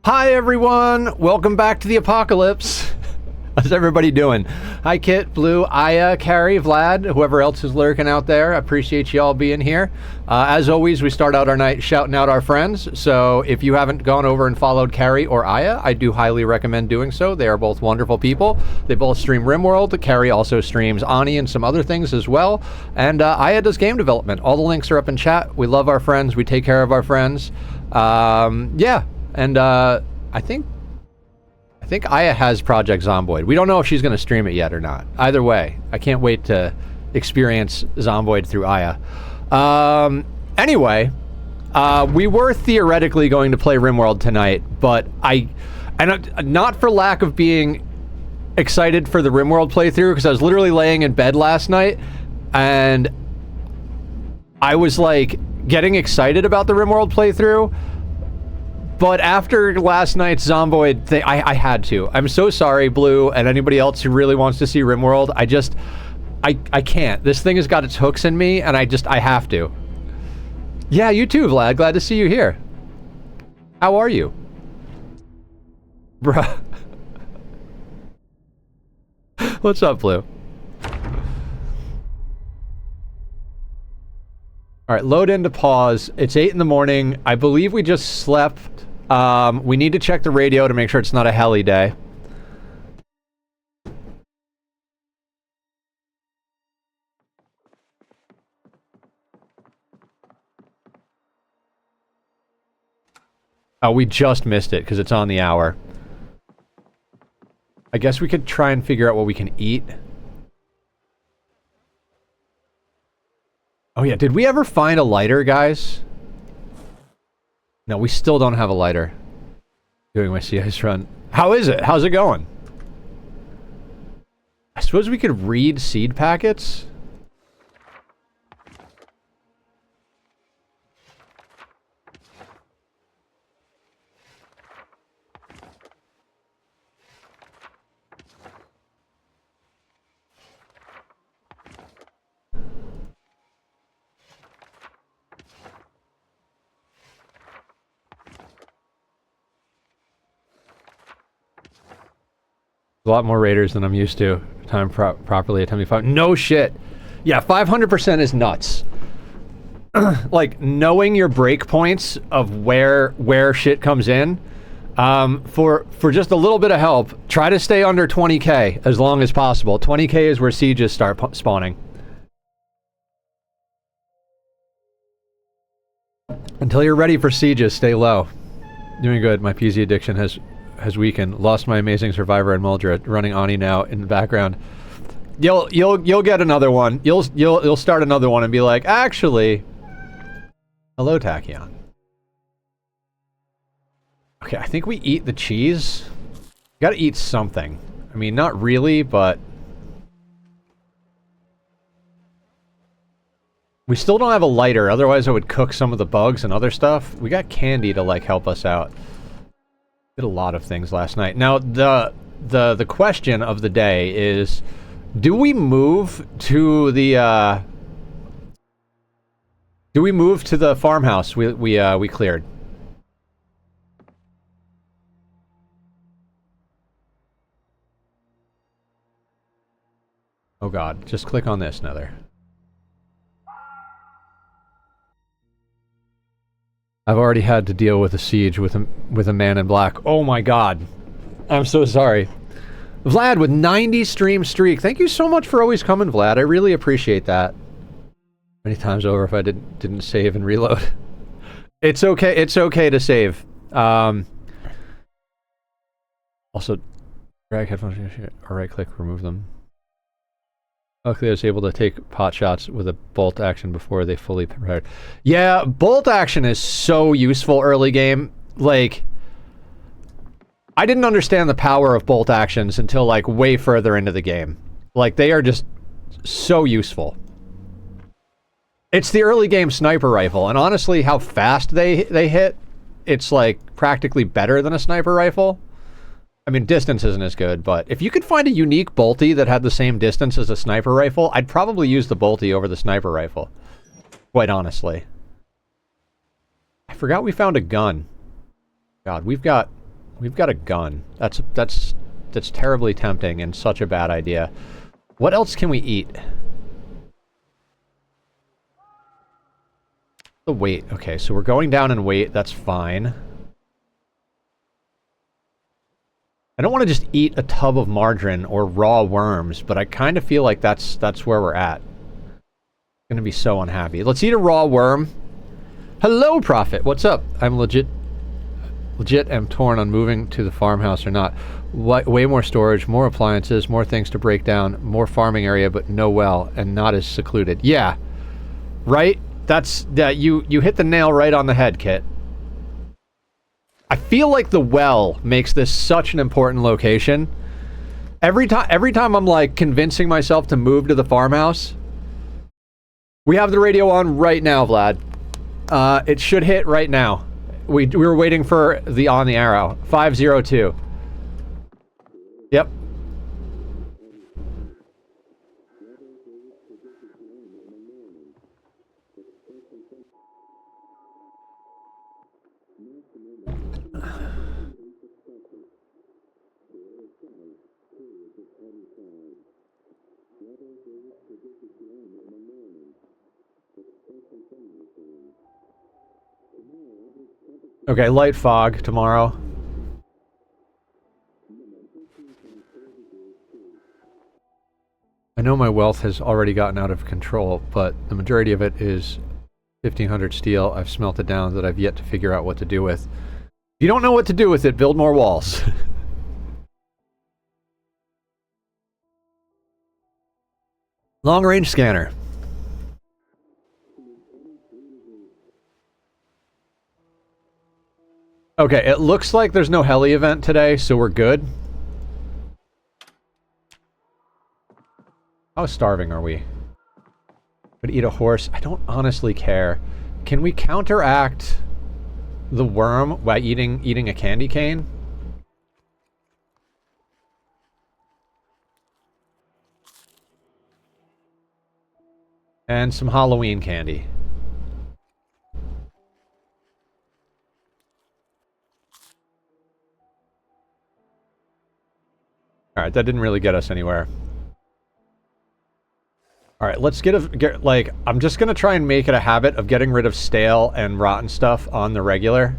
Hi everyone! Welcome back to the apocalypse. How's everybody doing? Hi Kit, Blue, Aya, Carrie, Vlad, whoever else is lurking out there. I appreciate you all being here. As always, we start out our night shouting out our friends. So if you haven't gone over and followed Carrie or Aya, I do highly recommend doing so. They are both wonderful people. They both stream RimWorld. Carrie also streams Ani and some other things as well. And Aya does game development. All the links are up in chat. We love our friends. We take care of our friends. Yeah. And I think Aya has Project Zomboid. We don't know if she's going to stream it yet or not. Either way, I can't wait to experience Zomboid through Aya. Anyway, we were theoretically going to play RimWorld tonight, but not for lack of being excited for the RimWorld playthrough, because I was literally laying in bed last night, and I was like getting excited about the RimWorld playthrough. But after last night's Zomboid thing, I had to. I'm so sorry, Blue, and anybody else who really wants to see RimWorld. I can't. This thing has got its hooks in me, and I have to. Yeah, you too, Vlad. Glad to see you here. How are you? Bruh. What's up, Blue? Alright, load into pause. It's 8 in the morning. I believe we just slept. We need to check the radio to make sure it's not a heli day. Oh, we just missed it because it's on the hour. I guess we could try and figure out what we can eat. Oh yeah, did we ever find a lighter, guys? No, we still don't have a lighter. Doing my CIS run. How is it? How's it going? I suppose we could read seed packets? A lot more raiders than I'm used to. Time properly at 75. No shit. Yeah, 500% is nuts. Like, knowing your breakpoints of where shit comes in, for just a little bit of help, try to stay under 20k as long as possible. 20k is where sieges start spawning. Until you're ready for sieges, stay low. Doing good. My PZ addiction has weakened. Lost my amazing survivor and Muldra. Running Ani now in the background. You'll get another one. You'll start another one and be like, actually, hello, Tachyon. Okay, I think we eat the cheese. Gotta eat something. I mean, not really, but we still don't have a lighter. Otherwise, I would cook some of the bugs and other stuff. We got candy to like help us out. Did a lot of things last night. Now, the question of the day is, do we move to the farmhouse we cleared? Oh god, just click on this, Nether. I've already had to deal with a siege with a man in black. Oh my god. I'm so sorry. Vlad with 90 stream streak. Thank you so much for always coming, Vlad. I really appreciate that. Many times over if I didn't save and reload. It's okay. It's okay to save. Also, drag headphones or right click, remove them. Luckily, I was able to take pot shots with a bolt action before they fully prepared. Yeah, bolt action is so useful early game. Like, I didn't understand the power of bolt actions until, like, way further into the game. Like, they are just so useful. It's the early game sniper rifle, and honestly, how fast they hit, it's, like, practically better than a sniper rifle. I mean, distance isn't as good, but if you could find a unique bolty that had the same distance as a sniper rifle, I'd probably use the bolty over the sniper rifle. Quite honestly. I forgot we found a gun. God, we've got We've got a gun. That's terribly tempting and such a bad idea. What else can we eat? The weight. Okay, so we're going down in weight. That's fine. I don't want to just eat a tub of margarine or raw worms, but I kind of feel like that's where we're at. I'm gonna be so unhappy. Let's eat a raw worm. Hello, Prophet. What's up? I'm legit am torn on moving to the farmhouse or not. Way more storage, more appliances, more things to break down, more farming area, but no well, and not as secluded. Yeah, right? You hit the nail right on the head, Kit. I feel like the well makes this such an important location. Every time I'm like convincing myself to move to the farmhouse, we have the radio on right now, Vlad. It should hit right now. We were waiting for the on the arrow. 502. Yep. Okay, light fog tomorrow. I know my wealth has already gotten out of control, but the majority of it is 1500 steel. I've smelted down that I've yet to figure out what to do with. If you don't know what to do with it, build more walls. Long range scanner. Okay, it looks like there's no heli event today, so we're good. How starving are we? Could eat a horse. I don't honestly care. Can we counteract the worm by eating a candy cane? And some Halloween candy. Alright, that didn't really get us anywhere. Alright, let's like, I'm just gonna try and make it a habit of getting rid of stale and rotten stuff on the regular.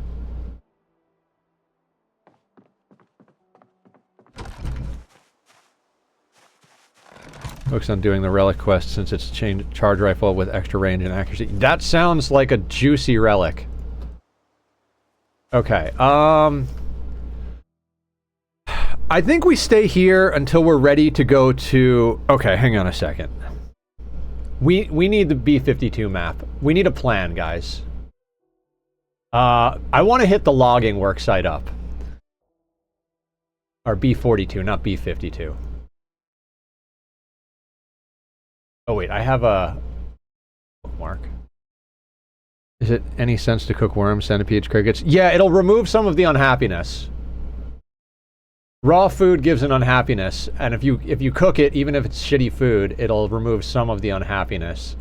Focus on doing the relic quest since it's charge rifle with extra range and accuracy. That sounds like a juicy relic. Okay, I think we stay here until we're ready to go to... Okay, hang on a second. We need the B-52 map. We need a plan, guys. I want to hit the logging worksite up. Or B-42, not B-52. Oh wait, I have a bookmark. Is it any sense to cook worms, centipedes, crickets? Yeah, it'll remove some of the unhappiness. Raw food gives an unhappiness, and if you cook it, even if it's shitty food, it'll remove some of the unhappiness.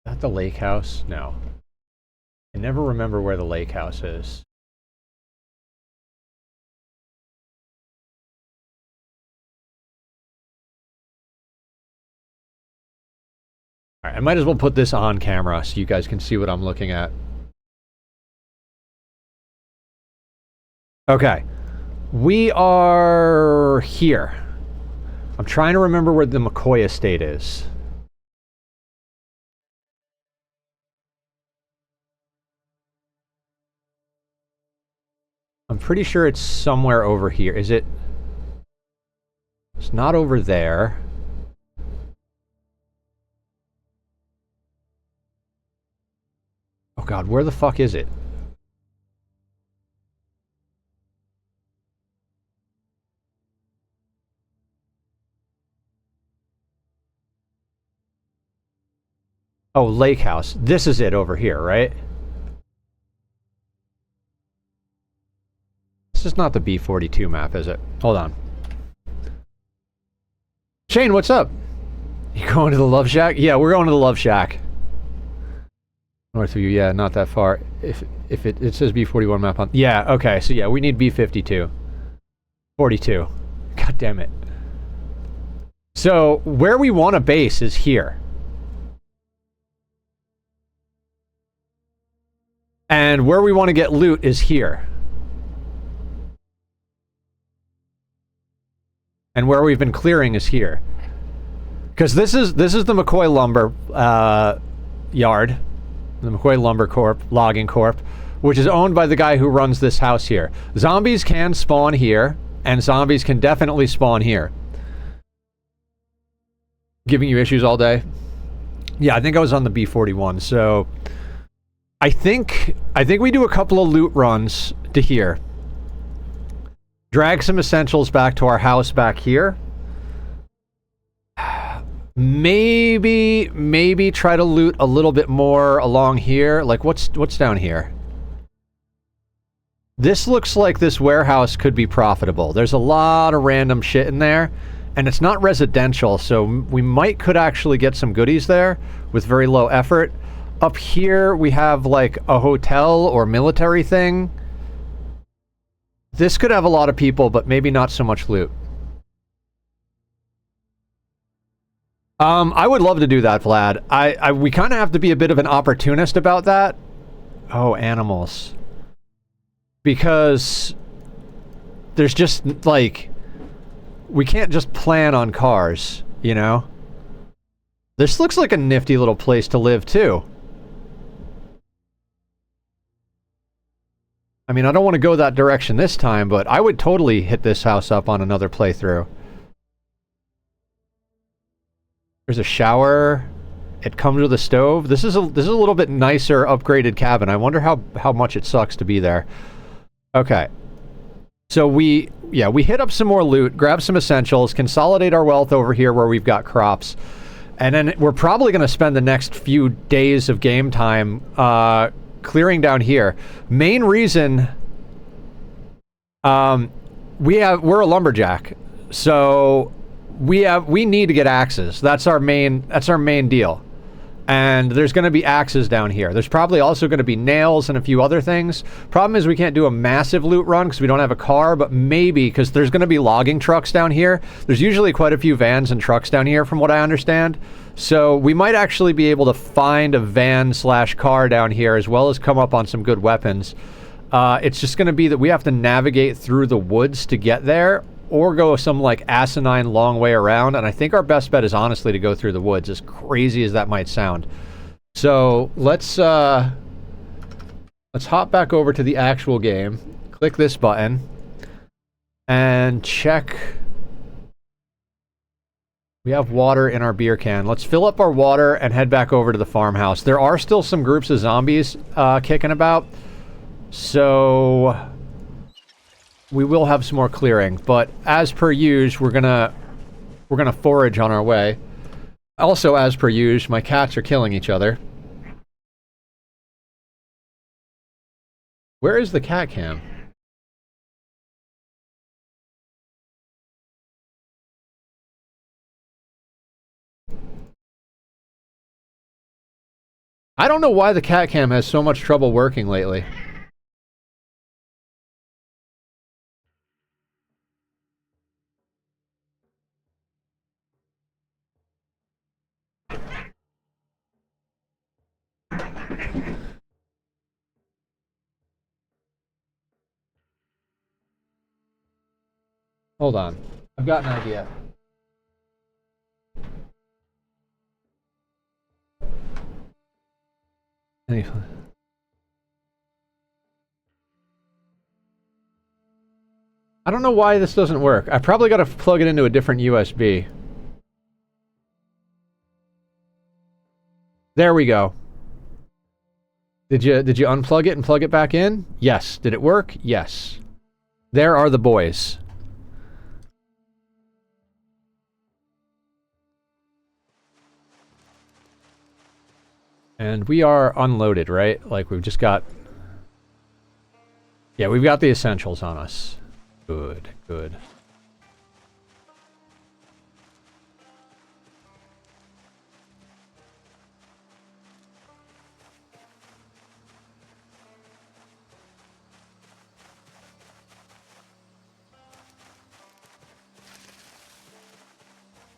Is that the lake house? No. I never remember where the lake house is. Alright, I might as well put this on camera so you guys can see what I'm looking at. Okay. We are here. I'm trying to remember where the McCoy estate is. I'm pretty sure it's somewhere over here. Is it? It's not over there. Oh god, where the fuck is it? Oh, lake house. This is it over here, right? This is not the B-42 map, is it? Hold on. Shane, what's up? You going to the Love Shack? Yeah, we're going to the Love Shack. North of you, yeah, not that far. If it says B41 map on... Yeah, okay, so yeah, we need B52. 42. God damn it. So, where we want to base is here. And where we want to get loot is here. And where we've been clearing is here. Because this is the McCoy Lumber yard. The McCoy Lumber Corp, Logging Corp, which is owned by the guy who runs this house here. Zombies can spawn here, and zombies can definitely spawn here. Giving you issues all day? Yeah, I think I was on the B41, so... I think we do a couple of loot runs to here. Drag some essentials back to our house back here. Maybe try to loot a little bit more along here. Like, what's down here? This looks like this warehouse could be profitable. There's a lot of random shit in there, and it's not residential, so we could actually get some goodies there with very low effort. Up here, we have, like, a hotel or military thing. This could have a lot of people, but maybe not so much loot. I would love to do that, Vlad. We kind of have to be a bit of an opportunist about that. Oh, animals. Because there's just, like, we can't just plan on cars, you know? This looks like a nifty little place to live, too. I mean, I don't want to go that direction this time, but I would totally hit this house up on another playthrough. There's a shower. It comes with a stove. This is a little bit nicer, upgraded cabin. I wonder how much it sucks to be there. Okay. So we hit up some more loot, grab some essentials, consolidate our wealth over here where we've got crops. And then we're probably going to spend the next few days of game time clearing down here. Main reason we're a lumberjack. So we need to get axes. That's our main deal. And there's going to be axes down here. There's probably also going to be nails and a few other things. Problem is we can't do a massive loot run because we don't have a car, but maybe because there's going to be logging trucks down here. There's usually quite a few vans and trucks down here from what I understand. So we might actually be able to find a van/car down here as well as come up on some good weapons. It's just going to be that we have to navigate through the woods to get there, or go some, like, asinine long way around, and I think our best bet is honestly to go through the woods, as crazy as that might sound. So, let's hop back over to the actual game, click this button, and check... We have water in our beer can. Let's fill up our water and head back over to the farmhouse. There are still some groups of zombies kicking about, so... we will have some more clearing, but as per usual, we're gonna forage on our way. Also, as per usual, my cats are killing each other. Where is the cat cam? I don't know why the cat cam has so much trouble working lately. Hold on. I've got an idea. I don't know why this doesn't work. I probably got to plug it into a different USB. There we go. Did you unplug it and plug it back in? Yes. Did it work? Yes. There are the boys. And we are unloaded, right? Like, we've just got... Yeah, we've got the essentials on us. Good, good.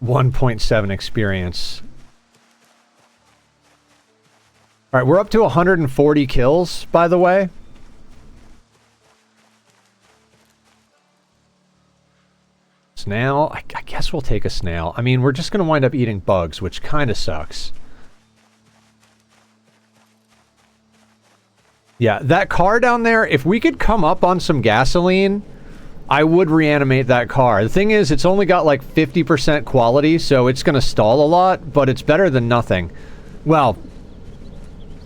1.7 experience. All right, we're up to 140 kills, by the way. Snail? I guess we'll take a snail. I mean, we're just going to wind up eating bugs, which kind of sucks. Yeah, that car down there, if we could come up on some gasoline, I would reanimate that car. The thing is, it's only got like 50% quality, so it's going to stall a lot, but it's better than nothing. Well,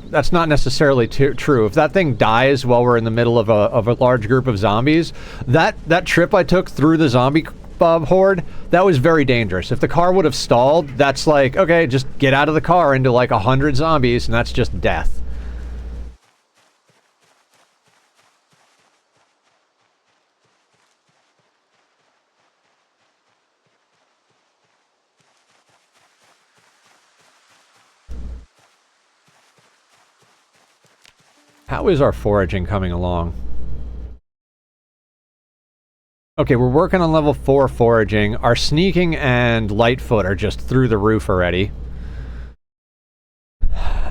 that's not necessarily true. If that thing dies while we're in the middle of a large group of zombies, that trip I took through the zombie horde, that was very dangerous. If the car would have stalled, that's like, okay, just get out of the car into like 100 zombies, and that's just death. How is our foraging coming along? Okay, we're working on level 4 foraging. Our sneaking and lightfoot are just through the roof already.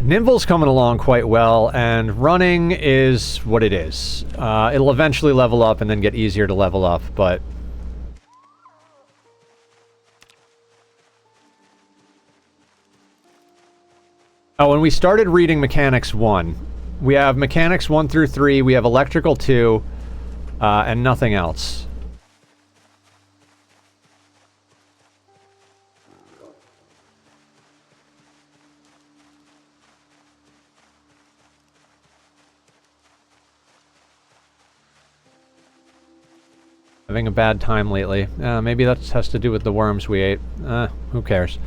Nimble's coming along quite well, and running is what it is. It'll eventually level up and then get easier to level up, but... Oh, and we started reading Mechanics 1. We have Mechanics 1 through 3, we have Electrical 2, and nothing else. Having a bad time lately. Maybe that has to do with the worms we ate. Who cares?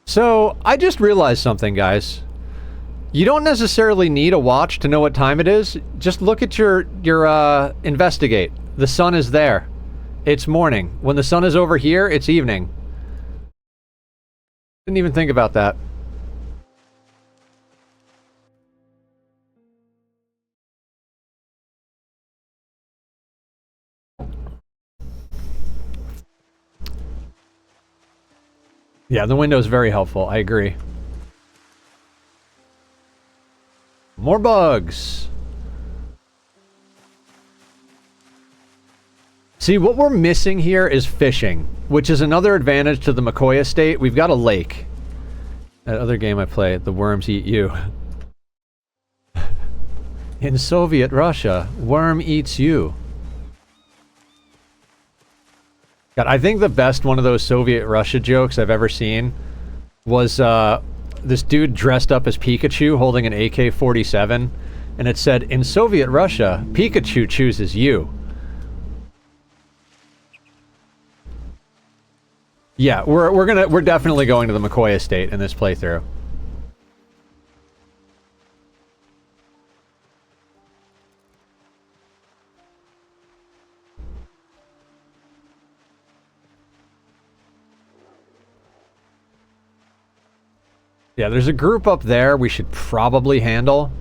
So, I just realized something, guys. You don't necessarily need a watch to know what time it is. Just look at your investigate. The sun is there. It's morning. When the sun is over here, it's evening. Didn't even think about that. Yeah, the window is very helpful. I agree. More bugs. See, what we're missing here is fishing, which is another advantage to the McCoy estate. We've got a lake. That other game I play, The Worms Eat You. In Soviet Russia, worm eats you. God, I think the best one of those Soviet Russia jokes I've ever seen was this dude dressed up as Pikachu holding an AK-47, and it said, "In Soviet Russia, Pikachu chooses you." Yeah, we're definitely going to the McCoy estate in this playthrough. Yeah, there's a group up there we should probably handle.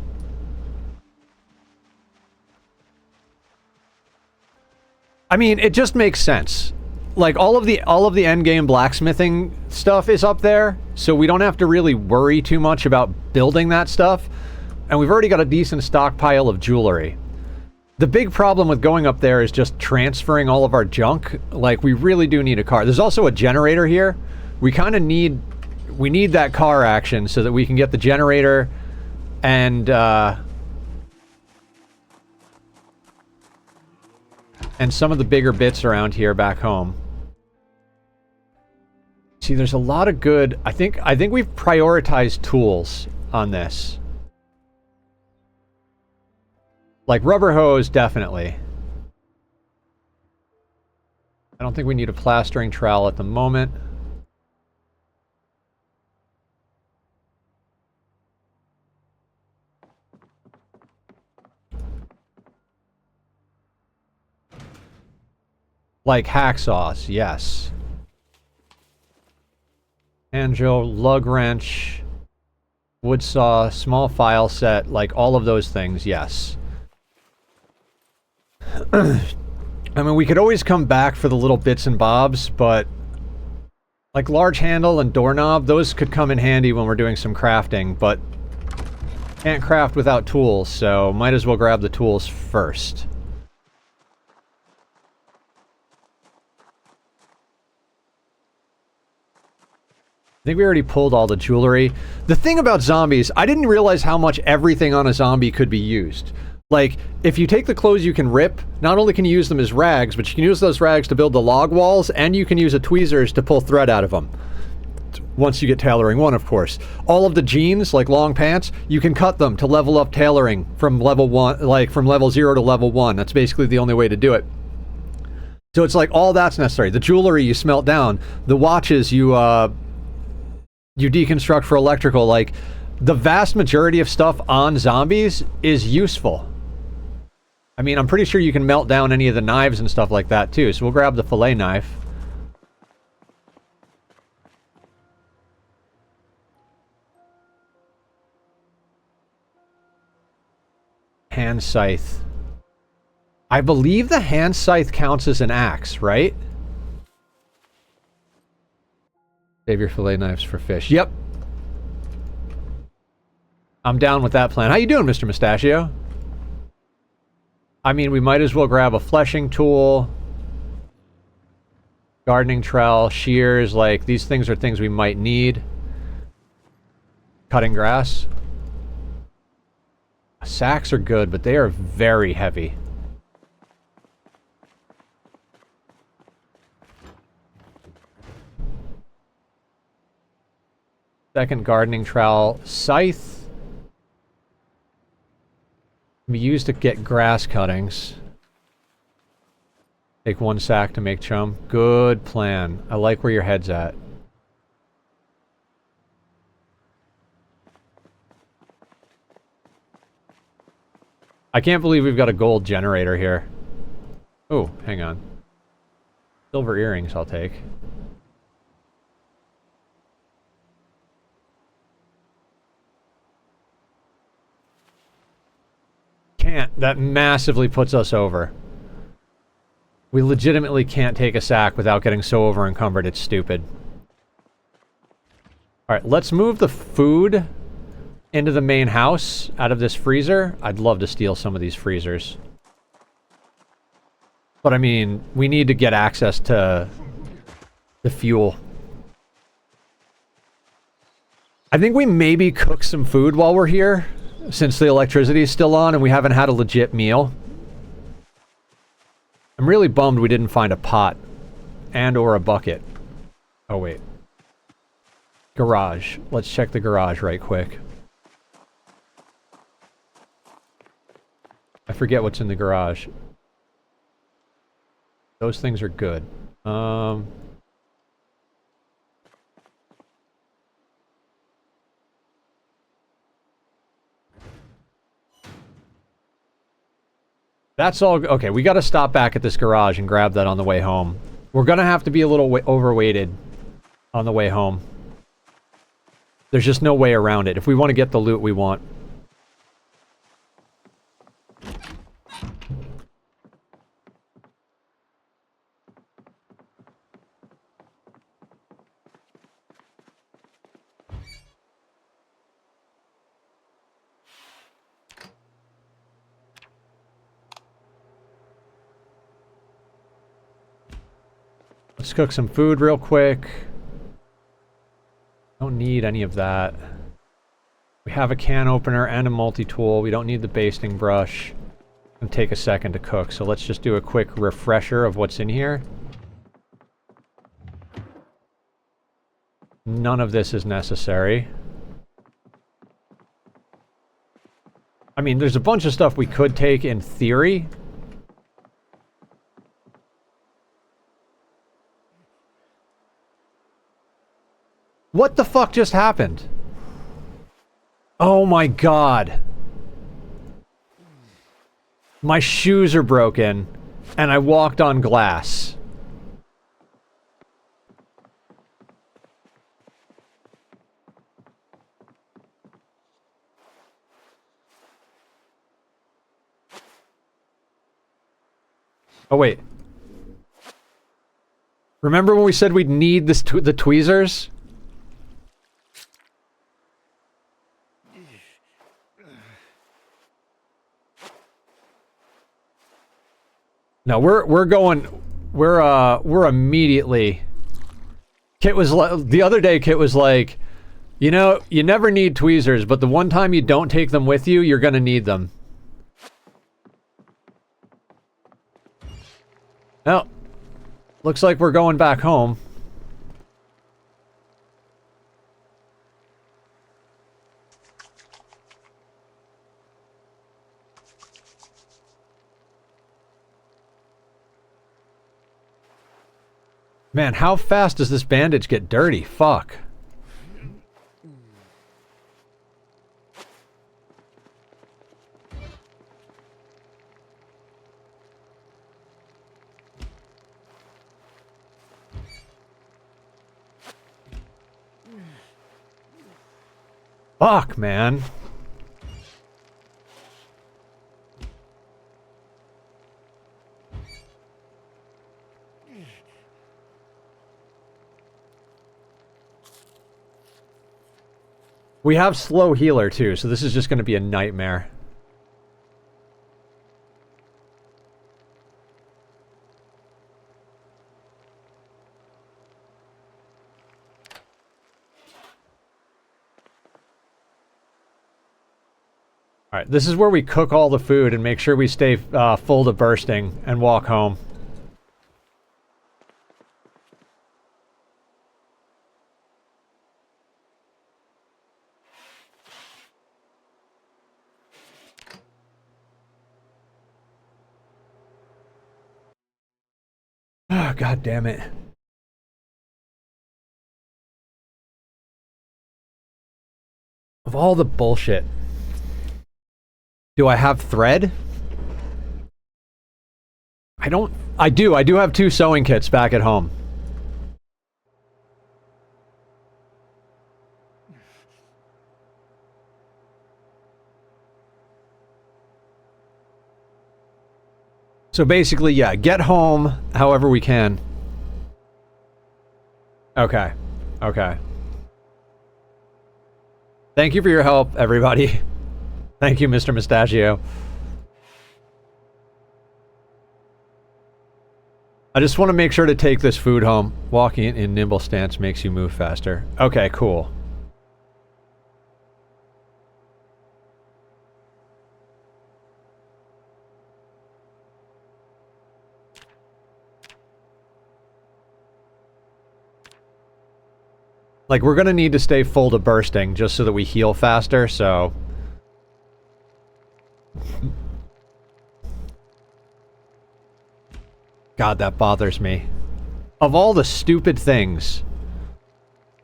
I mean, it just makes sense. Like, all of the endgame blacksmithing stuff is up there, so we don't have to really worry too much about building that stuff. And we've already got a decent stockpile of jewelry. The big problem with going up there is just transferring all of our junk. Like, we really do need a car. There's also a generator here. We kind of need... We need that car action so that we can get the generator and some of the bigger bits around here back home. See, there's a lot of good... I think we've prioritized tools on this. Like rubber hose, definitely. I don't think we need a plastering trowel at the moment. Like hacksaws, yes. Anjo, lug wrench, wood saw, small file set, like all of those things, yes. I mean, we could always come back for the little bits and bobs, but like large handle and doorknob, those could come in handy when we're doing some crafting, but can't craft without tools, so might as well grab the tools first. I think we already pulled all the jewelry. The thing about zombies, I didn't realize how much everything on a zombie could be used. Like, if you take the clothes you can rip, not only can you use them as rags, but you can use those rags to build the log walls, and you can use a tweezers to pull thread out of them. Once you get tailoring 1, of course. All of the jeans, like long pants, you can cut them to level up tailoring from level 1, like from level 0 to level 1. That's basically the only way to do it. So it's like all that's necessary. The jewelry you smelt down, the watches you deconstruct for electrical. Like, the vast majority of stuff on zombies is useful. I mean, I'm pretty sure you can melt down any of the knives and stuff like that too, so we'll grab the fillet knife. Hand scythe. I believe the hand scythe counts as an axe, right? Save your fillet knives for fish. Yep. I'm down with that plan. How you doing, Mr. Mustachio? I mean, we might as well grab a fleshing tool, gardening trowel, shears. Like, these things are things we might need. Cutting grass. Sacks are good, but they are very heavy. Second gardening trowel. Scythe. Can be used to get grass cuttings. Take 1 sack to make chum. Good plan. I like where your head's at. I can't believe we've got a gold generator here. Oh, hang on. Silver earrings I'll take. Can't. That massively puts us over. We legitimately can't take a sack without getting so over encumbered, it's stupid. Alright, let's move the food into the main house out of this freezer. I'd love to steal some of these freezers. But I mean, we need to get access to the fuel. I think we maybe cook some food while we're here, since the electricity is still on and we haven't had a legit meal. I'm really bummed we didn't find a pot and or a bucket. Oh wait. Garage. Let's check the garage right quick. I forget what's in the garage. Those things are good. That's all. Okay, we got to stop back at this garage and grab that on the way home. We're going to have to be a little overweighted on the way home. There's just no way around it if we want to get the loot we want. Let's cook some food real quick. Don't need any of that. We have a can opener and a multi-tool. We don't need the basting brush. It'll take a second to cook, so let's just do a quick refresher of what's in here. None of this is necessary. I mean, there's a bunch of stuff we could take in theory. What the fuck just happened? Oh my god. My shoes are broken, and I walked on glass. Oh wait. Remember when we said we'd need this the tweezers? No, we're immediately. Kit was the other day. Kit was like, you know, you never need tweezers, but the one time you don't take them with you, you're gonna need them. Oh, looks like we're going back home. Man, how fast does this bandage get dirty? Fuck. Fuck, man. We have slow healer too, so this is just going to be a nightmare. Alright, this is where we cook all the food and make sure we stay full to bursting and walk home. Oh, God damn it. Of all the bullshit. Do I have thread? I don't... I do have 2 sewing kits back at home. So basically, yeah, get home however we can. Okay. Okay. Thank you for your help, everybody. Thank you, Mr. Mustachio. I just want to make sure to take this food home. Walking in nimble stance makes you move faster. Okay, cool. Like, we're gonna need to stay full to bursting just so that we heal faster, so... God, that bothers me. Of all the stupid things...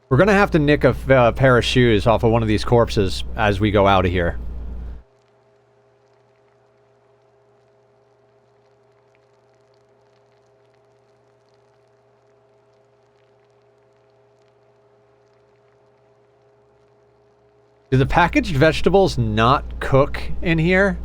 We're gonna have to nick a pair of shoes off of one of these corpses as we go out of here. Do the packaged vegetables not cook in here?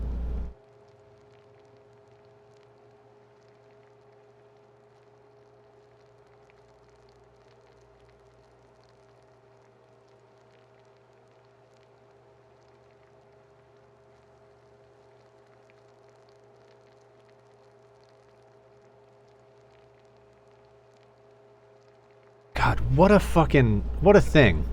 God, what a fucking... what a thing.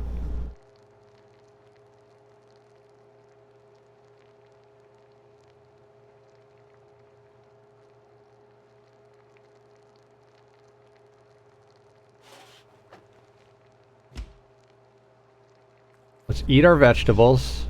Let's eat our vegetables.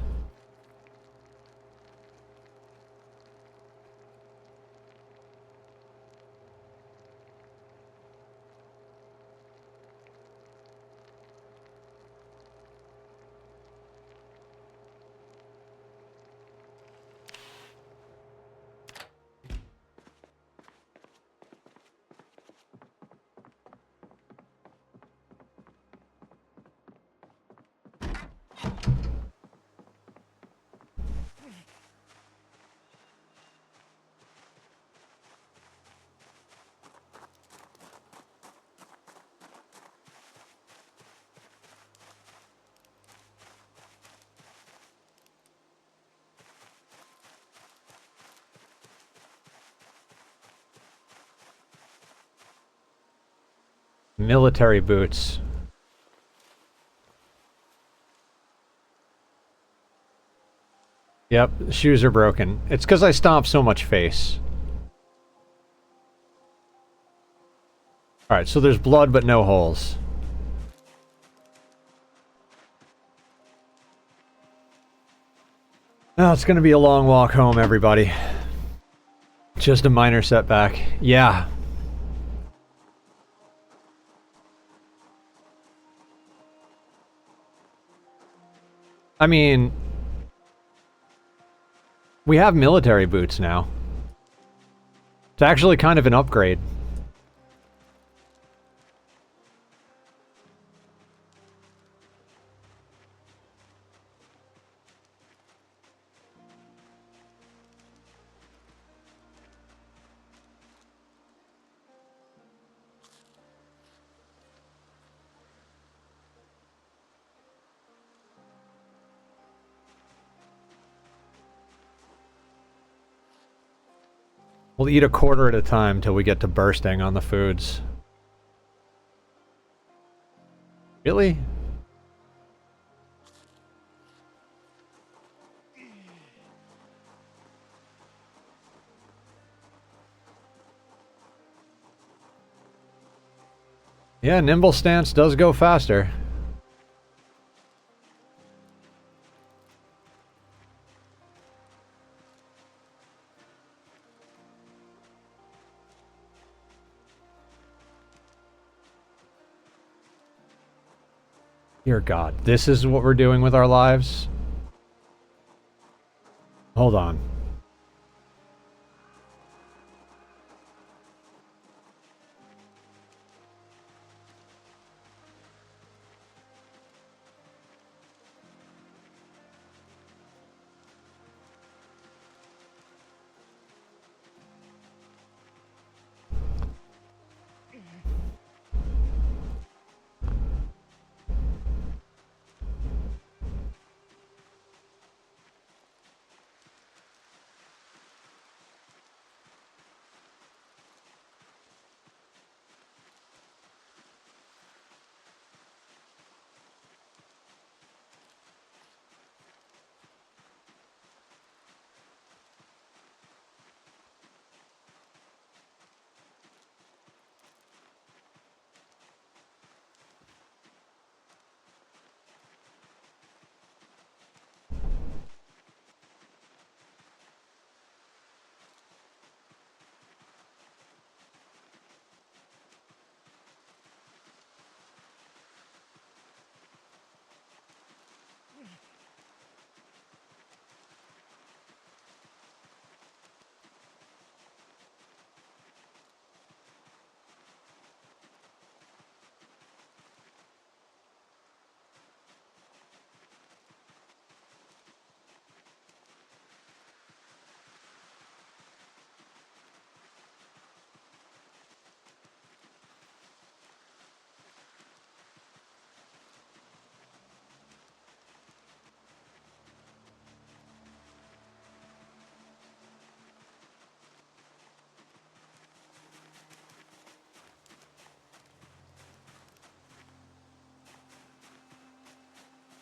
Military boots. Yep, shoes are broken. It's because I stomped so much face. Alright, so there's blood but no holes. Now it's gonna be a long walk home, everybody. Just a minor setback. Yeah. I mean... we have military boots now. It's actually kind of an upgrade. We'll eat a quarter at a time till we get to bursting on the foods. Really? Yeah, nimble stance does go faster. Dear God, this is what we're doing with our lives? Hold on.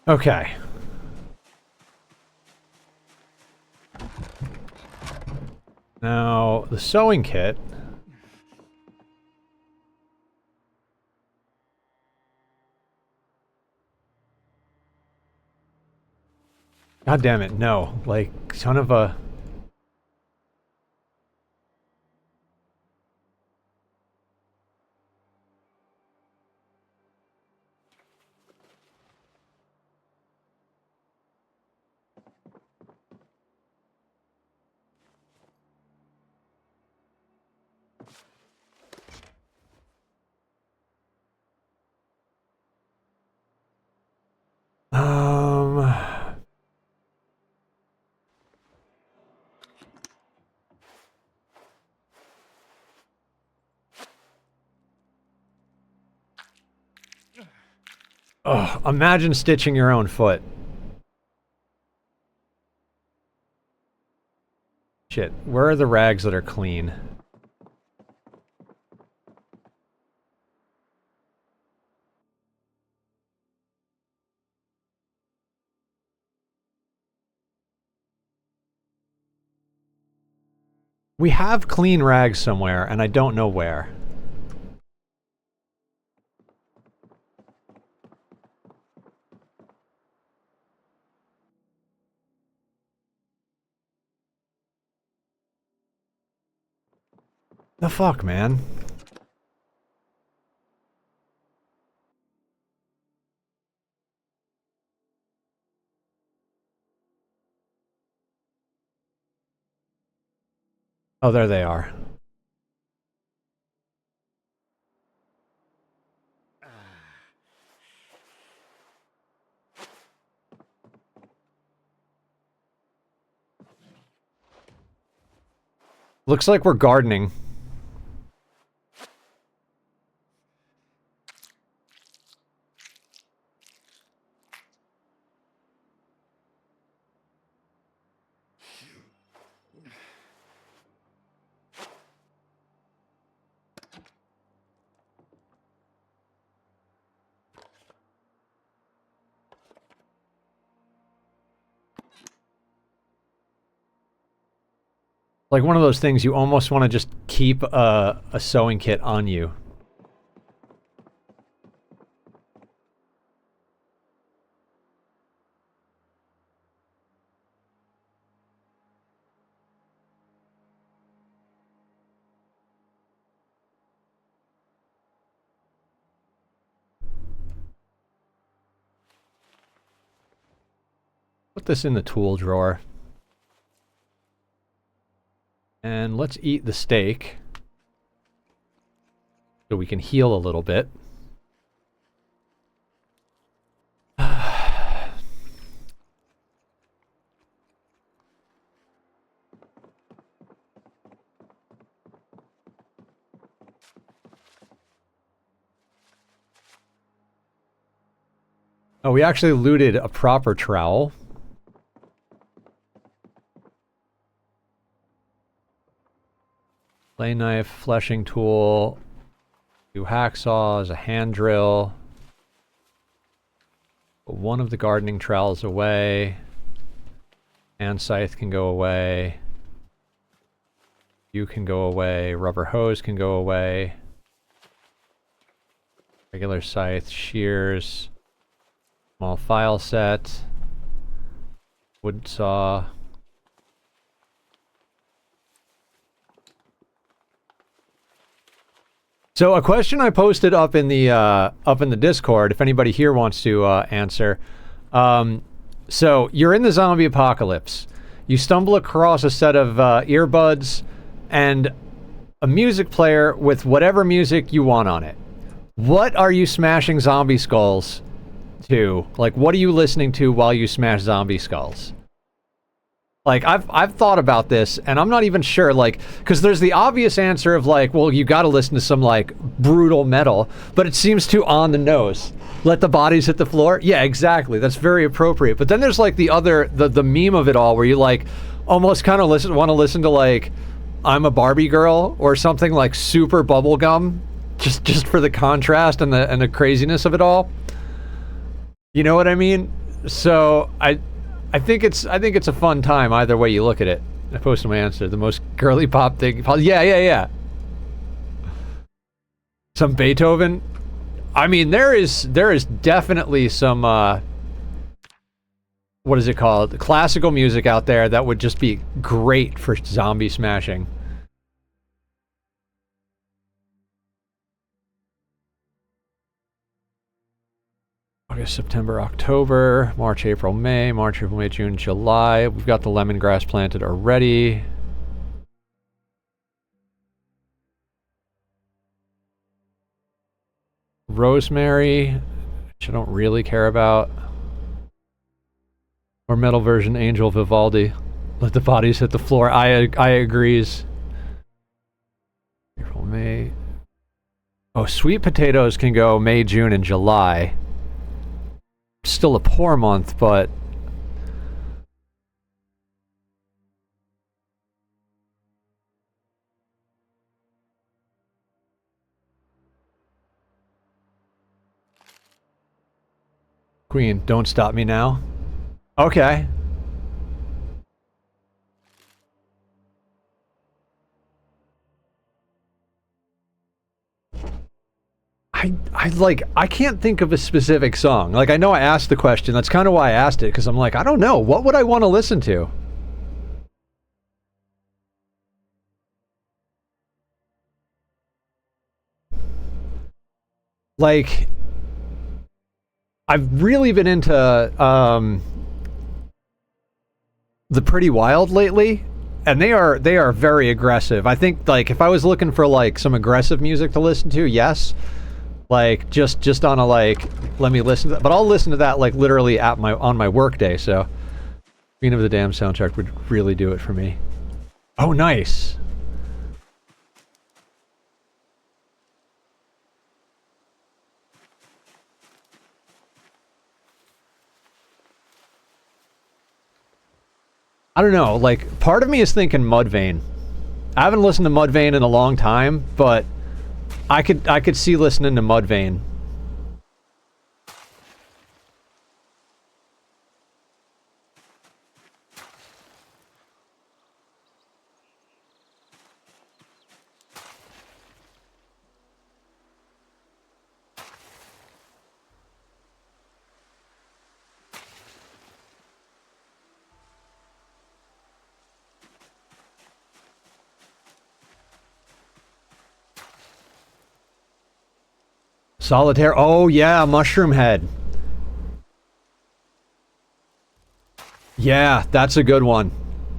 Okay. Now, the sewing kit. God damn it, no. Like, son of a... Oh, imagine stitching your own foot. Shit, where are the rags that are clean? We have clean rags somewhere, and I don't know where. The fuck, man? Oh, there they are. Looks like we're gardening. Like one of those things you almost want to just keep a sewing kit on you. Put this in the tool drawer. And let's eat the steak. So we can heal a little bit. Oh, we actually looted a proper trowel. Play knife, fleshing tool, 2 hacksaws, a hand drill. Put one of the gardening trowels away. Hand scythe can go away. You can go away. Rubber hose can go away. Regular scythe, shears, small file set, wood saw. So a question I posted up in the Discord, if anybody here wants to answer. So you're in the zombie apocalypse. You stumble across a set of earbuds and a music player with whatever music you want on it. What are you smashing zombie skulls to? Like, what are you listening to while you smash zombie skulls? Like, I've thought about this, and I'm not even sure, like, because there's the obvious answer of, like, well, you gotta listen to some, like, brutal metal, but it seems too on the nose. Let the bodies hit the floor? Yeah, exactly. That's very appropriate. But then there's, like, the other, the meme of it all, where you, like, almost kind of want to listen to, like, I'm a Barbie Girl, or something, like, super bubblegum, just for the contrast and the craziness of it all. You know what I mean? So, I think it's a fun time either way you look at it. I posted my answer. The most girly pop thing. Yeah. Some Beethoven. I mean, there is definitely some what is it called? Classical music out there that would just be great for zombie smashing. August, September, October, March, April, May, June, July. We've got the lemongrass planted already. Rosemary, which I don't really care about. Or metal version Angel Vivaldi. Let the bodies hit the floor. I agrees. April, May. Oh, sweet potatoes can go May, June, and July. Still a poor month, but Queen, don't stop me now. Okay. I can't think of a specific song. Like, I know I asked the question. That's kind of why I asked it, because I'm like, I don't know. What would I want to listen to? Like, I've really been into the Pretty Wild lately, and they are very aggressive. I think, like, if I was looking for like some aggressive music to listen to, yes, like just on a like, let me listen to that. But I'll listen to that like literally at on my work day. So Queen of the Damned soundtrack would really do it for me. Oh, nice. I don't know, like, part of me is thinking Mudvayne. I haven't listened to Mudvayne in a long time, but I could see listening to Mudvayne. Solitaire. Oh yeah, Mushroom Head. Yeah, that's a good one.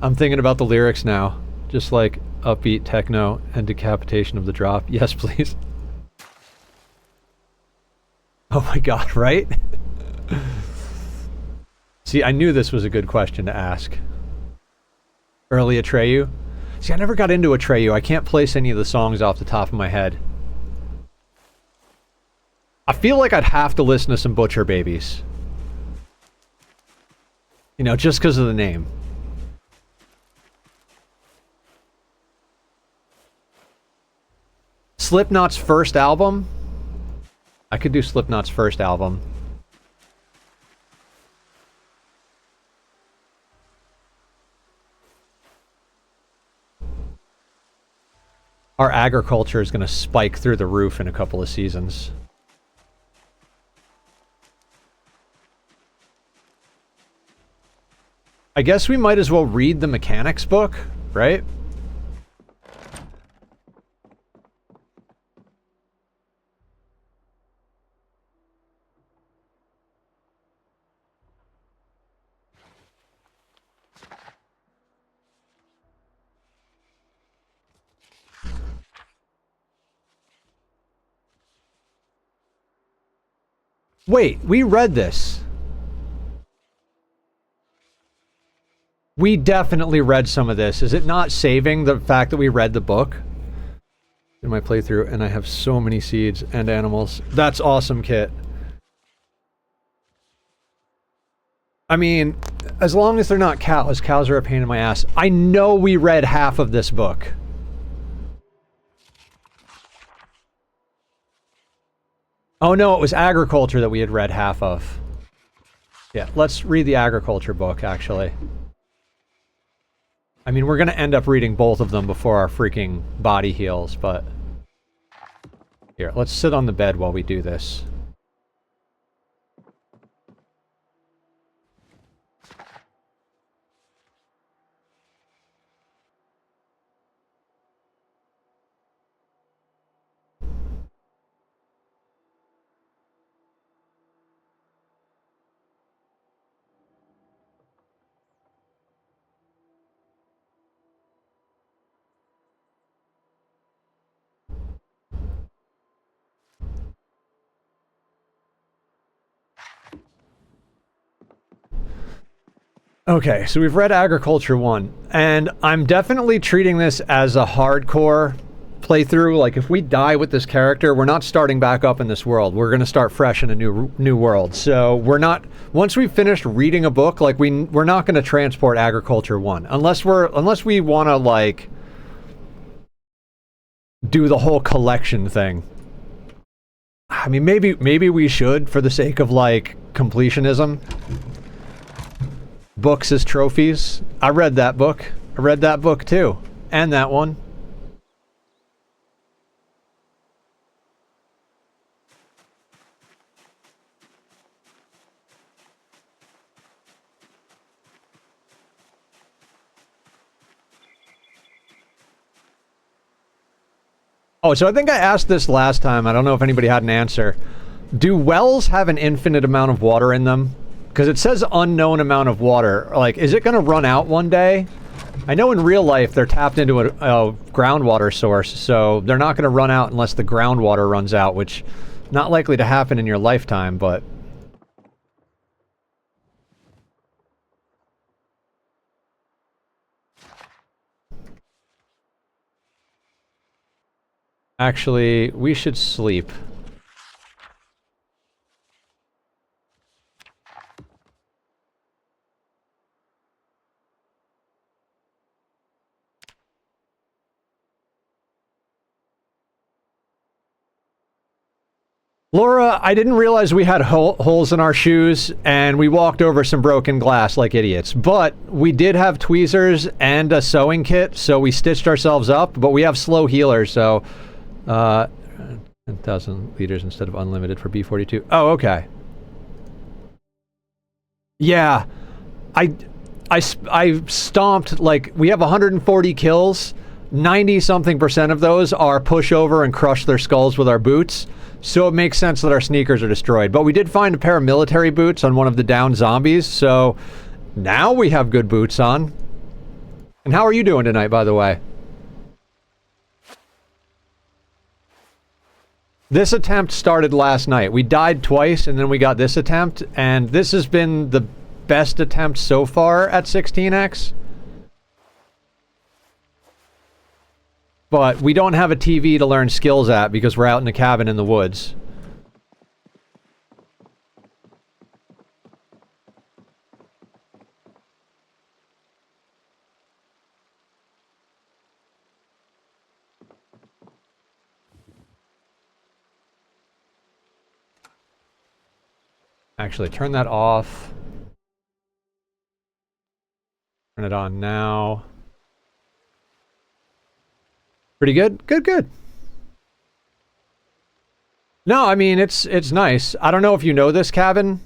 I'm thinking about the lyrics now. Just like upbeat techno and decapitation of the drop. Yes, please. Oh my god, right? See, I knew this was a good question to ask. Early Atreyu? See, I never got into Atreyu. I can't place any of the songs off the top of my head. I feel like I'd have to listen to some Butcher Babies. You know, just because of the name. Slipknot's first album? I could do Slipknot's first album. Our agriculture is going to spike through the roof in a couple of seasons. I guess we might as well read the mechanics book, right? Wait, we read this. We definitely read some of this. Is it not saving the fact that we read the book? In my playthrough, and I have so many seeds and animals. That's awesome, Kit. I mean, as long as they're not cows. Cows are a pain in my ass. I know we read half of this book. Oh no, it was agriculture that we had read half of. Yeah, let's read the agriculture book, actually. I mean, we're going to end up reading both of them before our freaking body heals, but... Here, let's sit on the bed while we do this. Okay, so we've read Agriculture 1, and I'm definitely treating this as a hardcore playthrough. Like, if we die with this character, we're not starting back up in this world. We're going to start fresh in a new world. So we're not... Once we've finished reading a book, like, we're not going to transport Agriculture 1. Unless we want to, like, do the whole collection thing. I mean, maybe we should, for the sake of, like, completionism. Books as trophies. I read that book. I read that book too. And that one. Oh, so I think I asked this last time. I don't know if anybody had an answer. Do wells have an infinite amount of water in them? Because it says unknown amount of water. Like, is it going to run out one day? I know in real life they're tapped into a groundwater source, so they're not going to run out unless the groundwater runs out, which not likely to happen in your lifetime, but... Actually, we should sleep. Laura, I didn't realize we had holes in our shoes, and we walked over some broken glass like idiots. But we did have tweezers and a sewing kit, so we stitched ourselves up, but we have slow healers, so... 10,000 liters instead of unlimited for B42. Oh, okay. Yeah. I stomped, like, we have 140 kills. 90-something% of those are push over and crush their skulls with our boots. So it makes sense that our sneakers are destroyed. But we did find a pair of military boots on one of the downed zombies, so now we have good boots on. And how are you doing tonight, by the way? This attempt started last night. We died twice, and then we got this attempt, and this has been the best attempt so far at 16x. But we don't have a TV to learn skills at because we're out in a cabin in the woods. Actually, turn that off. Turn it on now. Pretty good? Good, good. No, I mean, it's nice. I don't know if you know this cabin.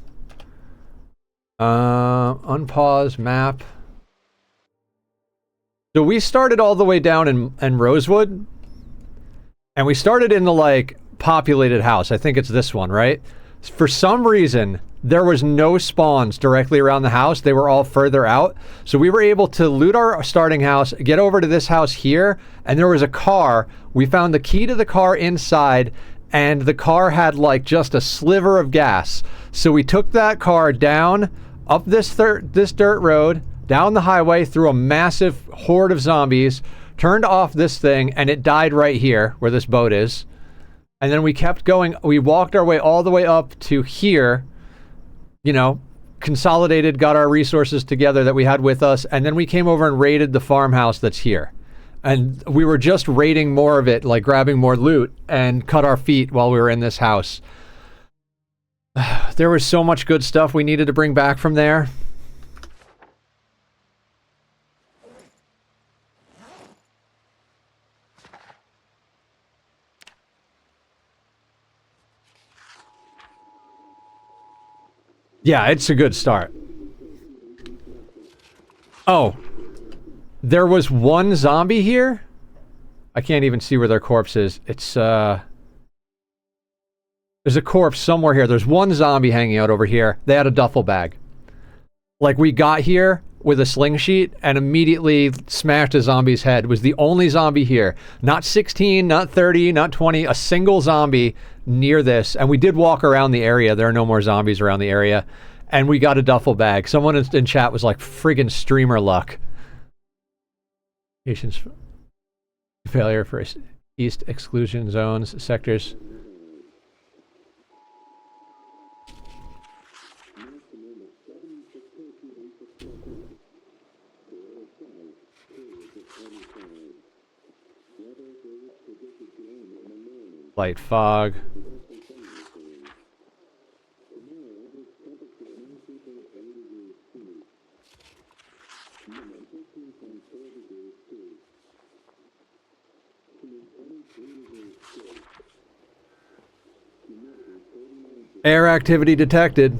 Unpause, map. So we started all the way down in Rosewood. And we started in the, like, populated house. I think it's this one, right? For some reason, there was no spawns directly around the house. They were all further out. So we were able to loot our starting house, get over to this house here, and there was a car. We found the key to the car inside, and the car had like just a sliver of gas. So we took that car down, up this dirt road, down the highway, through a massive horde of zombies, turned off this thing, and it died right here, where this boat is. And then we kept going. We walked our way all the way up to here, you know, consolidated, got our resources together that we had with us, and then we came over and raided the farmhouse that's here. And we were just raiding more of it, like grabbing more loot, and cut our feet while we were in this house. There was so much good stuff we needed to bring back from there. Yeah, it's a good start. Oh. There was one zombie here? I can't even see where their corpse is. It's, there's a corpse somewhere here. There's one zombie hanging out over here. They had a duffel bag. Like, we got here with a slingshot and immediately smashed a zombie's head. It was the only zombie here. Not 16, not 30, not 20. A single zombie near this. And we did walk around the area. There are no more zombies around the area. And we got a duffel bag. Someone in chat was like, friggin' streamer luck. Patience failure for east exclusion zones, sectors. Light fog. Air activity detected.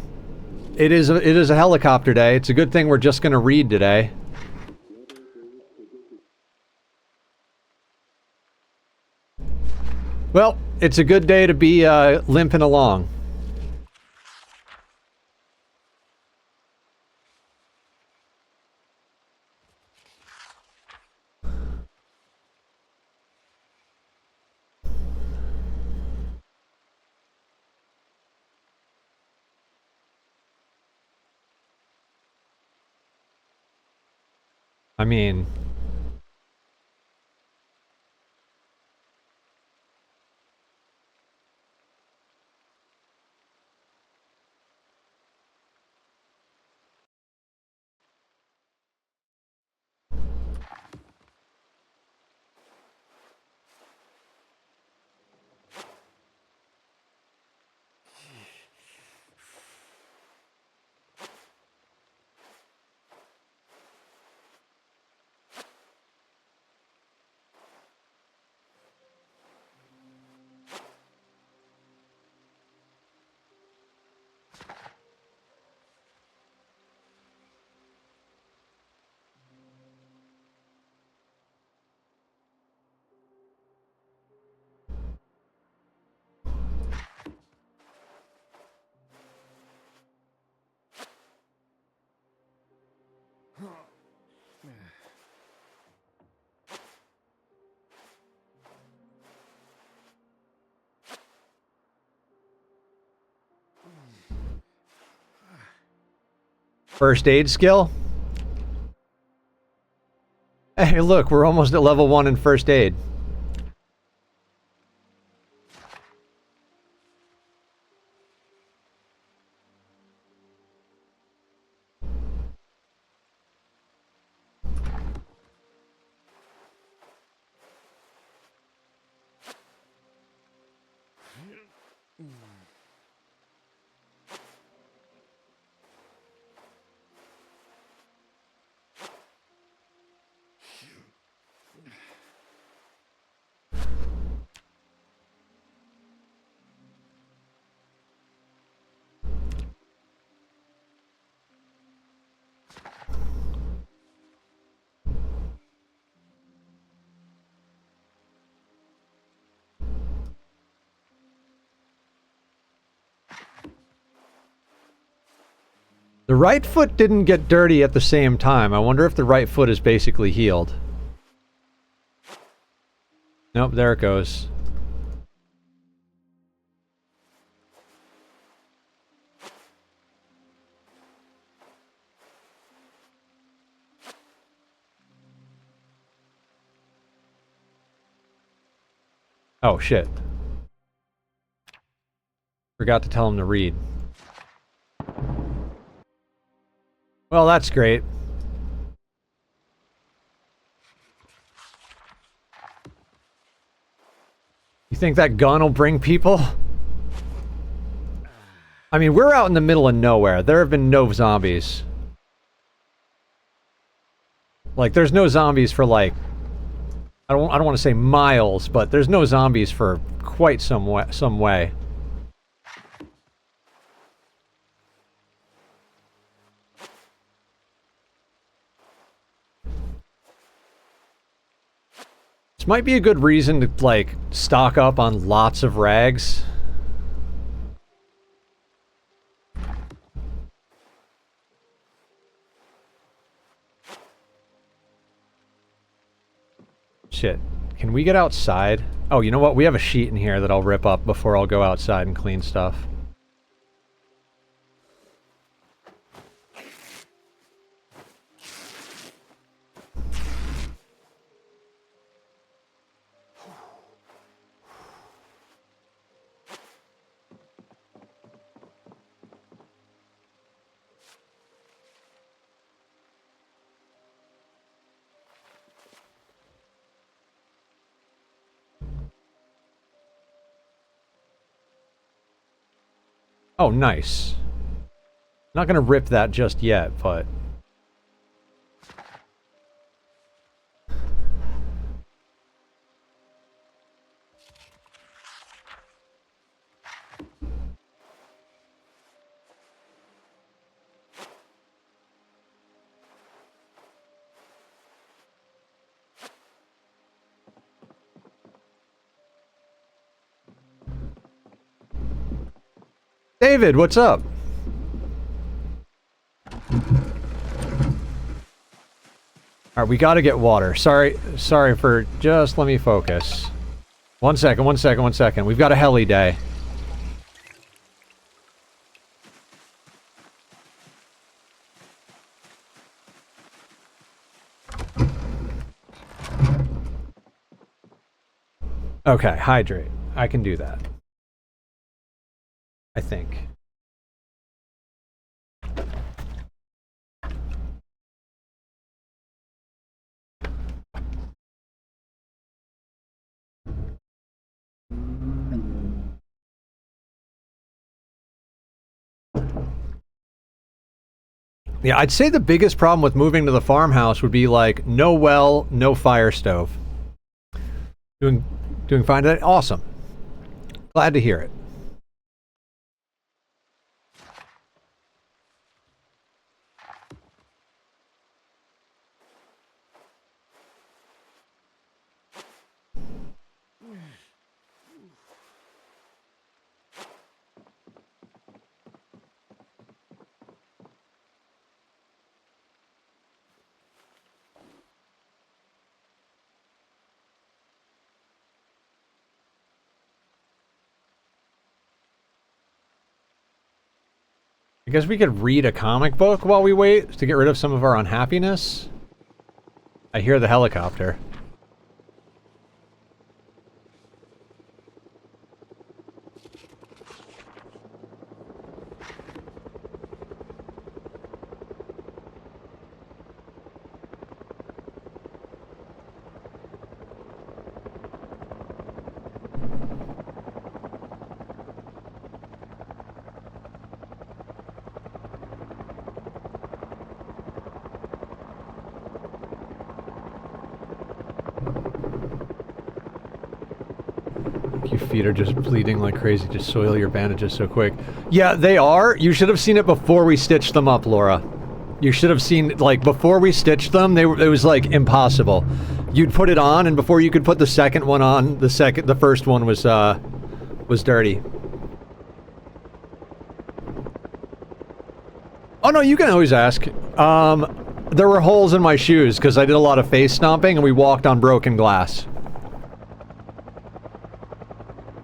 It is a helicopter day. It's a good thing we're just going to read today. Well, it's a good day to be limping along. I mean... First aid skill? Hey, look, we're almost at level 1 in first aid. The right foot didn't get dirty at the same time. I wonder if the right foot is basically healed. Nope, there it goes. Oh, shit. Forgot to tell him to read. Well, that's great. You think that gun will bring people? I mean, we're out in the middle of nowhere. There have been no zombies. Like, there's no zombies for, like... I don't want to say miles, but there's no zombies for quite some way. This might be a good reason to, like, stock up on lots of rags. Shit. Can we get outside? Oh, you know what? We have a sheet in here that I'll rip up before I'll go outside and clean stuff. Oh, nice. Not gonna rip that just yet, but... David, what's up? Alright, we gotta get water. Sorry for... Just let me focus. One second. We've got a heli day. Okay, hydrate. I can do that. I think. Yeah, I'd say the biggest problem with moving to the farmhouse would be like no well, no fire stove. Doing fine today? Awesome. Glad to hear it. I guess we could read a comic book while we wait to get rid of some of our unhappiness. I hear the helicopter. Your feet are just bleeding like crazy. Just soil your bandages so quick. Yeah, they are. You should have seen it before we stitched them up, Laura. You should have seen, like, before we stitched them, it was, like, impossible. You'd put it on, and before you could put the second one on, the first one was dirty. Oh, no, you can always ask. There were holes in my shoes, because I did a lot of face stomping, and we walked on broken glass.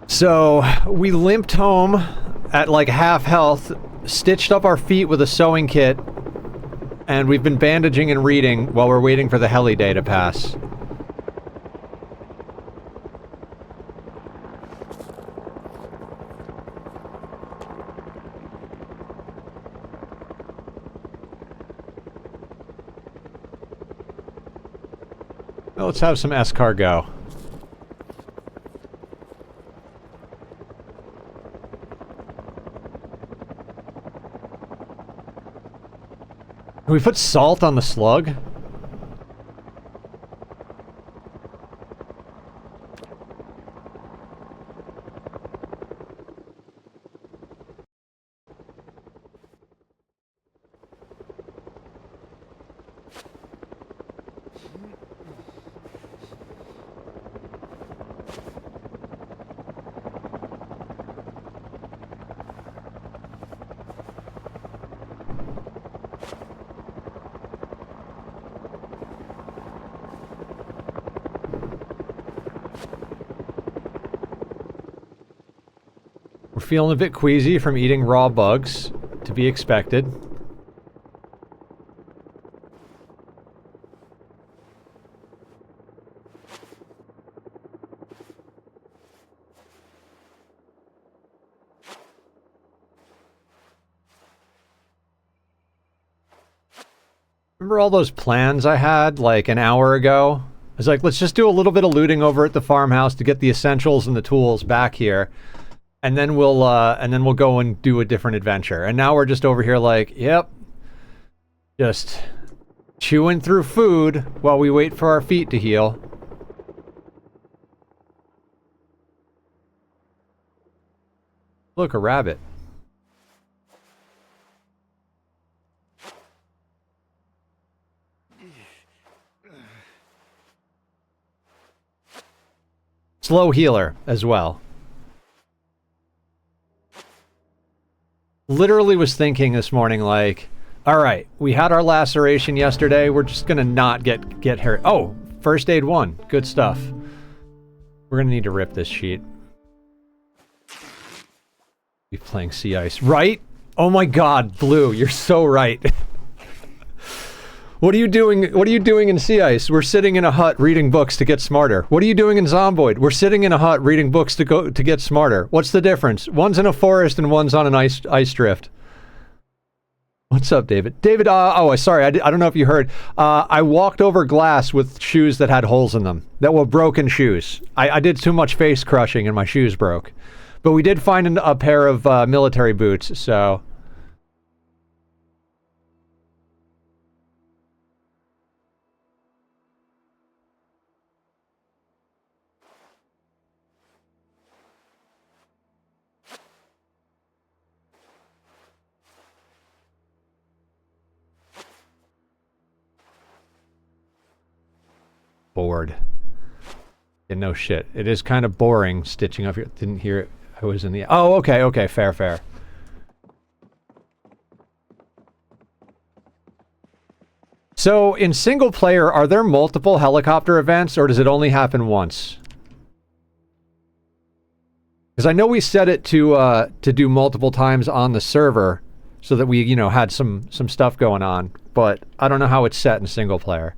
So, we limped home at like half health, stitched up our feet with a sewing kit, and we've been bandaging and reading while we're waiting for the heli day to pass. Well, let's have some escargot. Can we put salt on the slug? We're feeling a bit queasy from eating raw bugs, to be expected. Remember all those plans I had, like, an hour ago? I was like, let's just do a little bit of looting over at the farmhouse to get the essentials and the tools back here. And then we'll go and do a different adventure. And now we're just over here like, yep. Just chewing through food while we wait for our feet to heal. Look, a rabbit. Slow healer as well. Literally was thinking this morning, like, all right, we had our laceration yesterday. We're just gonna not get hurt. Oh, first aid 1. Good stuff. We're gonna need to rip this sheet. Be playing sea ice, right? Oh my God, Blue, you're so right. What are you doing? What are you doing in sea ice? We're sitting in a hut reading books to get smarter. What are you doing in Zomboid? We're sitting in a hut reading books to get smarter. What's the difference? One's in a forest and one's on an ice drift. What's up, David? David, sorry, I don't know if you heard. I walked over glass with shoes that had holes in them. That were broken shoes. I did too much face crushing and my shoes broke. But we did find a pair of military boots, so... Bored. Yeah, no shit. It is kind of boring stitching up here. Didn't hear it. I was in the... Oh, okay, fair. So, in single player, are there multiple helicopter events, or does it only happen once? Because I know we set it to do multiple times on the server, so that we, you know, had some stuff going on, but I don't know how it's set in single player.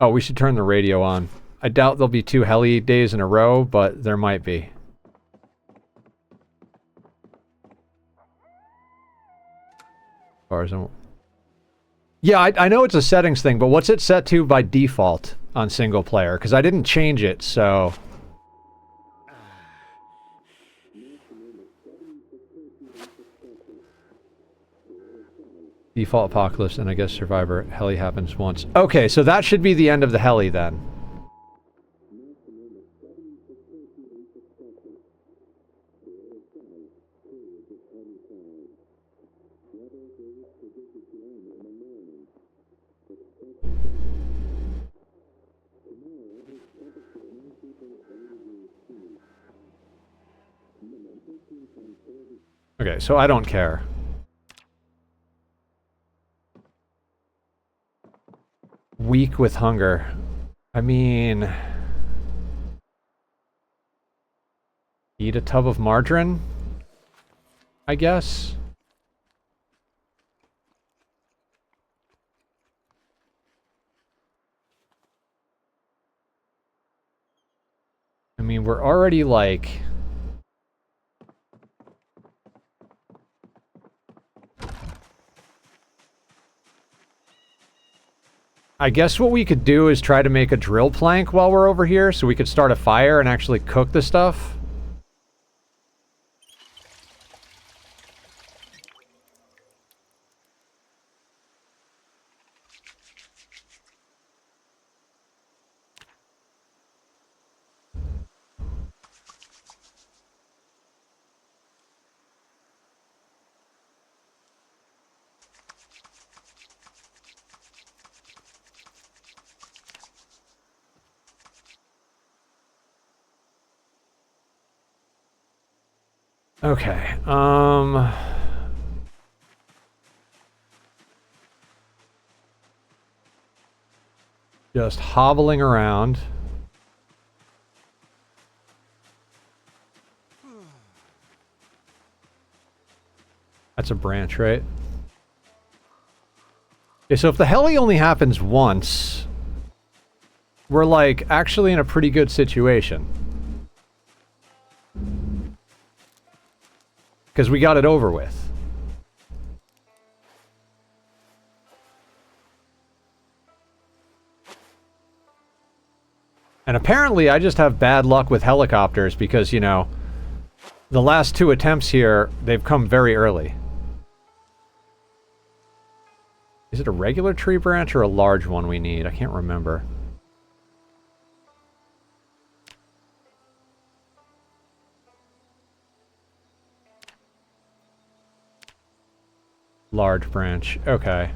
Oh, we should turn the radio on. I doubt there'll be 2 heli days in a row, but there might be. As far as yeah, I know it's a settings thing, but what's it set to by default on single player? Because I didn't change it, so... Default Apocalypse, and I guess Survivor. Heli happens once. Okay, so that should be the end of the heli, then. Okay, so I don't care. Weak with hunger. I mean... Eat a tub of margarine? I guess? I mean, we're already like... I guess what we could do is try to make a drill plank while we're over here, so we could start a fire and actually cook the stuff. Okay, just hobbling around. That's a branch, right? Okay, so if the heli only happens once, we're like actually in a pretty good situation. Because we got it over with. And apparently I just have bad luck with helicopters because, you know, the last 2 attempts here, they've come very early. Is it a regular tree branch or a large one we need? I can't remember. Large branch. Okay.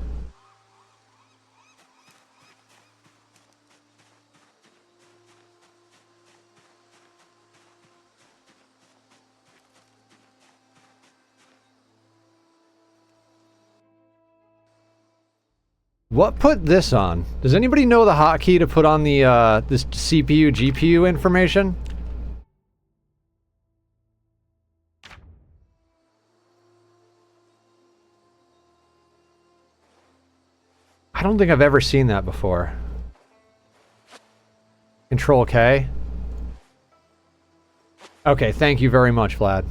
What put this on? Does anybody know the hotkey to put on the this CPU GPU information? I don't think I've ever seen that before. Control K. Okay, thank you very much, Vlad.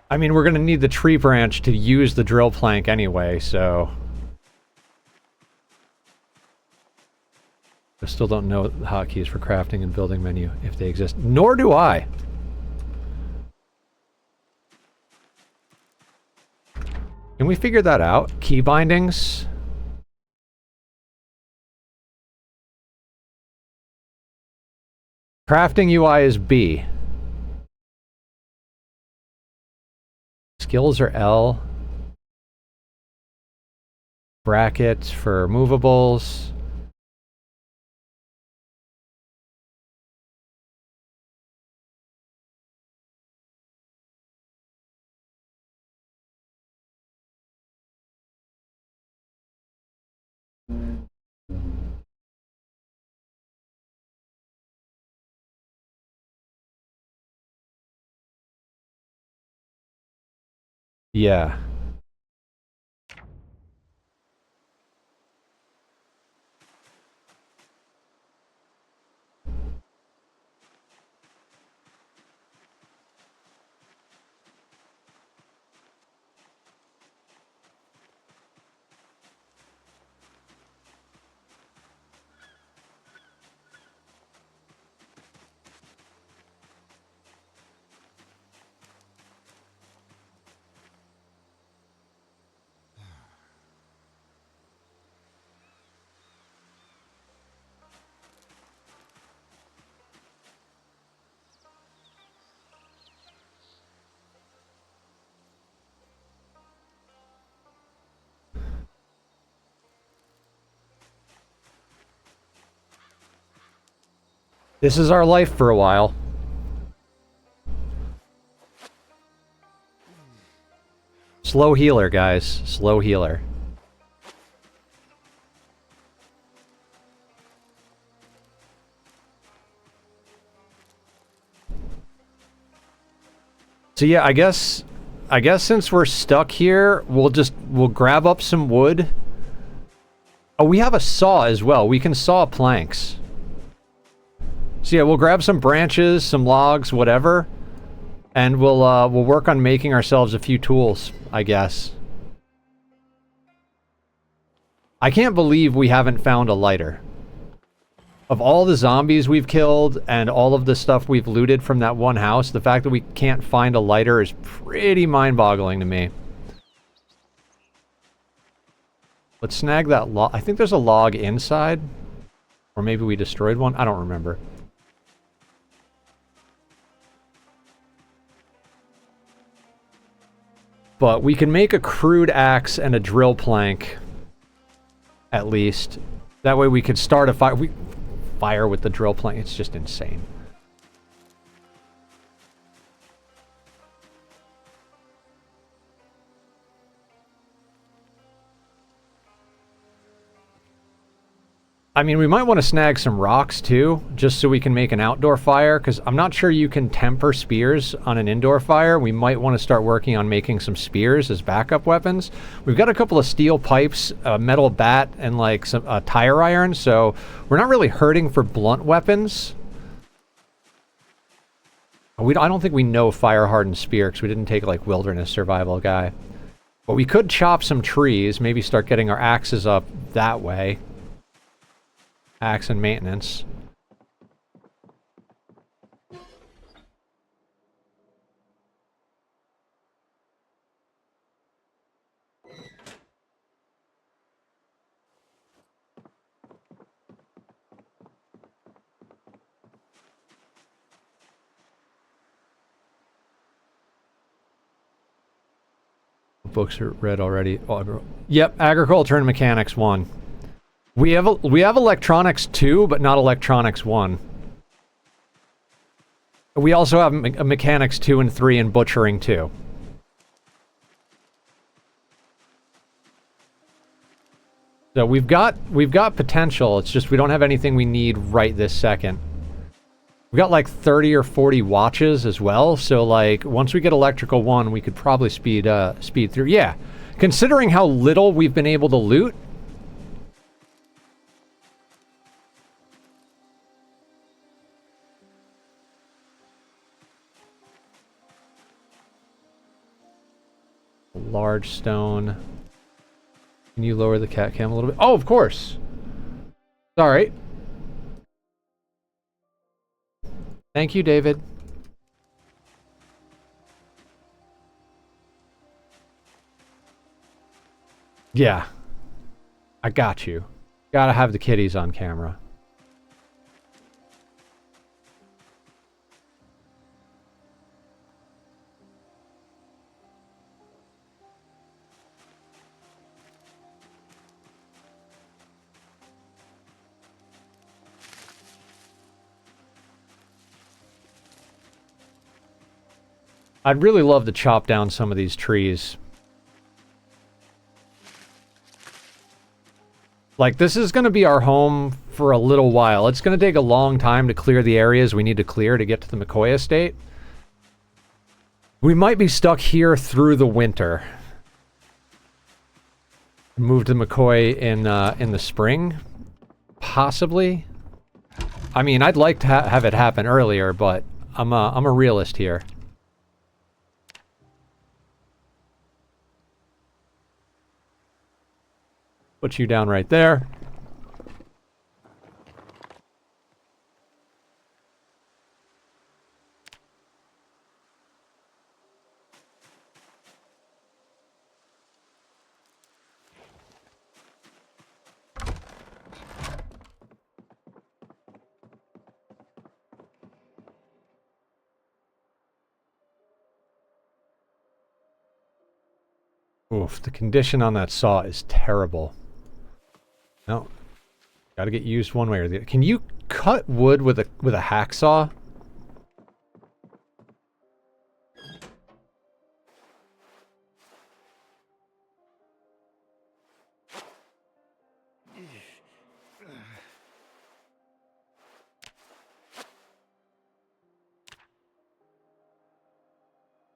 I mean, we're going to need the tree branch to use the drill plank anyway, so... I still don't know the hotkeys for crafting and building menu, if they exist. Nor do I! Can we figure that out? Key bindings? Crafting UI is B. Skills are L. Brackets for movables. Yeah. This is our life for a while. Slow healer, guys. Slow healer. So yeah, I guess since we're stuck here, we'll grab up some wood. Oh, we have a saw as well. We can saw planks. So yeah, we'll grab some branches, some logs, whatever, and we'll work on making ourselves a few tools, I guess. I can't believe we haven't found a lighter. Of all the zombies we've killed and all of the stuff we've looted from that one house, the fact that we can't find a lighter is pretty mind-boggling to me. Let's snag that log. I think there's a log inside. Or maybe we destroyed one. I don't remember. But we can make a crude axe and a drill plank. At least. That way we could start a fire. Fire with the drill plank. It's just insane. I mean, we might want to snag some rocks too, just so we can make an outdoor fire, because I'm not sure you can temper spears on an indoor fire. We might want to start working on making some spears as backup weapons. We've got a couple of steel pipes, a metal bat, and like some tire iron, so we're not really hurting for blunt weapons. I don't think we know fire-hardened spear, because we didn't take like wilderness survival guy. But we could chop some trees, maybe start getting our axes up that way. Axe and maintenance. Books are read already. Yep, agriculture and mechanics 1. We have electronics 2, but not electronics 1. We also have mechanics 2 and 3 and butchering 2. So we've got potential. It's just we don't have anything we need right this second. We've got like 30 or 40 watches as well. So like once we get electrical 1, we could probably speed through. Yeah, considering how little we've been able to loot. Large stone. Can you lower the cat cam a little bit? Oh, of course. Sorry. Thank you, David. Yeah. I got you. Gotta have the kitties on camera. I'd really love to chop down some of these trees. Like, this is going to be our home for a little while. It's going to take a long time to clear the areas we need to clear to get to the McCoy estate. We might be stuck here through the winter. Move to McCoy in the spring? Possibly. I mean, I'd like to have it happen earlier, but I'm a realist here. Put you down right there. Oof, the condition on that saw is terrible. No. Gotta get used one way or the other. Can you cut wood with a hacksaw?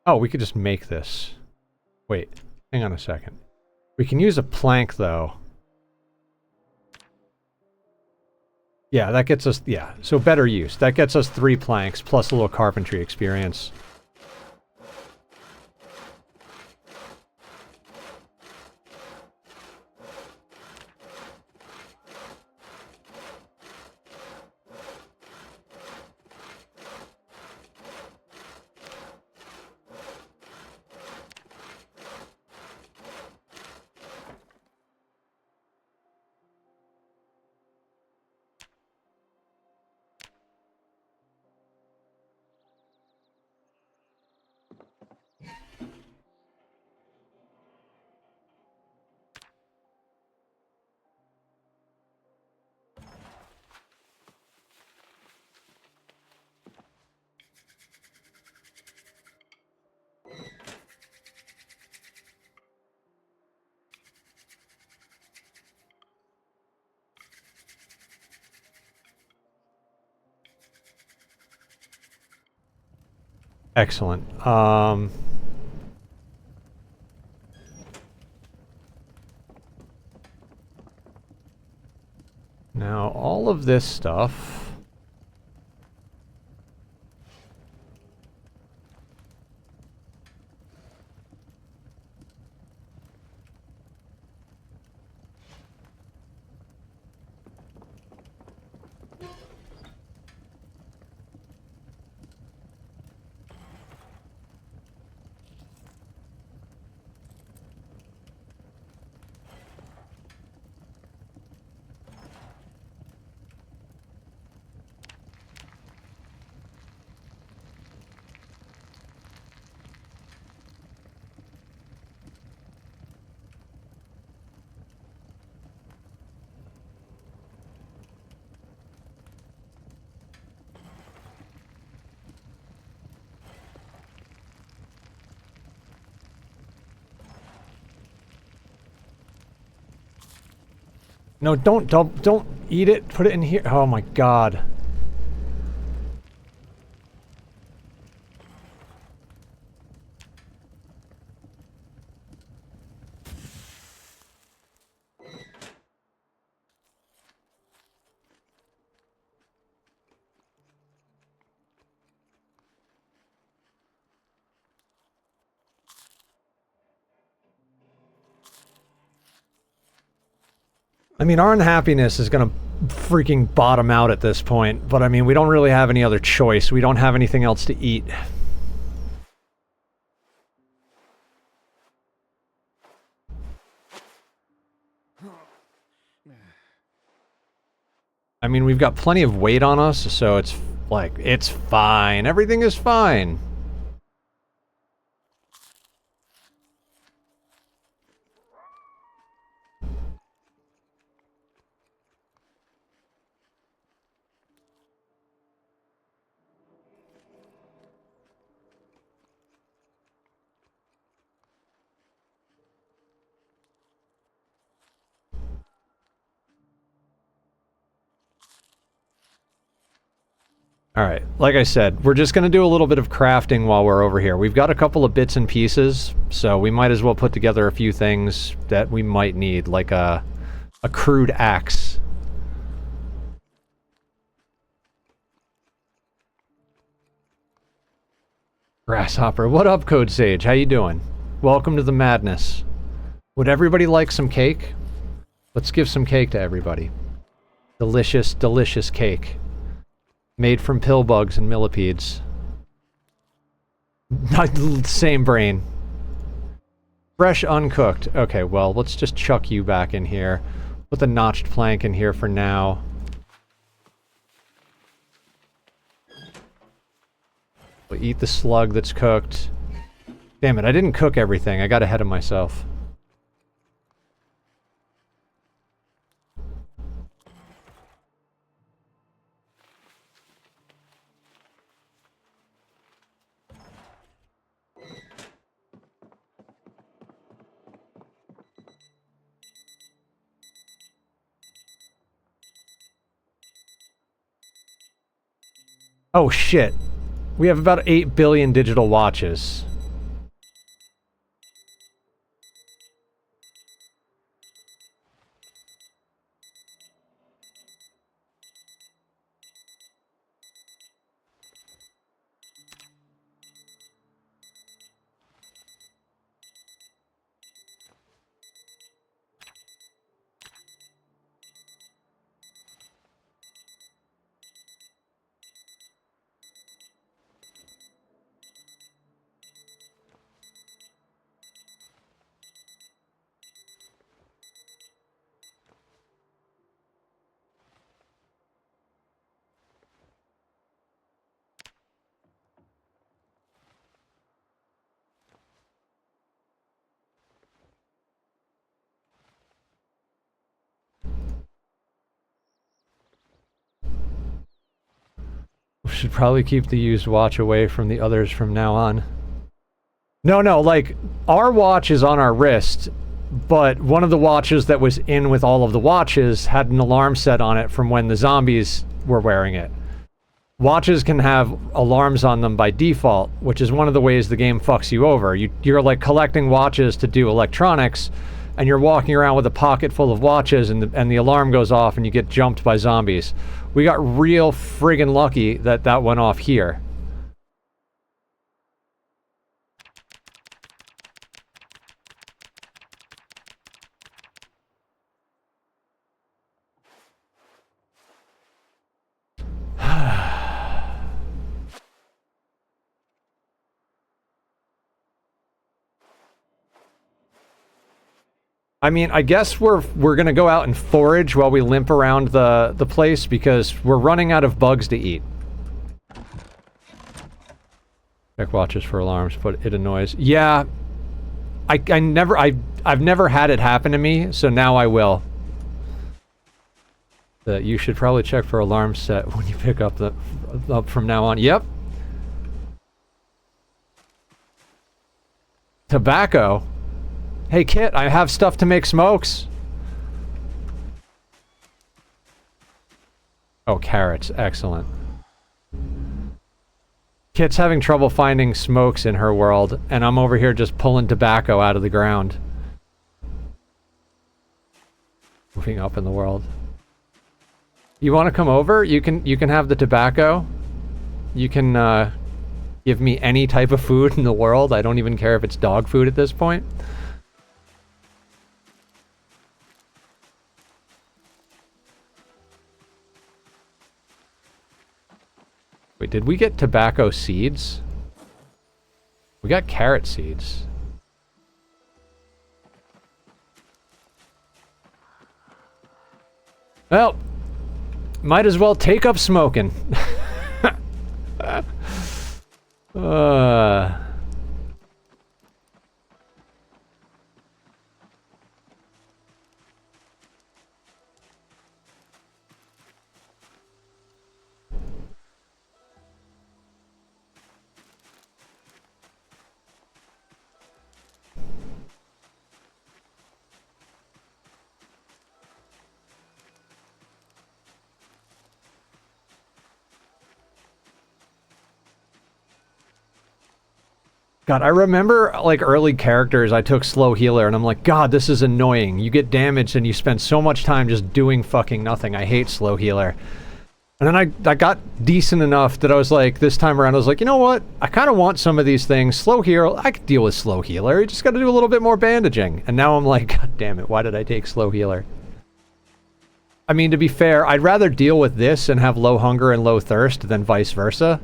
Oh, we could just make this. Wait, hang on a second. We can use a plank, though. Yeah, that gets us... Yeah, so better use. That gets us 3 planks, plus a little carpentry experience. Excellent. Now, all of this stuff... No, don't eat it. Put it in here. Oh my god. I mean, our unhappiness is gonna freaking bottom out at this point, but I mean, we don't really have any other choice. We don't have anything else to eat. I mean, we've got plenty of weight on us, so it's like, it's fine. Everything is fine. Alright, like I said, we're just going to do a little bit of crafting while we're over here. We've got a couple of bits and pieces, so we might as well put together a few things that we might need, like a crude axe. Grasshopper, what up, Code Sage? How you doing? Welcome to the madness. Would everybody like some cake? Let's give some cake to everybody. Delicious, delicious cake. Made from pill bugs and millipedes. Same brain. Fresh uncooked. Okay, well, let's just chuck you back in here. Put the notched plank in here for now. We'll eat the slug that's cooked. Damn it, I didn't cook everything. I got ahead of myself. Oh shit. We have about 8 billion digital watches. Should probably keep the used watch away from the others from now on. No, like, our watch is on our wrist, but one of the watches that was in with all of the watches had an alarm set on it from when the zombies were wearing it. watches can have alarms on them by default, which is one of the ways the game fucks you over. You're like collecting watches to do electronics, and you're walking around with a pocket full of watches, and the alarm goes off and you get jumped by zombies. We got real friggin' lucky that that went off here. I mean, I guess we're gonna go out and forage while we limp around the place because we're running out of bugs to eat. Check watches for alarms, but it annoys. Yeah, I've never had it happen to me, so now I will. You should probably check for alarm set when you pick up from now on. Yep. Tobacco. Hey Kit, I have stuff to make smokes. Oh, carrots. Excellent. Kit's having trouble finding smokes in her world, and I'm over here just pulling tobacco out of the ground. Moving up in the world. You want to come over? You can have the tobacco. You can give me any type of food in the world. I don't even care if it's dog food at this point. Wait, did we get tobacco seeds? We got carrot seeds. Well, might as well take up smoking. God, I remember, like, early characters, I took slow healer, and I'm like, God, this is annoying. You get damaged, and you spend so much time just doing fucking nothing. I hate slow healer. And then I got decent enough that I was like, this time around, I was like, you know what? I kind of want some of these things. Slow healer, I could deal with slow healer. You just got to do a little bit more bandaging. And now I'm like, God damn it, why did I take slow healer? I mean, to be fair, I'd rather deal with this and have low hunger and low thirst than vice versa.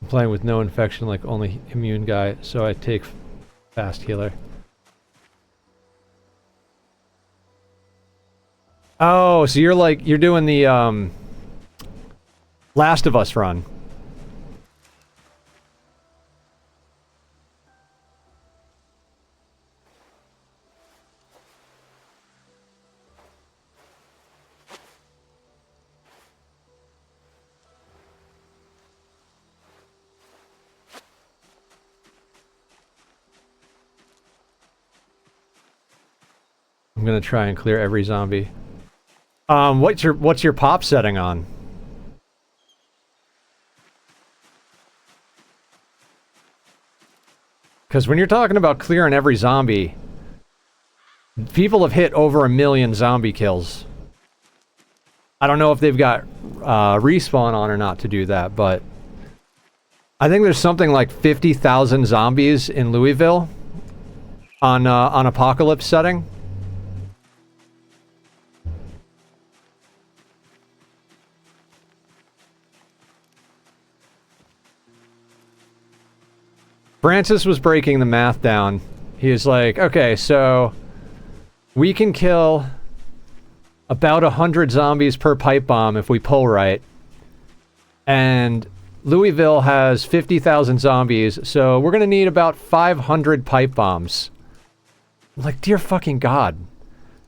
Playing with no infection, like only immune guy, so I take fast healer. Oh, so you're doing the Last of Us run. I'm gonna try and clear every zombie. What's your pop setting on? Because when you're talking about clearing every zombie, people have hit over 1 million zombie kills. I don't know if they've got respawn on or not to do that, but I think there's something like 50,000 zombies in Louisville on Apocalypse setting. Francis was breaking the math down. He was like, okay, so we can kill about 100 zombies per pipe bomb if we pull right. And Louisville has 50,000 zombies, so we're going to need about 500 pipe bombs. I'm like, dear fucking God.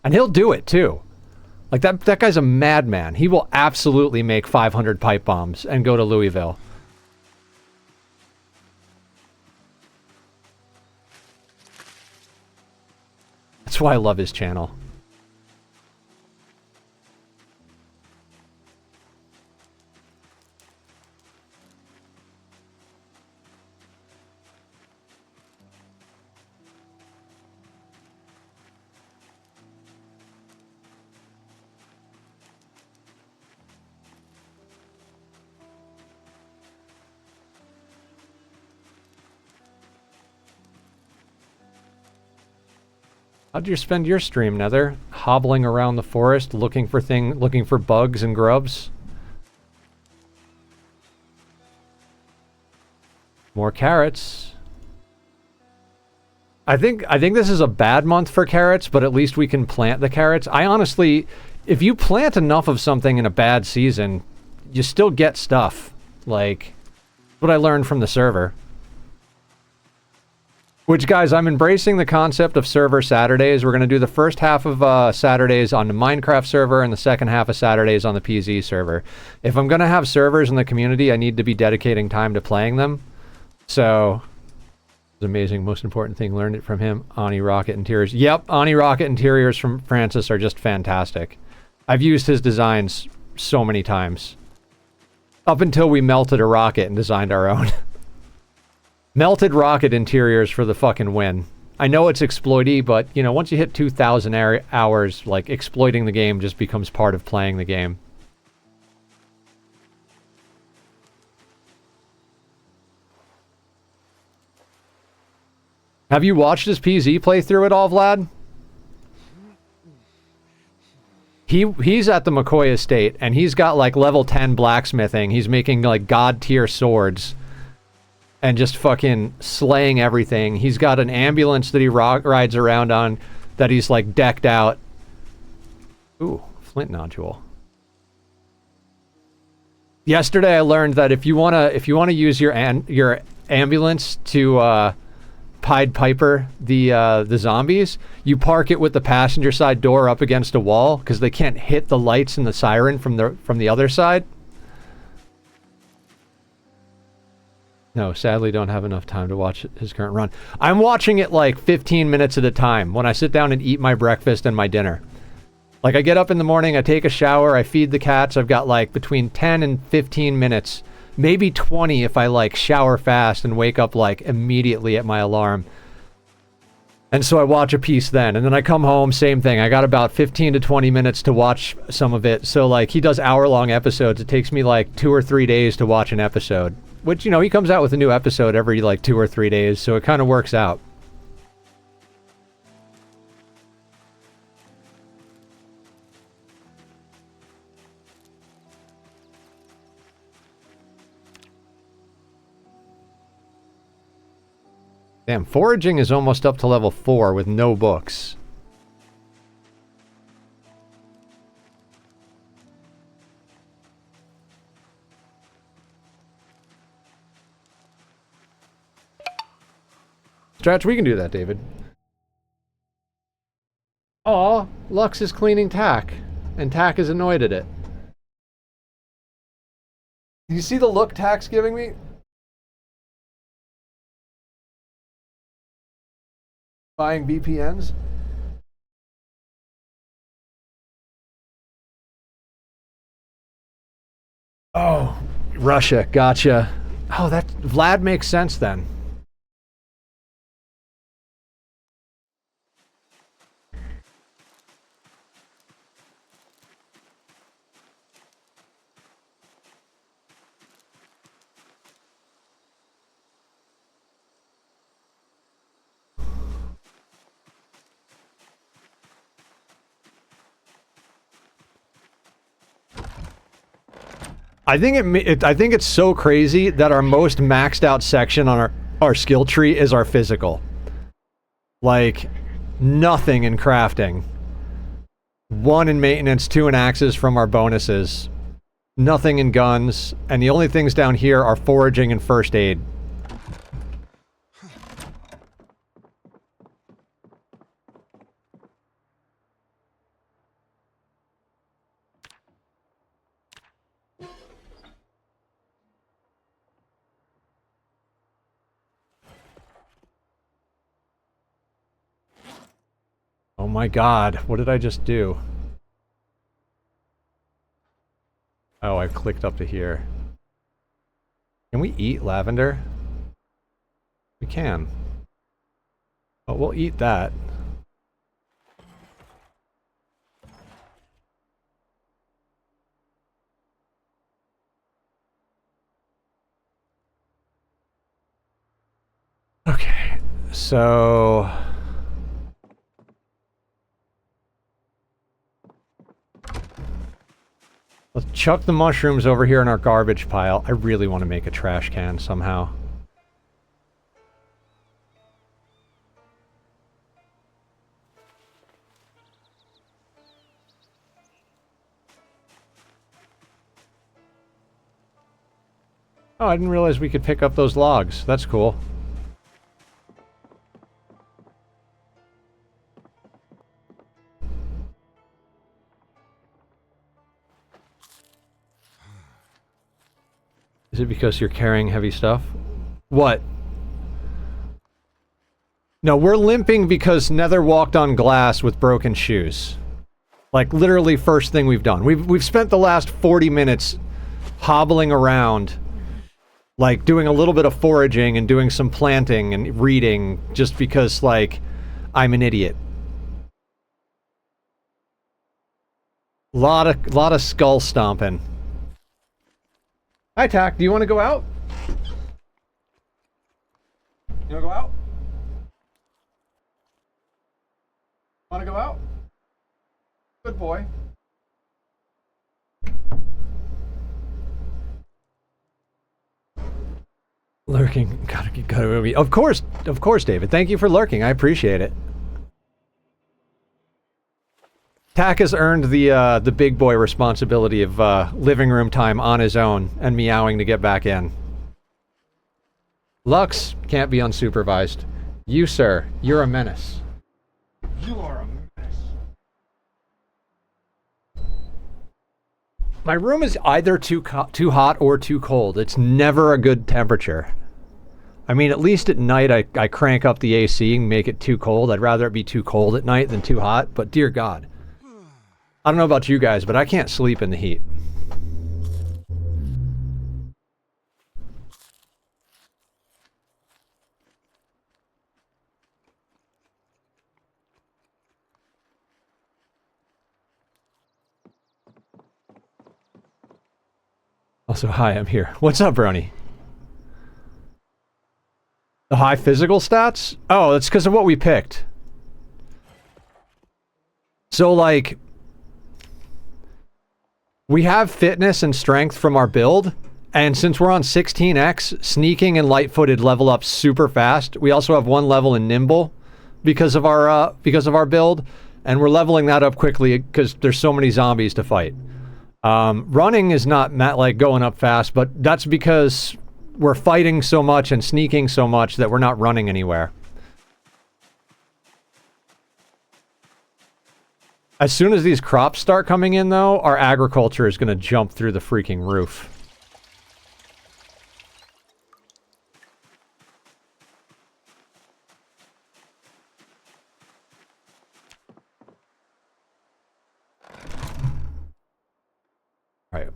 And he'll do it, too. Like, that guy's a madman. He will absolutely make 500 pipe bombs and go to Louisville. That's why I love his channel. How'd you spend your stream, Nether? Hobbling around the forest, looking for bugs and grubs? More carrots. I think this is a bad month for carrots, but at least we can plant the carrots. I honestly, if you plant enough of something in a bad season, you still get stuff. Like, what I learned from the server. Which, guys, I'm embracing the concept of server Saturdays. We're going to do the first half of Saturdays on the Minecraft server and the second half of Saturdays on the PZ server. If I'm going to have servers in the community, I need to be dedicating time to playing them. So, it's amazing. Most important thing, learned it from him. Ani Rocket Interiors. Yep, Ani Rocket Interiors from Francis are just fantastic. I've used his designs so many times. Up until we melted a rocket and designed our own. Melted rocket interiors for the fucking win. I know it's exploity, but, you know, once you hit 2,000 hours, like, exploiting the game just becomes part of playing the game. Have you watched his PZ playthrough at all, Vlad? He's at the McCoy estate, and he's got, like, level 10 blacksmithing. He's making, like, god-tier swords. And just fucking slaying everything. He's got an ambulance that he rides around on that he's, like, decked out. Ooh, flint nodule. Yesterday I learned that if you wanna use your ambulance to Pied Piper the zombies, you park it with the passenger side door up against a wall because they can't hit the lights and the siren from the other side. No, sadly don't have enough time to watch his current run. I'm watching it like 15 minutes at a time when I sit down and eat my breakfast and my dinner. Like, I get up in the morning, I take a shower, I feed the cats. I've got like between 10 and 15 minutes, maybe 20 if I like shower fast and wake up like immediately at my alarm. And so I watch a piece then, and then I come home, same thing. I got about 15 to 20 minutes to watch some of it. So like, he does hour-long episodes. It takes me like 2 or 3 days to watch an episode. Which, you know, he comes out with a new episode every, like, 2 or 3 days, so it kind of works out. Damn, foraging is almost up to level 4 with no books. Stretch, we can do that, David. Aw, Lux is cleaning Tack, and Tack is annoyed at it. Do you see the look Tack's giving me? Buying VPNs? Oh, Russia, gotcha. Oh, that Vlad makes sense then. I think it's so crazy that our most maxed out section on our skill tree is our physical. Like, nothing in crafting. 1 in maintenance, 2 in axes from our bonuses. Nothing in guns, and the only things down here are foraging and first aid. Oh my god, what did I just do? Oh, I clicked up to here. Can we eat lavender? We can. Oh, we'll eat that. Okay, so... let's chuck the mushrooms over here in our garbage pile. I really want to make a trash can somehow. Oh, I didn't realize we could pick up those logs. That's cool. Is it because you're carrying heavy stuff? What? No, we're limping because Nether walked on glass with broken shoes. Like, literally first thing we've done. We've spent the last 40 minutes hobbling around, like, doing a little bit of foraging and doing some planting and reading, just because, like, I'm an idiot. Lot of skull stomping. Hi, Tack. Do you want to go out? You want to go out? Want to go out? Good boy. Lurking. Gotta move. Of course, David. Thank you for lurking. I appreciate it. Tack has earned the big boy responsibility of living room time on his own and meowing to get back in. Lux can't be unsupervised. You, sir, you're a menace. You are a menace. My room is either too hot or too cold. It's never a good temperature. I mean, at least at night I crank up the AC and make it too cold. I'd rather it be too cold at night than too hot, but dear God. I don't know about you guys, but I can't sleep in the heat. Also, hi, I'm here. What's up, Brony? The high physical stats? Oh, that's because of what we picked. So, like... we have fitness and strength from our build, and since we're on 16x, sneaking and light-footed level up super fast. We also have 1 level in nimble because of our build, and we're leveling that up quickly because there's so many zombies to fight. Running is not like going up fast, but that's because we're fighting so much and sneaking so much that we're not running anywhere. As soon as these crops start coming in, though, our agriculture is going to jump through the freaking roof. All right.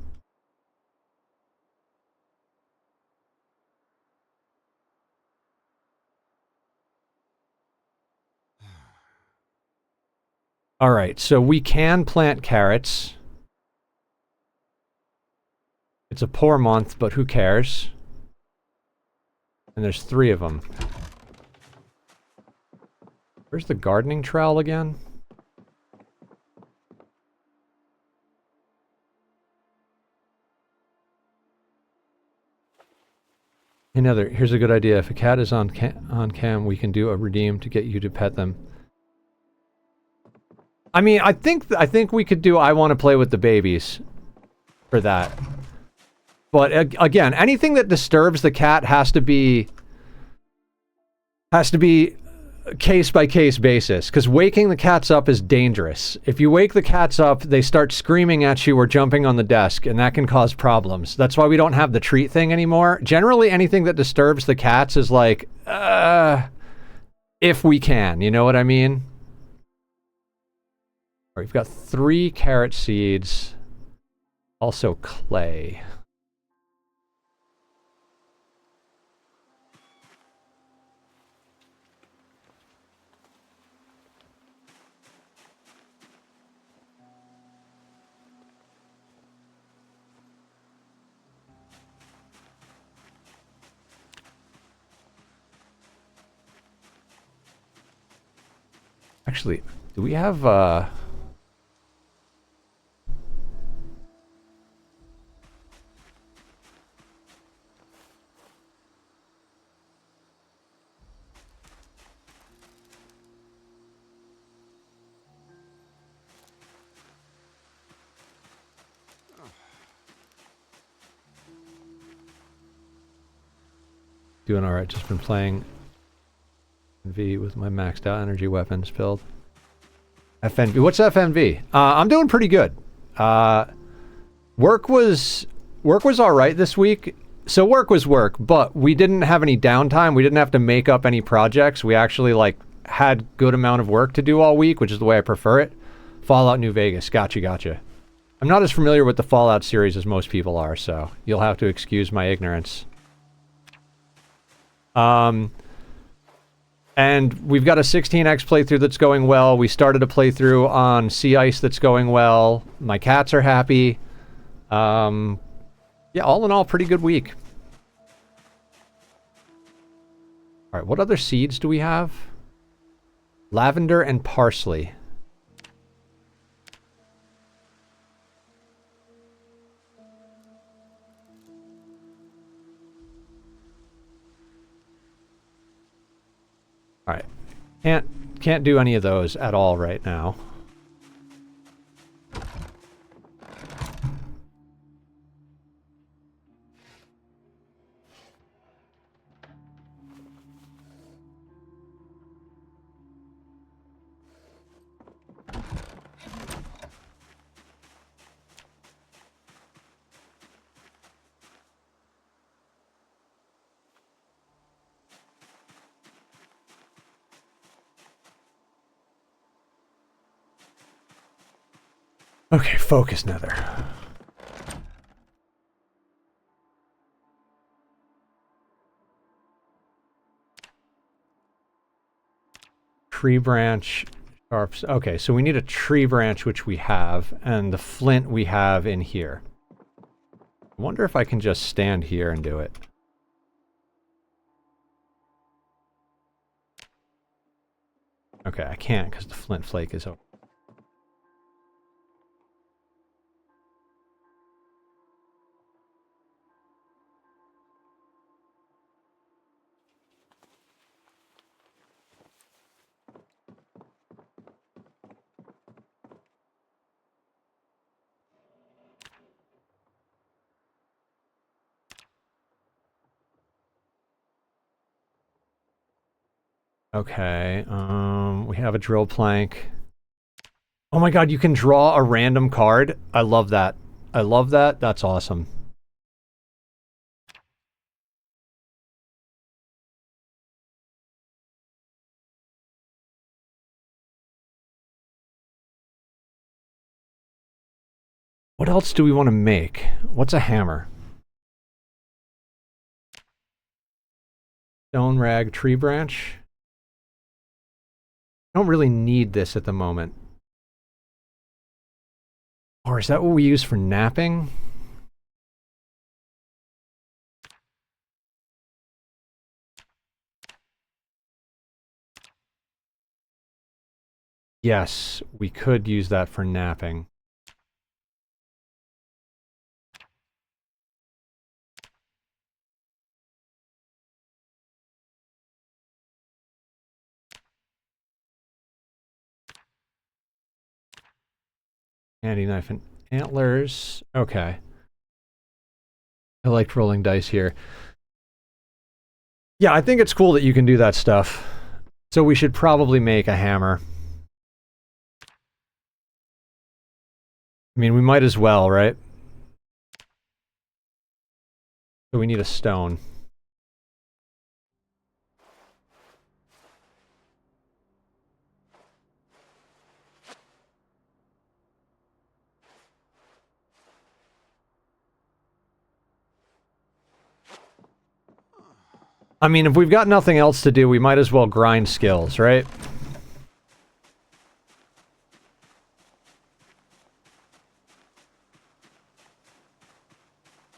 All right, so we can plant carrots. It's a poor month, but who cares? And there's 3 of them. Where's the gardening trowel again? Another, here's a good idea. If a cat is on cam, we can do a redeem to get you to pet them. I mean, I think we could do I want to play with the babies for that. But again, anything that disturbs the cat has to be case by case basis, because waking the cats up is dangerous. If you wake the cats up, they start screaming at you or jumping on the desk, and that can cause problems. That's why we don't have the treat thing anymore. Generally, anything that disturbs the cats is like, if we can, you know what I mean? All right, we've got 3 carrot seeds, also clay. Actually, do we have, doing alright, just been playing V with my maxed out energy weapons build. FNV, what's FNV? I'm doing pretty good. Work was alright this week. So work was work, but we didn't have any downtime. We didn't have to make up any projects. We actually like had good amount of work to do all week, which is the way I prefer it. Fallout New Vegas, gotcha. I'm not as familiar with the Fallout series as most people are, so you'll have to excuse my ignorance. And we've got a 16x playthrough that's going well. We started a playthrough on Sea Ice that's going well. My cats are happy. Yeah, all in all, pretty good week. All right, what other seeds do we have? Lavender and parsley. All right, can't do any of those at all right now. Okay, focus, Nether. Tree branch, sharps. Okay, so we need a tree branch, which we have, and the flint we have in here. I wonder if I can just stand here and do it. Okay, I can't because the flint flake is open. Okay, we have a drill plank. Oh my god, you can draw a random card? I love that. I love that. That's awesome. What else do we want to make? What's a hammer? Stone rag, tree branch. I don't really need this at the moment. Or is that what we use for napping? Yes, we could use that for napping. Handy knife and antlers. Okay. I liked rolling dice here. Yeah, I think it's cool that you can do that stuff. So we should probably make a hammer. I mean, we might as well, right? So we need a stone. I mean, if we've got nothing else to do, we might as well grind skills, right?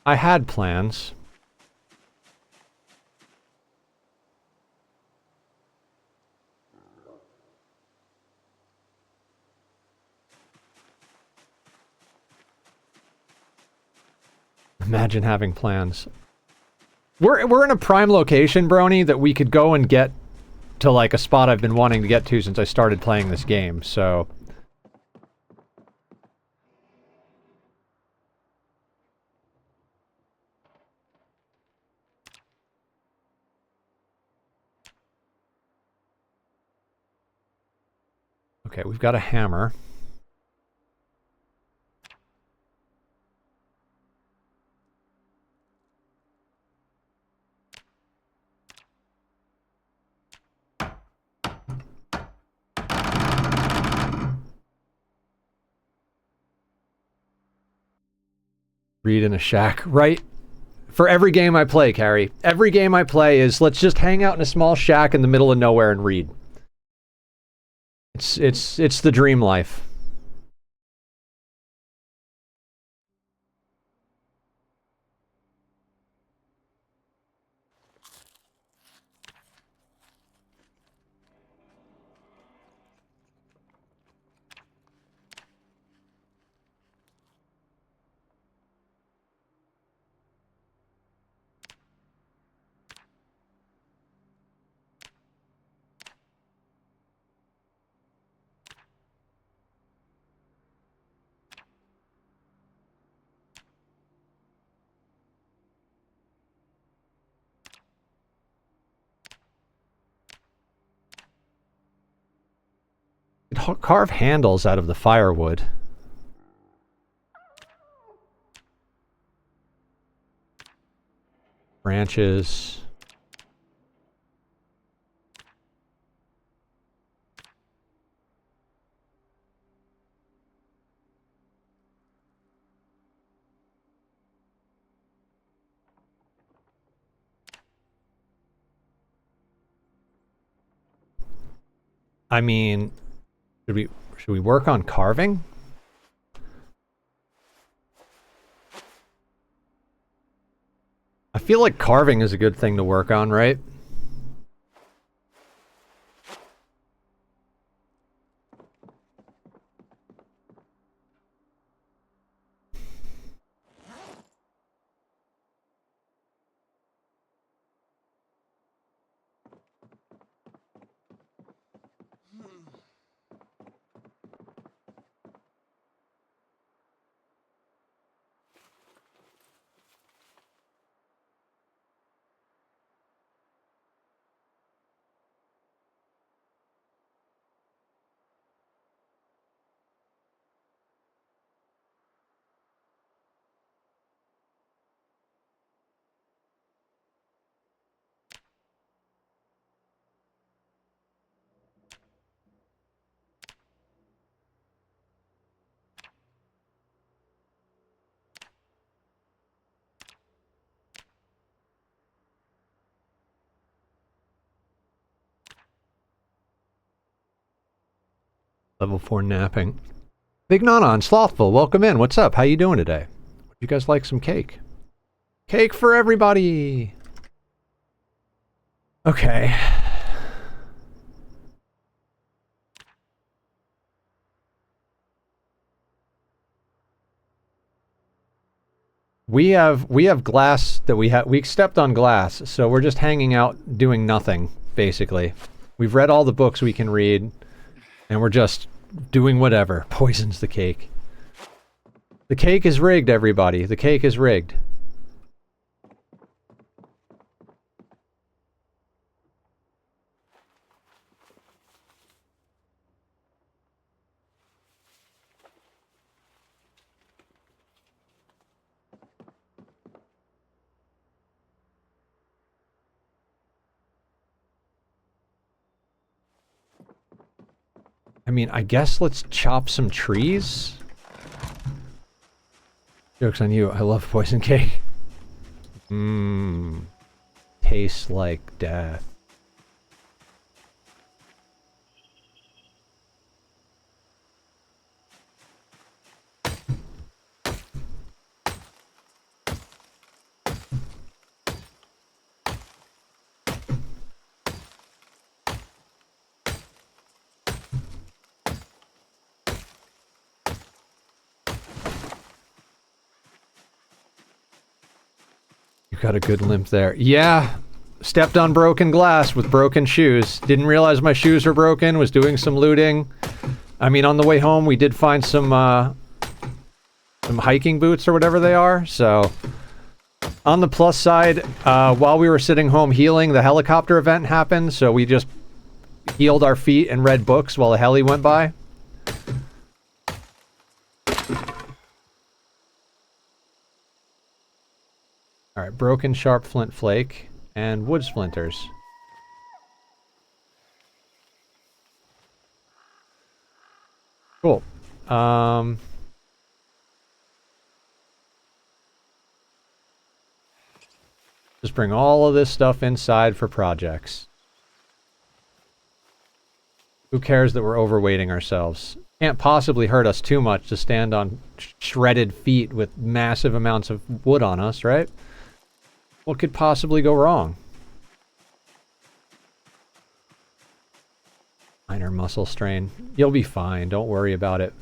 I had plans. Imagine having plans. We're in a prime location, Brony, that we could go and get to, like, a spot I've been wanting to get to since I started playing this game, so... Okay, we've got a hammer. Read in a shack, right? For every game I play, Carrie. Every game I play is, let's just hang out in a small shack in the middle of nowhere and read. It's the dream life. Carve handles out of the firewood. Branches. I mean, should we work on carving? I feel like carving is a good thing to work on, right? Level 4 napping. Big Nana and Slothful, welcome in. What's up? How you doing today? Would you guys like some cake? Cake for everybody! Okay. We have glass that we stepped on glass, so we're just hanging out doing nothing, basically. We've read all the books we can read, and we're just doing whatever. Poisons the cake. The cake is rigged, everybody. The cake is rigged. I mean, I guess let's chop some trees. Joke's on you. I love poison cake. Mmm. Tastes like death. Got a good limp there. Yeah. Stepped on broken glass with broken shoes. Didn't realize my shoes were broken. Was doing some looting. I mean, on the way home, we did find some hiking boots or whatever they are. So, on the plus side, while we were sitting home healing, the helicopter event happened. So we just healed our feet and read books while the heli went by. Alright, broken sharp flint flake and wood splinters. Cool. Just bring all of this stuff inside for projects. Who cares that we're overweighting ourselves? Can't possibly hurt us too much to stand on shredded feet with massive amounts of wood on us, right? What could possibly go wrong? Minor muscle strain. You'll be fine. Don't worry about it.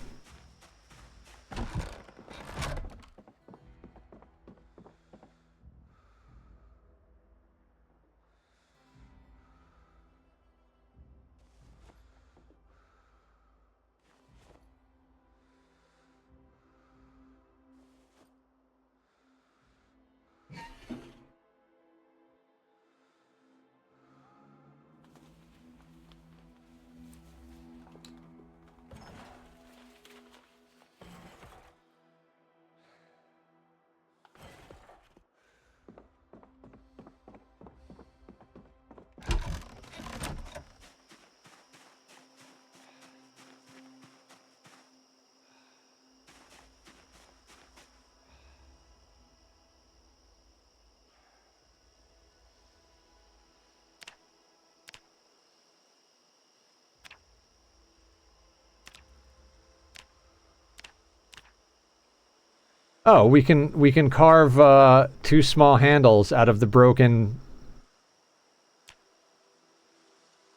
Oh, we can carve two small handles out of the broken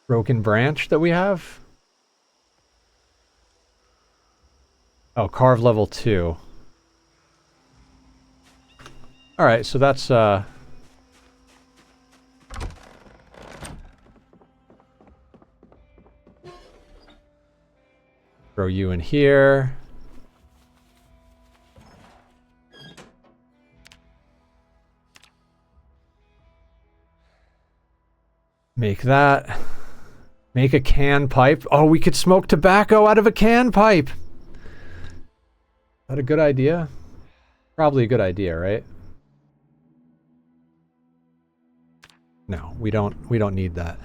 branch that we have. Oh, carve level 2. All right, so that's throw you in here. Make that. Make a can pipe. Oh, we could smoke tobacco out of a can pipe. Is that a good idea? Probably a good idea, right? No, we don't need that.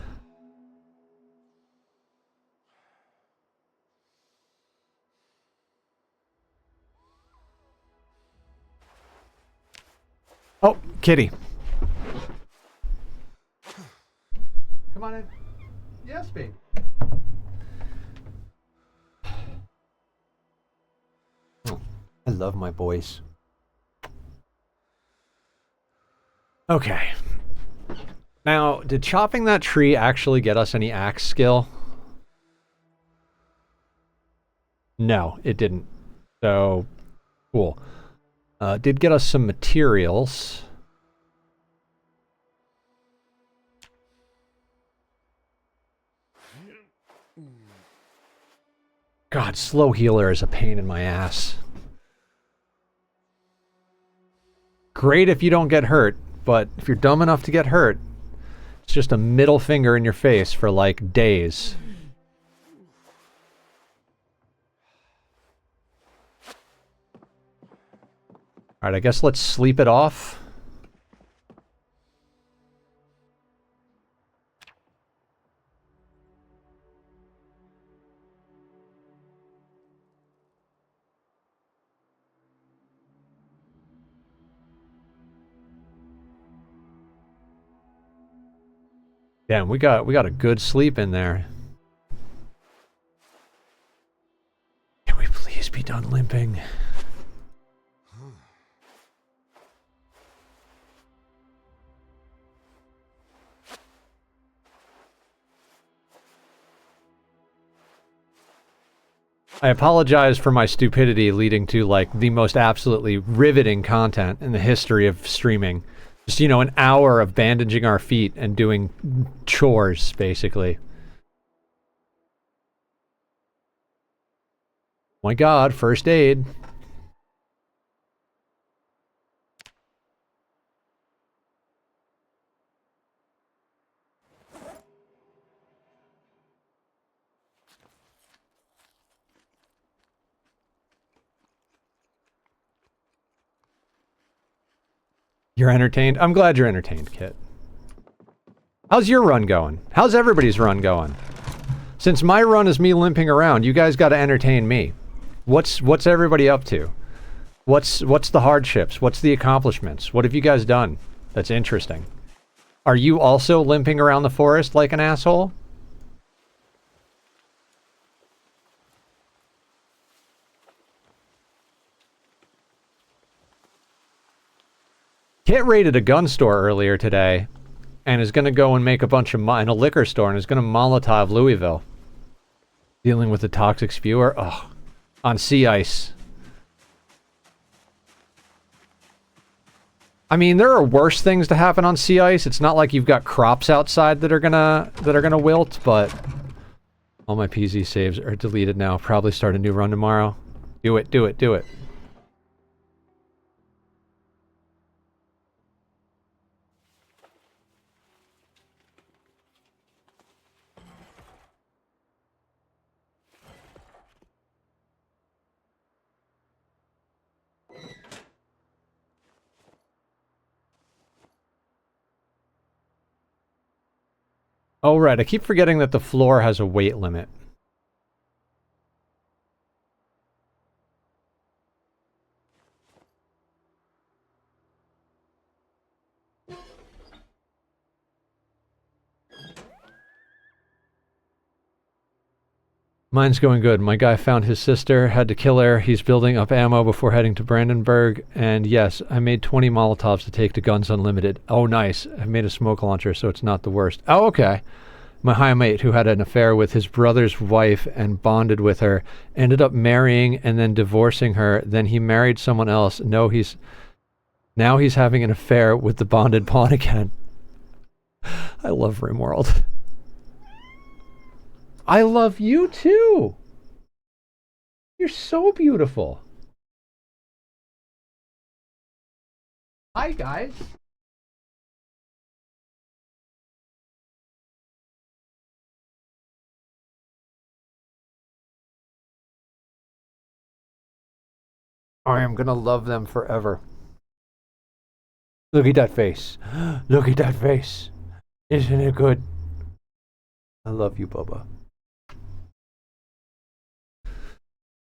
Oh, kitty. Come on in. Yes, babe. Oh, I love my boys. Okay. Now, did chopping that tree actually get us any axe skill? No, it didn't. So, cool. Did get us some materials. God, slow healer is a pain in my ass. Great if you don't get hurt, but if you're dumb enough to get hurt, it's just a middle finger in your face for like days. Alright, I guess let's sleep it off. Damn, we got a good sleep in there. Can we please be done limping? I apologize for my stupidity leading to, like, the most absolutely riveting content in the history of streaming. Just, you know, an hour of bandaging our feet and doing chores, basically. Oh my god, first aid. You're entertained? I'm glad you're entertained, Kit. How's your run going? How's everybody's run going? Since my run is me limping around, you guys gotta entertain me. What's everybody up to? What's the hardships? What's the accomplishments? What have you guys done that's interesting? Are you also limping around the forest like an asshole? Kit raided a gun store earlier today and is going to go and make a bunch of in a liquor store and is going to Molotov Louisville. Dealing with the toxic spewer? Ugh. On sea ice. I mean, there are worse things to happen on sea ice. It's not like you've got crops outside that are gonna wilt, but all my PZ saves are deleted now. Probably start a new run tomorrow. Do it, do it, do it. Oh, right. I keep forgetting that the floor has a weight limit. Mine's going good. My guy found his sister, had to kill her. He's building up ammo before heading to Brandenburg. And yes, I made 20 Molotovs to take to Guns Unlimited. Oh, nice. I made a smoke launcher, so it's not the worst. Oh, okay. My high mate, who had an affair with his brother's wife and bonded with her, ended up marrying and then divorcing her. Then he married someone else. Now he's having an affair with the bonded pawn again. I love RimWorld. I love you too. You're so beautiful. Hi, guys. I am gonna love them forever. Look at that face. Look at that face. Isn't it good? I love you, Bubba.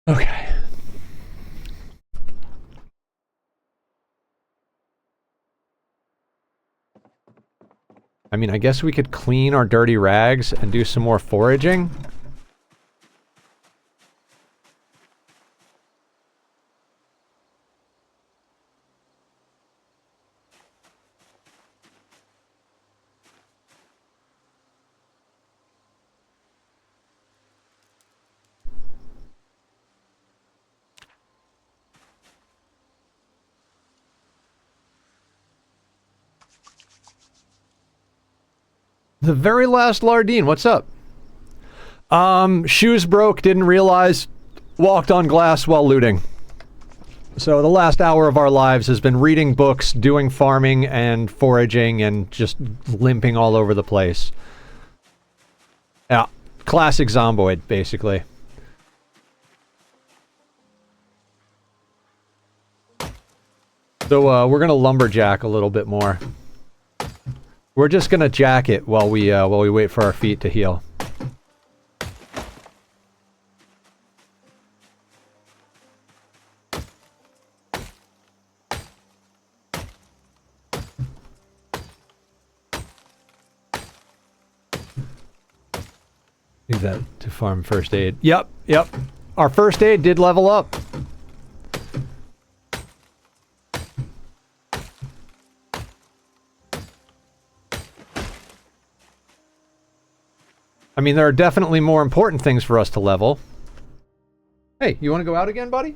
Okay. I mean, I guess we could clean our dirty rags and do some more foraging. The very last Lardine, what's up? Shoes broke, didn't realize, walked on glass while looting. So the last hour of our lives has been reading books, doing farming and foraging, and just limping all over the place. Yeah, classic Zomboid, basically. So we're gonna lumberjack a little bit more. We're just gonna jack it while we wait for our feet to heal. Use that to farm first aid. Yep. Our first aid did level up. I mean, there are definitely more important things for us to level. Hey, you want to go out again, buddy?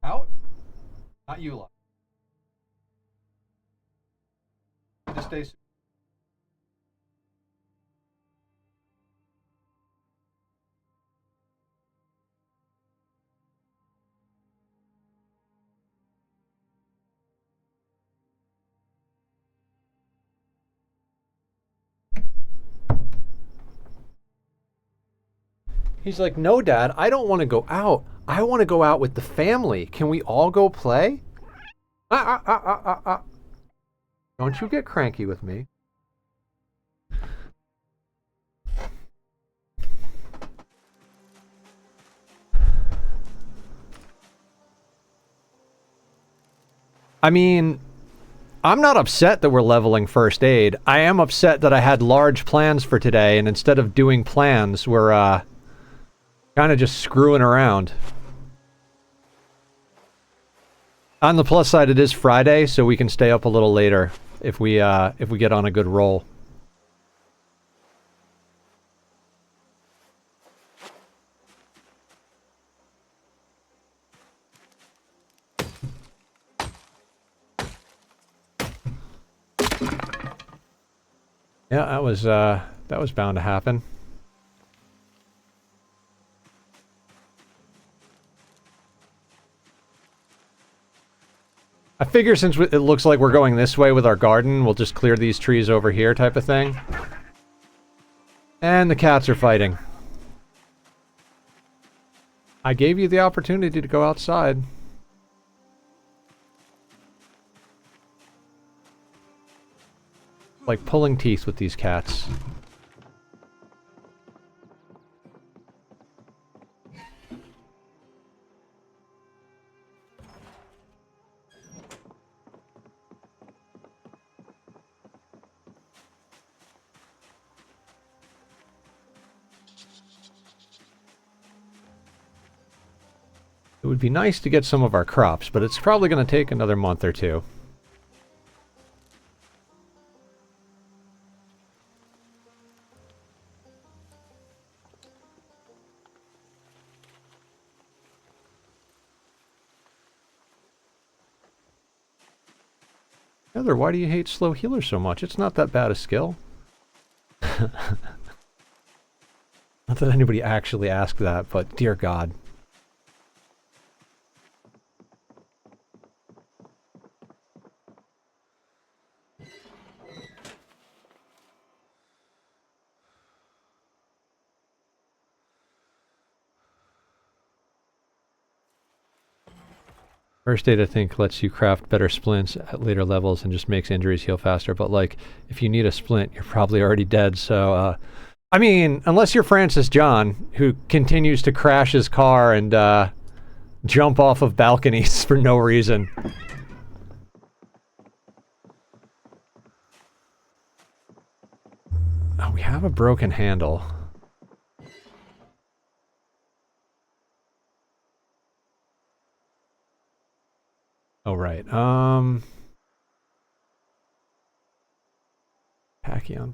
Out? Not you, lot. Just stay. He's like, no, Dad, I don't want to go out. I want to go out with the family. Can we all go play? Don't you get cranky with me. I mean, I'm not upset that we're leveling first aid. I am upset that I had large plans for today, and instead of doing plans, we're, kind of just screwing around. On the plus side, it is Friday, so we can stay up a little later if we get on a good roll. Yeah, that was bound to happen. I figure since it looks like we're going this way with our garden, we'll just clear these trees over here type of thing. And the cats are fighting. I gave you the opportunity to go outside. Like pulling teeth with these cats. It would be nice to get some of our crops, but it's probably going to take another month or two. Heather, why do you hate slow healers so much? It's not that bad a skill. Not that anybody actually asked that, but dear God. First aid, I think, lets you craft better splints at later levels and just makes injuries heal faster. But, like, if you need a splint, you're probably already dead. So, I mean, unless you're Francis John, who continues to crash his car and jump off of balconies for no reason. Oh, we have a broken handle. Oh, right. Tachyon.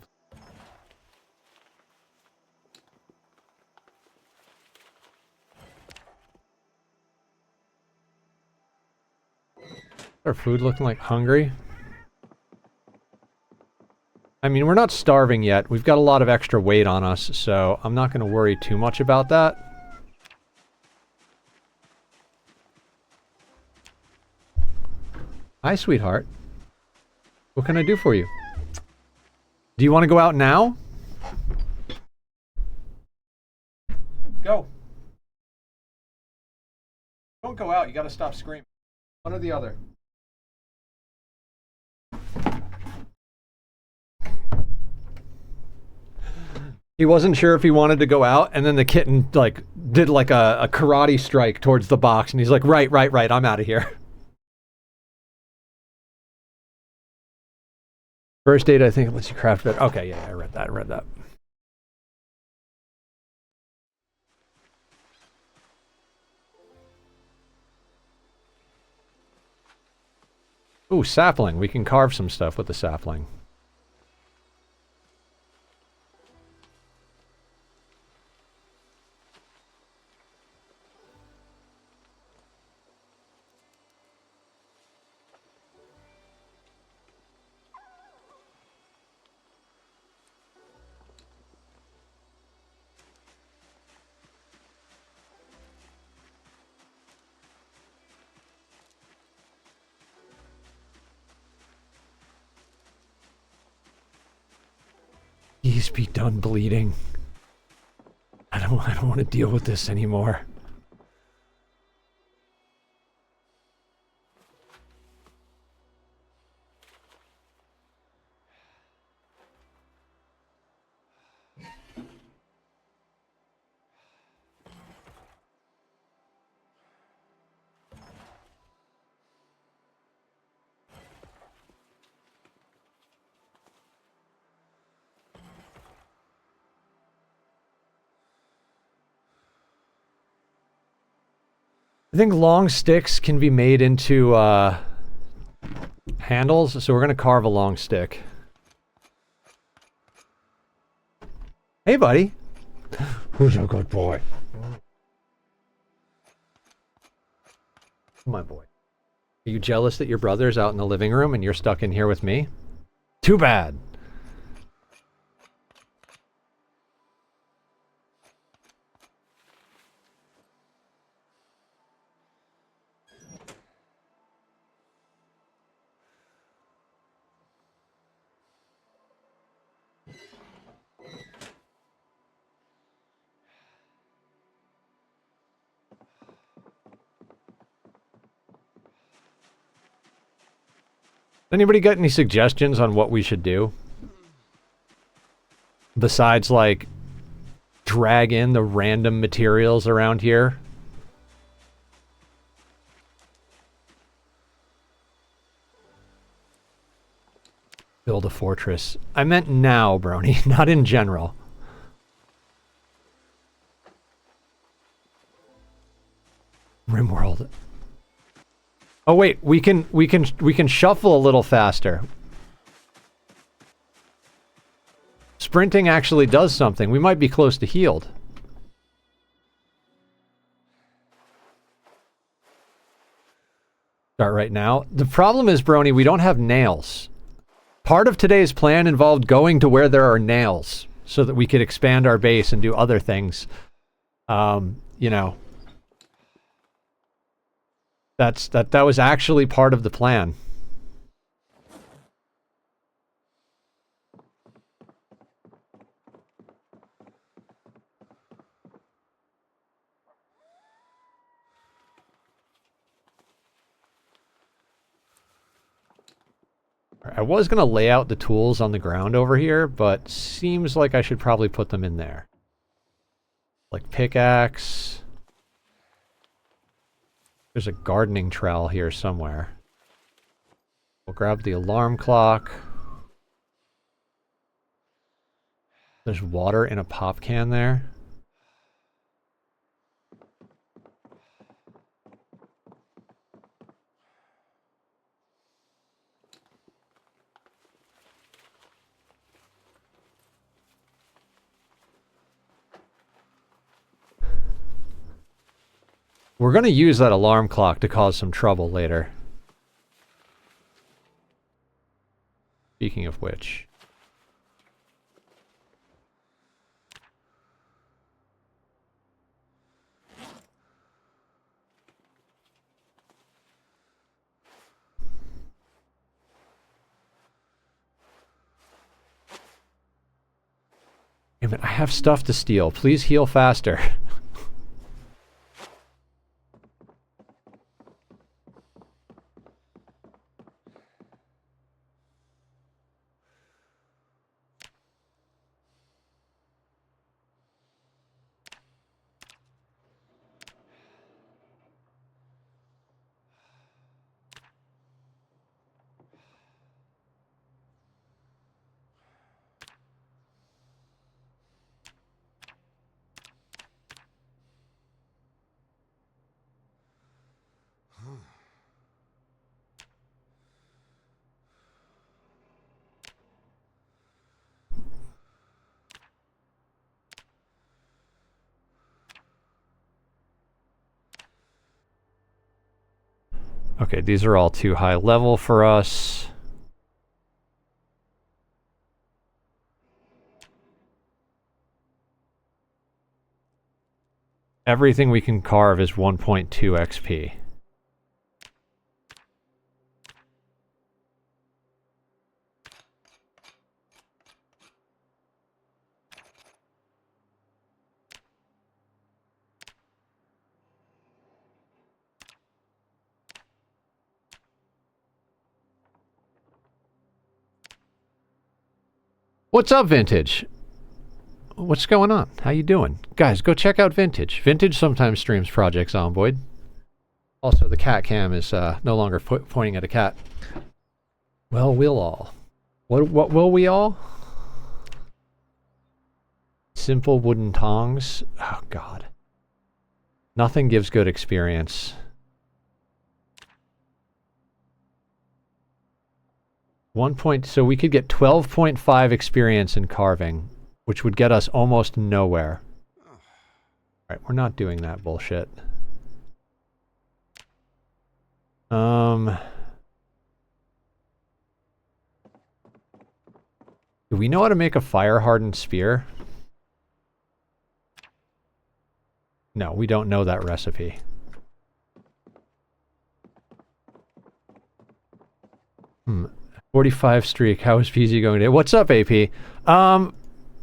Our food looking like hungry? I mean, we're not starving yet. We've got a lot of extra weight on us, so I'm not going to worry too much about that. Hi, sweetheart. What can I do for you? Do you want to go out now? Go. Don't go out. You got to stop screaming. One or the other. He wasn't sure if he wanted to go out, and then the kitten like did like a karate strike towards the box, and he's like, right, I'm out of here. First aid, I think, lets you craft better. Okay, yeah, I read that. Ooh, sapling. We can carve some stuff with the sapling. Please be done bleeding. I don't want to deal with this anymore. I think long sticks can be made into handles, so we're going to carve a long stick. Hey, buddy. Who's a good boy? My boy. Are you jealous that your brother's out in the living room and you're stuck in here with me? Too bad. Anybody got any suggestions on what we should do? Besides, like, drag in the random materials around here? Build a fortress. I meant now, Brony, not in general. Rimworld. Oh wait, we can shuffle a little faster. Sprinting actually does something. We might be close to healed. Start right now. The problem is, Brony, we don't have nails. Part of today's plan involved going to where there are nails so that we could expand our base and do other things. You know. That was actually part of the plan. I was going to lay out the tools on the ground over here, but seems like I should probably put them in there. Like pickaxe. There's a gardening trowel here somewhere. We'll grab the alarm clock. There's water in a pop can there. We're going to use that alarm clock to cause some trouble later. Speaking of which. Damn it, I have stuff to steal. Please heal faster. Okay, these are all too high level for us. Everything we can carve is 1.2 XP. What's up, Vintage? What's going on? How you doing? Guys, go check out Vintage. Vintage sometimes streams Project Zomboid. Also, the cat cam is no longer pointing at a cat. Well, we'll all. What will we all? Simple wooden tongs. Oh, God. Nothing gives good experience. So we could get 12.5 experience in carving, which would get us almost nowhere. Alright, we're not doing that bullshit. Do we know how to make a fire-hardened spear? No, we don't know that recipe. 45 streak. How is PZ going today? What's up, AP?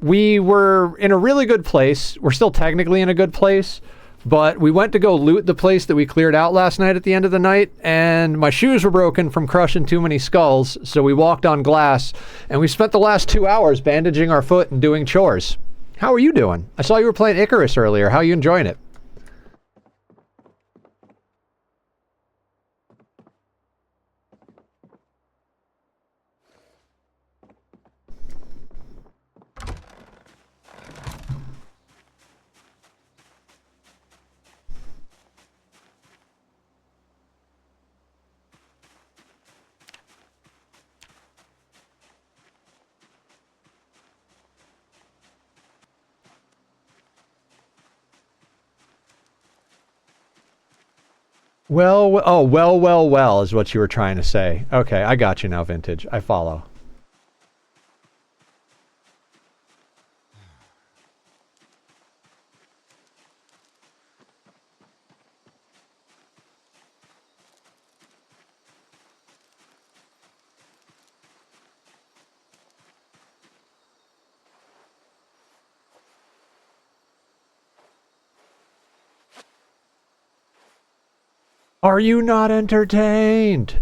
We were in a really good place. We're still technically in a good place, but we went to go loot the place that we cleared out last night at the end of the night, and my shoes were broken from crushing too many skulls, so we walked on glass, and we spent the last 2 hours bandaging our foot and doing chores. How are you doing? I saw you were playing Icarus earlier. How are you enjoying it? Well is what you were trying to say. Okay, I got you now, Vintage. I follow. Are you not entertained?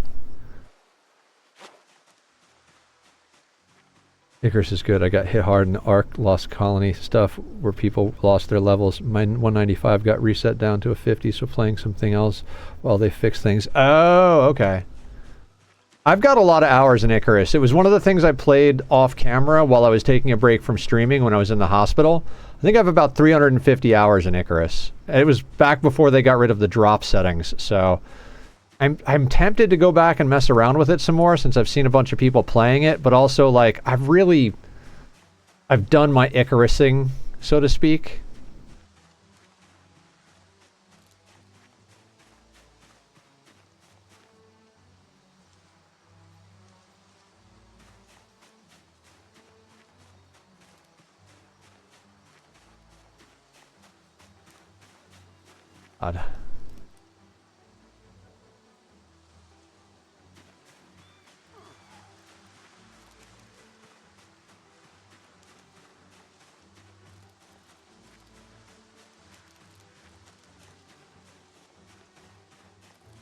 Icarus is good. I got hit hard in the Ark Lost Colony stuff where people lost their levels. My 195 got reset down to a 50, so playing something else while they fix things. Oh, okay. I've got a lot of hours in Icarus. It was one of the things I played off camera while I was taking a break from streaming when I was in the hospital. I think I have about 350 hours in Icarus. It was back before they got rid of the drop settings, so I'm tempted to go back and mess around with it some more since I've seen a bunch of people playing it, but also like I've done my Icarusing, so to speak. God.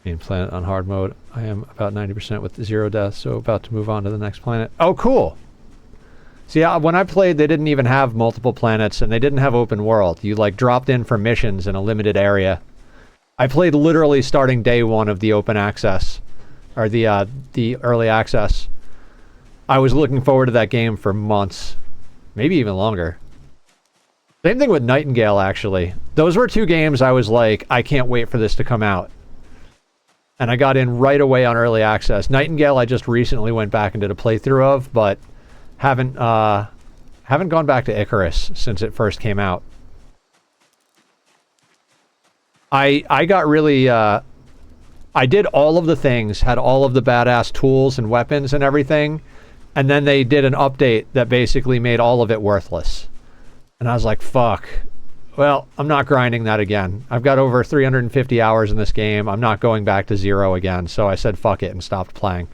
Main planet on hard mode. I am about 90% with 0 deaths, so about to move on to the next planet. Oh, cool! See, when I played, they didn't even have multiple planets, and they didn't have open world. You, like, dropped in for missions in a limited area. I played literally starting day one of the open access, or the early access. I was looking forward to that game for months, maybe even longer. Same thing with Nightingale, actually. Those were 2 games I was like, I can't wait for this to come out. And I got in right away on early access. Nightingale I just recently went back and did a playthrough of, but haven't gone back to Icarus since it first came out. I got really I did all of the things, had all of the badass tools and weapons and everything, and then they did an update that basically made all of it worthless. And I was like, fuck. Well, I'm not grinding that again. I've got over 350 hours in this game. I'm not going back to 0 again. So I said fuck it and stopped playing.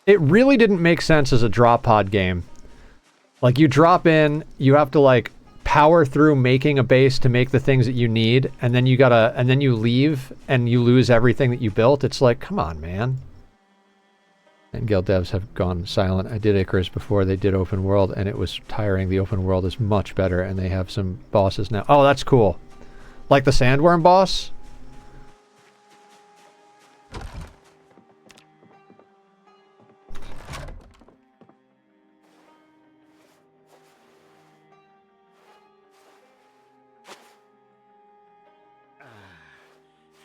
It really didn't make sense as a drop pod game. Like, you drop in, you have to, like, power through making a base to make the things that you need, and then you leave, and you lose everything that you built. It's like, come on, man. And Guild devs have gone silent. I did Icarus before they did open world, and it was tiring. The open world is much better, and they have some bosses now. Oh, that's cool. Like the sandworm boss?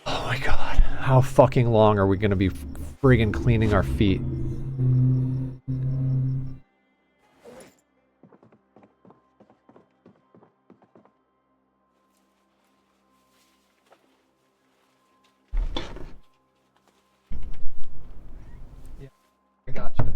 Oh my god. How fucking long are we gonna be friggin' cleaning our feet? Yeah, I gotcha.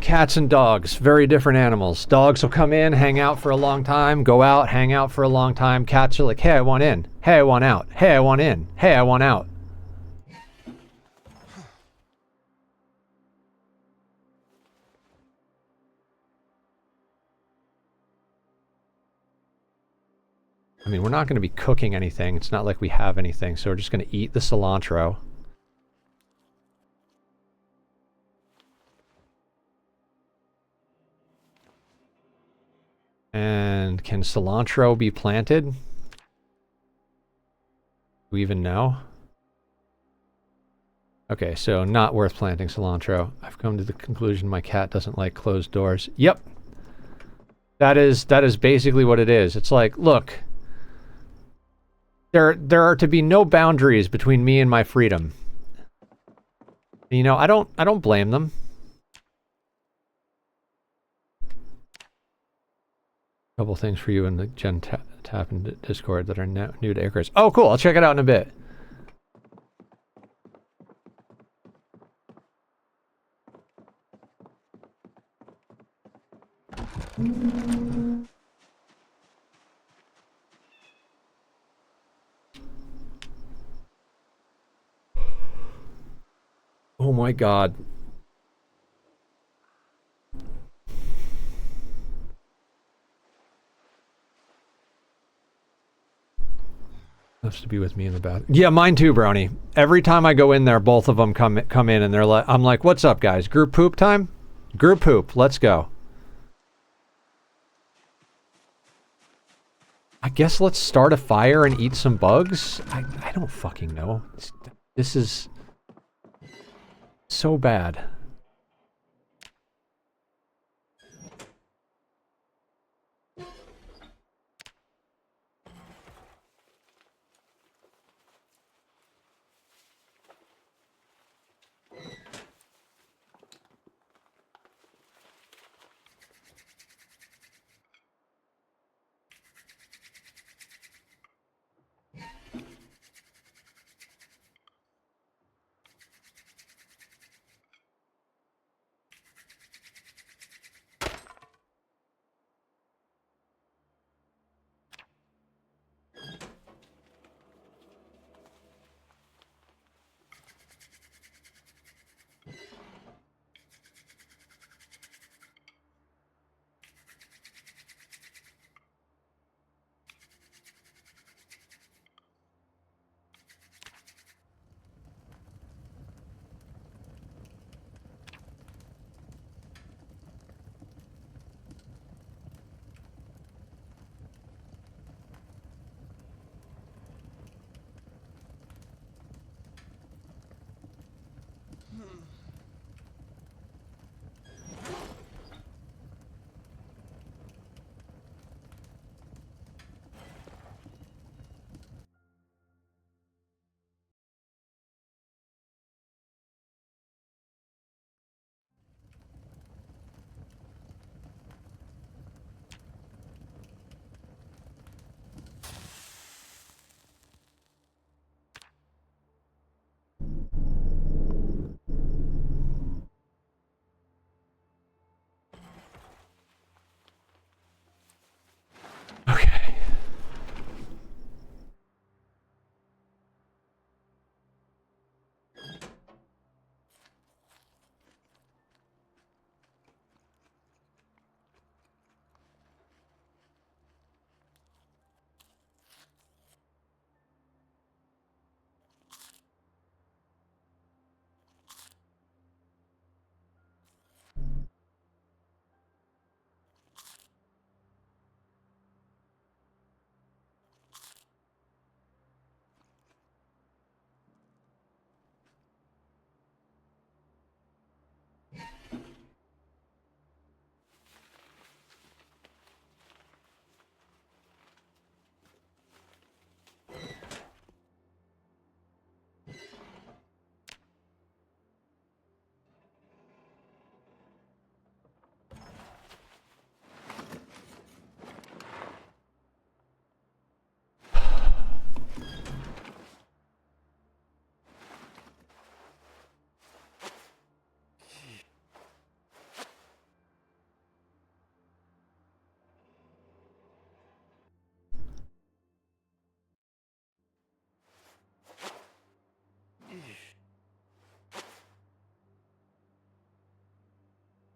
Cats and dogs, very different animals. Dogs will come in, hang out for a long time, go out, hang out for a long time. Cats are like, hey, I want in. Hey, I want out. Hey, I want in. Hey, I want out. I mean, we're not going to be cooking anything. It's not like we have anything, so we're just going to eat the cilantro. And can cilantro be planted? Do we even know? Okay, so not worth planting cilantro. I've come to the conclusion my cat doesn't like closed doors. Yep. That is basically what it is. It's like, look, there are to be no boundaries between me and my freedom. You know, I don't blame them. Couple things for you in the Gen Tap and Discord that are new to Icarus. Oh, cool. I'll check it out in a bit. Oh my god. Has to be with me in the bathroom. Yeah, mine too, Brony. Every time I go in there, both of them come in, and they're like, I'm like, "What's up, guys? Group poop time? Group poop. Let's go." I guess let's start a fire and eat some bugs. I don't fucking know. This is so bad.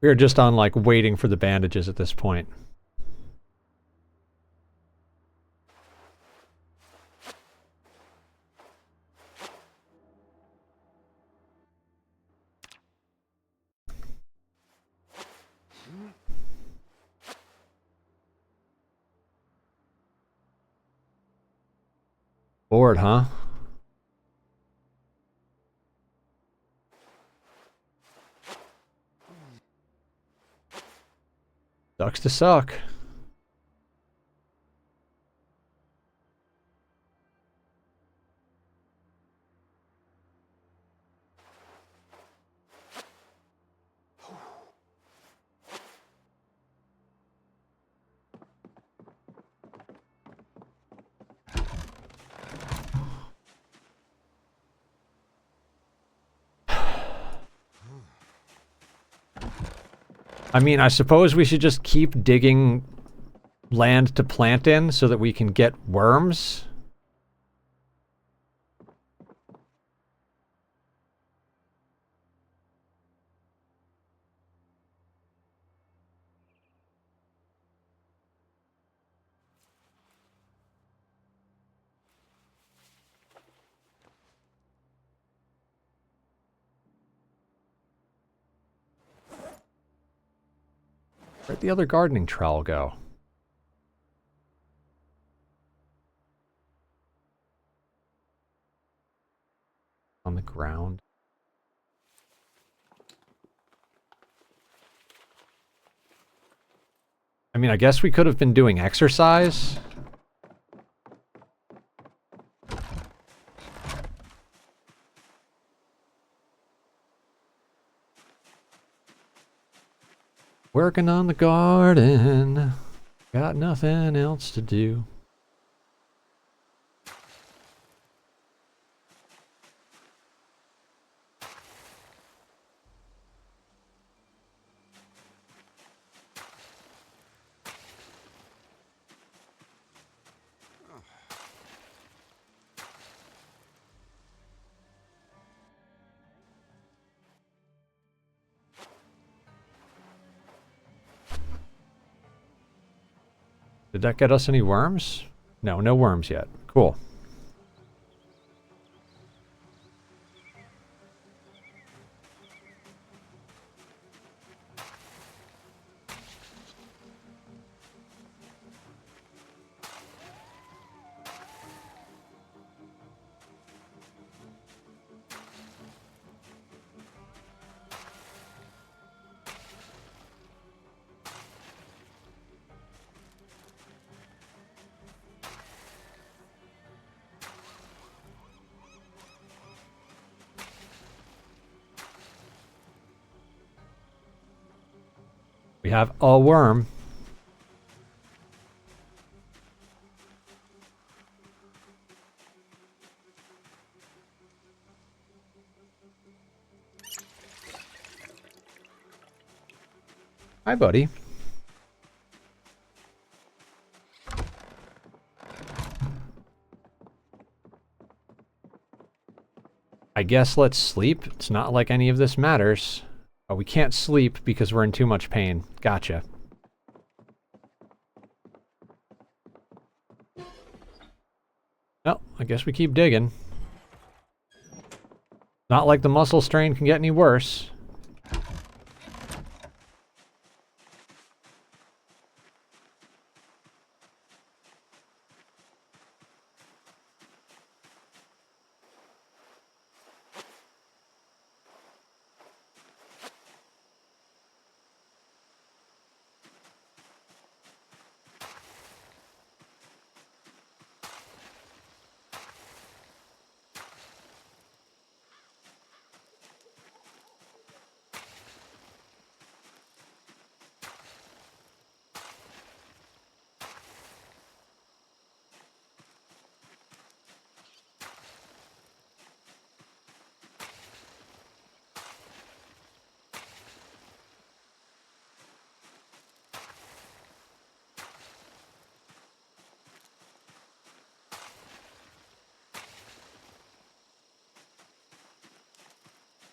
We're just on, like, waiting for the bandages at this point. Bored, huh? Sucks to suck. I mean, I suppose we should just keep digging land to plant in so that we can get worms. Where'd the other gardening trowel go? On the ground. I mean, I guess we could have been doing exercise. Working on the garden. Got nothing else to do. Did that get us any worms? No, no worms yet. Cool. We have a worm. Hi, buddy. I guess let's sleep. It's not like any of this matters. Oh, we can't sleep because we're in too much pain. Gotcha. Well, I guess we keep digging. Not like the muscle strain can get any worse.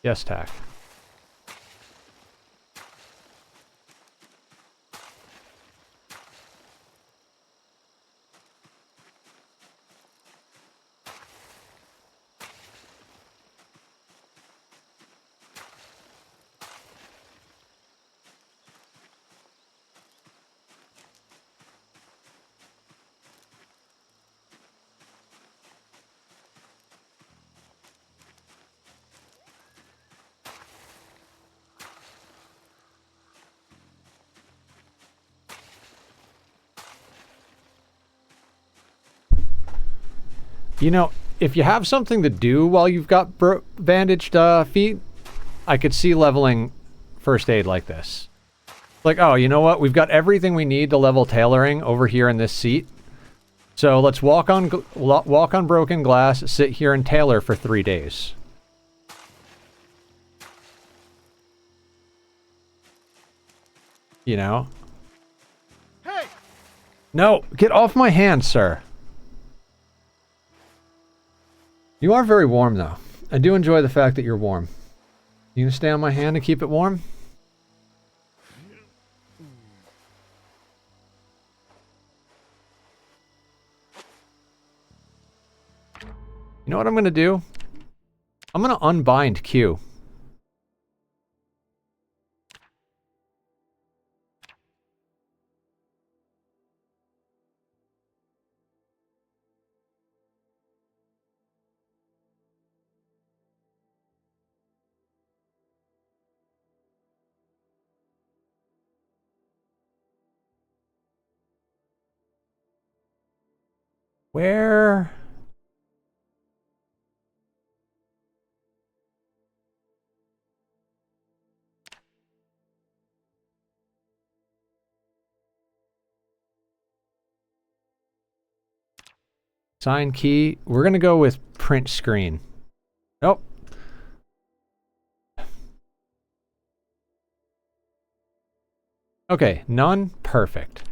Yes, Tack. You know, if you have something to do while you've got bandaged feet, I could see leveling first aid like this. Like, oh, you know what? We've got everything we need to level tailoring over here in this seat. So let's walk on broken glass, sit here and tailor for 3 days. You know? Hey! No, get off my hand, sir. You are very warm, though. I do enjoy the fact that you're warm. You gonna stay on my hand and keep it warm? You know what I'm gonna do? I'm gonna unbind Q. Where? Sign key. We're gonna go with print screen. Nope. Okay, none. Perfect.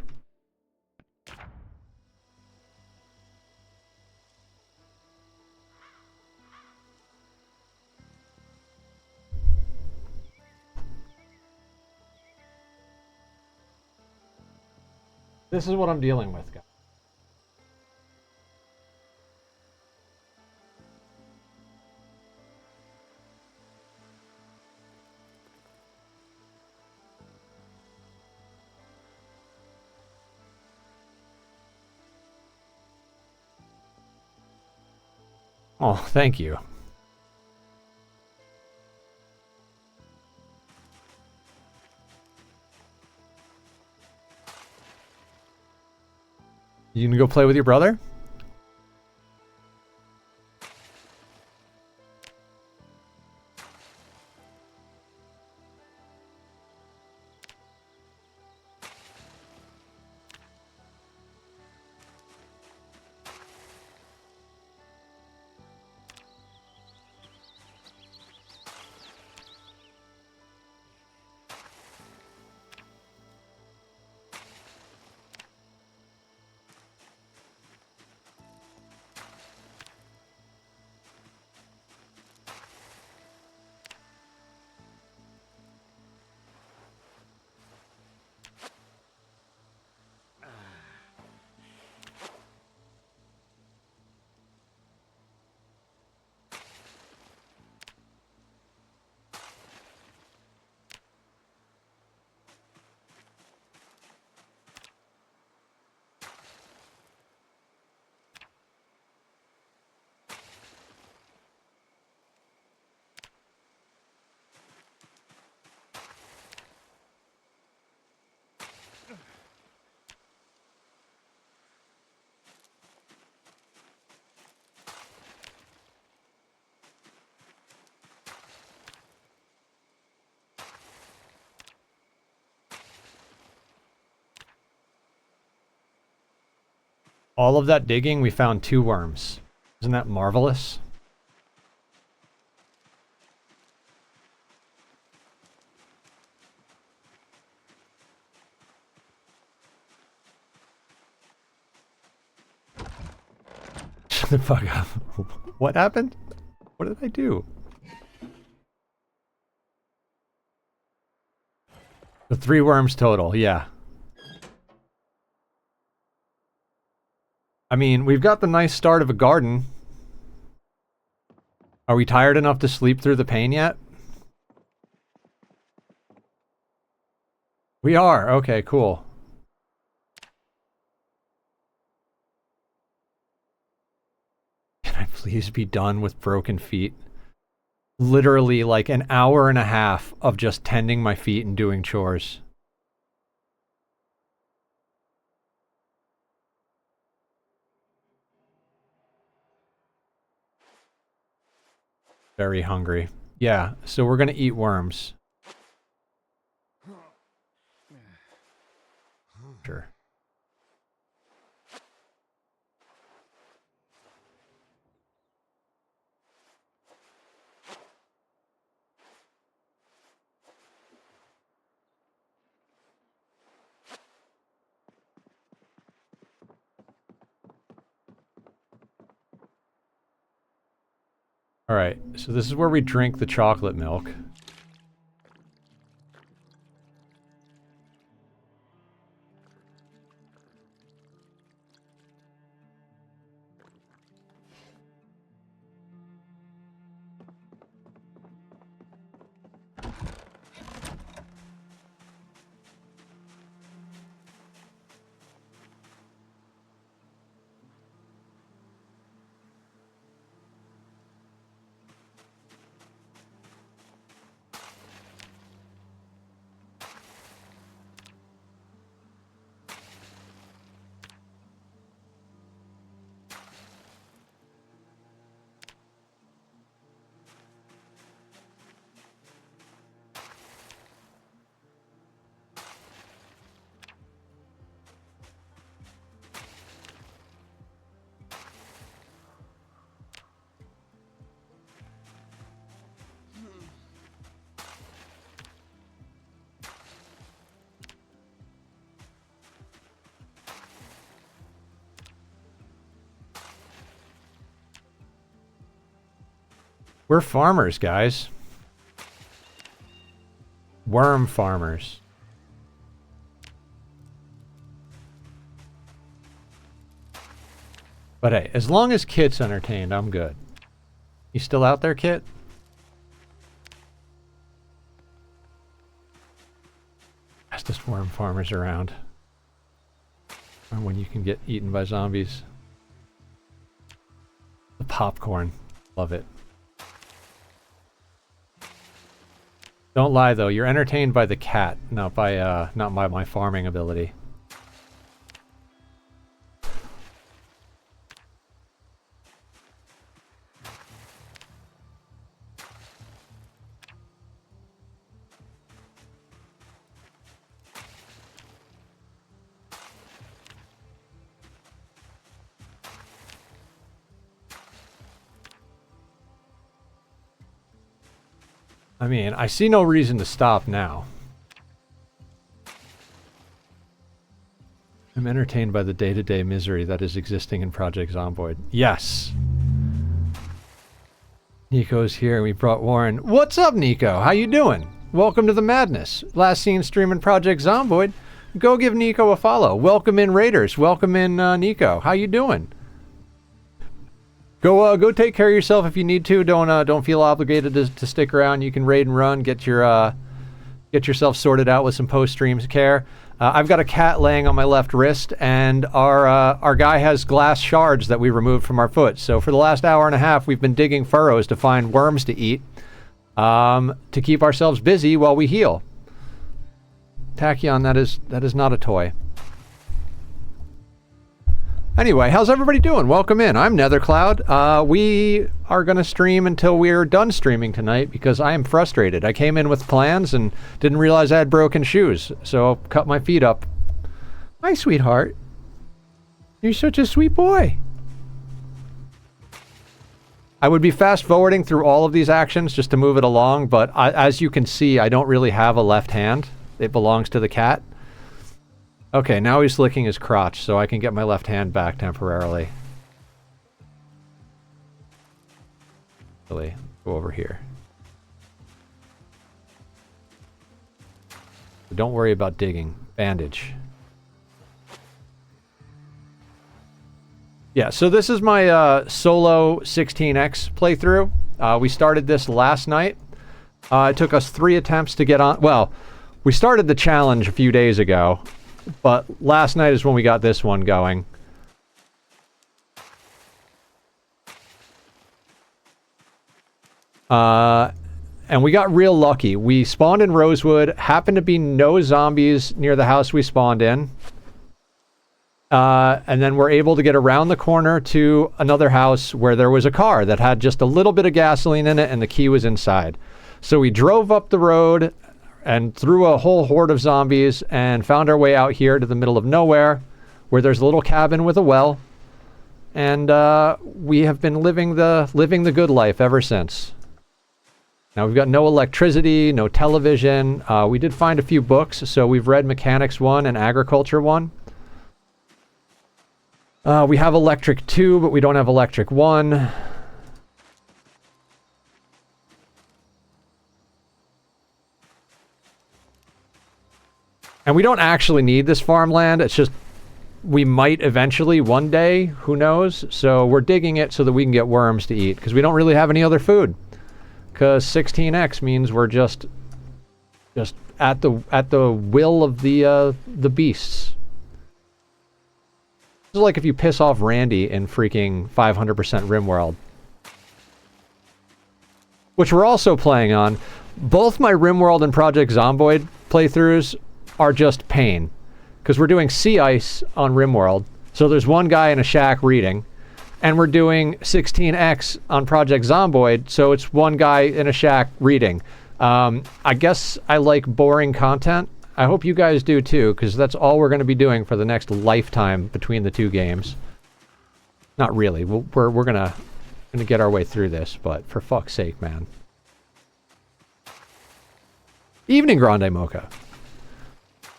This is what I'm dealing with, guys. Oh, thank you. You gonna go play with your brother? All of that digging, we found 2 worms. Isn't that marvelous? Shut the fuck up. What happened? What did I do? The 3 worms total, yeah. I mean, we've got the nice start of a garden. Are we tired enough to sleep through the pain yet? We are. Okay, cool. Can I please be done with broken feet? Literally like an hour and a half of just tending my feet and doing chores. Very hungry. Yeah, so we're gonna eat worms. Sure. Alright, so this is where we drink the chocolate milk. We're farmers, guys. Worm farmers. But hey, as long as Kit's entertained, I'm good. You still out there, Kit? Fastest worm farmers around. Or when you can get eaten by zombies. The popcorn. Love it. Don't lie though, you're entertained by the cat, not by my farming ability. I mean, I see no reason to stop now. I'm entertained by the day-to-day misery that is existing in Project Zomboid. Yes! Nico's here and we brought Warren. What's up, Nico? How you doing? Welcome to the madness. Last seen streaming Project Zomboid. Go give Nico a follow. Welcome in Raiders. Welcome in Nico. How you doing? Go take care of yourself if you need to. Don't feel obligated to stick around. You can raid and run. Get yourself sorted out with some post-stream care. I've got a cat laying on my left wrist, and our guy has glass shards that we removed from our foot. So for the last hour and a half, we've been digging furrows to find worms to eat, to keep ourselves busy while we heal. Tachyon, that is not a toy. Anyway, how's everybody doing? Welcome in. I'm Nethercloud. We are going to stream until we're done streaming tonight because I am frustrated. I came in with plans and didn't realize I had broken shoes, so I'll cut my feet up. Hi, sweetheart. You're such a sweet boy. I would be fast forwarding through all of these actions just to move it along, but as you can see, I don't really have a left hand. It belongs to the cat. Okay, now he's licking his crotch, so I can get my left hand back temporarily. Go over here. So don't worry about digging. Bandage. Yeah, so this is my solo 16x playthrough. We started this last night. It took us 3 attempts to get on. Well, we started the challenge a few days ago. But last night is when we got this one going. And we got real lucky. We spawned in Rosewood. Happened to be no zombies near the house we spawned in. And then we're able to get around the corner to another house where there was a car that had just a little bit of gasoline in it and the key was inside. So we drove up the road and through a whole horde of zombies and found our way out here to the middle of nowhere where there's a little cabin with a well. And we have been living the good life ever since. Now we've got no electricity, no television. We did find a few books, so we've read Mechanics 1 and Agriculture 1. We have Electric 2, but we don't have Electric 1. And we don't actually need this farmland. It's just we might eventually one day, who knows? So we're digging it so that we can get worms to eat because we don't really have any other food. Because 16x means we're just at the will of the beasts. This is like if you piss off Randy in freaking 500% RimWorld. Which we're also playing on. Both my RimWorld and Project Zomboid playthroughs are just pain. Because we're doing Sea Ice on RimWorld. So there's one guy in a shack reading. And we're doing 16x on Project Zomboid. So it's one guy in a shack reading. I guess I like boring content. I hope you guys do too, because that's all we're going to be doing for the next lifetime between the two games. Not really. We're gonna get our way through this, but for fuck's sake, man. Evening, Grande Mocha.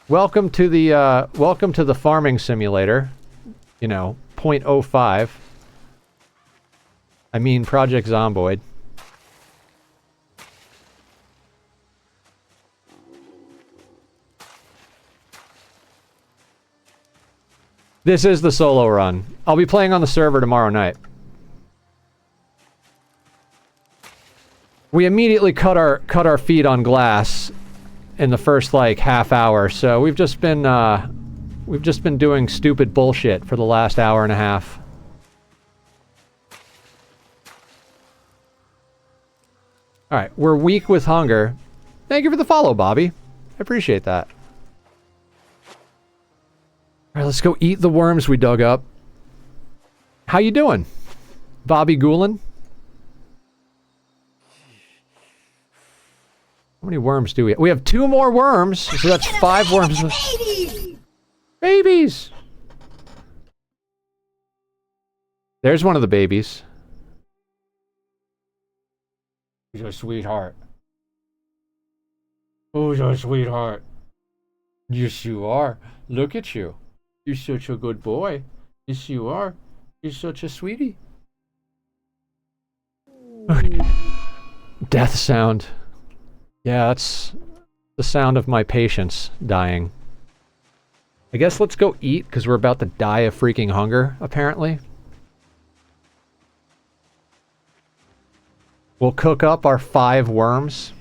Welcome to the farming simulator. You know, 0.05. I mean, Project Zomboid. This is the solo run. I'll be playing on the server tomorrow night. We immediately cut our feet on glass in the first like half hour, so we've just been doing stupid bullshit for the last hour and a half. All right, we're weak with hunger. Thank you for the follow, Bobby. I appreciate that. All right, let's go eat the worms we dug up. How you doing, Bobby Goulin? How many worms do we have? We have 2 more worms, so that's 5 worms. Babies! There's one of the babies. Who's your sweetheart? Who's your sweetheart? Yes, you are. Look at you. You're such a good boy. Yes, you are. You're such a sweetie. Death sound. Yeah, that's the sound of my patients dying. I guess let's go eat, because we're about to die of freaking hunger, apparently. We'll cook up our 5 worms.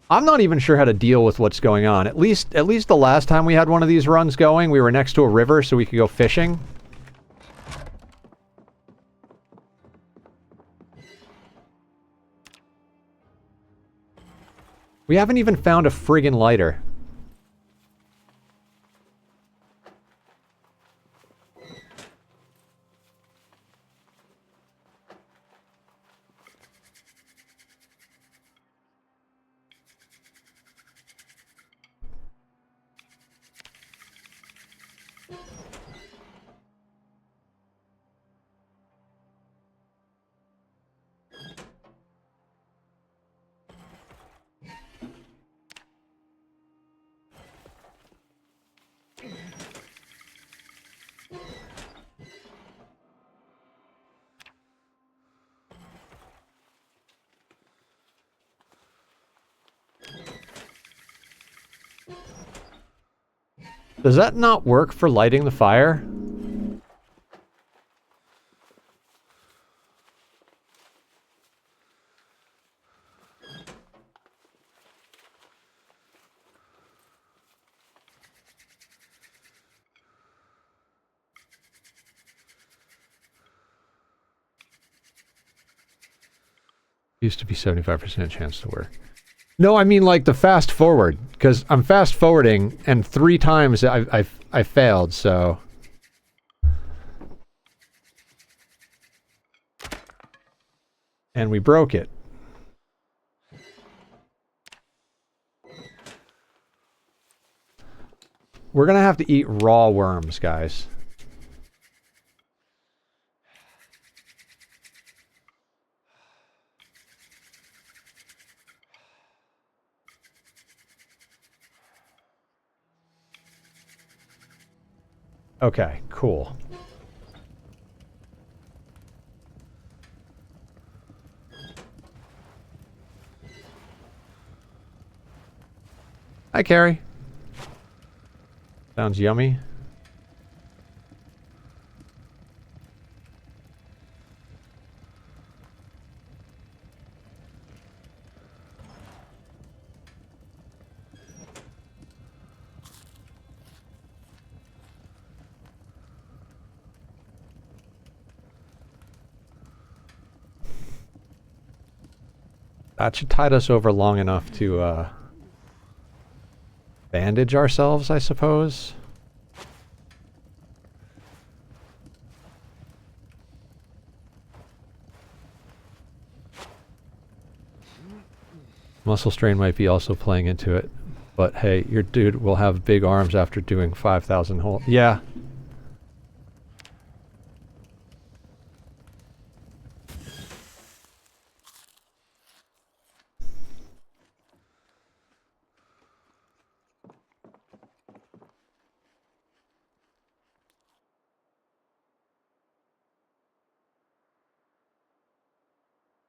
I'm not even sure how to deal with what's going on. At least the last time we had one of these runs going, we were next to a river so we could go fishing. We haven't even found a friggin' lighter. Does that not work for lighting the fire? Used to be 75% chance to work. No, I mean like the fast forward. Because I'm fast forwarding, and 3 times I failed, so... And we broke it. We're gonna have to eat raw worms, guys. Okay, cool. Hi, Carrie. Sounds yummy. That should tide us over long enough to, bandage ourselves, I suppose. Muscle strain might be also playing into it. But hey, your dude will have big arms after doing 5,000 whole... Yeah.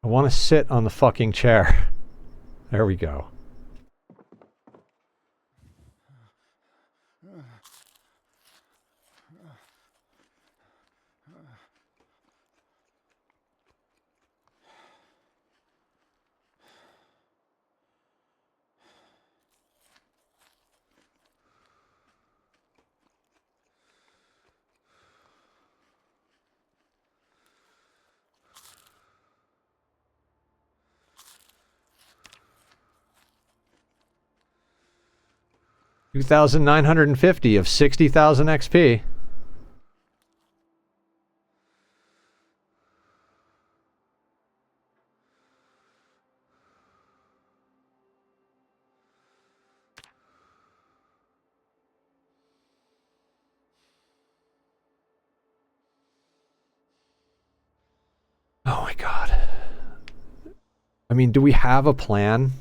I want to sit on the fucking chair. There we go. $2,950 of 60,000 XP. Oh my god. I mean, do we have a plan?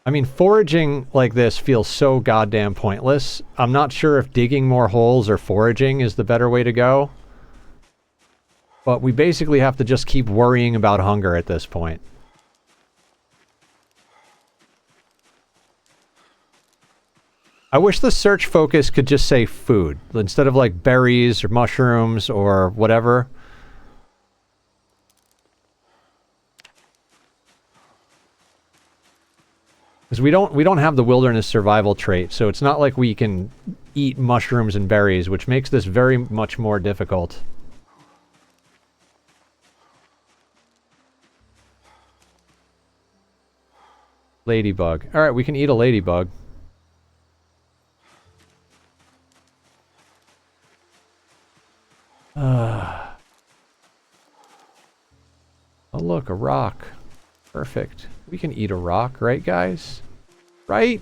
I mean, foraging like this feels so goddamn pointless. I'm not sure if digging more holes or foraging is the better way to go. But we basically have to just keep worrying about hunger at this point. I wish the search focus could just say food, instead of like berries or mushrooms or whatever. Because we don't have the wilderness survival trait, so it's not like we can eat mushrooms and berries, which makes this very much more difficult. Ladybug. Alright, we can eat a ladybug. Oh look, a rock. Perfect. We can eat a rock, right guys? Right?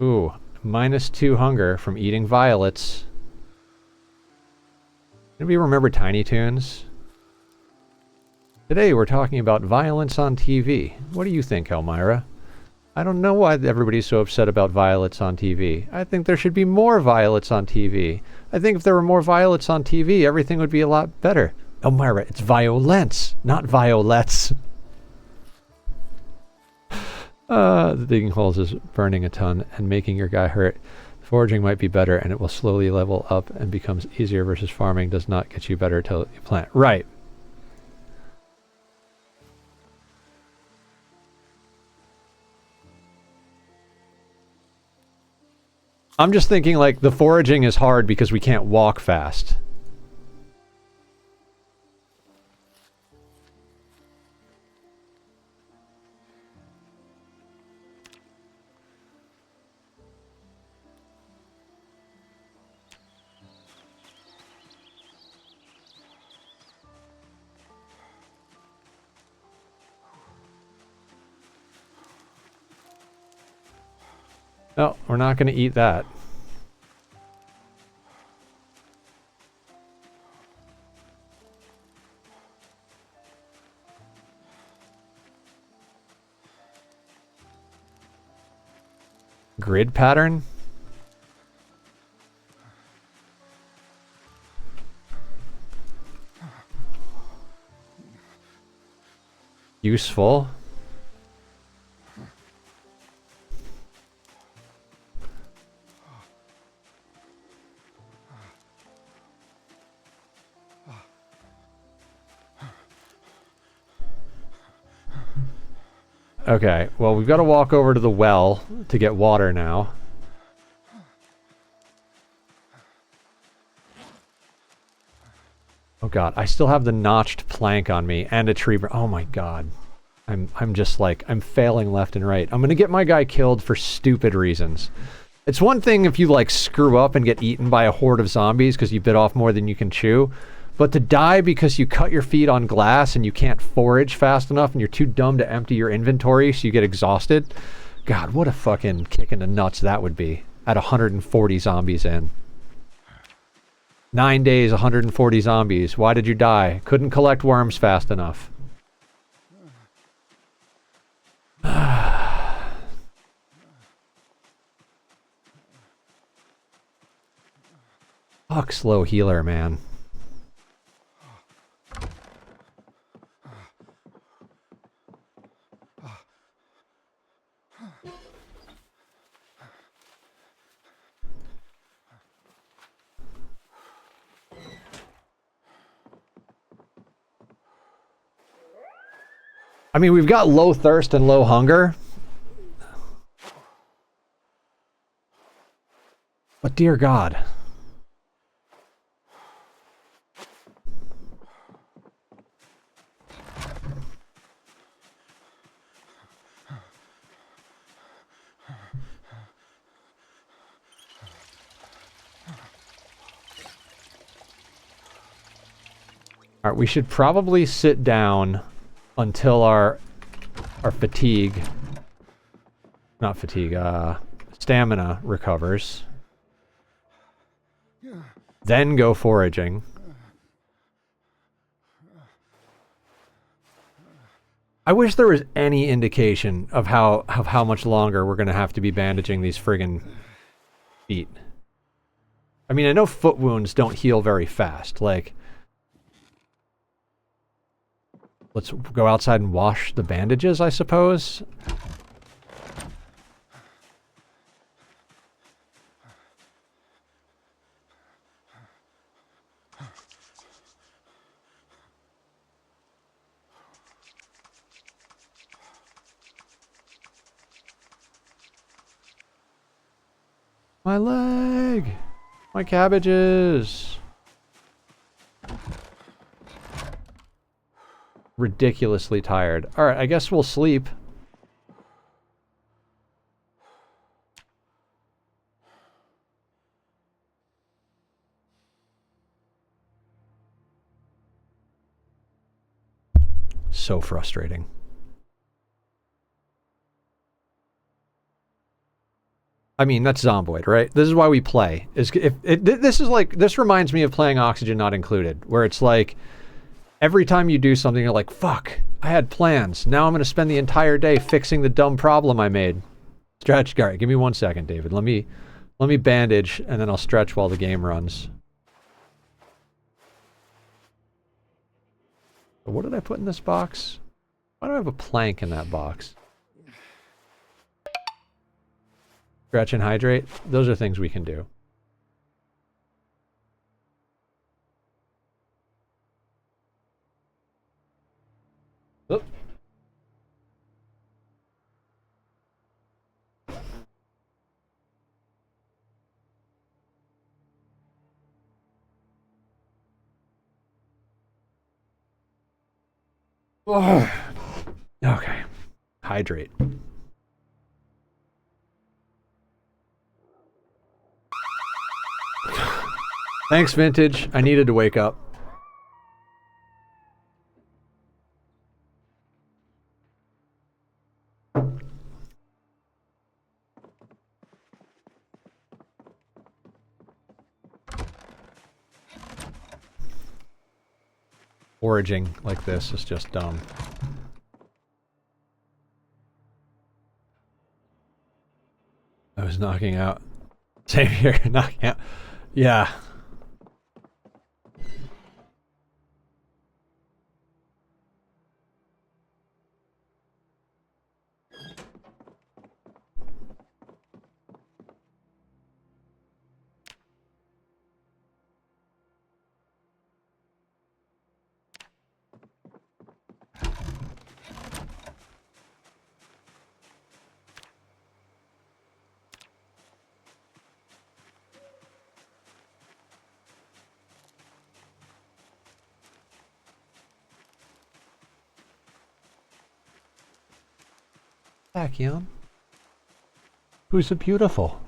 Ooh, -2 hunger from eating violets. Anybody remember Tiny Toons? Today we're talking about violence on TV. What do you think, Elmira? I don't know why everybody's so upset about violets on TV. I think there should be more violets on TV. I think if there were more violets on TV, everything would be a lot better. Elmira, it's violence, not violets. The digging holes is burning a ton and making your guy hurt. Foraging might be better and it will slowly level up and becomes easier versus farming does not get you better till you plant. Right. I'm just thinking like the foraging is hard because we can't walk fast. No, we're not going to eat that. Grid pattern? Useful. Okay, well, we've got to walk over to the well to get water now. Oh god, I still have the notched plank on me and a tree. Oh my god. I'm just like, I'm failing left and right. I'm gonna get my guy killed for stupid reasons. It's one thing if you like screw up and get eaten by a horde of zombies because you bit off more than you can chew. But to die because you cut your feet on glass and you can't forage fast enough and you're too dumb to empty your inventory so you get exhausted. God, what a fucking kick in the nuts that would be at 140 zombies in. 9 days, 140 zombies. Why did you die? Couldn't collect worms fast enough. Fuck slow healer, man. I mean, we've got low thirst and low hunger. But dear God. All right, we should probably sit down until our fatigue, not fatigue, stamina recovers. Then go foraging. I wish there was any indication of how much longer we're gonna have to be bandaging these friggin' feet. I mean, I know foot wounds don't heal very fast, like... Let's go outside and wash the bandages, I suppose. My leg! My cabbages! Ridiculously tired. Alright, I guess we'll sleep. So frustrating. I mean, that's Zomboid, right? This is why we play. This reminds me of playing Oxygen Not Included, where it's like, every time you do something, you're like, fuck, I had plans. Now I'm going to spend the entire day fixing the dumb problem I made. Stretch. All right, give me 1 second, David. Let me bandage, and then I'll stretch while the game runs. What did I put in this box? Why do I have a plank in that box? Stretch and hydrate. Those are things we can do. Oop. Okay. Hydrate. Thanks, Vintage. I needed to wake up. Foraging like this is just dumb. I was knocking out. Same here, knocking out. Yeah. Tachyon. Who's so beautiful?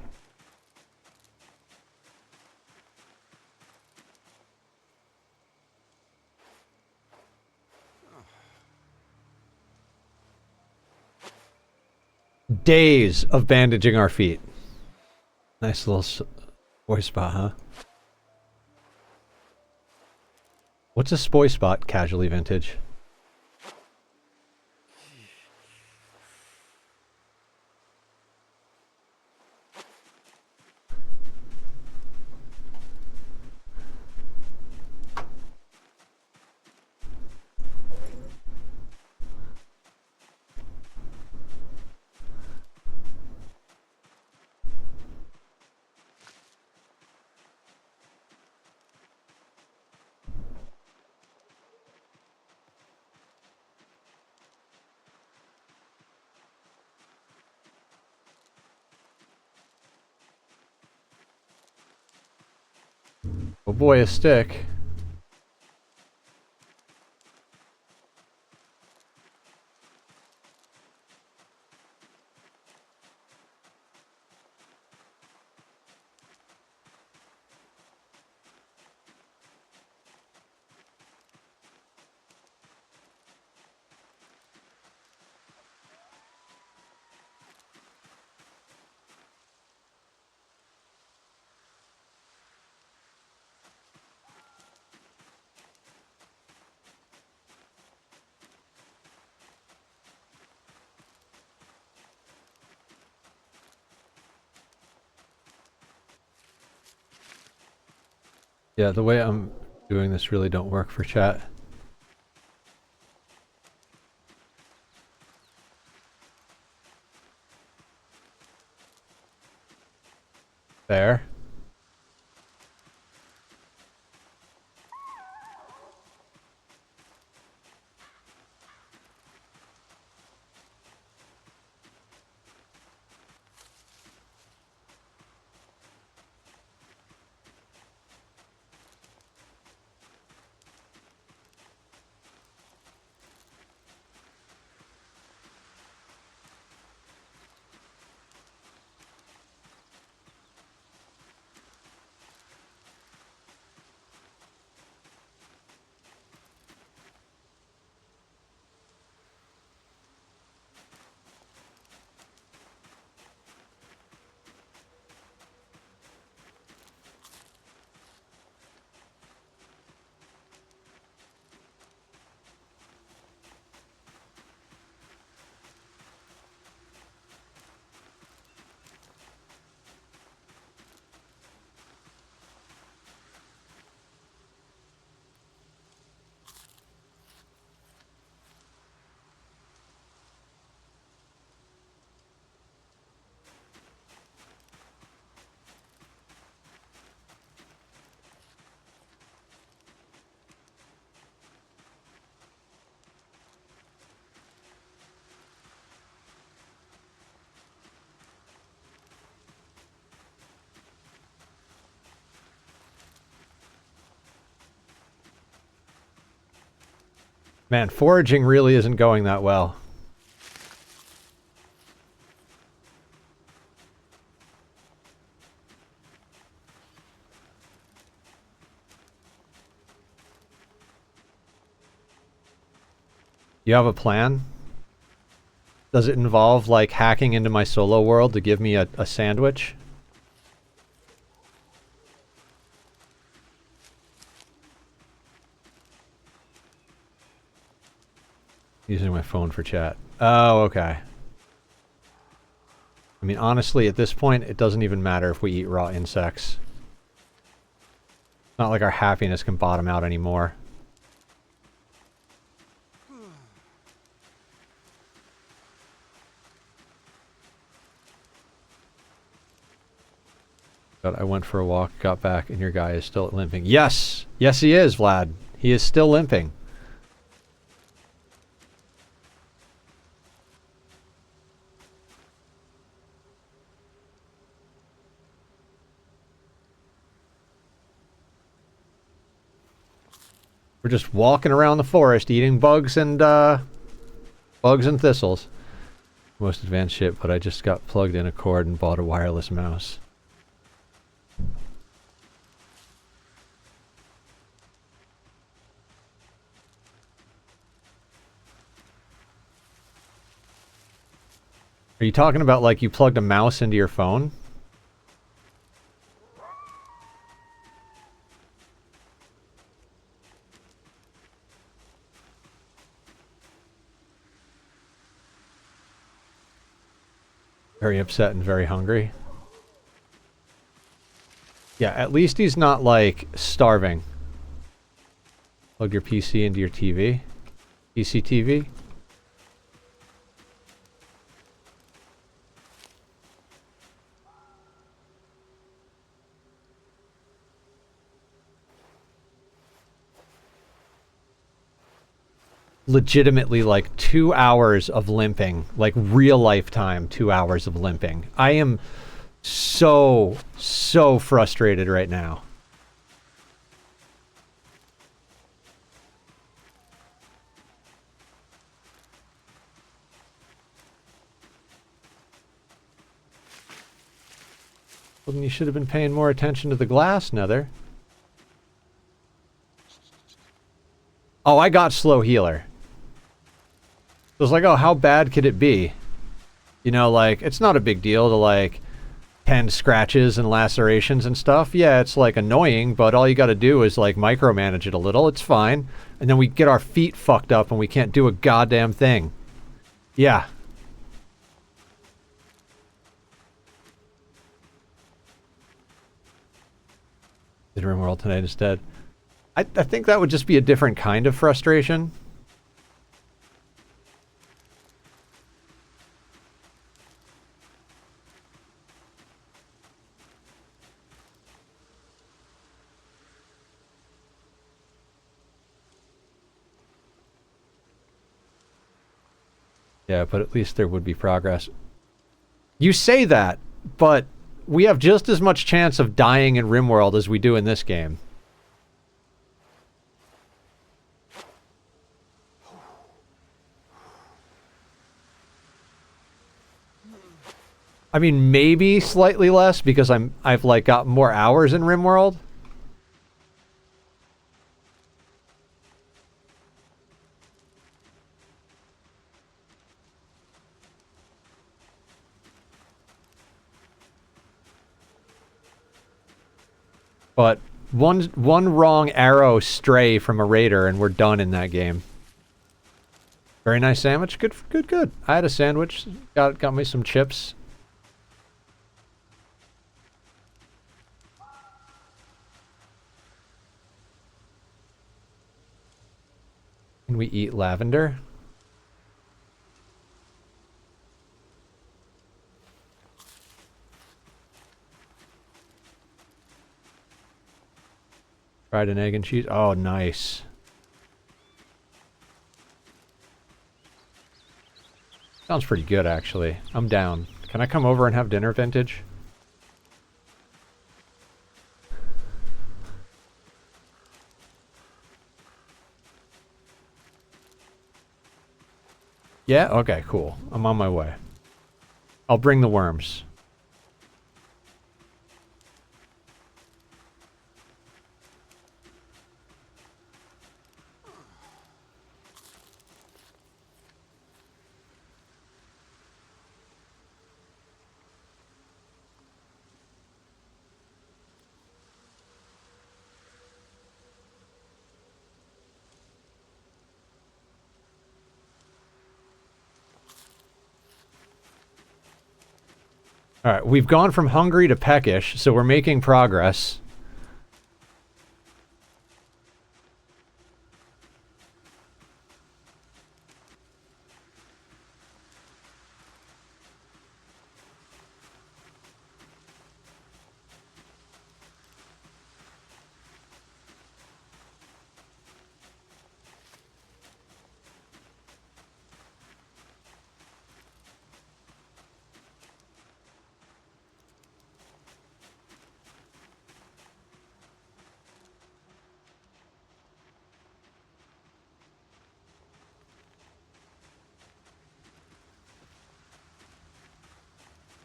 Days of bandaging our feet. Nice little spoy spot, huh? What's a spoy spot, casually Vintage? Oh boy, a stick. Yeah, the way I'm doing this really don't work for chat. There. Man, foraging really isn't going that well. You have a plan? Does it involve, like, hacking into my solo world to give me a sandwich? Using my phone for chat. Oh, okay. I mean, honestly, at this point, it doesn't even matter if we eat raw insects. It's not like our happiness can bottom out anymore. But I went for a walk, got back, and your guy is still limping. Yes! Yes, he is, Vlad. He is still limping. We're just walking around the forest, eating bugs and thistles. Most advanced shit, but I just got plugged in a cord and bought a wireless mouse. Are you talking about, like, you plugged a mouse into your phone? Very upset and very hungry. Yeah, at least he's not, like, starving. Plug your PC into your TV. PC TV. Legitimately, like, 2 hours of limping. Like, real lifetime 2 hours of limping. I am so frustrated right now. Well, then you should have been paying more attention to the glass, Nether. Oh, I got slow healer. It was like, oh, how bad could it be? You know, like, it's not a big deal to, like, tend scratches and lacerations and stuff. Yeah, it's, like, annoying, but all you gotta do is, like, micromanage it a little. It's fine. And then we get our feet fucked up and we can't do a goddamn thing. Yeah. Did RimWorld tonight instead. I think that would just be a different kind of frustration. Yeah, but at least there would be progress. You say that, but we have just as much chance of dying in RimWorld as we do in this game. I mean, maybe slightly less because I've like got more hours in RimWorld. But one wrong arrow stray from a raider and we're done in that game. Very nice sandwich. Good, good, good. I had a sandwich. Got me some chips. Can we eat lavender? Fried an egg and cheese. Oh, nice. Sounds pretty good, actually. I'm down. Can I come over and have dinner, Vintage? Yeah? Okay, cool. I'm on my way. I'll bring the worms. Alright, we've gone from hungry to peckish, so we're making progress.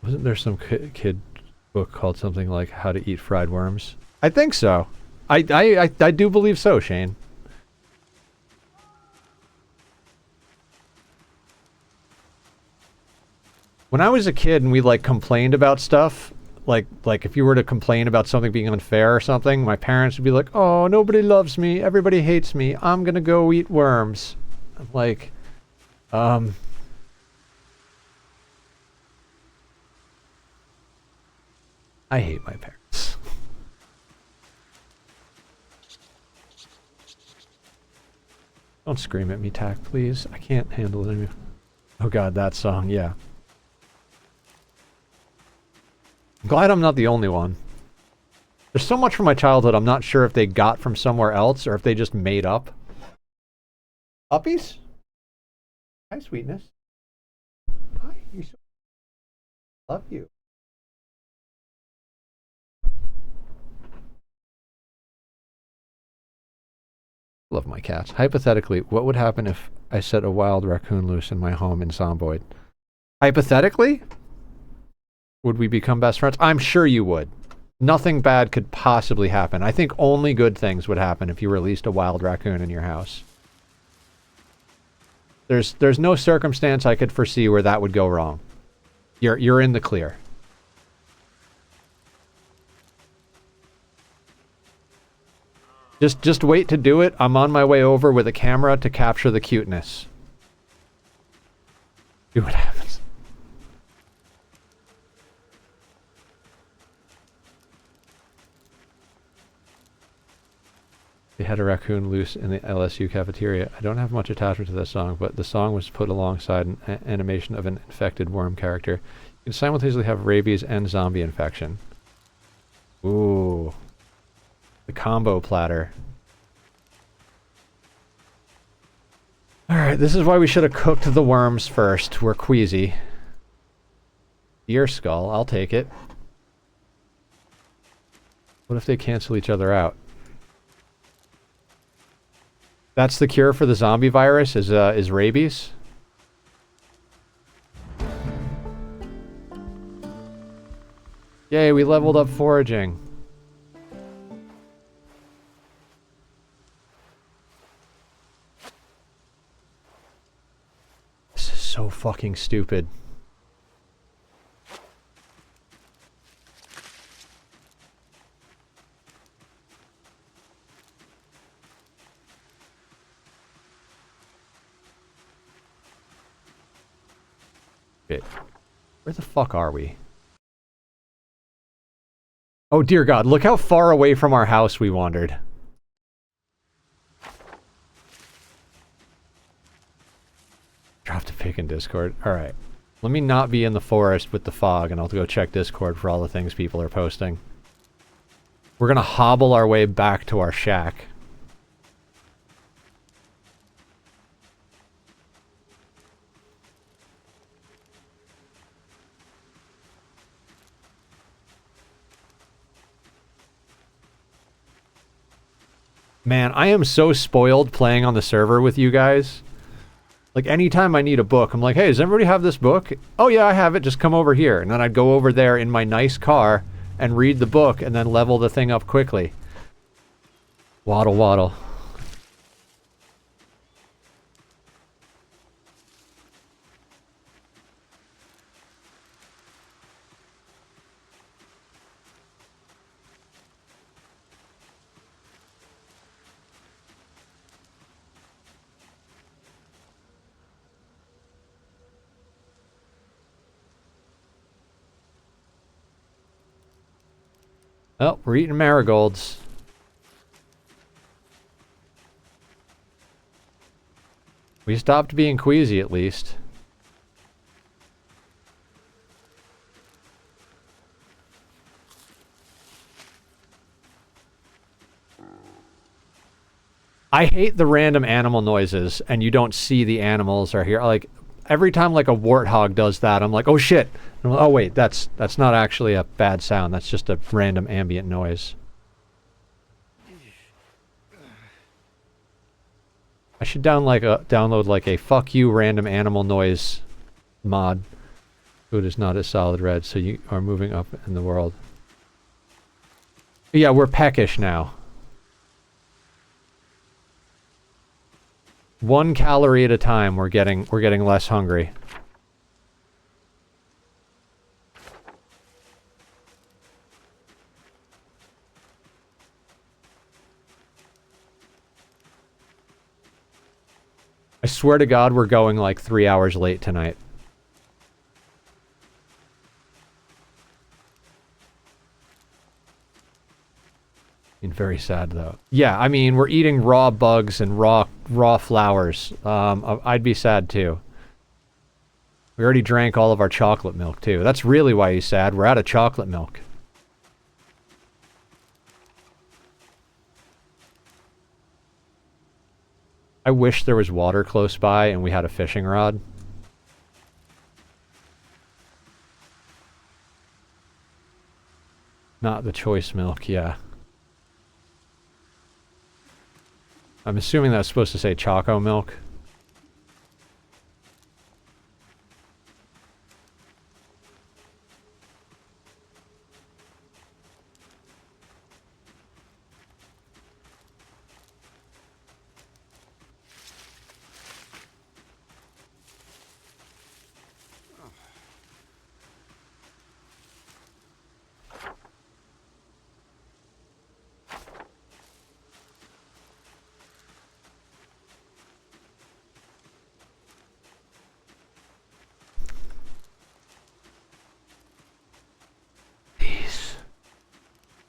Wasn't there some kid book called something like How to Eat Fried Worms? I think so. I do believe so, Shane. When I was a kid and we like complained about stuff, like if you were to complain about something being unfair or something, my parents would be like, "Oh, nobody loves me, everybody hates me. I'm gonna go eat worms." I'm like, I hate my parents. Don't scream at me, Tack, please. I can't handle it anymore. Oh god, that song, yeah. I'm glad I'm not the only one. There's so much from my childhood I'm not sure if they got from somewhere else or if they just made up. Puppies? Hi, sweetness. Hi, you're so... Love you. Love my cats. Hypothetically, what would happen if I set a wild raccoon loose in my home in Zomboid? Hypothetically? Would we become best friends? I'm sure you would. Nothing bad could possibly happen. I think only good things would happen if you released a wild raccoon in your house. There's no circumstance I could foresee where that would go wrong. You're in the clear. Just wait to do it. I'm on my way over with a camera to capture the cuteness. See what happens. They had a raccoon loose in the LSU cafeteria. I don't have much attachment to this song, but the song was put alongside an animation of an infected worm character. You can simultaneously have rabies and zombie infection. Ooh. The combo platter. Alright, this is why we should have cooked the worms first. We're queasy. Deer skull, I'll take it. What if they cancel each other out? That's the cure for the zombie virus, is rabies? Yay, we leveled up foraging. This is so fucking stupid. Shit. Where the fuck are we? Oh dear god, look how far away from our house we wandered. Dropped a pic in Discord. Alright. Let me not be in the forest with the fog and I'll go check Discord for all the things people are posting. We're gonna hobble our way back to our shack. Man, I am so spoiled playing on the server with you guys. Like, anytime I need a book, I'm like, hey, does everybody have this book? Oh, yeah, I have it. Just come over here. And then I'd go over there in my nice car and read the book and then level the thing up quickly. Waddle, waddle. Oh, we're eating marigolds. We stopped being queasy, at least. I hate the random animal noises, and you don't see the animals are here. Like, every time, like, a warthog does that, I'm like, oh, shit. And I'm like, oh, wait, that's not actually a bad sound. That's just a random ambient noise. I should download, like, a fuck you random animal noise mod. Food is not a solid red, so you are moving up in the world. Yeah, we're peckish now. 1 calorie at a time, we're getting less hungry. I swear to God, we're going like 3 hours late tonight. And very sad though. Yeah, I mean, we're eating raw bugs and raw flowers. I'd be sad too. We already drank all of our chocolate milk too. That's really why he's sad. We're out of chocolate milk. I wish there was water close by and we had a fishing rod. Not the choice milk, yeah. I'm assuming that's supposed to say choco milk.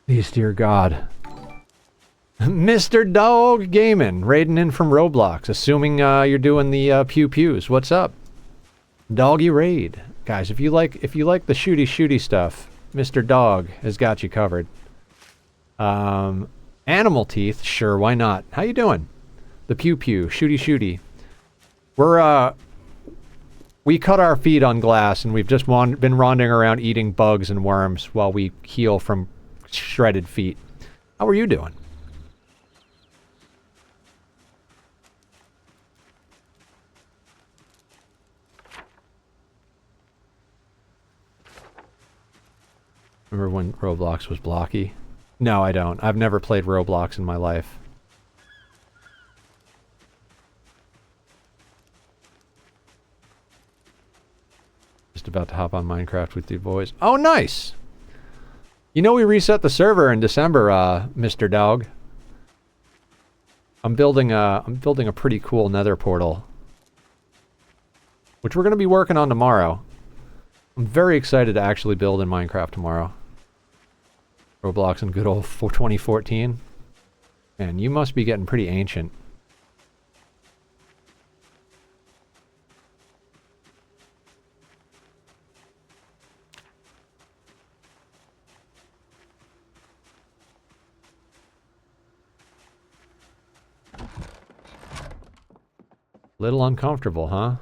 Please, dear God. Mr. Dog Gaming, raiding in from Roblox, assuming you're doing the pew-pews. What's up? Doggy raid. Guys, if you like the shooty stuff, Mr. Dog has got you covered. Animal teeth, sure, why not? How you doing? The pew-pew, shooty. We cut our feet on glass, and we've just been wandering around eating bugs and worms while we heal from shredded feet. How are you doing? Remember when Roblox was blocky? No, I don't. I've never played Roblox in my life. Just about to hop on Minecraft with you boys. Oh, nice! You know we reset the server in December, Mr. Dog. I'm building a pretty cool nether portal, which we're going to be working on tomorrow. I'm very excited to actually build in Minecraft tomorrow. Roblox in good old 2014. Man, you must be getting pretty ancient. Little uncomfortable, huh?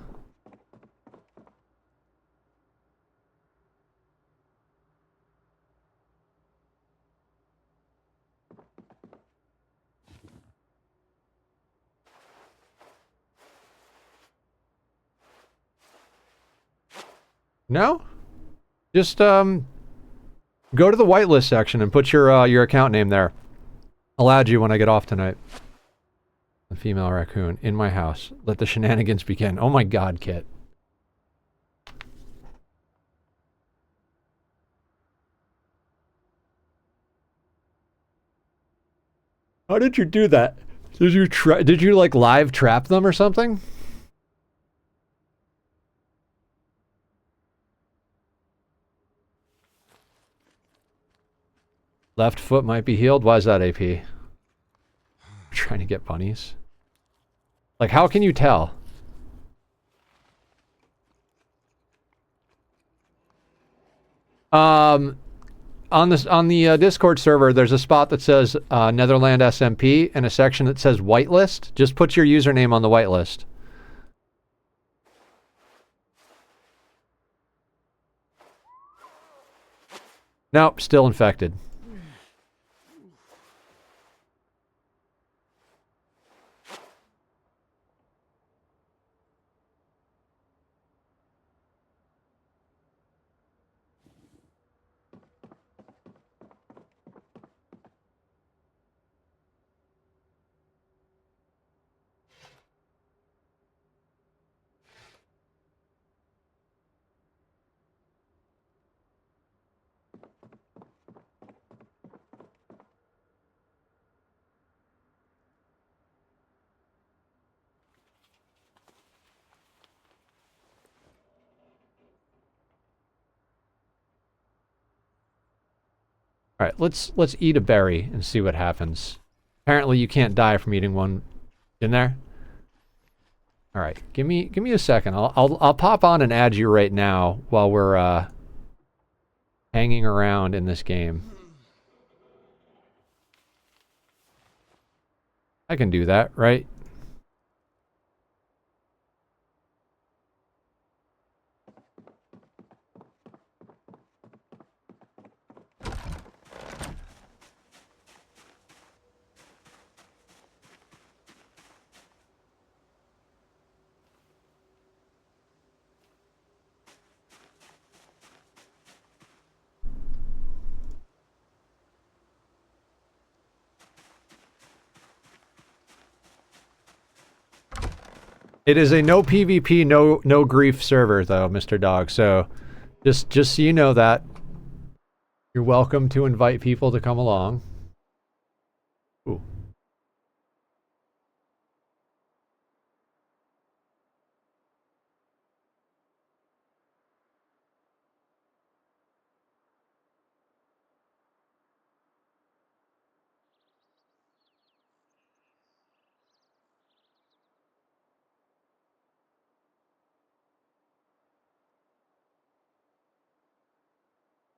No? Just go to the whitelist section and put your account name there. I'll add you when I get off tonight. The female raccoon in my house. Let the shenanigans begin. Oh my god, Kit. How did you do that? Did you like live trap them or something? Left foot might be healed. Why is that AP? Trying to get bunnies. Like, how can you tell? On the Discord server, there's a spot that says Netherland SMP and a section that says whitelist. Just put your username on the whitelist. Nope, still infected. All right, let's eat a berry and see what happens. Apparently, you can't die from eating one. In there. All right, give me a second. I'll pop on and add you right now while we're hanging around in this game. I can do that, right? It is a no PvP, no grief server though, Mr. Dog. So just so you know that, you're welcome to invite people to come along. Ooh.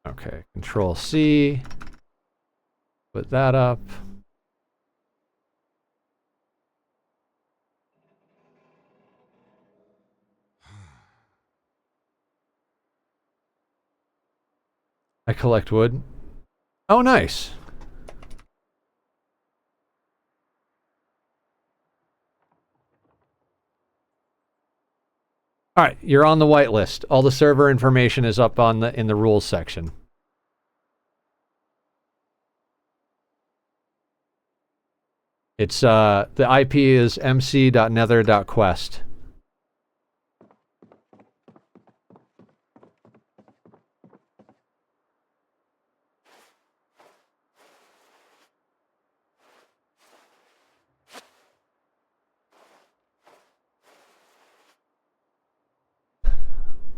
Okay, Control C. Put that up. I collect wood. Oh, nice. All right, you're on the whitelist. All the server information is up on in the rules section. It's the IP is mc.nether.quest.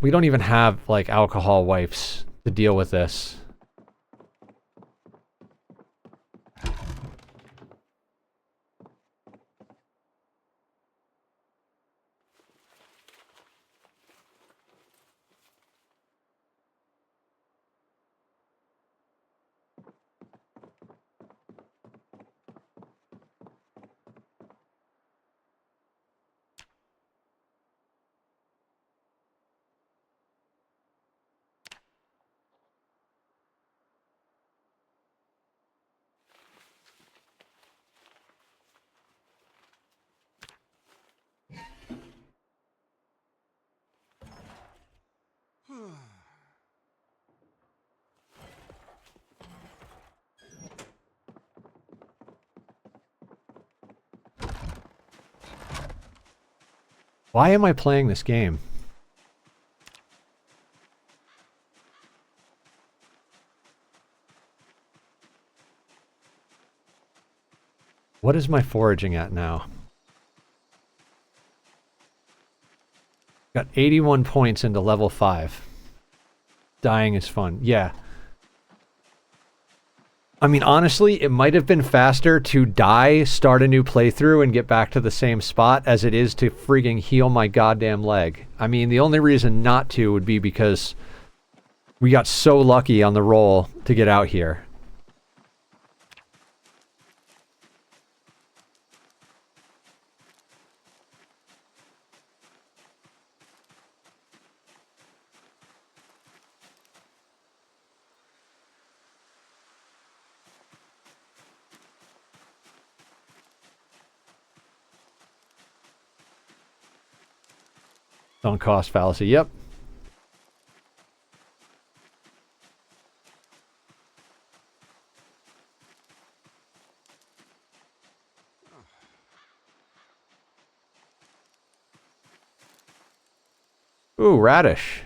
We don't even have like alcohol wipes to deal with this. Why am I playing this game? What is my foraging at now? Got 81 points into level 5. Dying is fun. Yeah. I mean, honestly, it might have been faster to die, start a new playthrough, and get back to the same spot as it is to freaking heal my goddamn leg. I mean, the only reason not to would be because we got so lucky on the roll to get out here. Don't cost fallacy. Yep. Ooh, radish.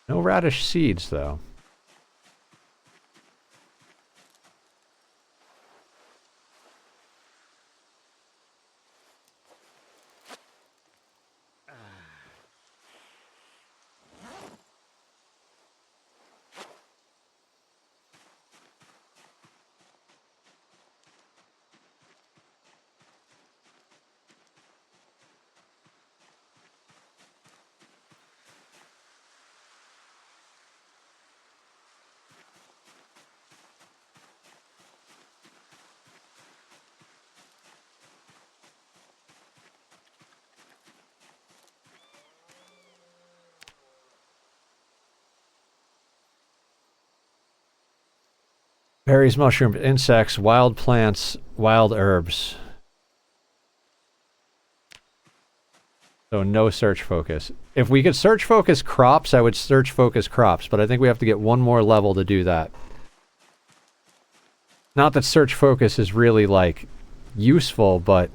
No radish seeds, though. Berries, mushrooms, insects, wild plants, wild herbs. So no search focus. If we could search focus crops, I would search focus crops, but I think we have to get one more level to do that. Not that search focus is really, like, useful, but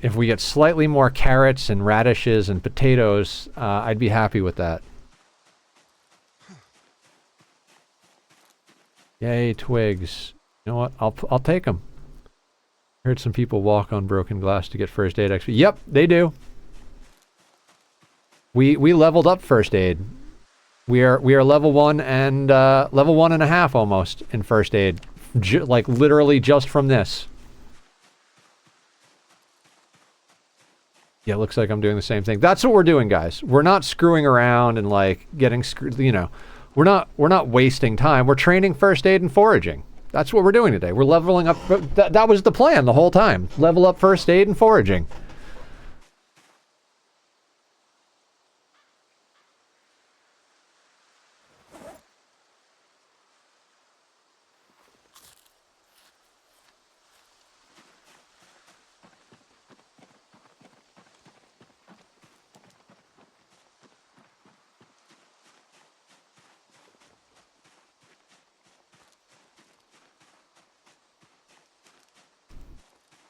if we get slightly more carrots and radishes and potatoes, I'd be happy with that. Yay, twigs. You know what? I'll take them. Heard some people walk on broken glass to get first aid XP. Yep, they do. We leveled up first aid. We are level 1 and level 1.5 almost in first aid. Like literally just from this. Yeah, it looks like I'm doing the same thing. That's what we're doing, guys. We're not screwing around and like getting screwed, you know. We're not wasting time. We're training first aid and foraging. That's what we're doing today. We're leveling up. That was the plan the whole time. Level up first aid and foraging.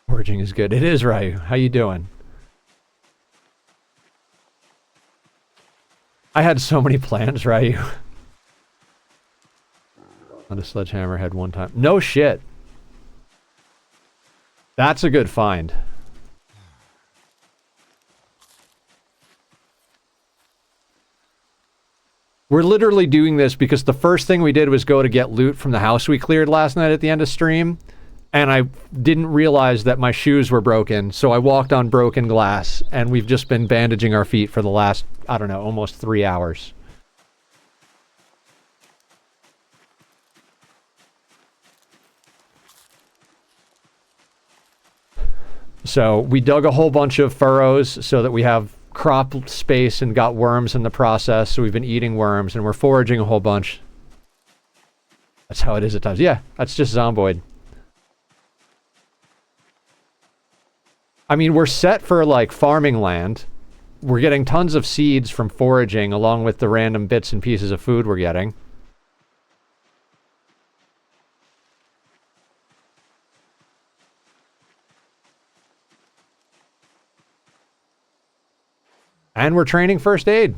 Foraging is good. It is, Ryu. How you doing? I had so many plans, Ryu. On a sledgehammer head one time. No shit. That's a good find. We're literally doing this because the first thing we did was go to get loot from the house we cleared last night at the end of stream. And I didn't realize that my shoes were broken, so I walked on broken glass, and we've just been bandaging our feet for the last, I don't know, almost 3 hours. So we dug a whole bunch of furrows so that we have crop space and got worms in the process, so we've been eating worms, and we're foraging a whole bunch. That's how it is at times. Yeah, that's just Zomboid. I mean, we're set for, like, farming land. We're getting tons of seeds from foraging, along with the random bits and pieces of food we're getting. And we're training first aid.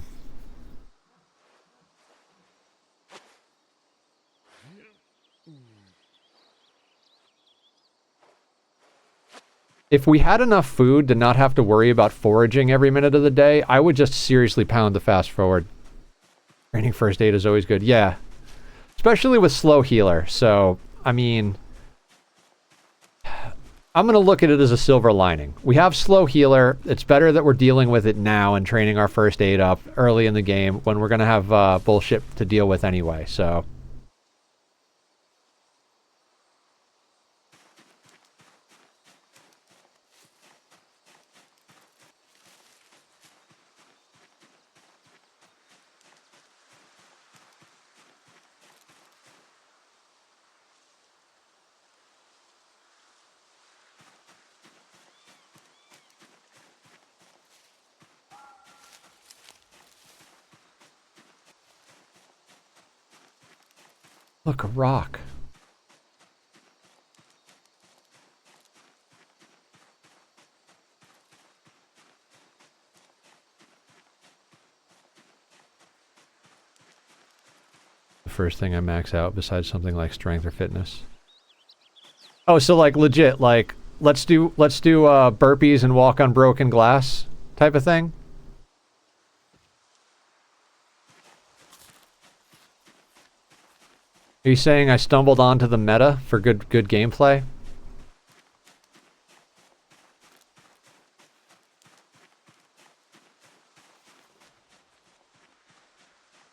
If we had enough food to not have to worry about foraging every minute of the day, I would just seriously pound the fast forward. Training first aid is always good. Yeah. Especially with slow healer. So, I mean, I'm going to look at it as a silver lining. We have slow healer. It's better that we're dealing with it now and training our first aid up early in the game when we're going to have bullshit to deal with anyway. So... Look, a rock. The first thing I max out besides something like strength or fitness. Oh, so like legit, like let's do burpees and walk on broken glass type of thing. Are you saying I stumbled onto the meta for good gameplay?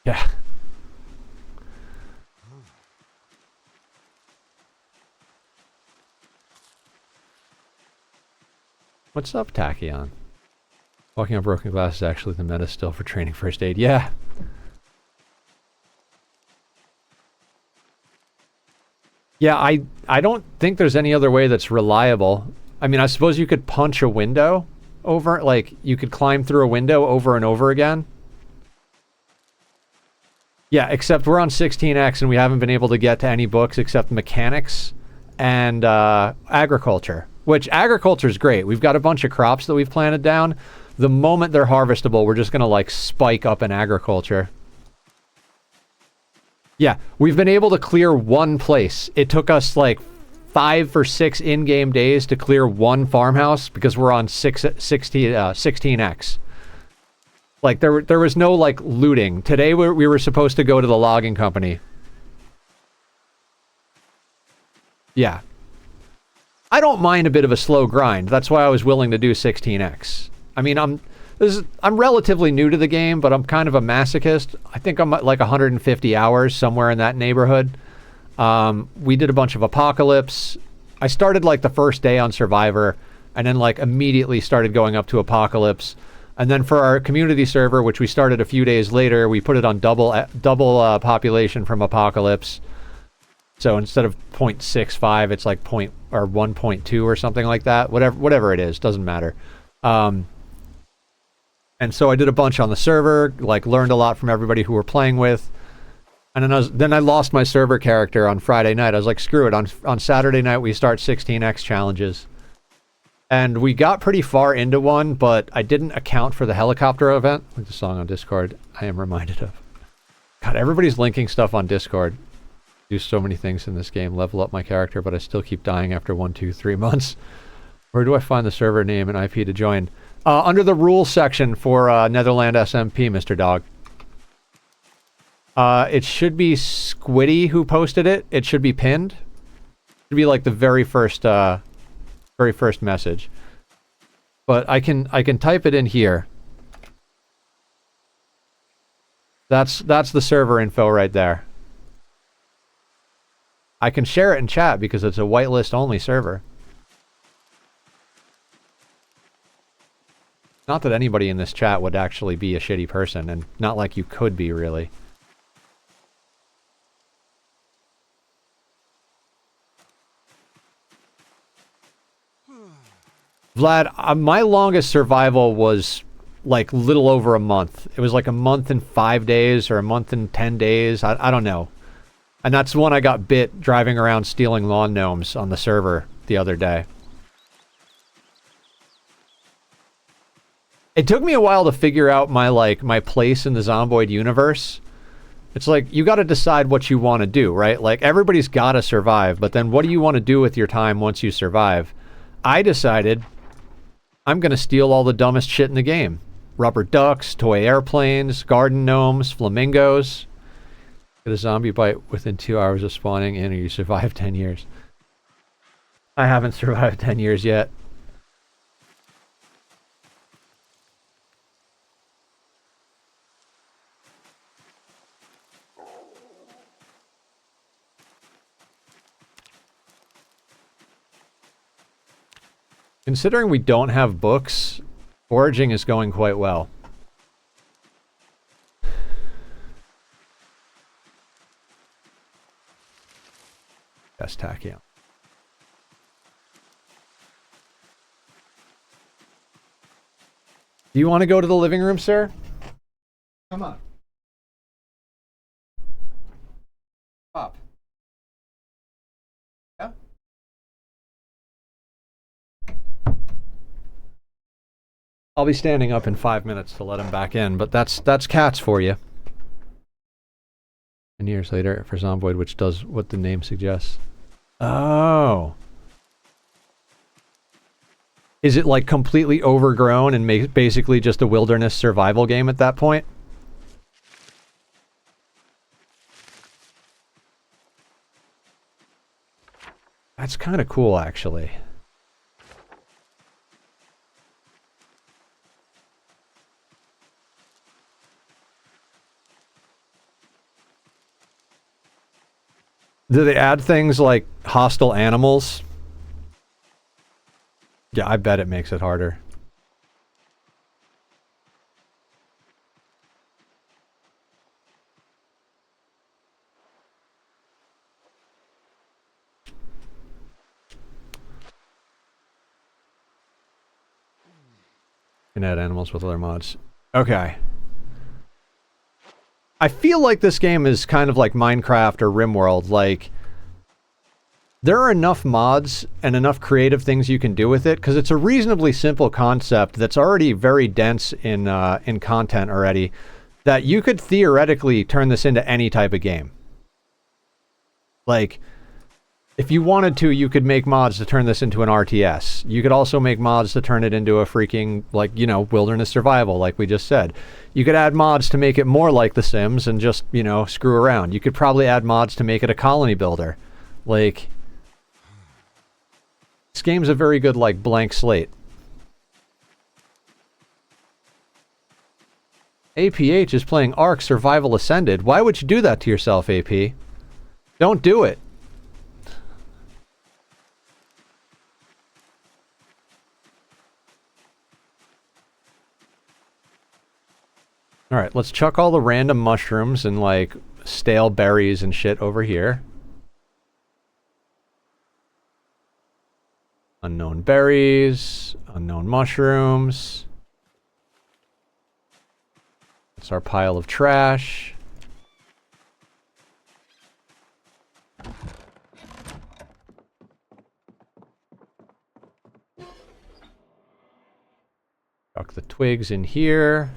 Yeah. What's up, Tachyon? Walking on broken glass is actually the meta still for training first aid. Yeah. Yeah, I don't think there's any other way that's reliable. I mean, I suppose you could punch a window over, like, you could climb through a window over and over again. Yeah, except we're on 16X and we haven't been able to get to any books except mechanics and agriculture. Which, agriculture is great. We've got a bunch of crops that we've planted down. The moment they're harvestable, we're just going to, like, spike up in agriculture. Yeah, we've been able to clear one place. It took us like 5 or 6 in-game days to clear one farmhouse because we're on 16X. Like, there was no, like, looting. Today we were supposed to go to the logging company. Yeah. I don't mind a bit of a slow grind. That's why I was willing to do 16X. I mean, I'm relatively new to the game, but I'm kind of a masochist. I think I'm at like 150 hours, somewhere in that neighborhood. We did a bunch of Apocalypse. I started like the first day on Survivor, and then like immediately started going up to Apocalypse. And then for our community server, which we started a few days later, we put it on double population from Apocalypse. So instead of 0.65, it's like 1.2 or something like that. Whatever it is, doesn't matter. And so I did a bunch on the server, like learned a lot from everybody who we're playing with. And then I lost my server character on Friday night. I was like, screw it. On Saturday night, we start 16X challenges. And we got pretty far into one, but I didn't account for the helicopter event. Like the song on Discord, I am reminded of. God, everybody's linking stuff on Discord. Do so many things in this game. Level up my character, but I still keep dying after 1, 2, 3 months. Where do I find the server name and IP to join? Under the rules section for Netherland SMP, Mr. Dog. It should be Squiddy who posted it. It should be pinned. It should be like the very first message. But I can type it in here. That's the server info right there. I can share it in chat because it's a whitelist only server. Not that anybody in this chat would actually be a shitty person, and not like you could be, really. Vlad, my longest survival was like little over a month. It was like a month and 5 days or a month and 10 days. I don't know. And that's when I got bit driving around stealing lawn gnomes on the server the other day. It took me a while to figure out my place in the Zomboid universe. It's like, you got to decide what you want to do, right? Like, everybody's got to survive, but then what do you want to do with your time once you survive? I decided I'm going to steal all the dumbest shit in the game. Rubber ducks, toy airplanes, garden gnomes, flamingos. Get a zombie bite within 2 hours of spawning in, or you survive 10 years. I haven't survived 10 years yet. Considering we don't have books, foraging is going quite well. Yes, tachyon. Do you want to go to the living room, sir? Come on. Up. Yeah? I'll be standing up in 5 minutes to let him back in, but that's cats for you. 10 years later for Zomboid, which does what the name suggests. Oh. Is it like completely overgrown and basically just a wilderness survival game at that point? That's kind of cool, actually. Do they add things like hostile animals? Yeah, I bet it makes it harder. Can add animals with other mods. Okay. I feel like this game is kind of like Minecraft or RimWorld. Like, there are enough mods and enough creative things you can do with it, because it's a reasonably simple concept that's already very dense in content already, that you could theoretically turn this into any type of game. Like, if you wanted to, you could make mods to turn this into an RTS. You could also make mods to turn it into a freaking, like, you know, wilderness survival, like we just said. You could add mods to make it more like The Sims and just, you know, screw around. You could probably add mods to make it a colony builder. Like, this game's a very good, like, blank slate. APH is playing Ark Survival Ascended. Why would you do that to yourself, AP? Don't do it. Alright, let's chuck all the random mushrooms and, like, stale berries and shit over here. Unknown berries, unknown mushrooms. That's our pile of trash. Chuck the twigs in here.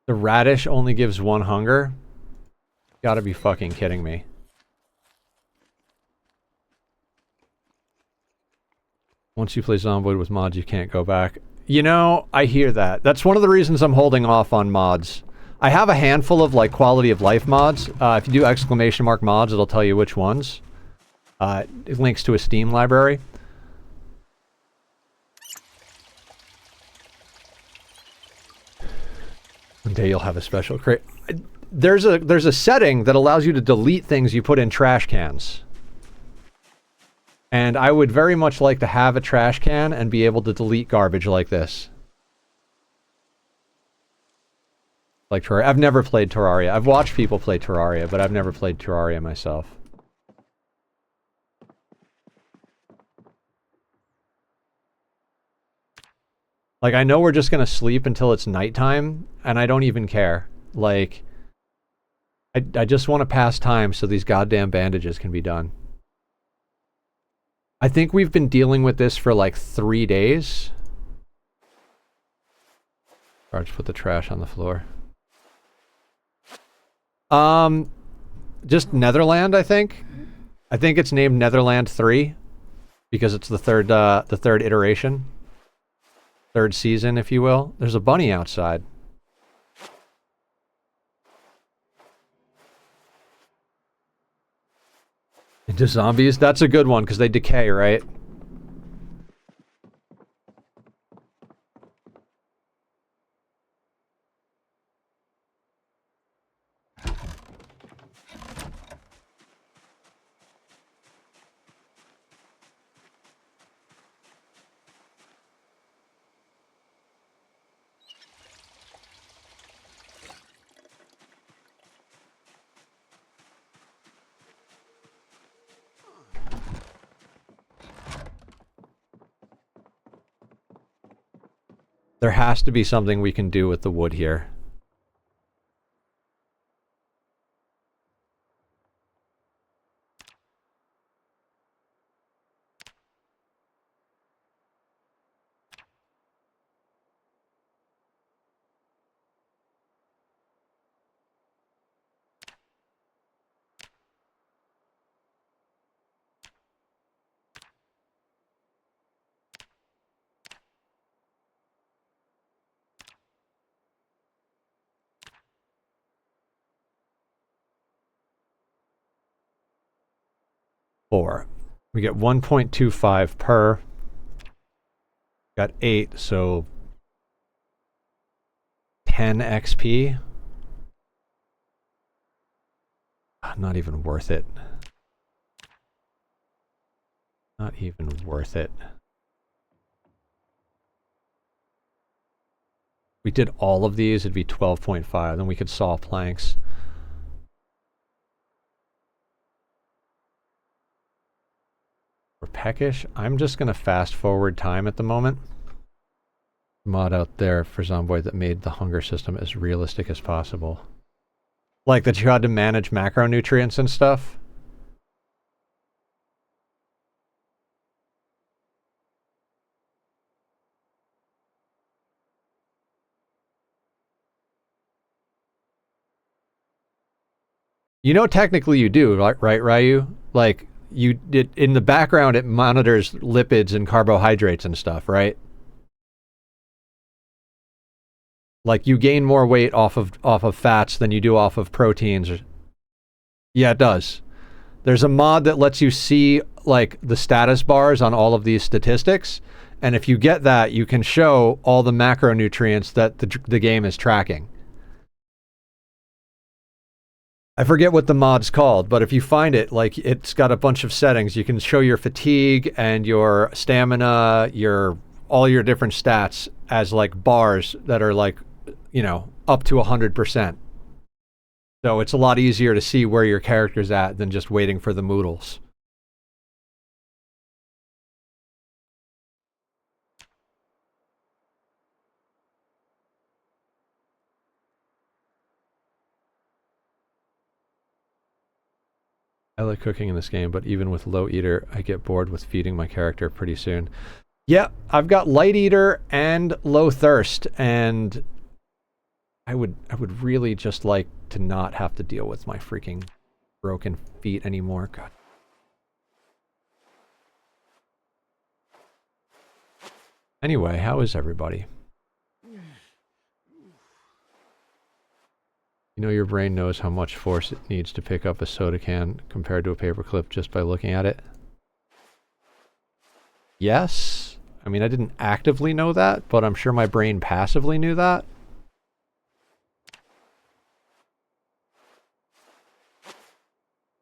The radish only gives 1 hunger? Gotta be fucking kidding me. Once you play Zomboid with mods, you can't go back. You know, I hear that. That's one of the reasons I'm holding off on mods. I have a handful of, like, quality of life mods. If you do !mods, it'll tell you which ones. It links to a Steam library. One day you'll have a special crate. There's a setting that allows you to delete things you put in trash cans. And I would very much like to have a trash can and be able to delete garbage like this. Like Terraria. I've never played Terraria. I've watched people play Terraria, but I've never played Terraria myself. Like, I know we're just gonna sleep until it's nighttime, and I don't even care. Like, I just want to pass time so these goddamn bandages can be done. I think we've been dealing with this for like 3 days. I'll just put the trash on the floor. Just Netherland, I think. I think it's named Netherland 3 because it's the third iteration. Third season, if you will. There's a bunny outside. Into zombies? That's a good one because they decay, right? There has to be something we can do with the wood here. Four. We get 1.25 per. Got 8, so 10 XP. Not even worth it. Not even worth it. We did all of these, it'd be 12.5. Then we could saw planks. For peckish, I'm just going to fast forward time at the moment. Mod out there for Zomboid that made the hunger system as realistic as possible. Like that you had to manage macronutrients and stuff. You know, technically you do, right, Ryu? Like, you did in the background, it monitors lipids and carbohydrates and stuff, right? Like, you gain more weight off of fats than you do off of proteins. Yeah, it does. There's a mod that lets you see, like, the status bars on all of these statistics, and if you get that, you can show all the macronutrients that the game is tracking. I forget what the mod's called, but if you find it, like, it's got a bunch of settings. You can show your fatigue and your stamina, all your different stats as like bars that are like, you know, up to 100%. So it's a lot easier to see where your character's at than just waiting for the moodles. I like cooking in this game, but even with low eater, I get bored with feeding my character pretty soon. Yeah, I've got light eater and low thirst, and I would really just like to not have to deal with my freaking broken feet anymore. God. Anyway, how is everybody? You know, your brain knows how much force it needs to pick up a soda can compared to a paperclip just by looking at it. Yes. I mean, I didn't actively know that, but I'm sure my brain passively knew that.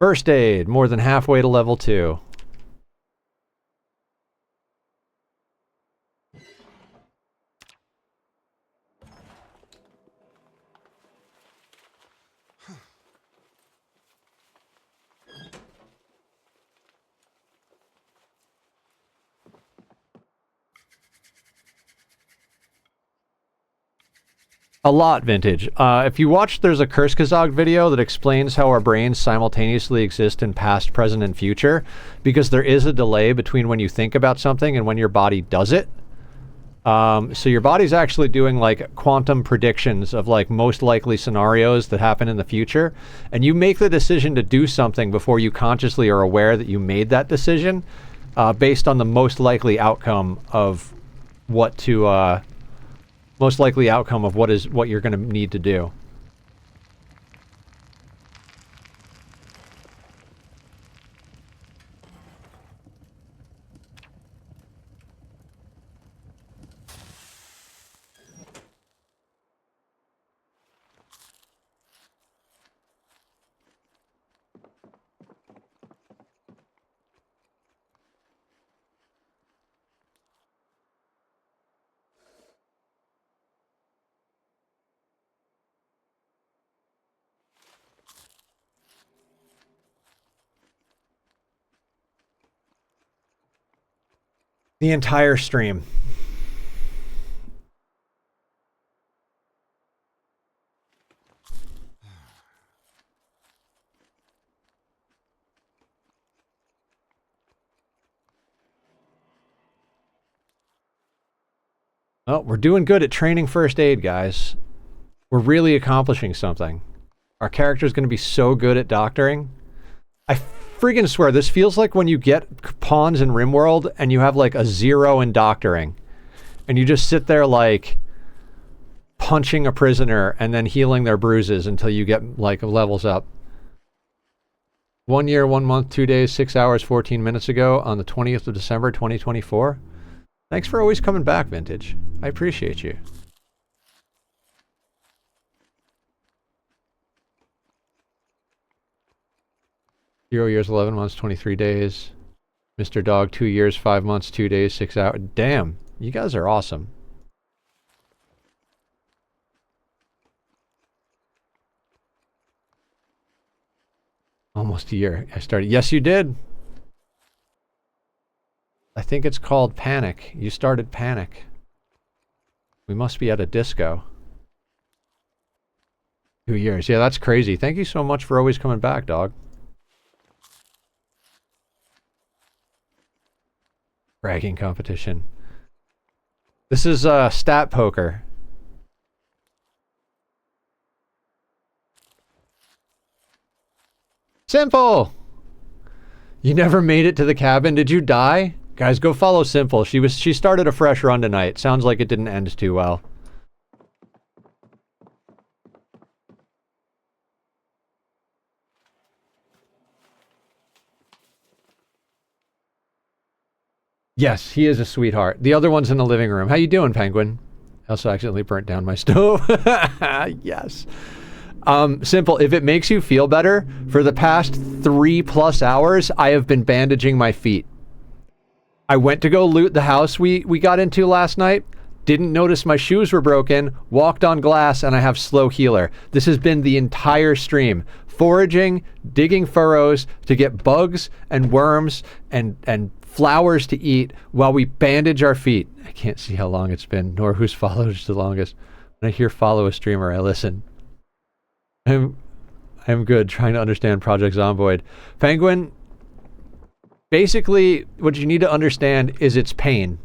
First aid, more than halfway to level 2. A lot, Vintage. If you watch, there's a Kurzgesagt video that explains how our brains simultaneously exist in past, present, and future, because there is a delay between when you think about something and when your body does it. So your body's actually doing like quantum predictions of like most likely scenarios that happen in the future, and you make the decision to do something before you consciously are aware that you made that decision, based on the most likely outcome of what to most likely outcome of what you're going to need to do. The entire stream. Oh, we're doing good at training first aid, guys. We're really accomplishing something. Our character's going to be so good at doctoring. I friggin' swear, this feels like when you get pawns in RimWorld and you have like a 0 in doctoring. And you just sit there like punching a prisoner and then healing their bruises until you get like levels up. 1 year, 1 month, 2 days, 6 hours, 14 minutes ago on the 20th of December, 2024. Thanks for always coming back, Vintage. I appreciate you. Zero years, 11 months, 23 days. Mr. Dog, 2 years, 5 months, 2 days, 6 hours. Damn, you guys are awesome. Almost a year. I started. Yes, you did. I think it's called Panic. You started Panic. We must be at a disco. 2 years. Yeah, that's crazy. Thank you so much for always coming back, dog. Bragging competition. This is stat poker. Simple! You never made it to the cabin. Did you die? Guys, go follow Simple. She started a fresh run tonight. Sounds like it didn't end too well. Yes, he is a sweetheart. The other one's in the living room. How you doing, Penguin? I also accidentally burnt down my stove. Yes. Simple, if it makes you feel better, for the past 3+ hours, I have been bandaging my feet. I went to go loot the house we got into last night, didn't notice my shoes were broken, walked on glass, and I have slow healer. This has been the entire stream. Foraging, digging furrows to get bugs and worms and flowers to eat while we bandage our feet. I can't see how long it's been, nor who's followed the longest. When I hear follow a streamer, I listen. I'm good, trying to understand Project Zomboid. Penguin, basically, what you need to understand is its pain.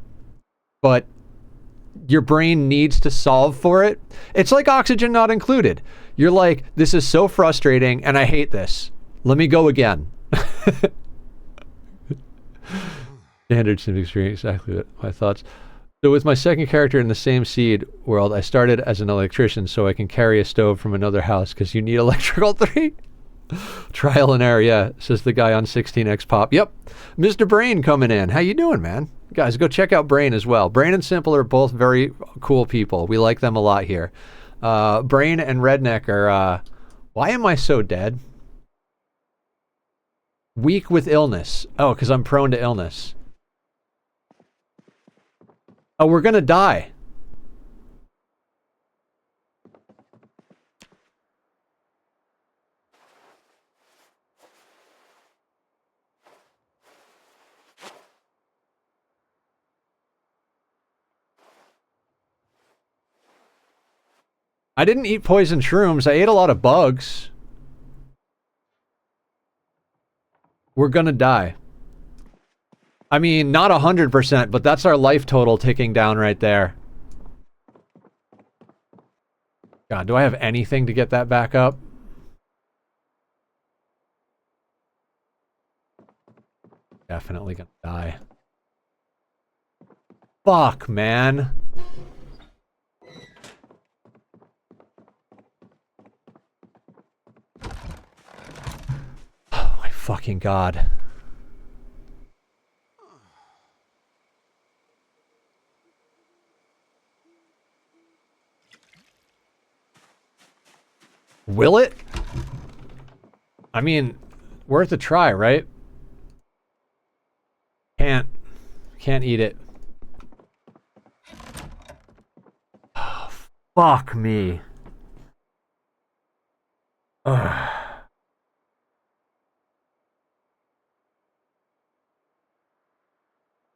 But your brain needs to solve for it. It's like oxygen not included. You're like, this is so frustrating and I hate this. Let me go again. Standard Sim experience, exactly what my thoughts. So with my second character in the same seed world, I started as an electrician so I can carry a stove from another house because you need electrical 3. Trial and error, yeah, says the guy on 16x Pop. Yep, Mr. Brain coming in. How you doing, man? Guys, go check out Brain as well. Brain and Simple are both very cool people. We like them a lot here. Brain and Redneck are, why am I so dead? Weak with illness. Oh, because I'm prone to illness. Oh, we're gonna die. I didn't eat poison shrooms. I ate a lot of bugs. We're gonna die. I mean, not 100%, but that's our life total ticking down right there. God, do I have anything to get that back up? Definitely gonna die. Fuck, man. Oh my fucking god. Will it? I mean, worth a try, right? Can't eat it. Oh, fuck me. Ugh.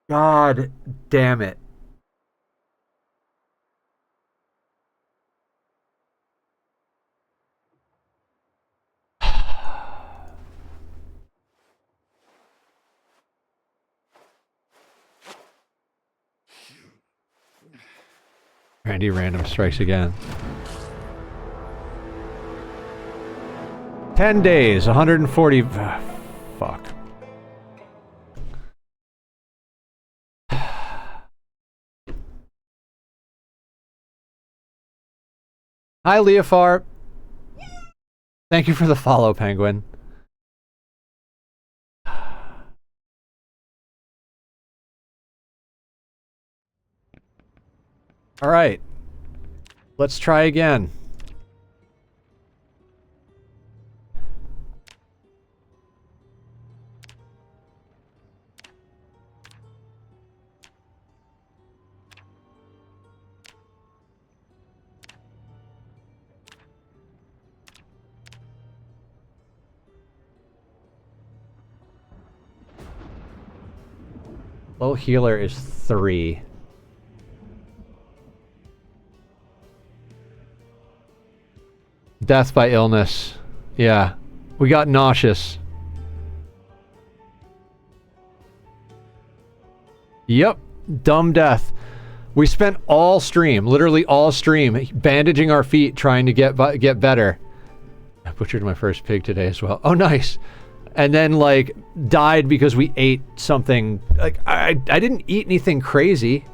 God damn it. Randy random strikes again. 10 days, 140... fuck. Hi, Leofar. Thank you for the follow, Penguin. Alright. Let's try again. Low healer is 3. Death by illness. Yeah. We got nauseous. Yep. Dumb death. We spent all stream, literally all stream, bandaging our feet trying to get better. I butchered my first pig today as well. Oh, nice. And then, like, died because we ate something. Like, I didn't eat anything crazy.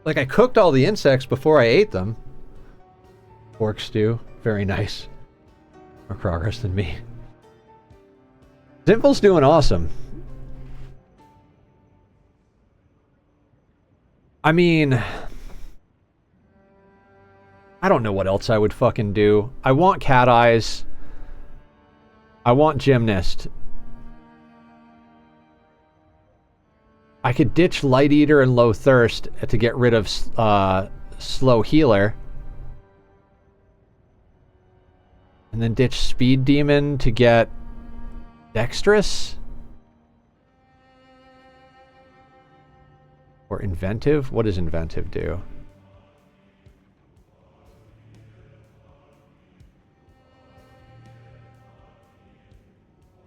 Like, I cooked all the insects before I ate them. Pork stew. Very nice. More progress than me. Zimple's doing awesome. I mean... I don't know what else I would fucking do. I want cat eyes. I want gymnast. I could ditch light eater and low thirst to get rid of slow healer. And then ditch speed demon to get dexterous? Or inventive? What does inventive do?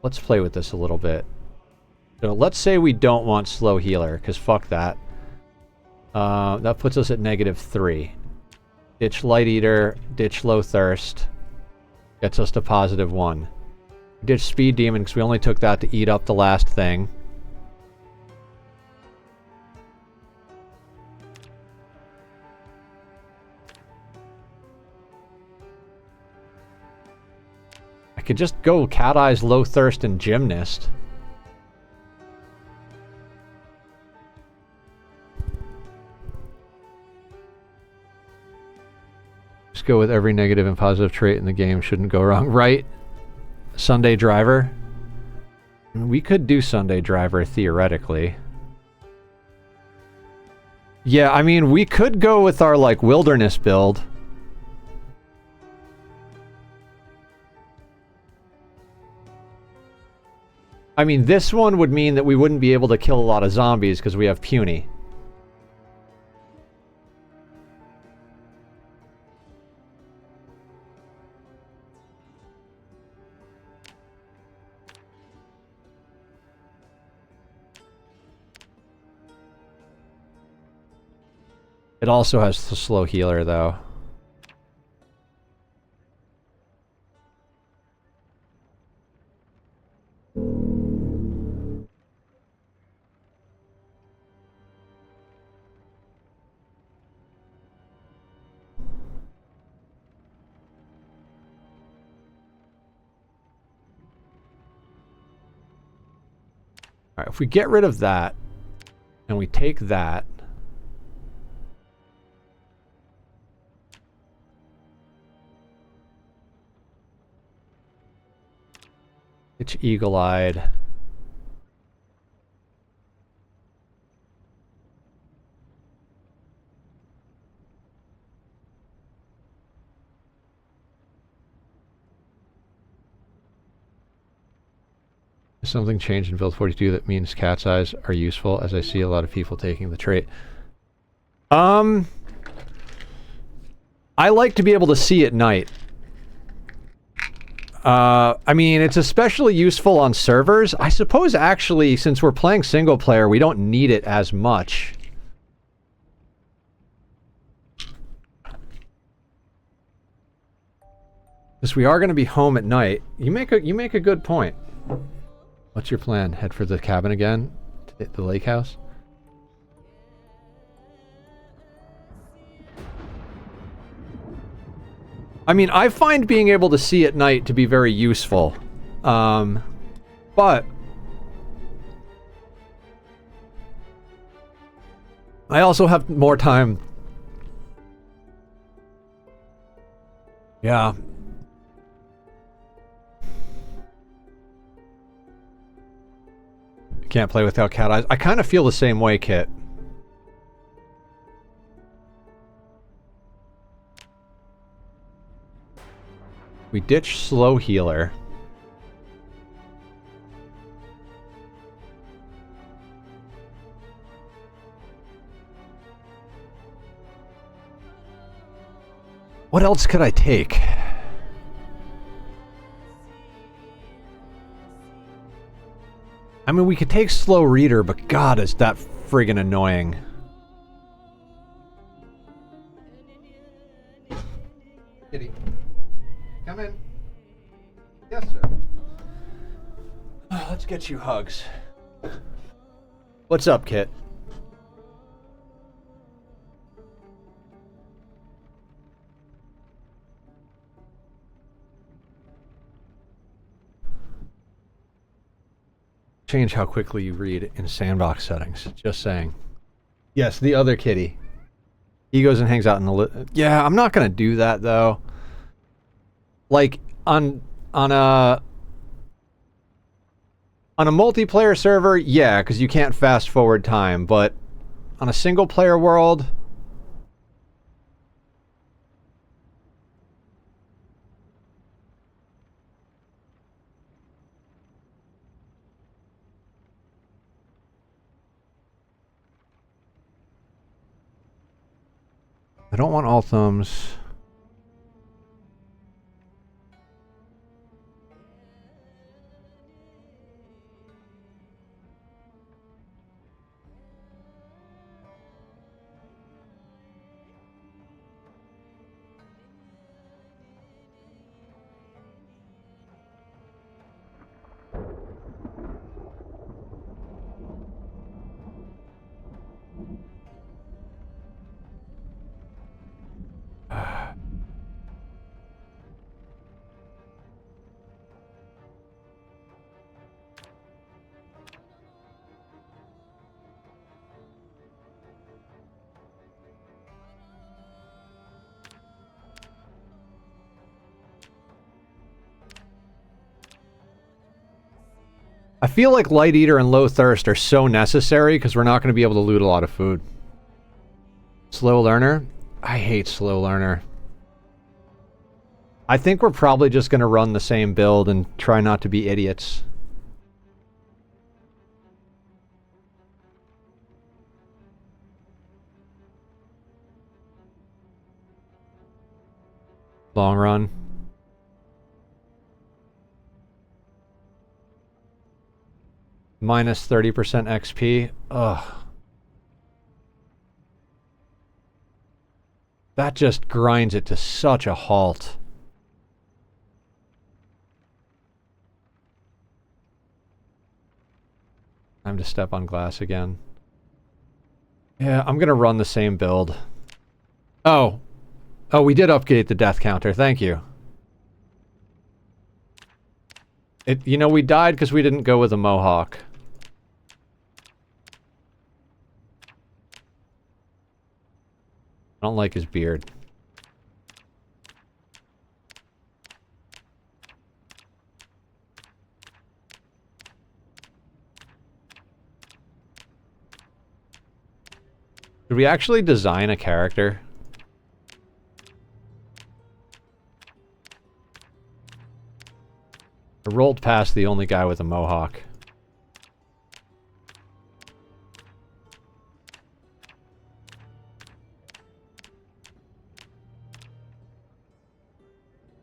Let's play with this a little bit. So let's say we don't want slow healer, because fuck that. That puts us at -3. Ditch light eater, ditch low thirst. Gets us to +1. Ditch speed demon, because we only took that to eat up the last thing. I could just go cat eyes, low thirst, and gymnast. Just go with every negative and positive trait in the game. Shouldn't go wrong. Right? Sunday driver? We could do Sunday driver theoretically. Yeah, I mean, we could go with our, like, wilderness build. I mean, this one would mean that we wouldn't be able to kill a lot of zombies because we have puny. It also has the slow healer, though. All right, if we get rid of that, and we take that... It's eagle-eyed. Something changed in build 42 that means cat's eyes are useful, as I see a lot of people taking the trait. I like to be able to see at night. I mean, it's especially useful on servers. I suppose, actually, since we're playing single player, we don't need it as much. Because we are going to be home at night. You make a good point. What's your plan? Head for the cabin again? To the lake house? I mean, I find being able to see at night to be very useful. But I also have more time. Yeah. Can't play without cat eyes. I kind of feel the same way, Kit. We ditch slow healer. What else could I take? I mean, we could take slow reader, but God, is that friggin' annoying. Kitty. Come in. Yes, sir. Oh, let's get you hugs. What's up, Kit? Change how quickly you read in sandbox settings. Just saying. Yes, the other kitty. He goes and hangs out in the... Yeah, I'm not gonna do that, though. Like, on a multiplayer server, yeah, because you can't fast forward time, but on a single player world... I don't want all thumbs. I feel like Light Eater and Low Thirst are so necessary because we're not going to be able to loot a lot of food. Slow Learner? I hate Slow Learner. I think we're probably just going to run the same build and try not to be idiots. Long run. Minus 30% XP. Ugh. That just grinds it to such a halt. Time to step on glass again. Yeah, I'm gonna run the same build. Oh. Oh, we did update the death counter. Thank you. You know, we died because we didn't go with a mohawk. I don't like his beard. Did we actually design a character? I rolled past the only guy with a mohawk.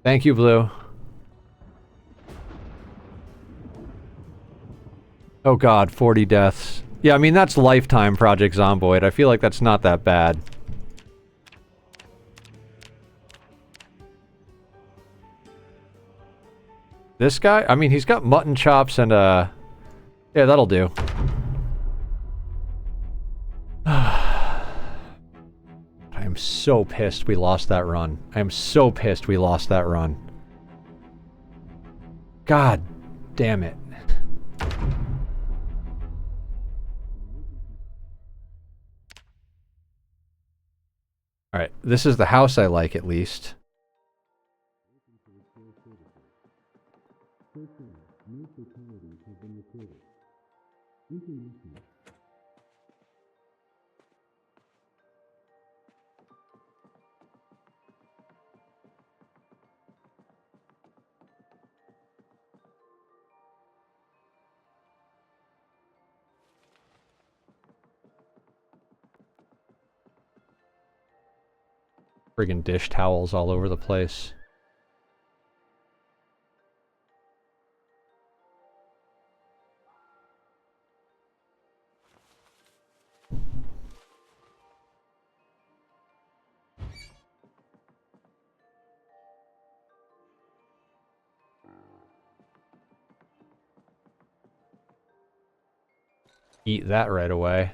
Thank you, Blue. Oh god, 40 deaths. Yeah, I mean, that's lifetime Project Zomboid. I feel like that's not that bad. This guy? I mean, he's got mutton chops and, yeah, that'll do. I am so pissed we lost that run. I am so pissed we lost that run. God damn it. Alright, this is the house I like, at least. Friggin' dish towels all over the place. Eat that right away.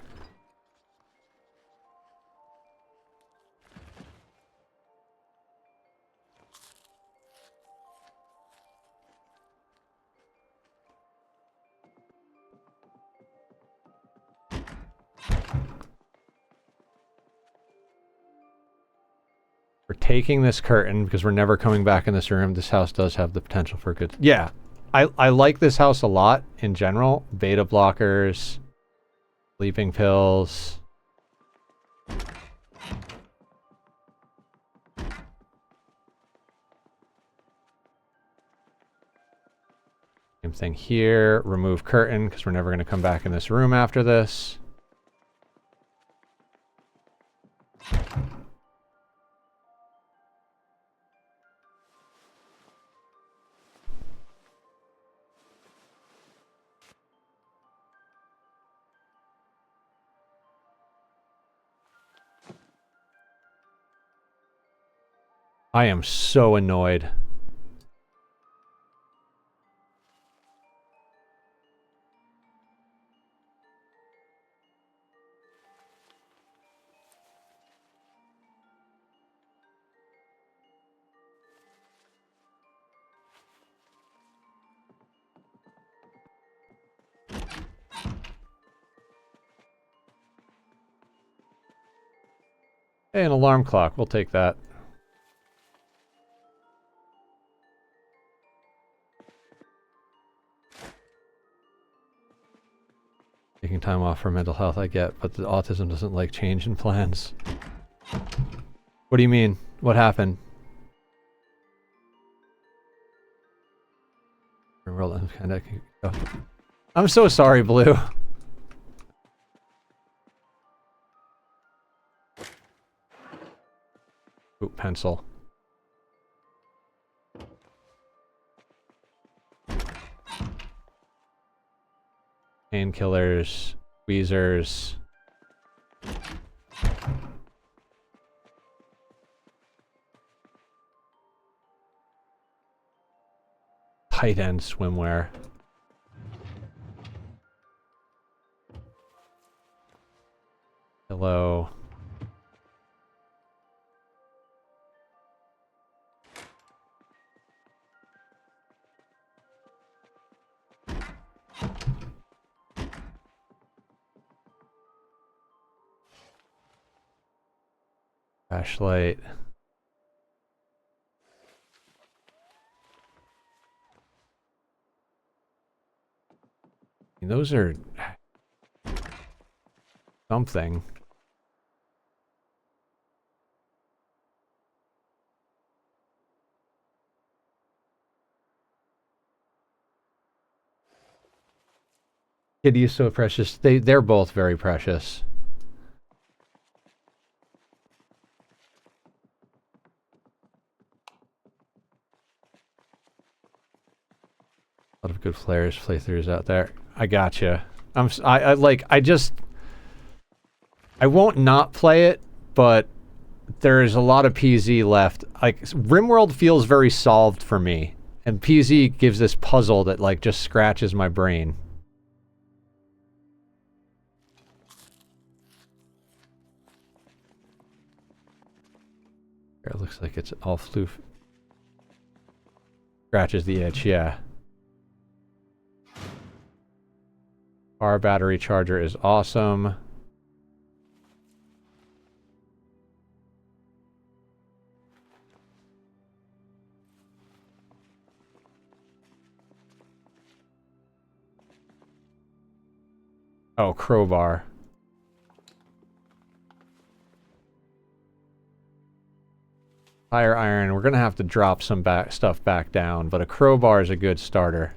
We're taking this curtain because we're never coming back in this room. This house does have the potential for good. Yeah, I like this house a lot in general. Beta blockers, sleeping pills. Same thing here. Remove curtain because we're never going to come back in this room after this. I am so annoyed. Hey, an alarm clock. We'll take that. Taking time off for mental health, I get, but the autism doesn't like change in plans. What do you mean? What happened? I'm so sorry, Blue. Ooh, pencil. Painkillers, tweezers. tight-end swimwear. Hello. Flashlight. I mean, those are something. Kitty is so precious. They're both very precious. A lot of good playthroughs out there. I gotcha. I won't not play it, but there's a lot of PZ left. Like RimWorld feels very solved for me, and PZ gives this puzzle that like just scratches my brain. It looks like it's all floof. Scratches the itch, yeah. Car battery charger is awesome. Oh, crowbar. Tire iron, we're gonna have to drop some stuff back down, but a crowbar is a good starter.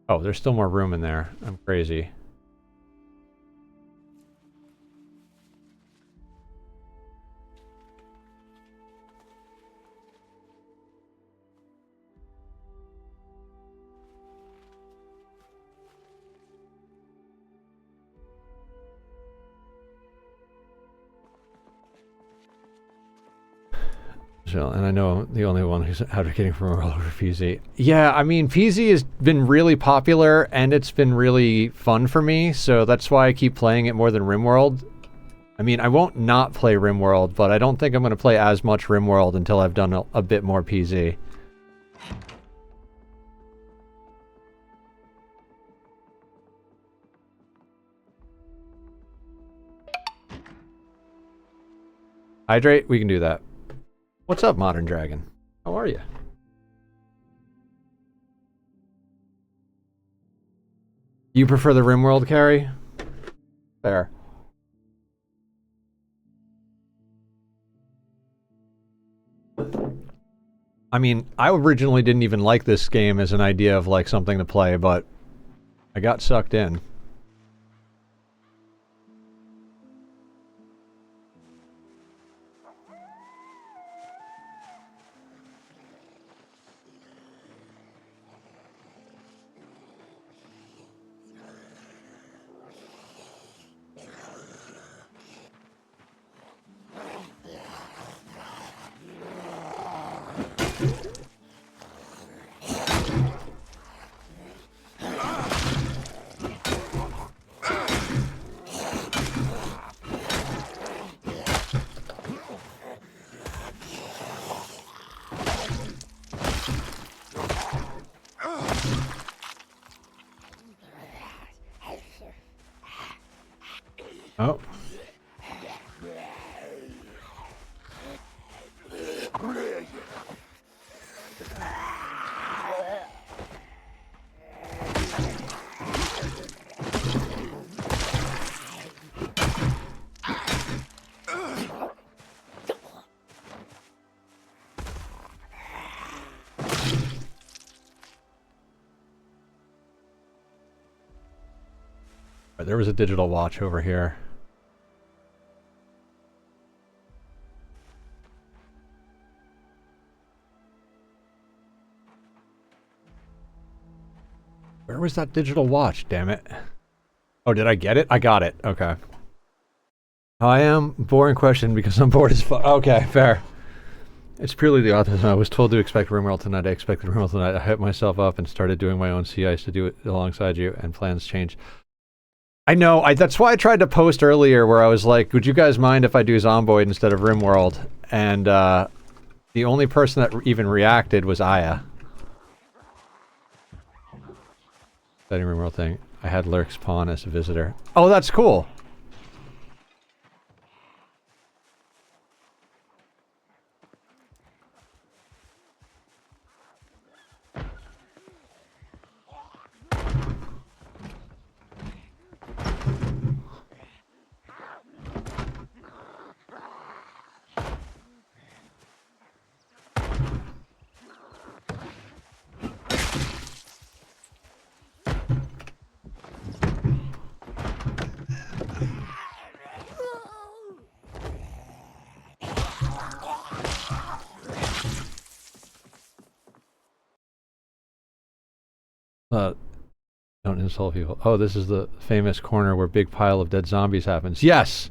Oh, there's still more room in there. I'm crazy. And I know the only one who's advocating for more over PZ. Yeah, I mean, PZ has been really popular, and it's been really fun for me, so that's why I keep playing it more than RimWorld. I mean, I won't not play RimWorld, but I don't think I'm going to play as much RimWorld until I've done a bit more PZ. Hydrate? We can do that. What's up, Modern Dragon? How are you? You prefer the RimWorld, Carrie? Fair. I mean, I originally didn't even like this game as an idea of like something to play, but I got sucked in. Oh. There was a digital watch over here. Where was that digital watch, damn it? Oh, did I get it? I got it. Okay. I am. Boring question because I'm bored as fuck. Okay, fair. It's purely the autism. I was told to expect RimWorld tonight. I expected RimWorld tonight. I hyped myself up and started doing my own CIs to do it alongside you, and plans change. I know. That's why I tried to post earlier where I was like, would you guys mind if I do Zomboid instead of RimWorld? And the only person that even reacted was Aya. Setting RimWorld thing. I had Lurk's Pawn as a visitor. Oh, that's cool. Don't insult people. Oh, this is the famous corner where big pile of dead zombies happens. Yes!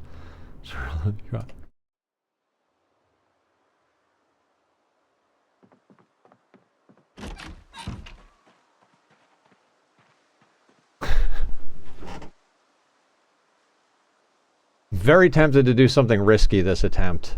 Very tempted to do something risky this attempt.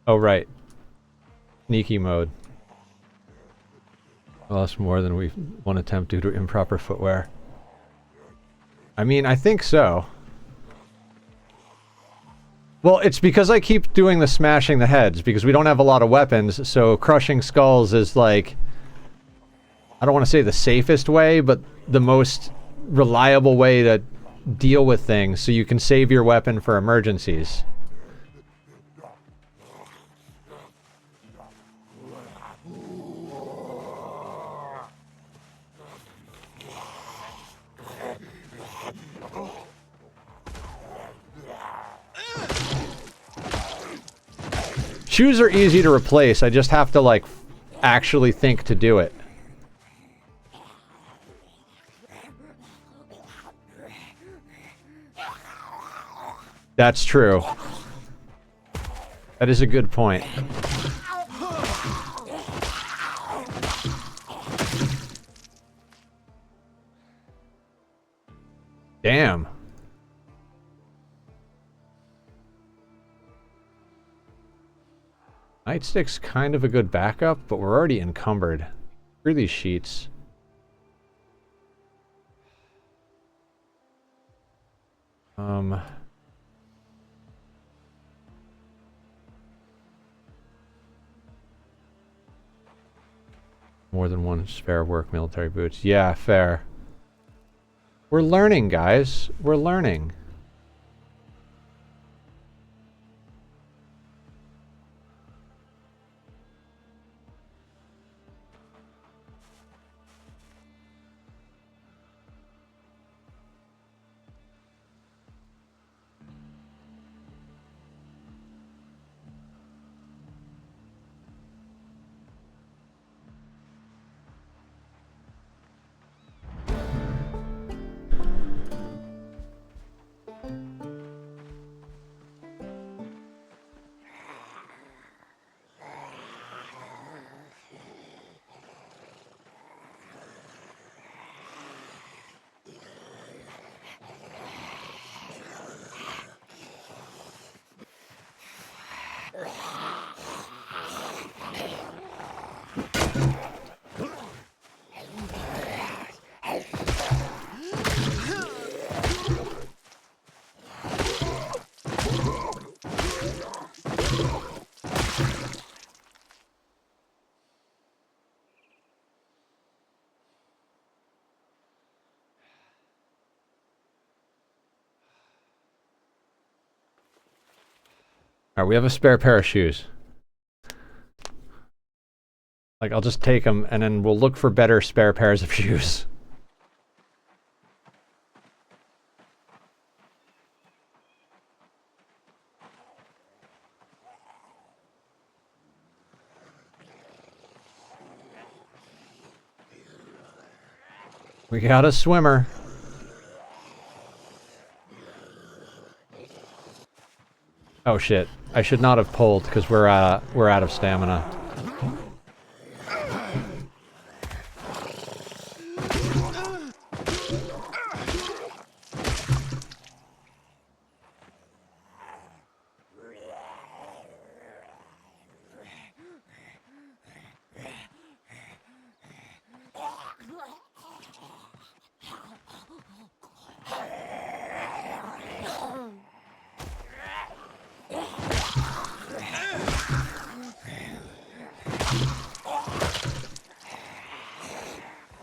Oh, right. Sneaky mode. Well, that's more than one attempt due to improper footwear. I mean, I think so. Well, it's because I keep doing the smashing the heads, because we don't have a lot of weapons, so crushing skulls is like... I don't want to say the safest way, but the most reliable way to deal with things, so you can save your weapon for emergencies. Shoes are easy to replace, I just have to, like, actually think to do it. That's true. That is a good point. Damn. Nightstick's kind of a good backup, but we're already encumbered. Screw these sheets. More than one spare work military boots. Yeah, fair. We're learning, guys. We're learning. Alright, we have a spare pair of shoes. Like, I'll just take them, and then we'll look for better spare pairs of shoes. We got a swimmer. Oh shit. I should not have pulled, because we're out of stamina.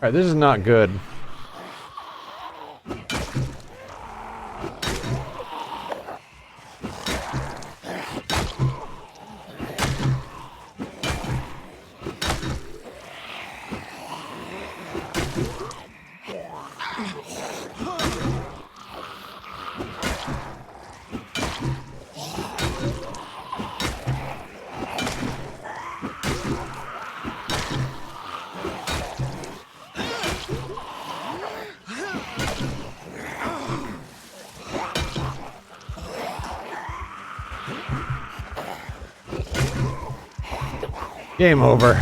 Alright, this is not good. Game over.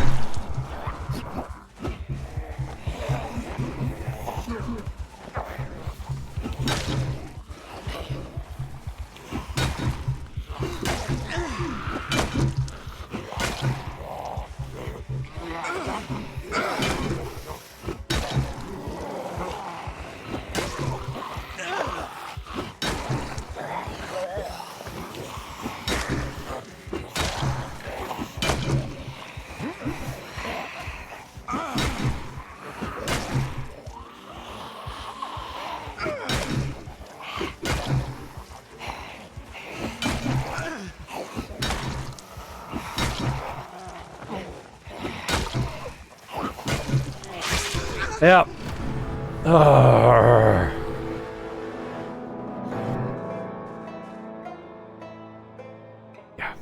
Yep. Urgh. Yeah.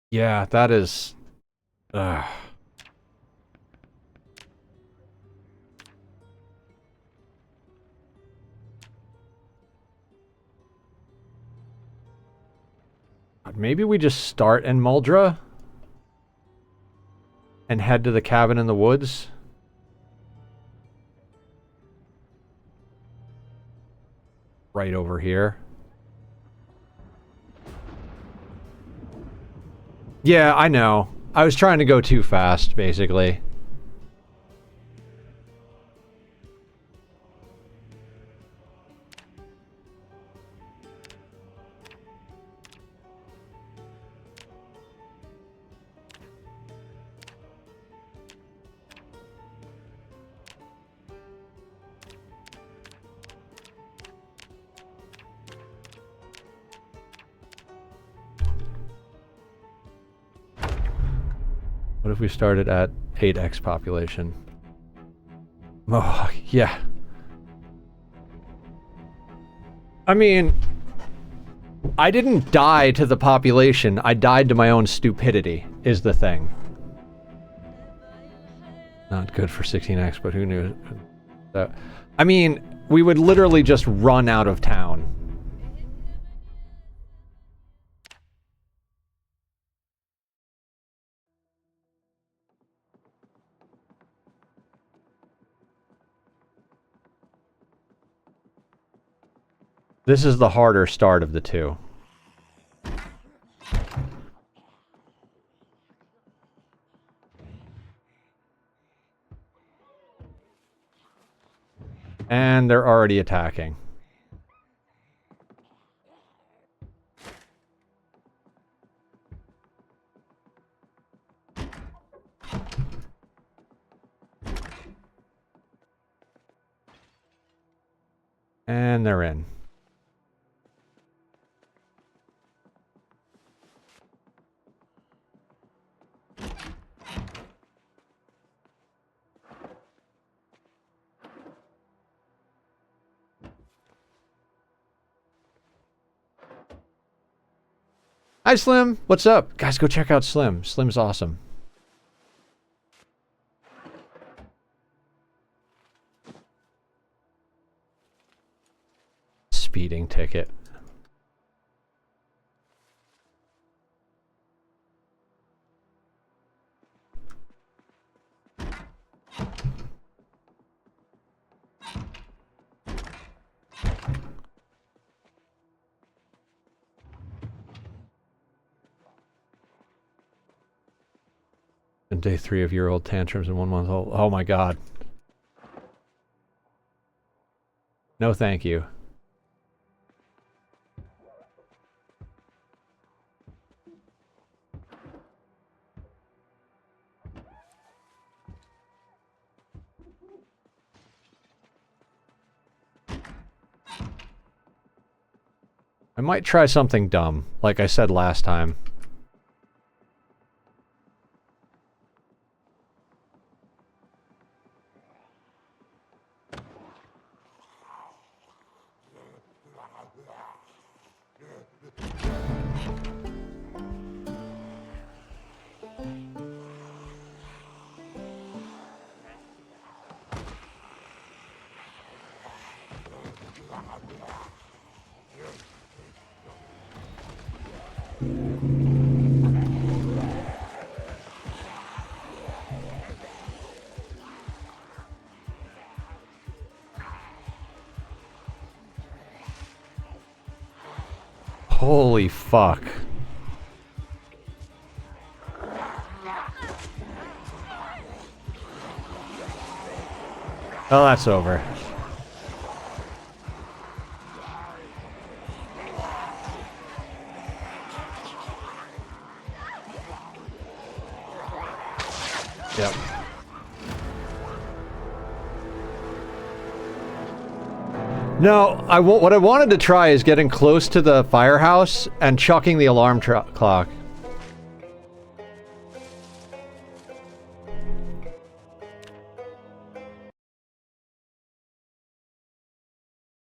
Yeah, that is... Maybe we just start in Muldra and head to the cabin in the woods. Right over here. Yeah, I know. I was trying to go too fast, basically. What if we started at 8x population? Oh, yeah. I mean, I didn't die to the population. I died to my own stupidity, is the thing. Not good for 16x, but who knew? I mean, we would literally just run out of town. This is the harder start of the two. And they're already attacking. And they're in. Hi, Slim. What's up? Guys, go check out Slim. Slim's awesome. Speeding ticket. And day 3 of year-old tantrums and 1 month old. Oh my god. No thank you. I might try something dumb, like I said last time. Holy fuck. Oh, that's over. Yep. No, what I wanted to try is getting close to the firehouse and chucking the alarm clock.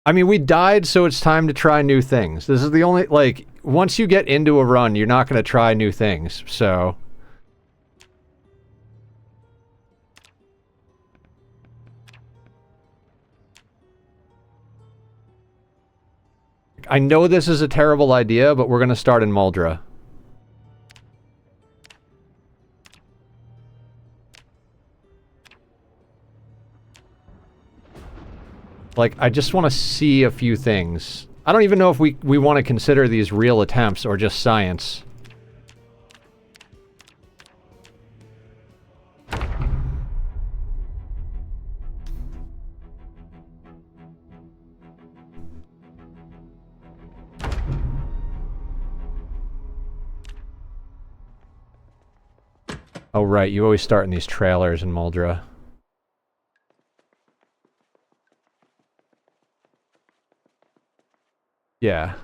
I mean, we died, so it's time to try new things. This is the only, like, once you get into a run, you're not going to try new things, so... I know this is a terrible idea, but we're going to start in Muldra. Like, I just want to see a few things. I don't even know if we want to consider these real attempts or just science. Oh, right, you always start in these trailers in Muldra. Yeah.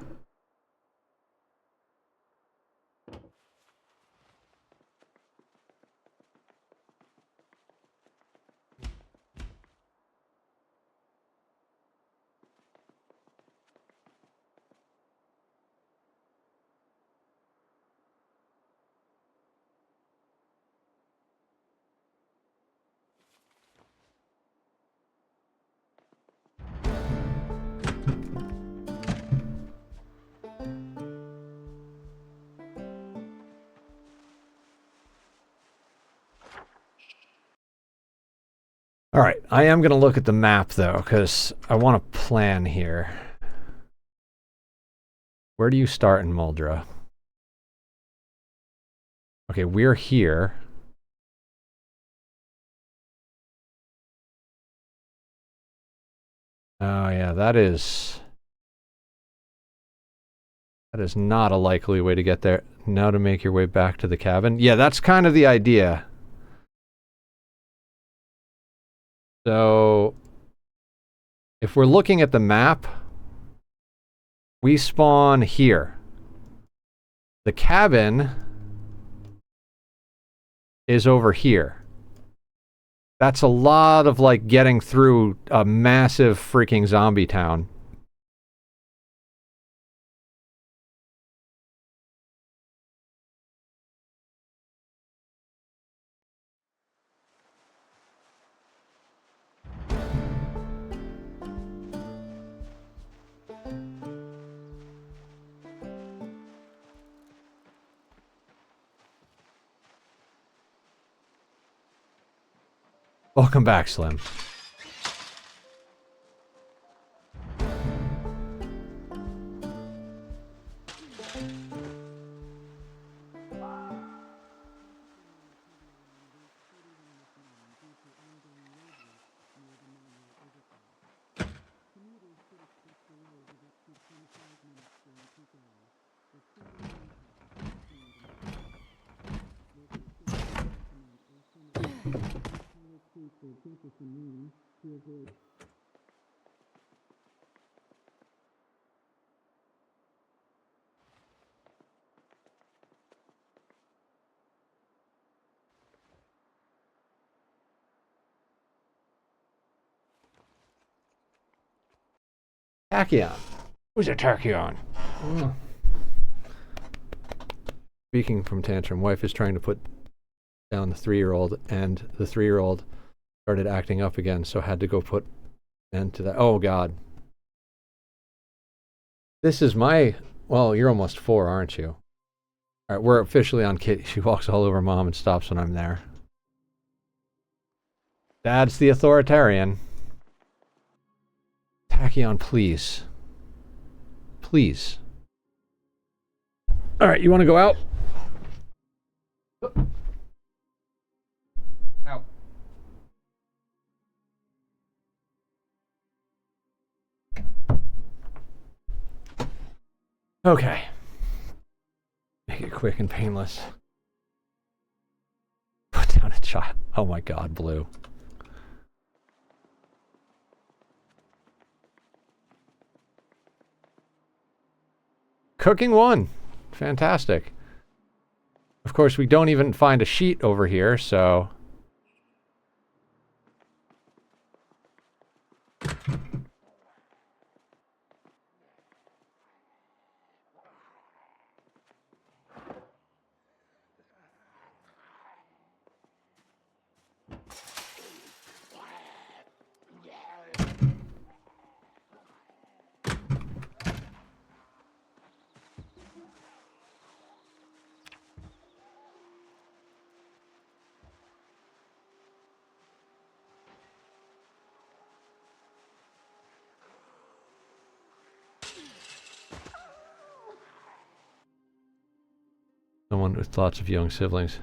Alright, I am going to look at the map, though, because I want to plan here. Where do you start in Muldra? Okay, we're here. Oh, yeah, that is not a likely way to get there. Now to make your way back to the cabin. Yeah, that's kind of the idea. So, if we're looking at the map, we spawn here. The cabin is over here. That's a lot of, like, getting through a massive freaking zombie town. Welcome back, Slim. Tachyon. Who's a Tachyon? Speaking from tantrum, wife is trying to put down the 3-year-old, and the 3-year-old started acting up again, so had to go put an end to that. Oh, God. This is my... Well, you're almost 4, aren't you? All right, we're officially on Kitty. She walks all over Mom and stops when I'm there. Dad's the authoritarian. Tachyon, please. Please. All right, you want to go out? Out. Okay. Make it quick and painless. Put down a child. Oh my God, Blue. Cooking 1. Fantastic. Of course, we don't even find a sheet over here, so... Someone with lots of young siblings.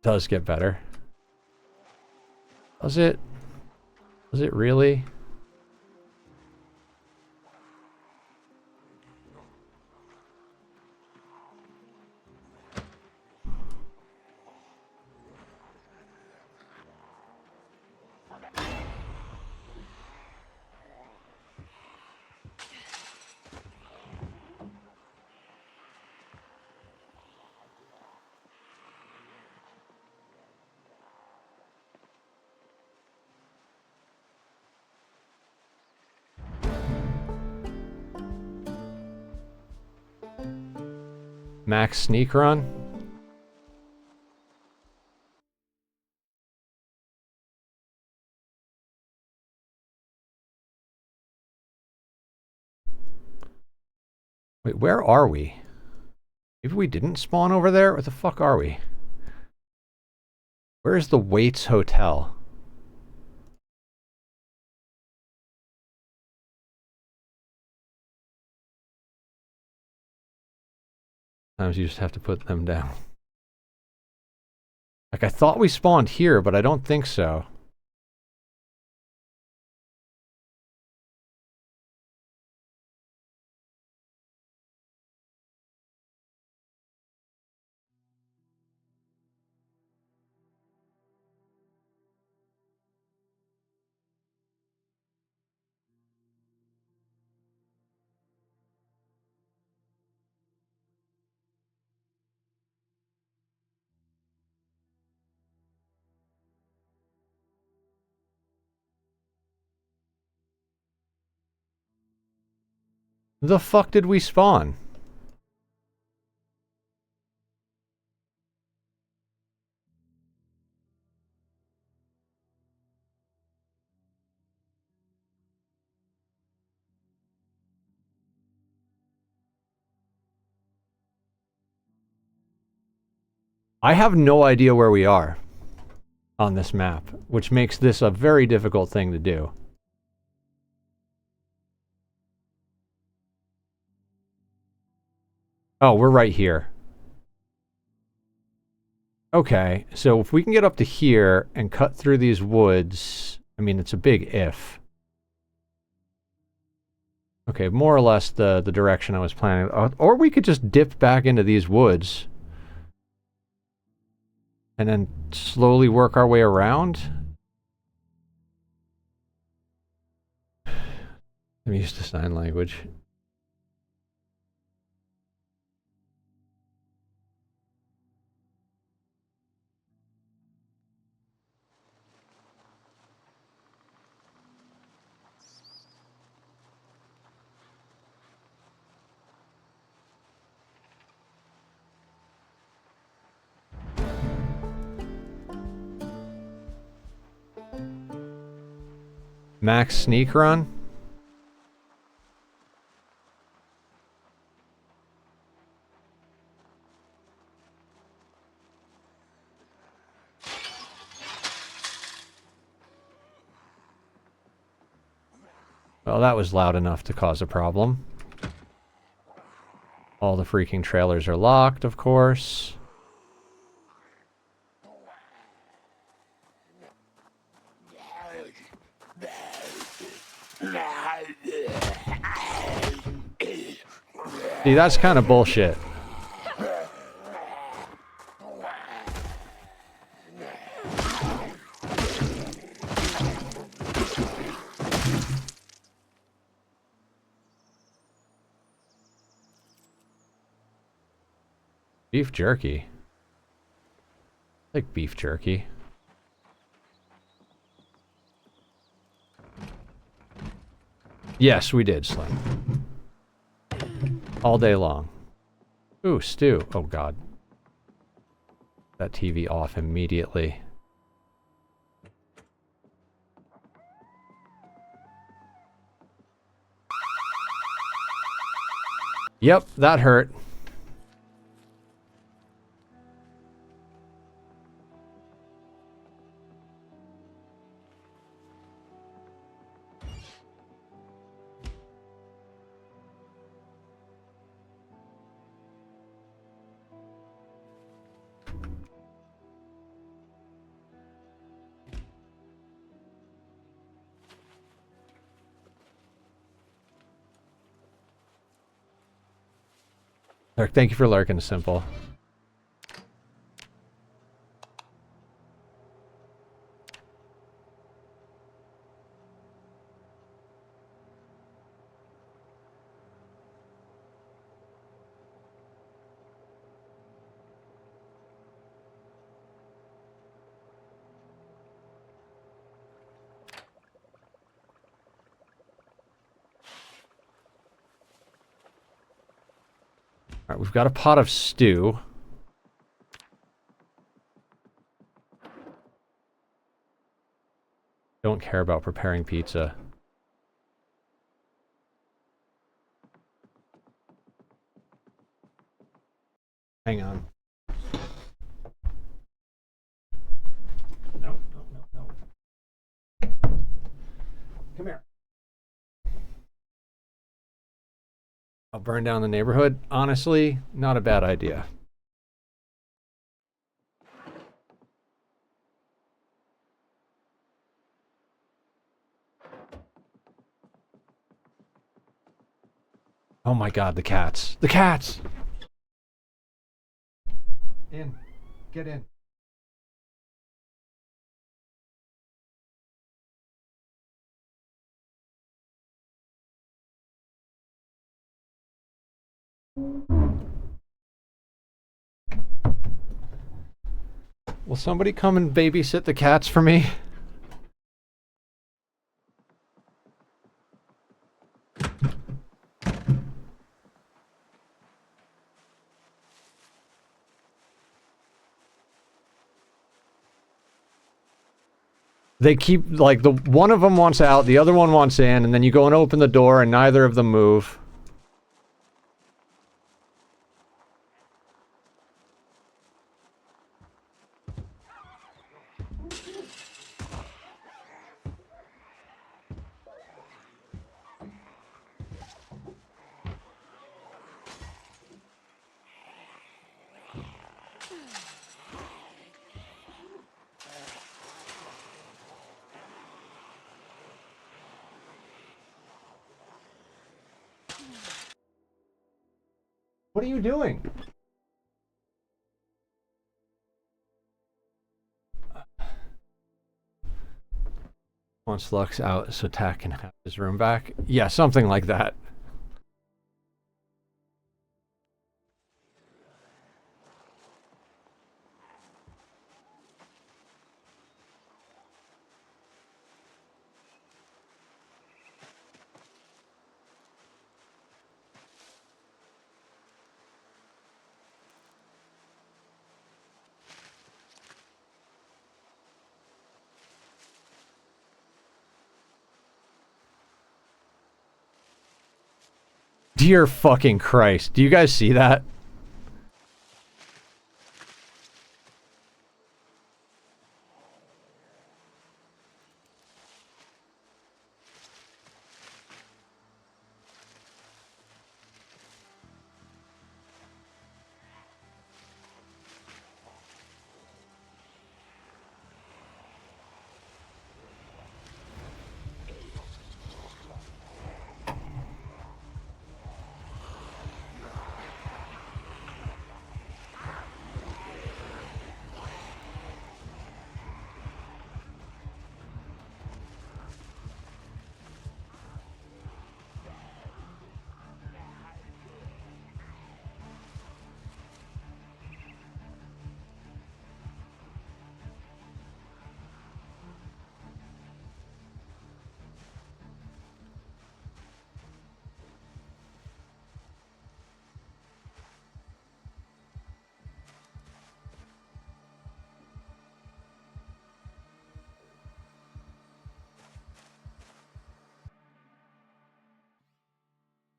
Does get better. Does it? Does it really? Max sneak run? Wait, where are we? Maybe we didn't spawn over there? Where the fuck are we? Where's the Waits Hotel? Sometimes you just have to put them down. Like, I thought we spawned here, but I don't think so. The fuck did we spawn? I have no idea where we are on this map, which makes this a very difficult thing to do. Oh, we're right here. Okay, so if we can get up to here and cut through these woods, I mean, it's a big if. Okay, more or less the direction I was planning. Or we could just dip back into these woods. And then slowly work our way around. I'm used to sign language. Max sneak run? Well, that was loud enough to cause a problem. All the freaking trailers are locked, of course. See, that's kind of bullshit. Beef jerky. I like beef jerky. Yes, we did, Slim. All day long. Ooh, stew. Oh, God. That TV off immediately. Yep, that hurt. Lurk, thank you for lurking, Simple. Alright, we've got a pot of stew. Don't care about preparing pizza. Hang on. No. Come here. I'll burn down the neighborhood. Honestly, not a bad idea. Oh my God, the cats. The cats! In. Get in. Will somebody come and babysit the cats for me? They keep, like, the one of them wants out, the other one wants in, and then you go and open the door and neither of them move. What are you doing? Once Luck's out, so Tack can have his room back. Yeah, something like that. Dear fucking Christ. Do you guys see that?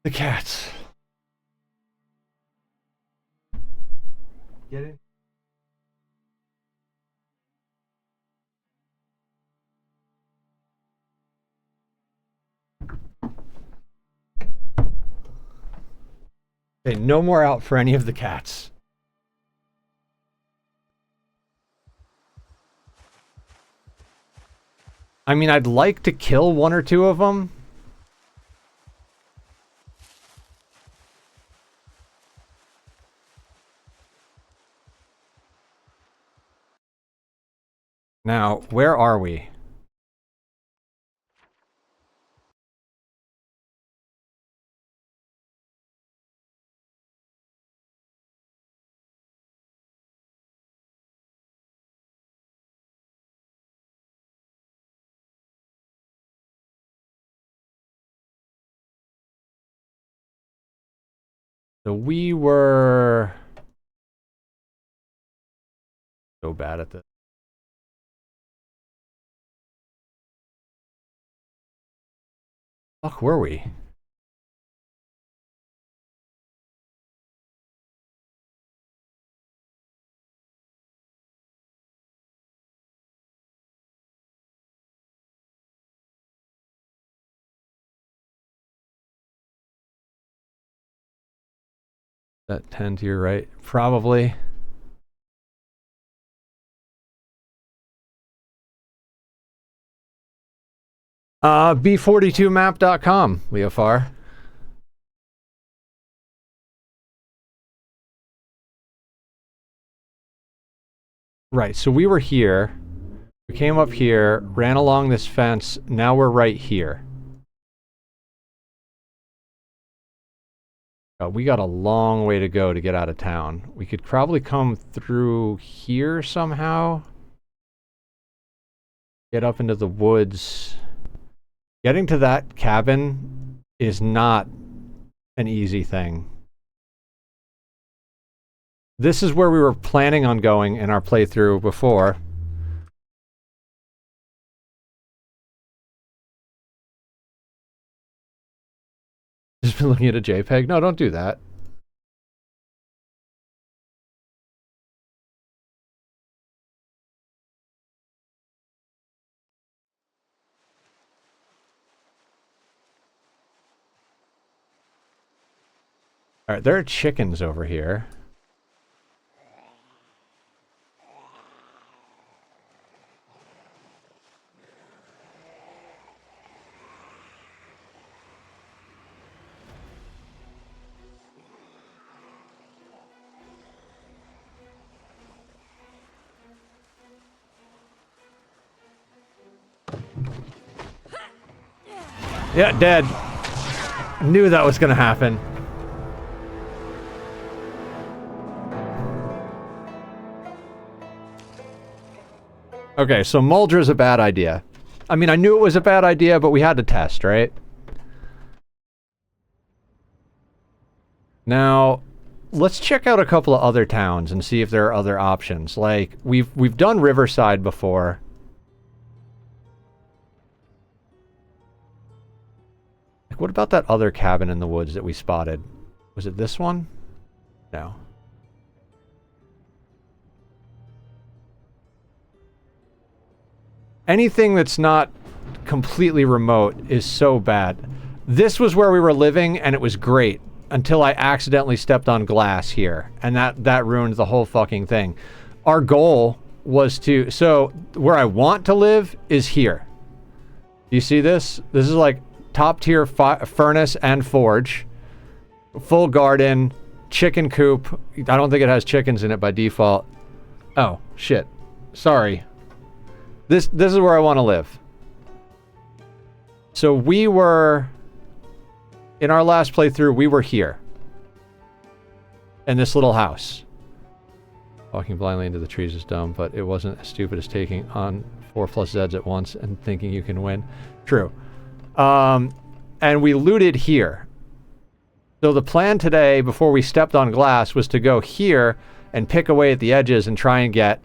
The cats. Get it? Okay, no more out for any of the cats. I mean, I'd like to kill one or two of them. Now, where are we? So we were so bad at this. Fuck, were we? That 10 to your right? Probably. B42map.com, Leofar. Right, so we were here. We came up here, ran along this fence, now we're right here. We got a long way to go to get out of town. We could probably come through here somehow. Get up into the woods. Getting to that cabin is not an easy thing. This is where we were planning on going in our playthrough before. just been looking at a JPEG. No, don't do that. All right, there are chickens over here. Yeah, dead. Knew that was gonna happen. Okay, so Muldra's a bad idea. I mean, I knew it was a bad idea, but we had to test, right? Now, let's check out a couple of other towns and see if there are other options. Like, we've done Riverside before. Like, what about that other cabin in the woods that we spotted? Was it this one? No. Anything that's not completely remote is so bad. This was where we were living, and it was great until I accidentally stepped on glass here, and that ruined the whole fucking thing. Our goal was to... So, where I want to live is here. You see this? This is like top-tier furnace and forge. Full garden, chicken coop. I don't think it has chickens in it by default. Oh, shit. Sorry. This is where I want to live. So we were... In our last playthrough, we were here. In this little house. Walking blindly into the trees is dumb, but it wasn't as stupid as taking on 4 plus Zeds at once and thinking you can win. True. And we looted here. So the plan today, before we stepped on glass, was to go here and pick away at the edges and try and get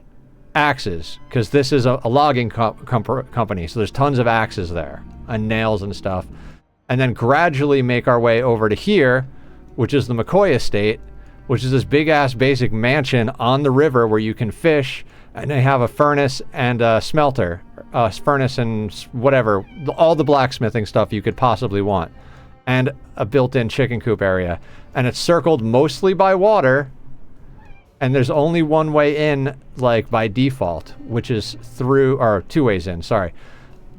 axes, because this is a logging company, so there's tons of axes there and nails and stuff, and then gradually make our way over to here, which is the McCoy estate, which is this big ass basic mansion on the river where you can fish, and they have a furnace and a smelter, furnace and whatever, all the blacksmithing stuff you could possibly want, and a built-in chicken coop area, and it's circled mostly by water. And there's only one way in, like, by default, which is through, or 2 ways in, sorry.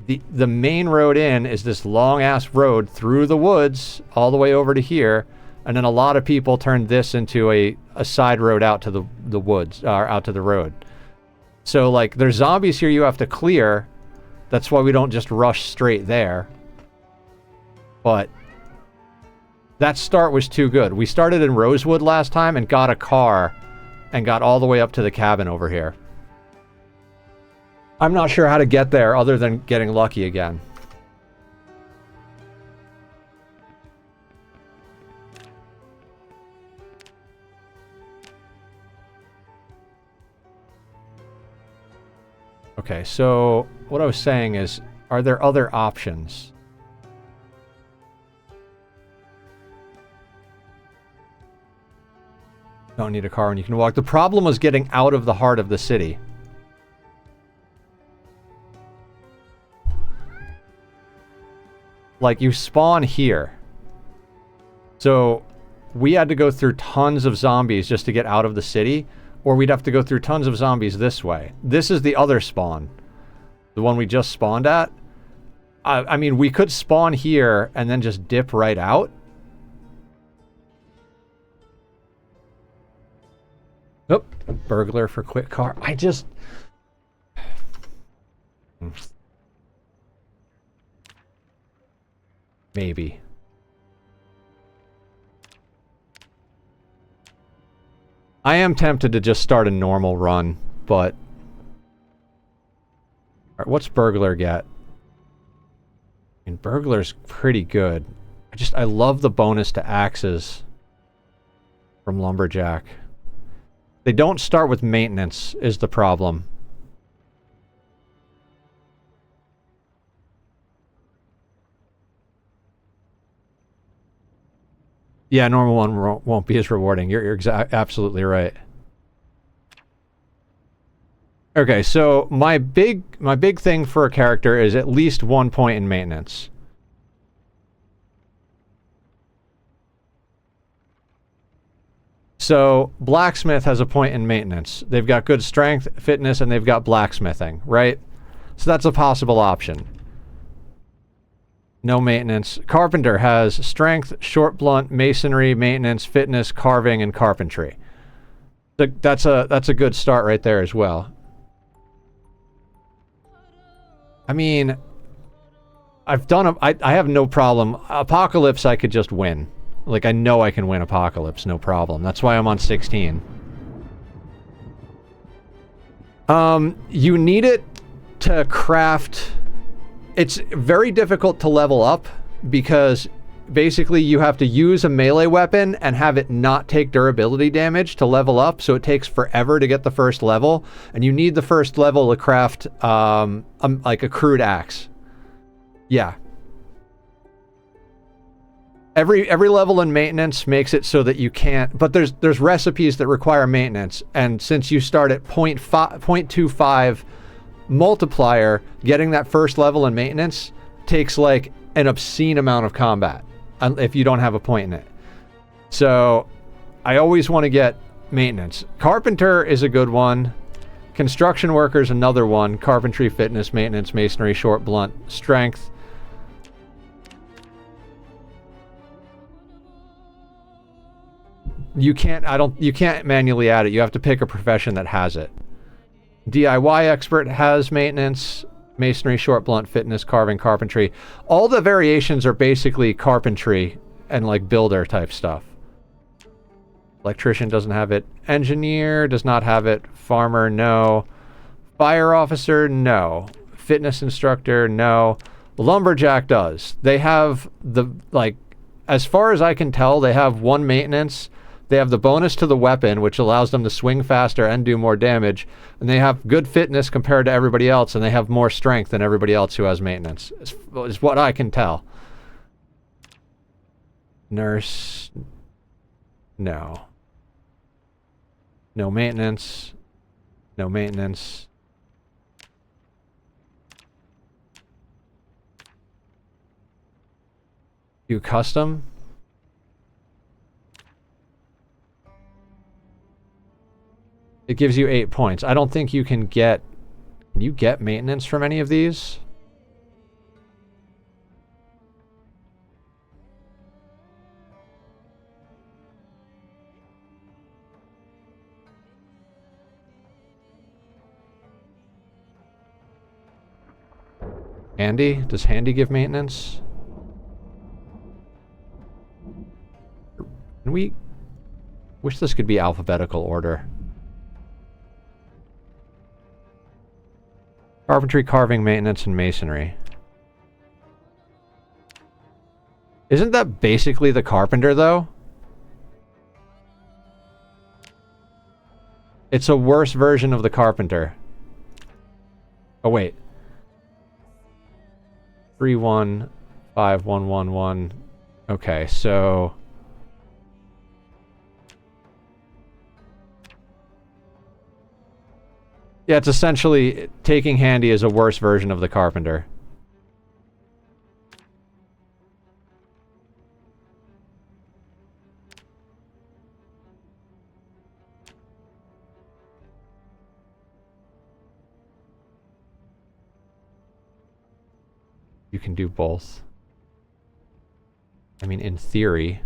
The main road in is this long-ass road through the woods, all the way over to here, and then a lot of people turned this into a side road out to the woods, or out to the road. So, like, there's zombies here you have to clear. That's why we don't just rush straight there. But that start was too good. We started in Rosewood last time and got a car and got all the way up to the cabin over here. I'm not sure how to get there other than getting lucky again. Okay, so what I was saying is, are there other options? Don't need a car when you can walk. The problem was getting out of the heart of the city. Like, you spawn here. So, we had to go through tons of zombies just to get out of the city, or we'd have to go through tons of zombies this way. This is the other spawn. The one we just spawned at. I mean, we could spawn here and then just dip right out. Oh, burglar for quick car. I just... Maybe. I am tempted to just start a normal run, but... Alright, what's burglar get? I mean, burglar's pretty good. I love the bonus to axes from Lumberjack. They don't start with maintenance, is the problem. Yeah, normal one won't be as rewarding. You're absolutely right. Okay, so my big thing for a character is at least 1 point in maintenance. So blacksmith has a point in maintenance. They've got good strength, fitness, and they've got blacksmithing, right? So that's a possible option. No maintenance. Carpenter has strength, short blunt, masonry, maintenance, fitness, carving, and carpentry. That's a good start right there as well. I mean, I have no problem. Apocalypse I could just win. Like, I know I can win Apocalypse, no problem. That's why I'm on 16. You need it to craft... It's very difficult to level up because basically you have to use a melee weapon and have it not take durability damage to level up, so it takes forever to get the first level, and you need the first level to craft like a crude axe. Yeah. Every level in maintenance makes it so that you can't, but there's recipes that require maintenance, and since you start at 0.25 multiplier, getting that first level in maintenance takes like an obscene amount of combat if you don't have a point in it. So I always want to get maintenance. Carpenter is a good one. Construction worker is another one. Carpentry, fitness, maintenance, masonry, short blunt, strength. You can't manually add it. You have to pick a profession that has it. DIY expert has maintenance, masonry, short blunt, fitness, carving, carpentry. All the variations are basically carpentry and like builder type stuff. Electrician doesn't have it. Engineer does not have it. Farmer, no. Fire officer, no. Fitness instructor, no. Lumberjack does. They have as far as I can tell, they have 1 maintenance. They have the bonus to the weapon, which allows them to swing faster and do more damage. And they have good fitness compared to everybody else, and they have more strength than everybody else who has maintenance, is what I can tell. Nurse. No. No maintenance. No maintenance. You custom? It gives you 8 points. I don't think you can get... Can you get maintenance from any of these? Handy? Does Handy give maintenance? Can we... Wish this could be alphabetical order. Carpentry, carving, maintenance, and masonry. Isn't that basically the carpenter, though? It's a worse version of the carpenter. Oh, wait. 315111. Okay, so... Yeah, it's essentially taking Handy as a worse version of the carpenter. You can do both. I mean, in theory.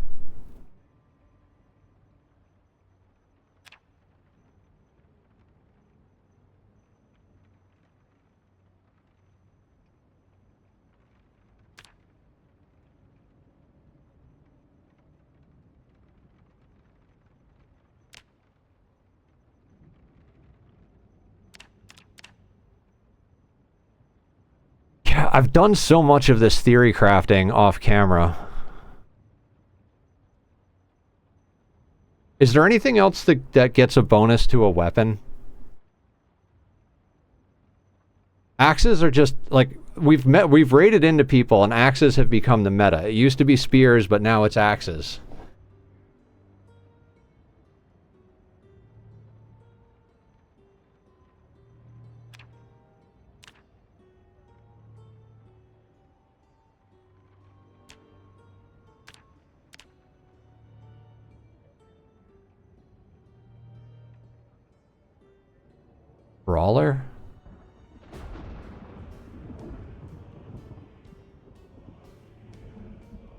I've done so much of this theory crafting off camera. Is there anything else that gets a bonus to a weapon? Axes are just like we've raided into people and axes have become the meta. It used to be spears, but now it's axes. Brawler?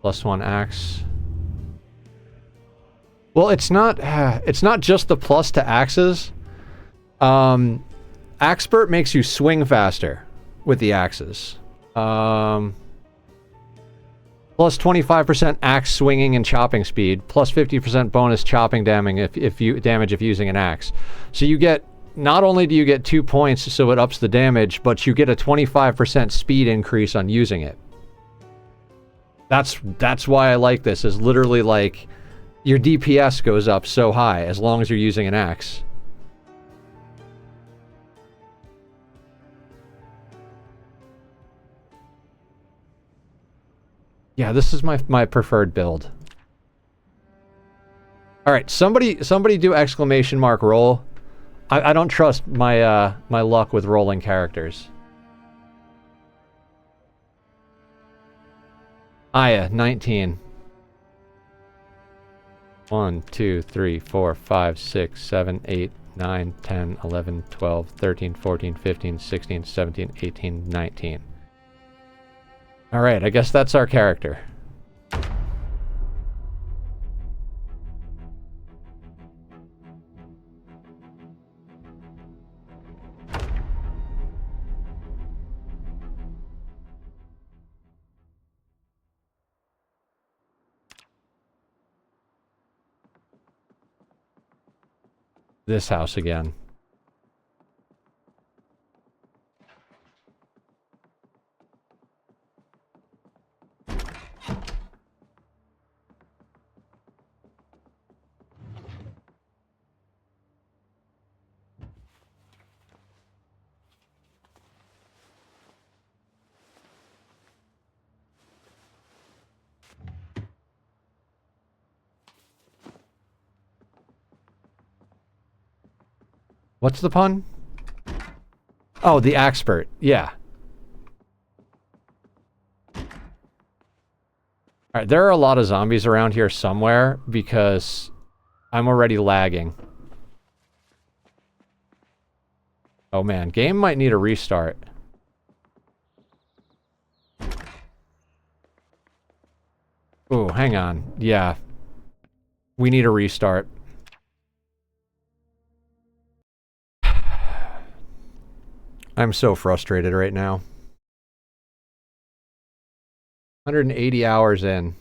+1 axe. Well, it's not just the plus to axes. Axpert makes you swing faster with the axes. Plus 25% axe swinging and chopping speed, plus 50% bonus chopping damage if using an axe. So you get, not only do you get 2 points, so it ups the damage, but you get a 25% speed increase on using it. That's why I like this. Is literally like your DPS goes up so high as long as you're using an axe. Yeah, this is my preferred build. All right, somebody do exclamation mark roll. I don't trust my my luck with rolling characters. Aya, 19. 1, 2, 3, 4, 5, 6, 7, 8, 9, 10, 11, 12, 13, 14, 15, 16, 17, 18, 19. Alright, I guess that's our character. This house again. What's the pun? Oh, the Axpert. Yeah. Alright, there are a lot of zombies around here somewhere because I'm already lagging. Oh man, game might need a restart. Ooh, hang on. Yeah. We need a restart. I'm so frustrated right now. 180 hours in.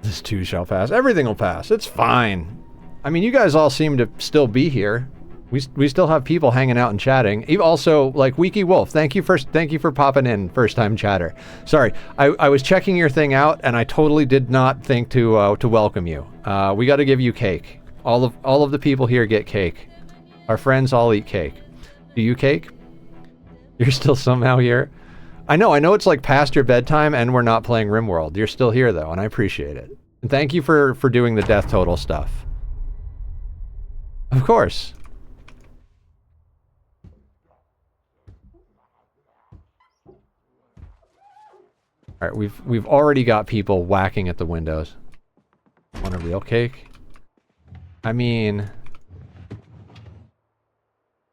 This too shall pass. Everything will pass. It's fine. I mean, you guys all seem to still be here. We still have people hanging out and chatting. Also, like Wiki Wolf, thank you for popping in, first time chatter. Sorry, I was checking your thing out and I totally did not think to welcome you. We got to give you cake. All of the people here get cake. Our friends all eat cake. Do you cake? You're still somehow here. I know it's like past your bedtime and we're not playing RimWorld. You're still here though, and I appreciate it. And thank you for doing the death total stuff. Of course. Alright, we've already got people whacking at the windows. Want a real cake? I mean...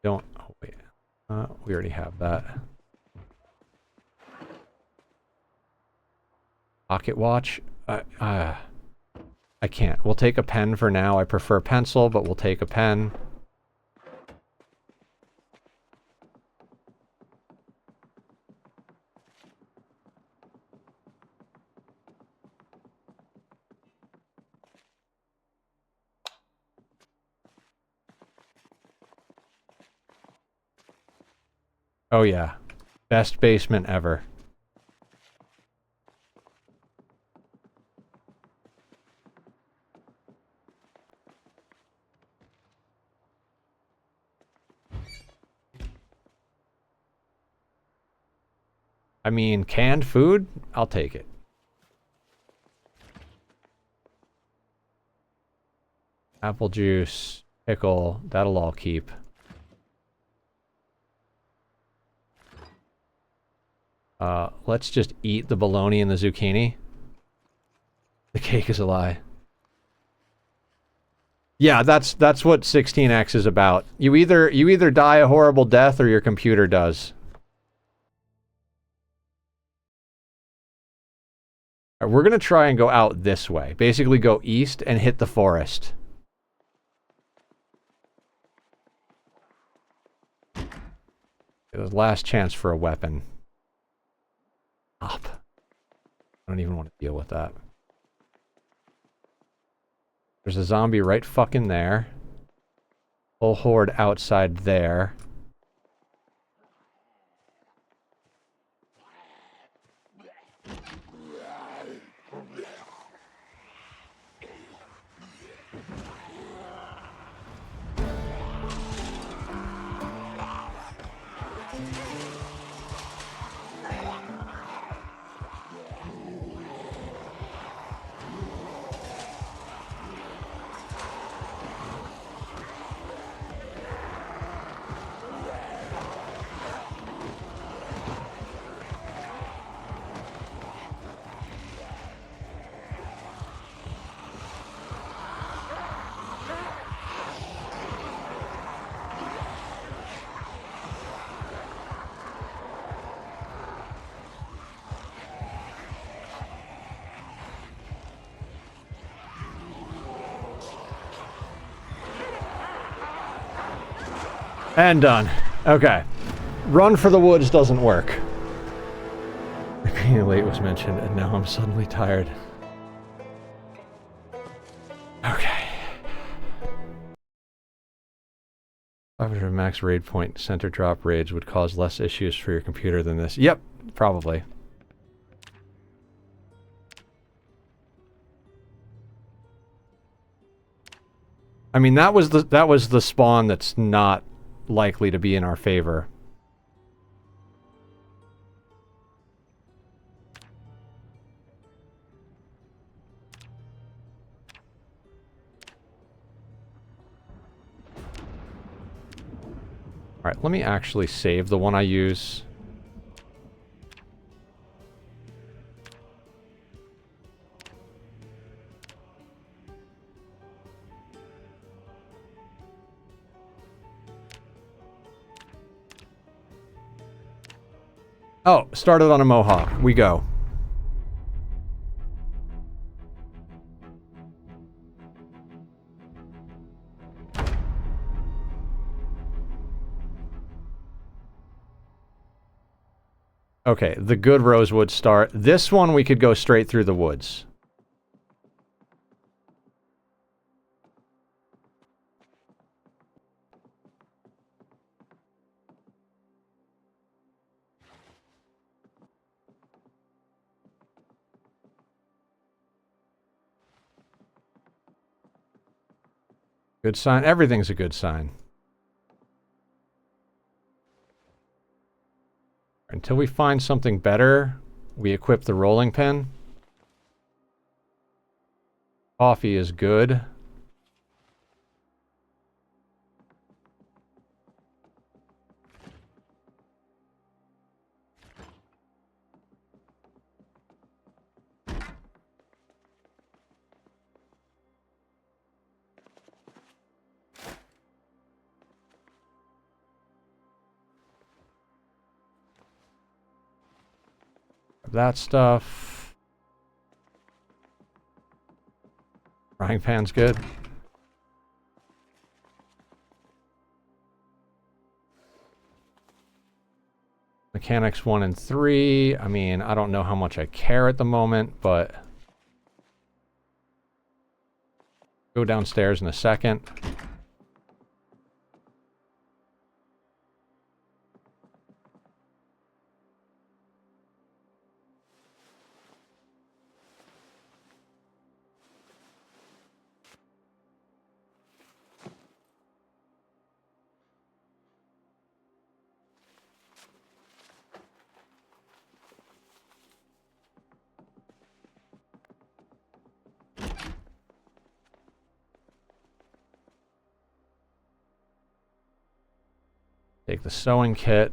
Don't... Oh, wait. We already have that. Pocket watch? I can't. We'll take a pen for now. I prefer pencil, but we'll take a pen. Oh yeah. Best basement ever. I mean, canned food? I'll take it. Apple juice, pickle, that'll all keep. Let's just eat the bologna and the zucchini. The cake is a lie. Yeah, that's what 16x is about. You either die a horrible death or your computer does. All right, we're gonna try and go out this way. Basically go east and hit the forest. The last chance for a weapon. Up. I don't even want to deal with that. There's a zombie right fucking there. Whole horde outside there. And done. Okay. Run for the woods doesn't work. Being late was mentioned, and now I'm suddenly tired. Okay. 500 max raid point center drop raids would cause less issues for your computer than this. Yep, probably. I mean, that was the spawn that's not likely to be in our favor. Alright, let me actually save the one I use. Oh, started on a mohawk. We go. Okay, the good rosewood start. This one we could go straight through the woods. Good sign. Everything's a good sign. Until we find something better, we equip the rolling pin. Coffee is good. That stuff. Frying pan's good. Mechanics 1 and 3. I mean, I don't know how much I care at the moment, but go downstairs in a second. Take the sewing kit.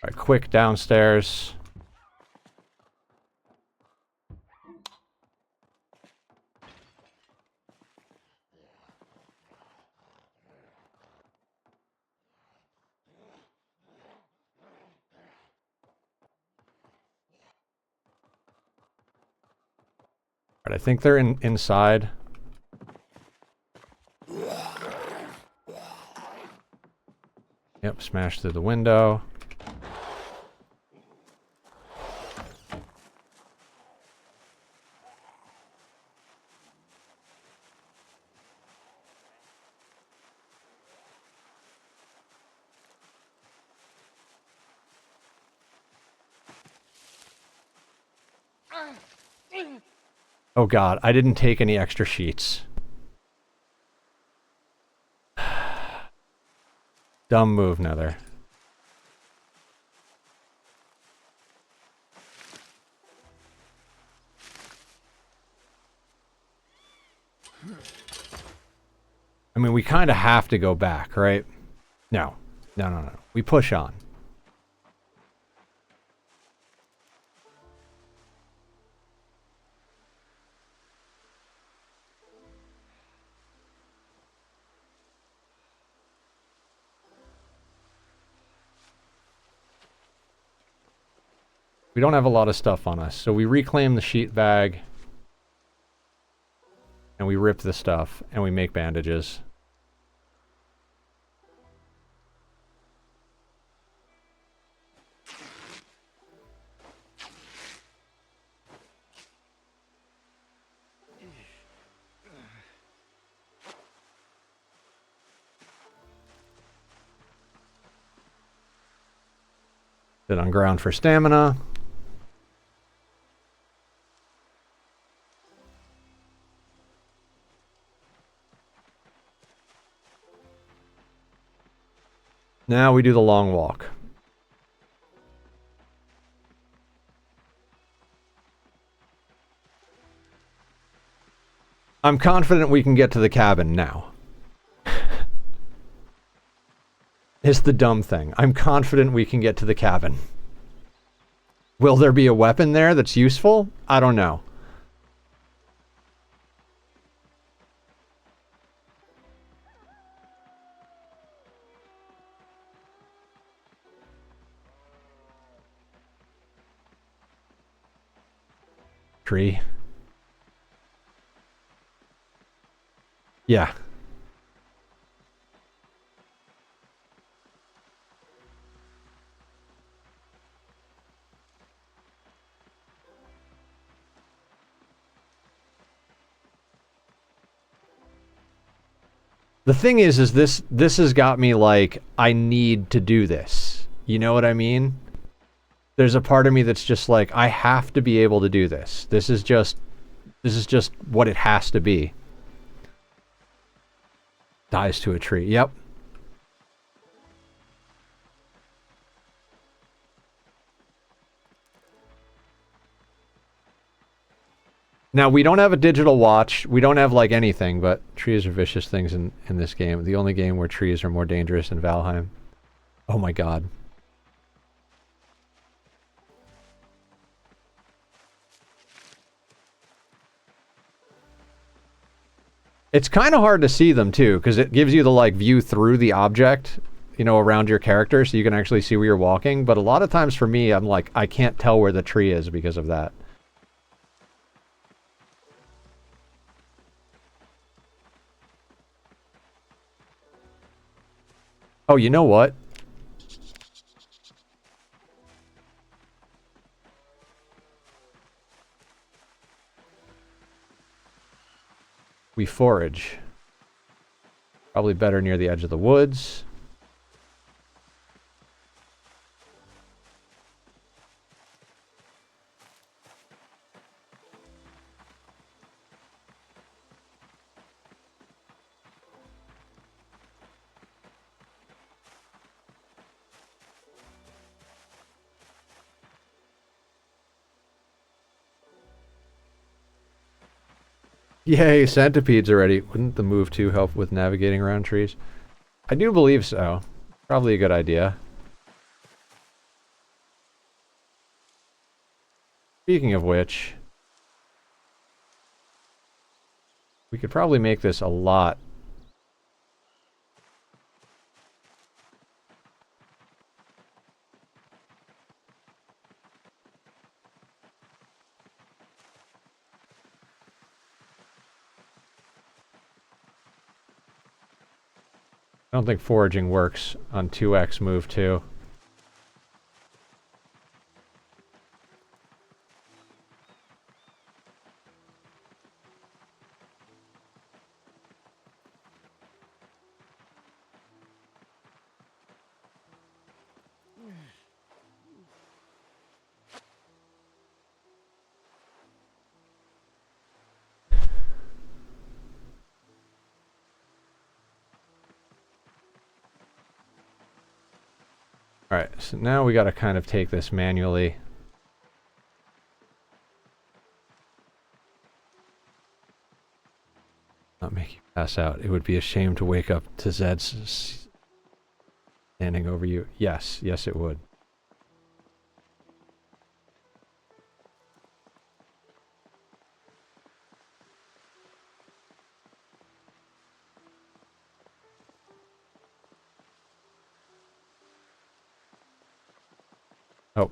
All right, quick downstairs. All right, I think they're inside. Yep, smash through the window. Oh god, I didn't take any extra sheets. Dumb move, Nether. I mean, we kind of have to go back, right? No. No, no, no. We push on. We don't have a lot of stuff on us, so we reclaim the sheet bag. And we rip the stuff, and we make bandages. Sit on ground for stamina. Now we do the long walk. I'm confident we can get to the cabin now. It's the dumb thing. I'm confident we can get to the cabin. Will there be a weapon there that's useful? I don't know. Tree. Yeah. The thing is this has got me like, I need to do this. You know what I mean? There's a part of me that's just like, I have to be able to do this. This is just what it has to be. Dies to a tree. Yep. Now, we don't have a digital watch. We don't have, like, anything, but trees are vicious things in this game. The only game where trees are more dangerous than Valheim. Oh my god. It's kind of hard to see them, too, because it gives you the, like, view through the object, you know, around your character, so you can actually see where you're walking. But a lot of times for me, I'm like, I can't tell where the tree is because of that. Oh, you know what? We forage. Probably better near the edge of the woods. Yay, centipedes already. Wouldn't the move 2 help with navigating around trees? I do believe so. Probably a good idea. Speaking of which, we could probably make this a lot. I don't think foraging works on 2x move 2. Alright, so now we gotta kind of take this manually. Not make you pass out. It would be a shame to wake up to Zed's standing over you. Yes, yes it would. Oh.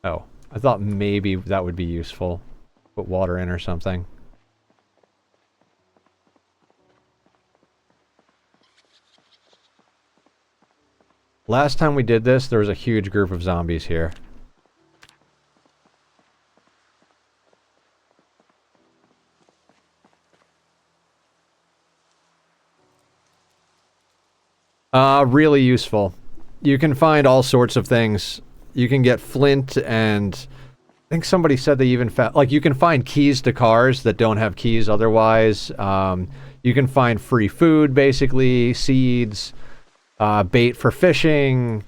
Oh. I thought maybe that would be useful. Put water in or something. Last time we did this, there was a huge group of zombies here. Really useful. You can find all sorts of things. You can get flint and... I think somebody said they even found... Like, you can find keys to cars that don't have keys otherwise. You can find free food, basically. Seeds. Bait for fishing.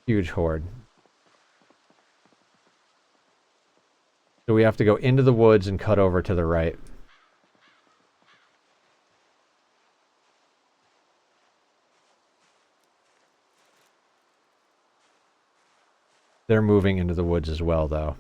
Huge horde. So we have to go into the woods and cut over to the right. They're moving into the woods as well, though.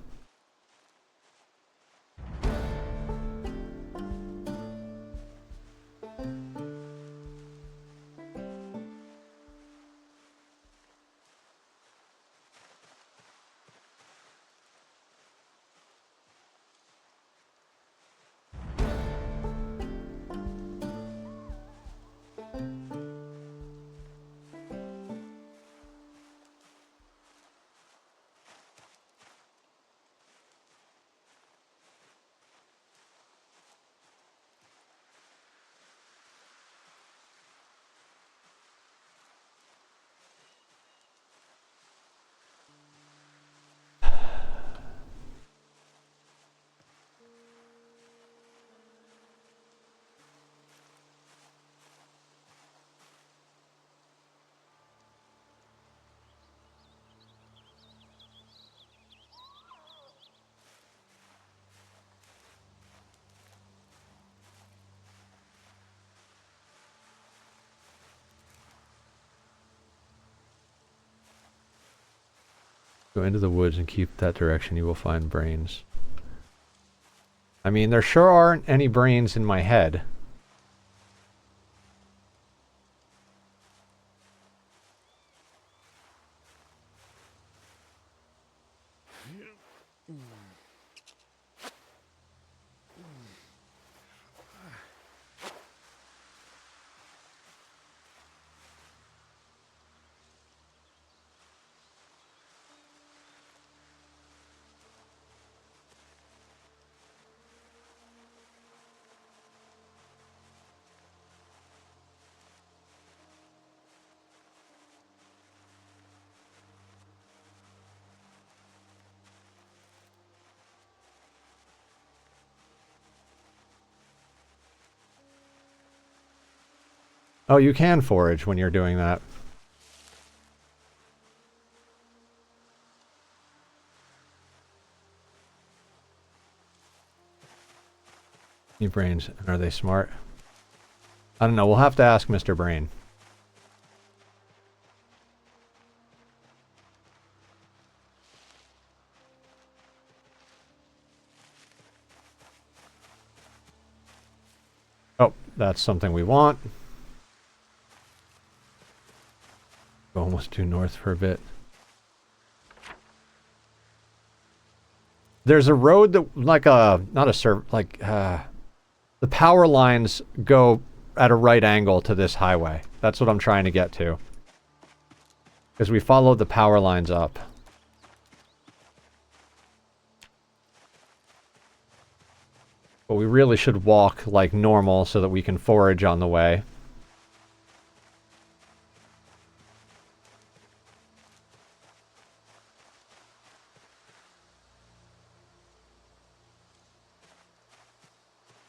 Go into the woods and keep that direction. You will find brains. I mean, there sure aren't any brains in my head. Oh, you can forage when you're doing that. Any brains? Are they smart? I don't know. We'll have to ask Mr. Brain. Oh, that's something we want. Go almost due north for a bit. There's a road that, like a, not a the power lines go at a right angle to this highway. That's what I'm trying to get to. Because we followed the power lines up. But we really should walk like normal so that we can forage on the way.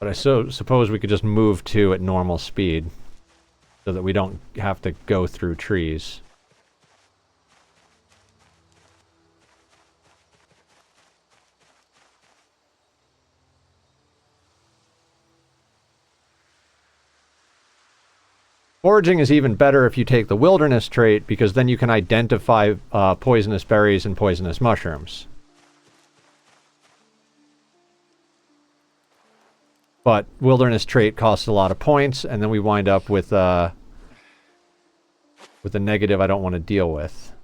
But I suppose we could just move to at normal speed so that we don't have to go through trees. Foraging is even better if you take the wilderness trait, because then you can identify poisonous berries and poisonous mushrooms. But wilderness trait costs a lot of points, and then we wind up with a negative I don't want to deal with.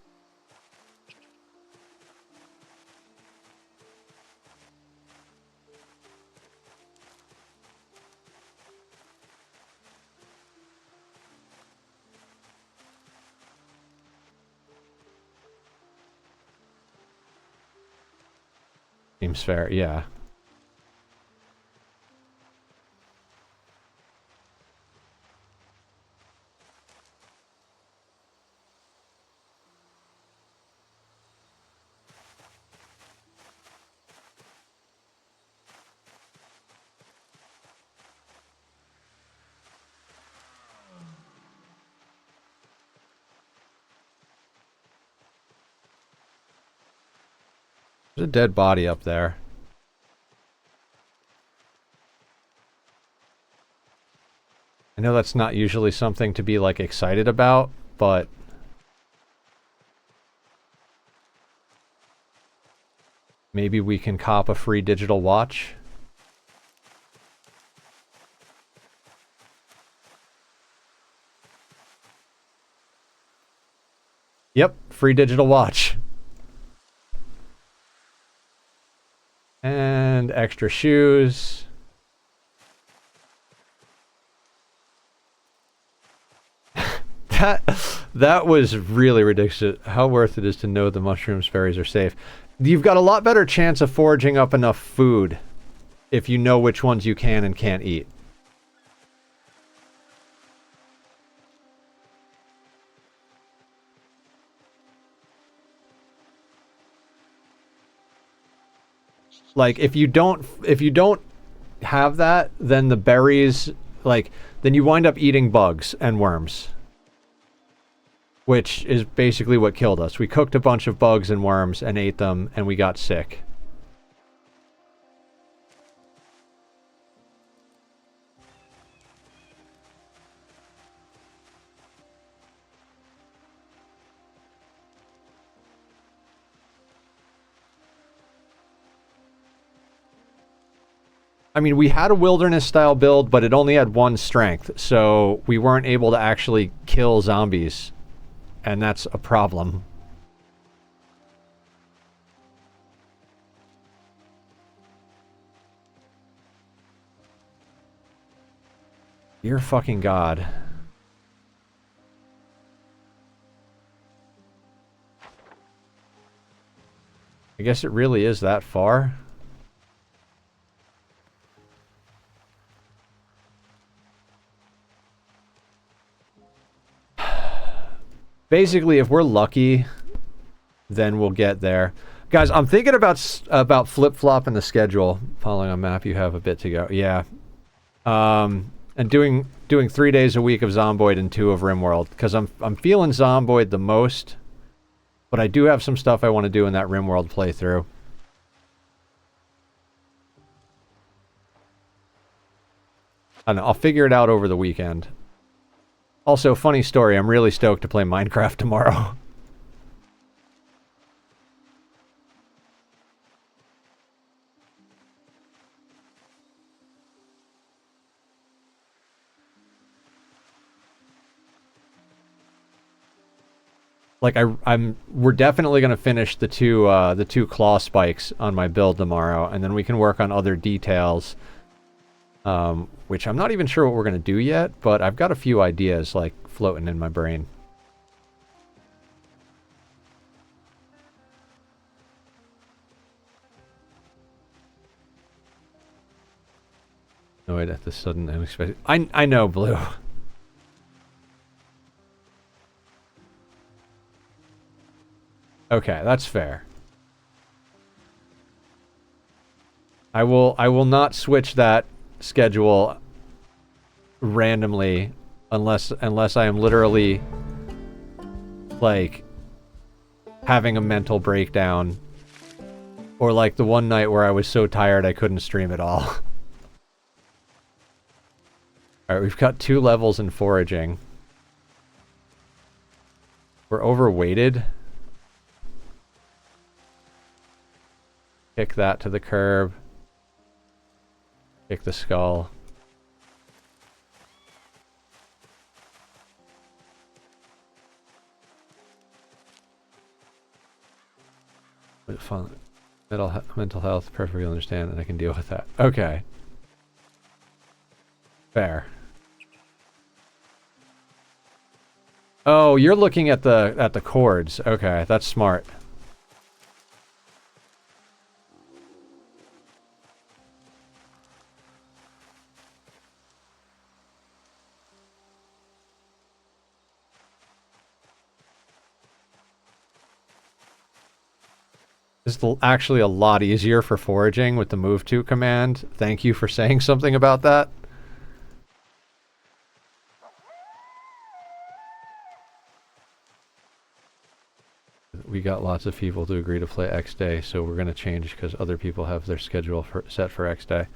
Seems fair, yeah. There's a dead body up there. I know that's not usually something to be, like, excited about, but maybe we can cop a free digital watch. Yep, free digital watch. And extra shoes. That was really ridiculous. How worth it is to know the mushrooms berries are safe. You've got a lot better chance of foraging up enough food if you know which ones you can and can't eat. Like, if you don't have that, then the berries, like, then you wind up eating bugs and worms. Which is basically what killed us. We cooked a bunch of bugs and worms and ate them, and we got sick. I mean, we had a wilderness-style build, but it only had one strength, so we weren't able to actually kill zombies. And that's a problem. Dear fucking God. I guess it really is that far. Basically, if we're lucky, then we'll get there. Guys, I'm thinking about flip-flopping the schedule. Following a map, you have a bit to go. Yeah. And doing 3 days a week of Zomboid and 2 of RimWorld, because I'm feeling Zomboid the most, but I do have some stuff I want to do in that RimWorld playthrough. I don't know, I'll figure it out over the weekend. Also, funny story, I'm really stoked to play Minecraft tomorrow. Like we're definitely gonna finish the two claw spikes on my build tomorrow, and then we can work on other details. Which I'm not even sure what we're gonna do yet, but I've got a few ideas like floating in my brain. Annoyed at the sudden unexpected. I know, Blue. Okay, that's fair. I will not switch that schedule randomly unless I am literally like having a mental breakdown, or like the one night where I was so tired I couldn't stream at all. Alright, we've got 2 levels in foraging. We're overweighted. Kick that to the curb. Kick the skull. Fun. Mental health, perfectly understand, and I can deal with that. Okay. Fair. Oh, you're looking at the chords. Okay, that's smart. This is actually a lot easier for foraging with the move to command. Thank you for saying something about that. We got lots of people to agree to play X Day, so we're going to change because other people have their schedule set for X Day.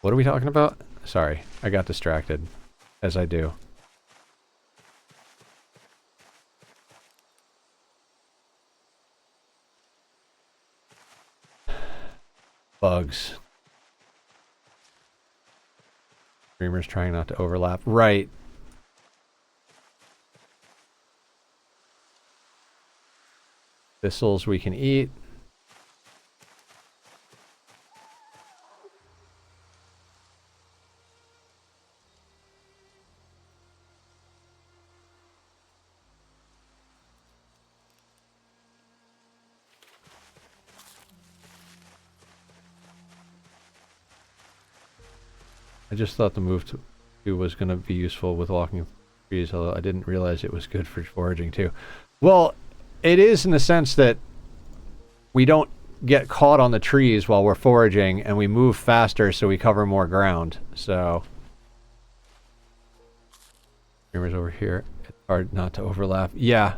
What are we talking about? Sorry, I got distracted, as I do. Bugs. Streamers trying not to overlap. Right. Thistles we can eat. I just thought the move to was going to be useful with walking trees, although I didn't realize it was good for foraging too. Well, it is in the sense that we don't get caught on the trees while we're foraging, and we move faster so we cover more ground. So, streamers over here. It's hard not to overlap. Yeah.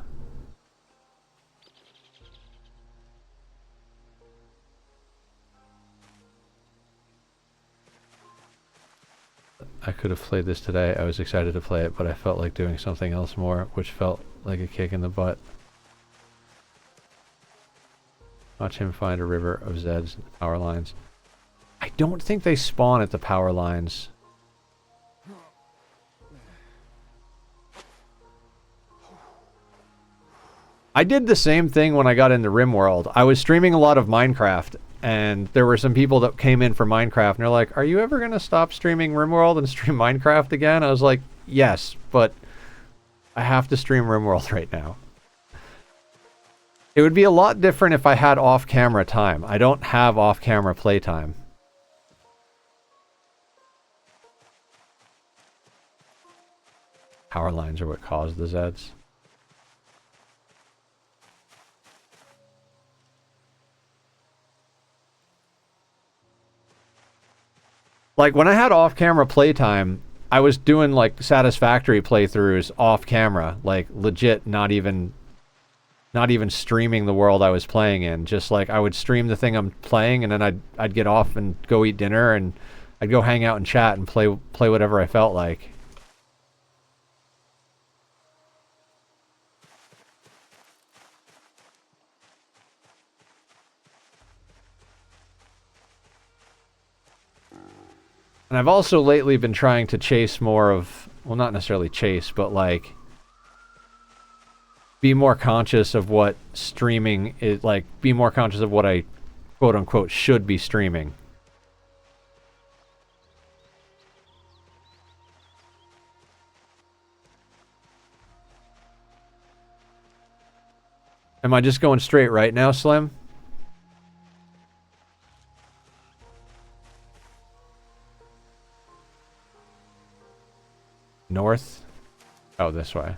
I could have played this today. I was excited to play it, but I felt like doing something else more, which felt like a kick in the butt. Watch him find a river of Zeds and power lines. I don't think they spawn at the power lines. I did the same thing when I got into RimWorld. I was streaming a lot of Minecraft, and there were some people that came in for Minecraft, and they're like, are you ever going to stop streaming RimWorld and stream Minecraft again? I was like, yes, but I have to stream RimWorld right now. It would be a lot different if I had off-camera time. I don't have off-camera playtime. Power lines are what caused the Zeds. Like, when I had off-camera playtime, I was doing, like, satisfactory playthroughs off-camera. Like, legit, not even streaming the world I was playing in. Just, like, I would stream the thing I'm playing, and then I'd get off and go eat dinner, and I'd go hang out and chat and play whatever I felt like. And I've also lately been trying to chase more of, well, not necessarily chase, but like be more conscious of what streaming is, like be more conscious of what I quote unquote should be streaming. Am I just going straight right now, Slim? North? Oh, this way.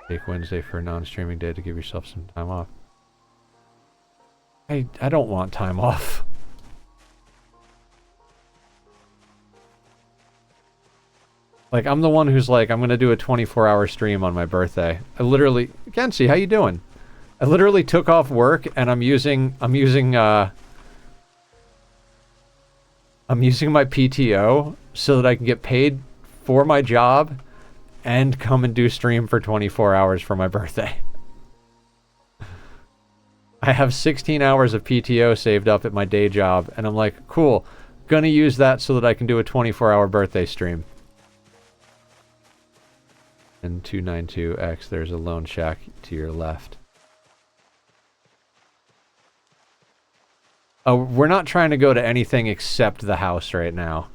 Take Wednesday for a non-streaming day to give yourself some time off. I don't want time off. Like, I'm the one who's like, I'm gonna do a 24-hour stream on my birthday. I literally, Kenzie, how you doing? I literally took off work and I'm using my PTO so that I can get paid for my job and come and do stream for 24 hours for my birthday. I have 16 hours of PTO saved up at my day job, and I'm like, cool, gonna use that so that I can do a 24-hour birthday stream. And 292X, there's a lone shack to your left. Oh, we're not trying to go to anything except the house right now.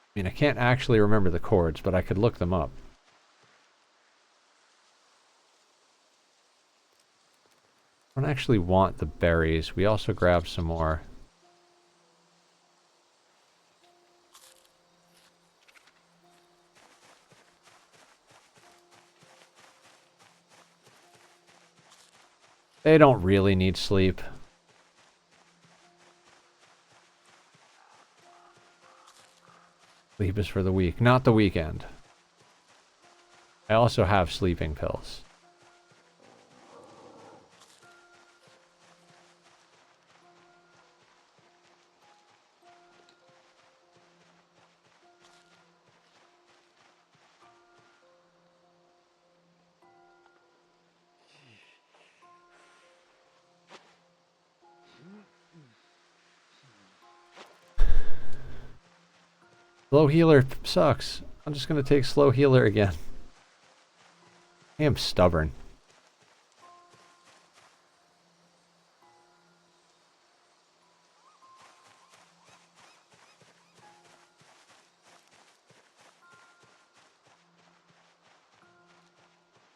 I mean, I can't actually remember the chords, but I could look them up. I don't actually want the berries. We also grabbed some more. They don't really need sleep. Sleep is for the weak, not the weekend. I also have sleeping pills. Slow healer sucks. I'm just gonna take slow healer again. I am stubborn.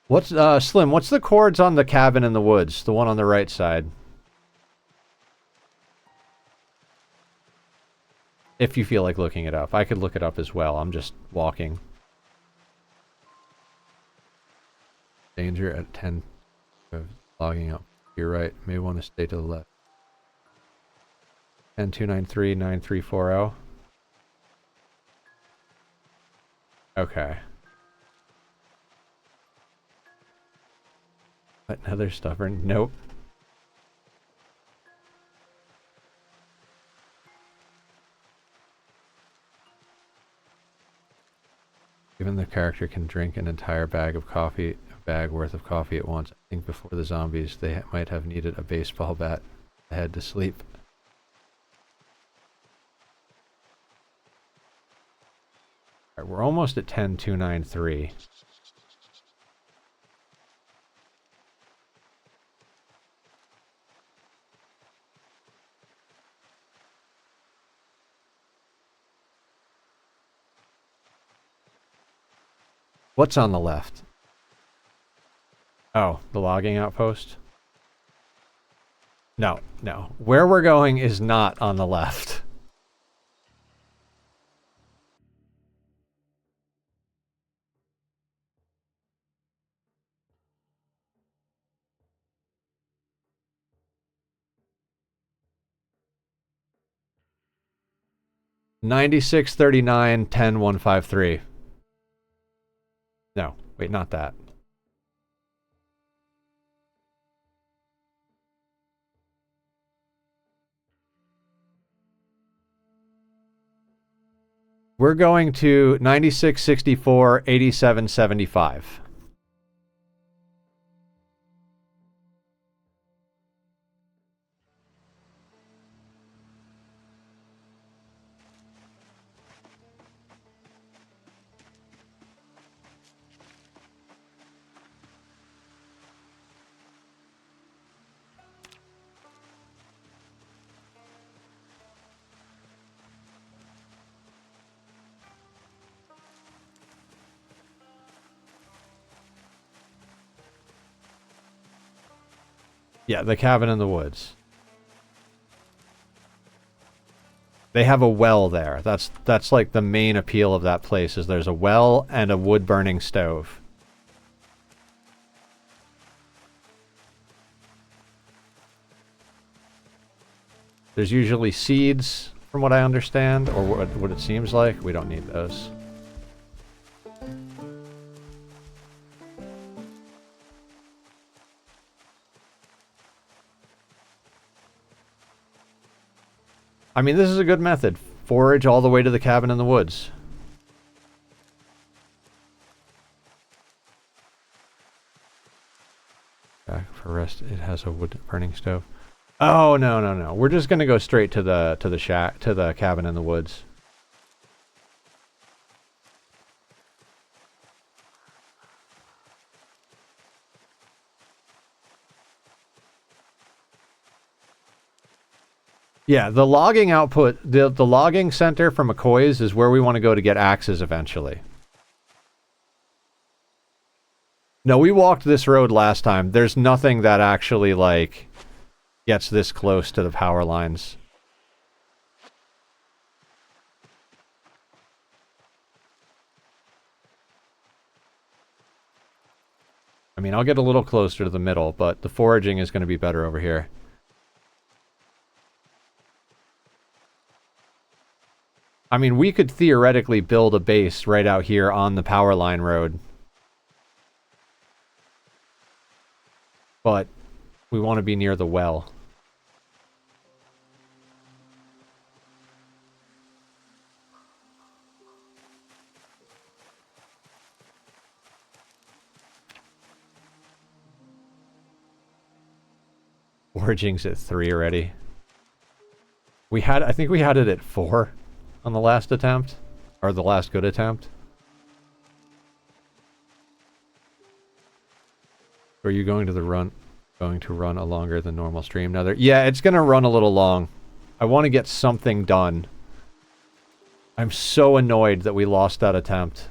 What's Slim, what's the chords on the cabin in the woods? The one on the right side. If you feel like looking it up. I could look it up as well. I'm just walking. Danger at 10. Logging up. You're right. May want to stay to the left. 10-293-9340. Okay. But another stubborn. Nope. Given the character can drink an entire bag of coffee, a bag worth of coffee at once, I think before the zombies, they might have needed a baseball bat ahead to sleep. All right, we're almost at 10-293. What's on the left? Oh, the logging outpost? No, no. Where we're going is not on the left. $96, $39, $10, $153. No, wait, not that. We're going to 96, 64, 87, 75. Yeah, the cabin in the woods. They have a well there. That's like the main appeal of that place is there's a well and a wood-burning stove. There's usually seeds, from what I understand, or what it seems like. We don't need those. I mean, this is a good method. Forage all the way to the cabin in the woods. Back for rest, it has a wood burning stove. Oh, no, no, no. We're just gonna go straight to the shack, to the cabin in the woods. Yeah, the logging output, the logging center for McCoy's is where we want to go to get axes eventually. No, we walked this road last time. There's nothing that actually, like, gets this close to the power lines. I mean, I'll get a little closer to the middle, but the foraging is going to be better over here. I mean, we could theoretically build a base right out here on the power line road. But we want to be near the well. Foraging's at 3 already. I think we had it at 4 on the last attempt. Or the last good attempt. Are you going to run a longer than normal stream? Now yeah, it's gonna run a little long. I want to get something done. I'm so annoyed that we lost that attempt.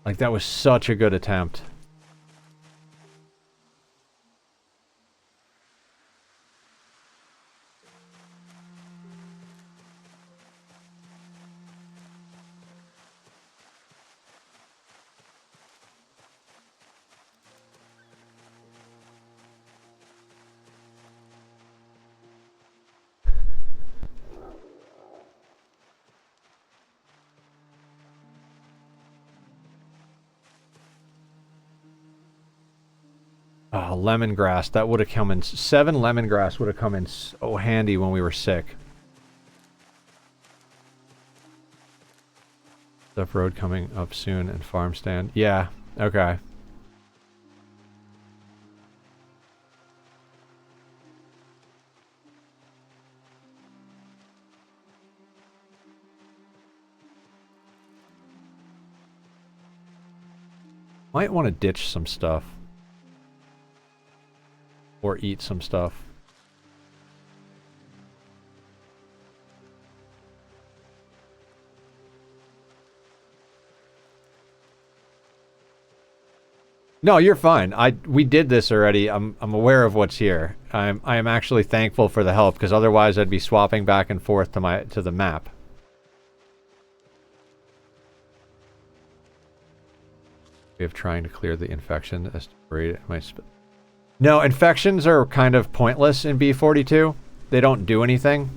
Like, that was such a good attempt. Oh, lemongrass. That would have come in... 7 lemongrass would have come in so handy when we were sick. Stuff road coming up soon and farm stand. Yeah, okay. Might want to ditch some stuff. or eat some stuff. No, you're fine. We did this already. I'm aware of what's here. I am actually thankful for the help because otherwise I'd be swapping back and forth to the map. We have trying to clear the infection. No, infections are kind of pointless in B42. They don't do anything.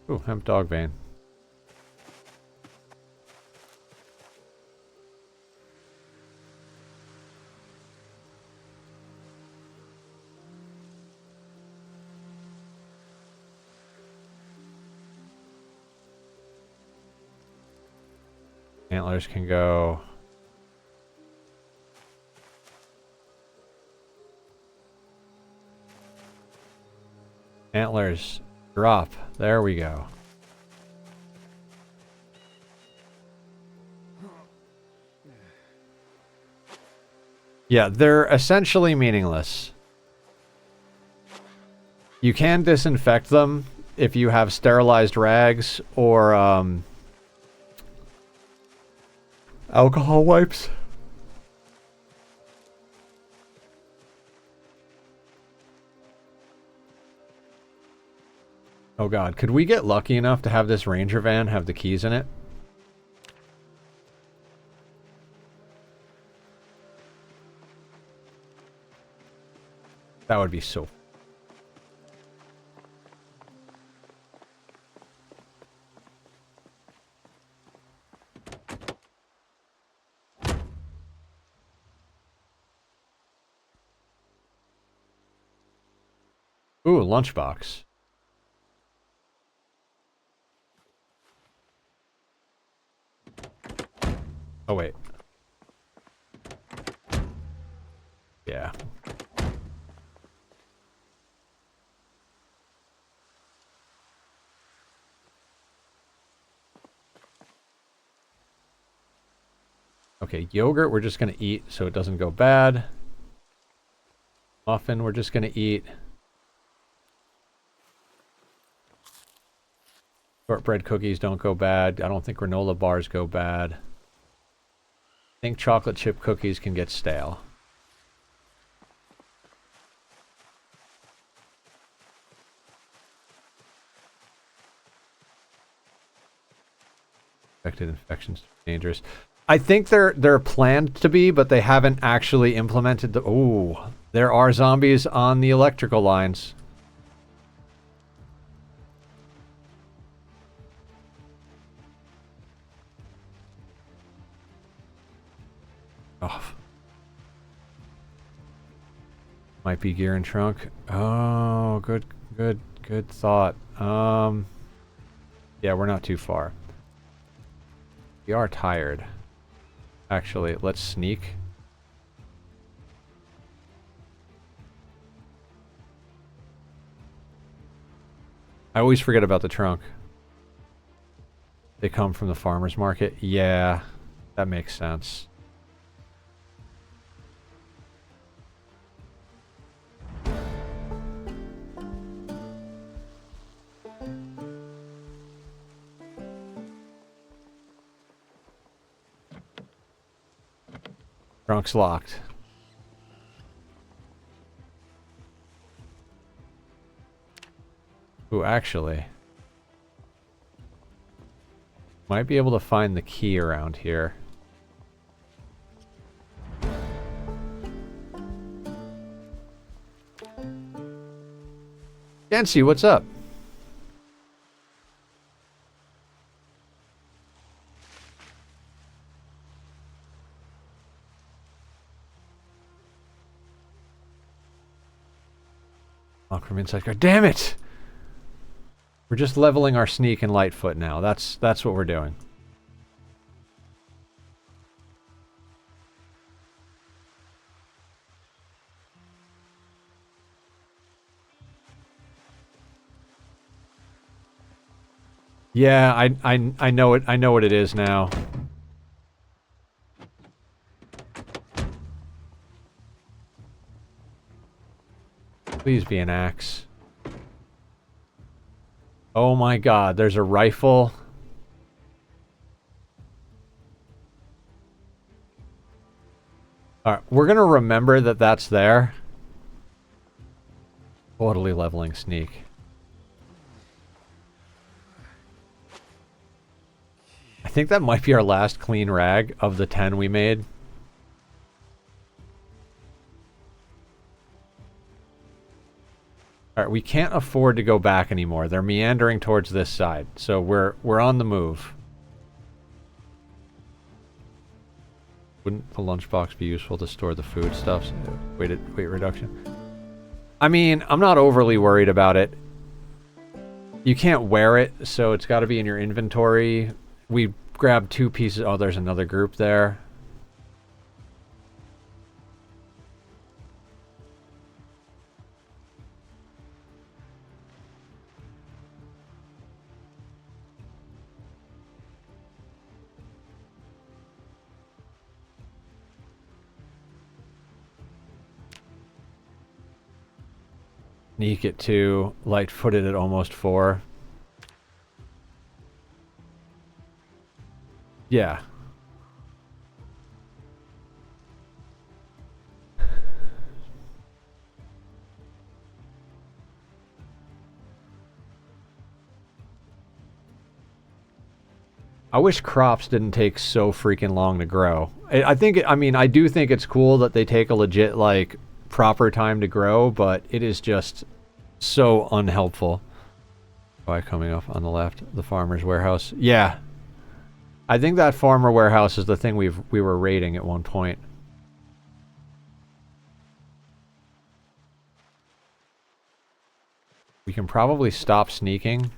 Ooh, hemp dog vein. Antlers can go. Antlers. Drop. There we go. Yeah, they're essentially meaningless. You can disinfect them if you have sterilized rags or alcohol wipes. Oh god, could we get lucky enough to have this Ranger van have the keys in it? That would be so... Ooh, lunchbox. Oh, wait. Yeah. Okay, yogurt we're just going to eat so it doesn't go bad. Muffin we're just going to eat. Shortbread cookies don't go bad. I don't think granola bars go bad. I think chocolate chip cookies can get stale. Infected infections dangerous. I think they're planned to be, but they haven't actually implemented the... Ooh, there are zombies on the electrical lines. Oh. Might be gear and trunk. Oh, good thought. Yeah, we're not too far. We are tired. Actually, let's sneak. I always forget about the trunk. They come from the farmer's market. Yeah, that makes sense. Trunk's locked. Ooh, actually. Might be able to find the key around here. Yancy, what's up? Lock from inside car. Damn it! We're just leveling our sneak and Lightfoot now. That's what we're doing. Yeah, I know it. I know what it is now. Please be an axe. Oh my god, there's a rifle. Alright, we're gonna remember that that's there. Totally leveling sneak. I think that might be our last clean rag of the 10 we made. Alright, we can't afford to go back anymore. They're meandering towards this side, so we're on the move. Wouldn't the lunchbox be useful to store the foodstuffs? Weight reduction. I mean, I'm not overly worried about it. You can't wear it, so it's got to be in your inventory. We grabbed 2 pieces. Oh, there's another group there. Sneak at 2, light-footed at almost 4. Yeah. I wish crops didn't take so freaking long to grow. I mean, I do think it's cool that they take a legit, like, proper time to grow, but it is just so unhelpful. Why coming up on the left? The farmer's warehouse. Yeah. I think that farmer warehouse is the thing we were raiding at one point. We can probably stop sneaking.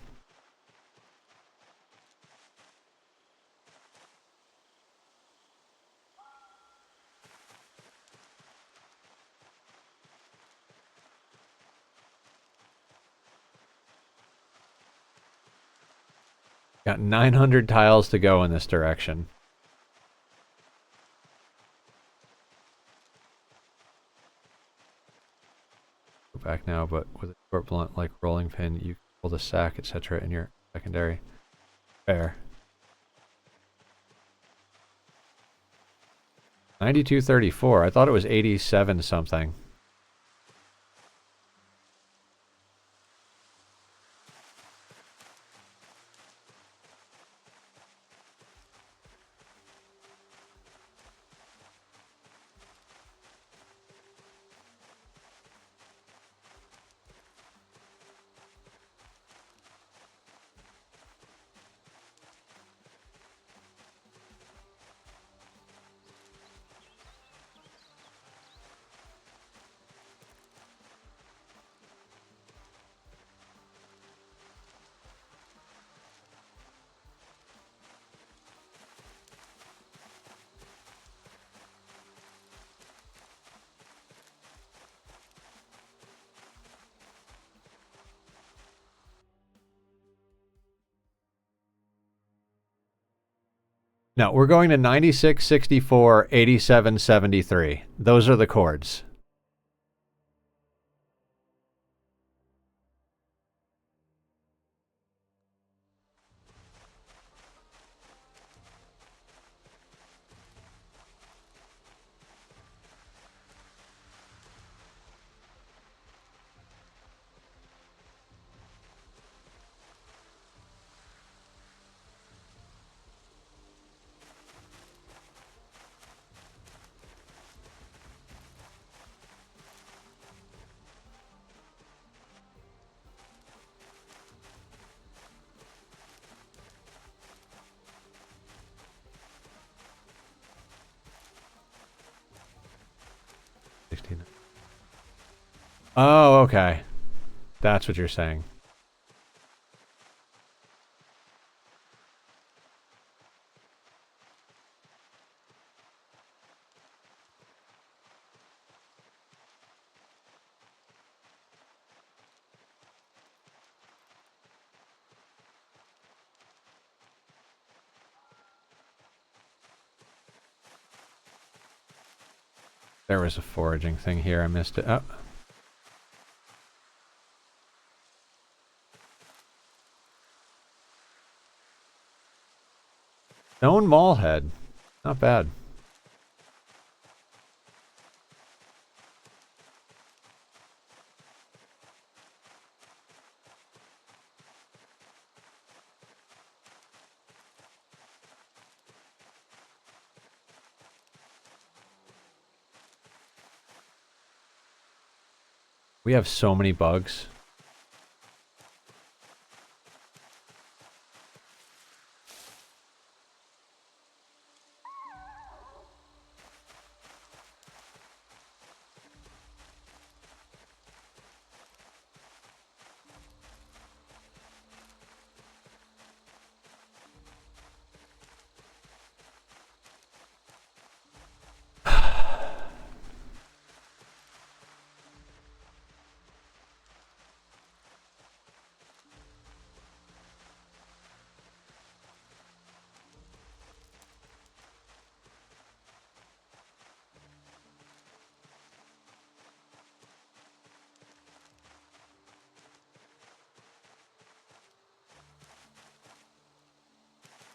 Got 900 tiles to go in this direction. Go back now, but with a short blunt like rolling pin, you can pull the sack, etc. in your secondary. Fair. 9234. I thought it was 87 something. No, we're going to 96, 64, 87, 73. Those are the chords. Oh, okay. That's what you're saying. There was a foraging thing here. I missed it. Oh. Stone mall head. Not bad. We have so many bugs.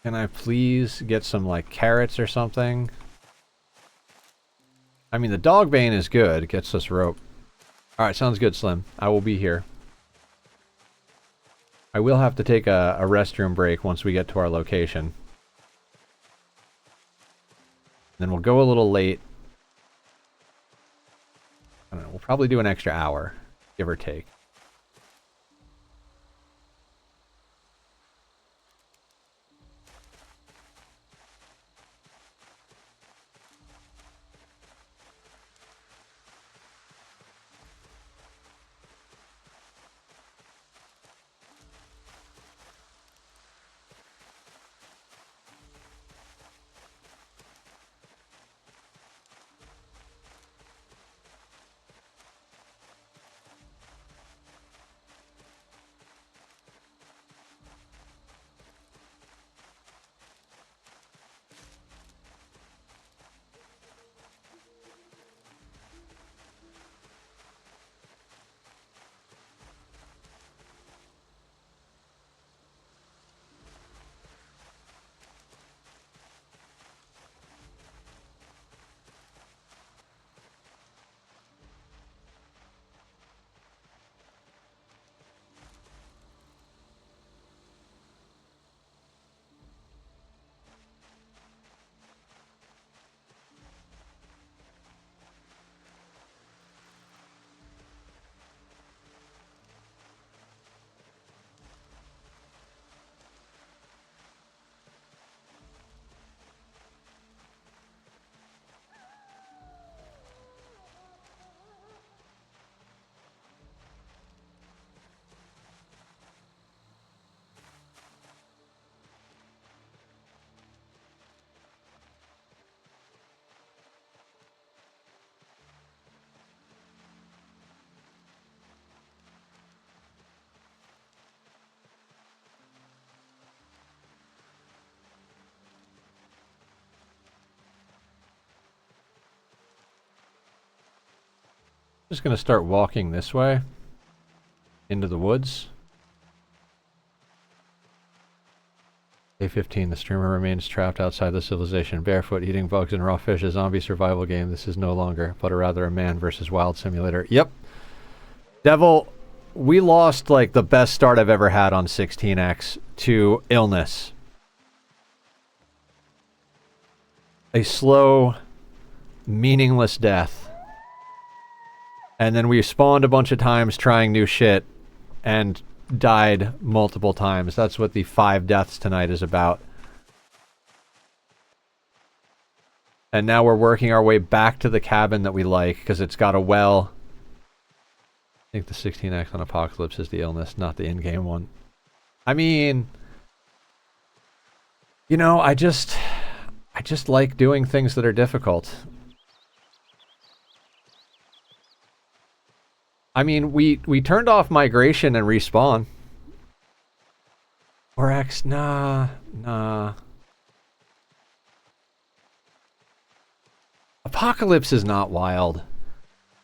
Can I please get some, like, carrots or something? I mean, the dog bane is good. It gets us rope. Alright, sounds good, Slim. I will be here. I will have to take a restroom break once we get to our location. Then we'll go a little late. I don't know, we'll probably do an extra hour, give or take. Just gonna start walking this way into the woods. Day 15, the streamer remains trapped outside the civilization, barefoot, eating bugs and raw fish, a zombie survival game. This is no longer, but rather a man versus wild simulator. Yep. Devil, we lost like the best start I've ever had on 16X to illness. A slow, meaningless death. And then we spawned a bunch of times trying new shit and died multiple times. That's what the 5 deaths tonight is about. And now we're working our way back to the cabin that we like because it's got a well. I think the 16X on Apocalypse is the illness, not the in-game one. I mean, you know, I just like doing things that are difficult. I mean, we turned off migration and respawn. Or X, nah. Apocalypse is not wild.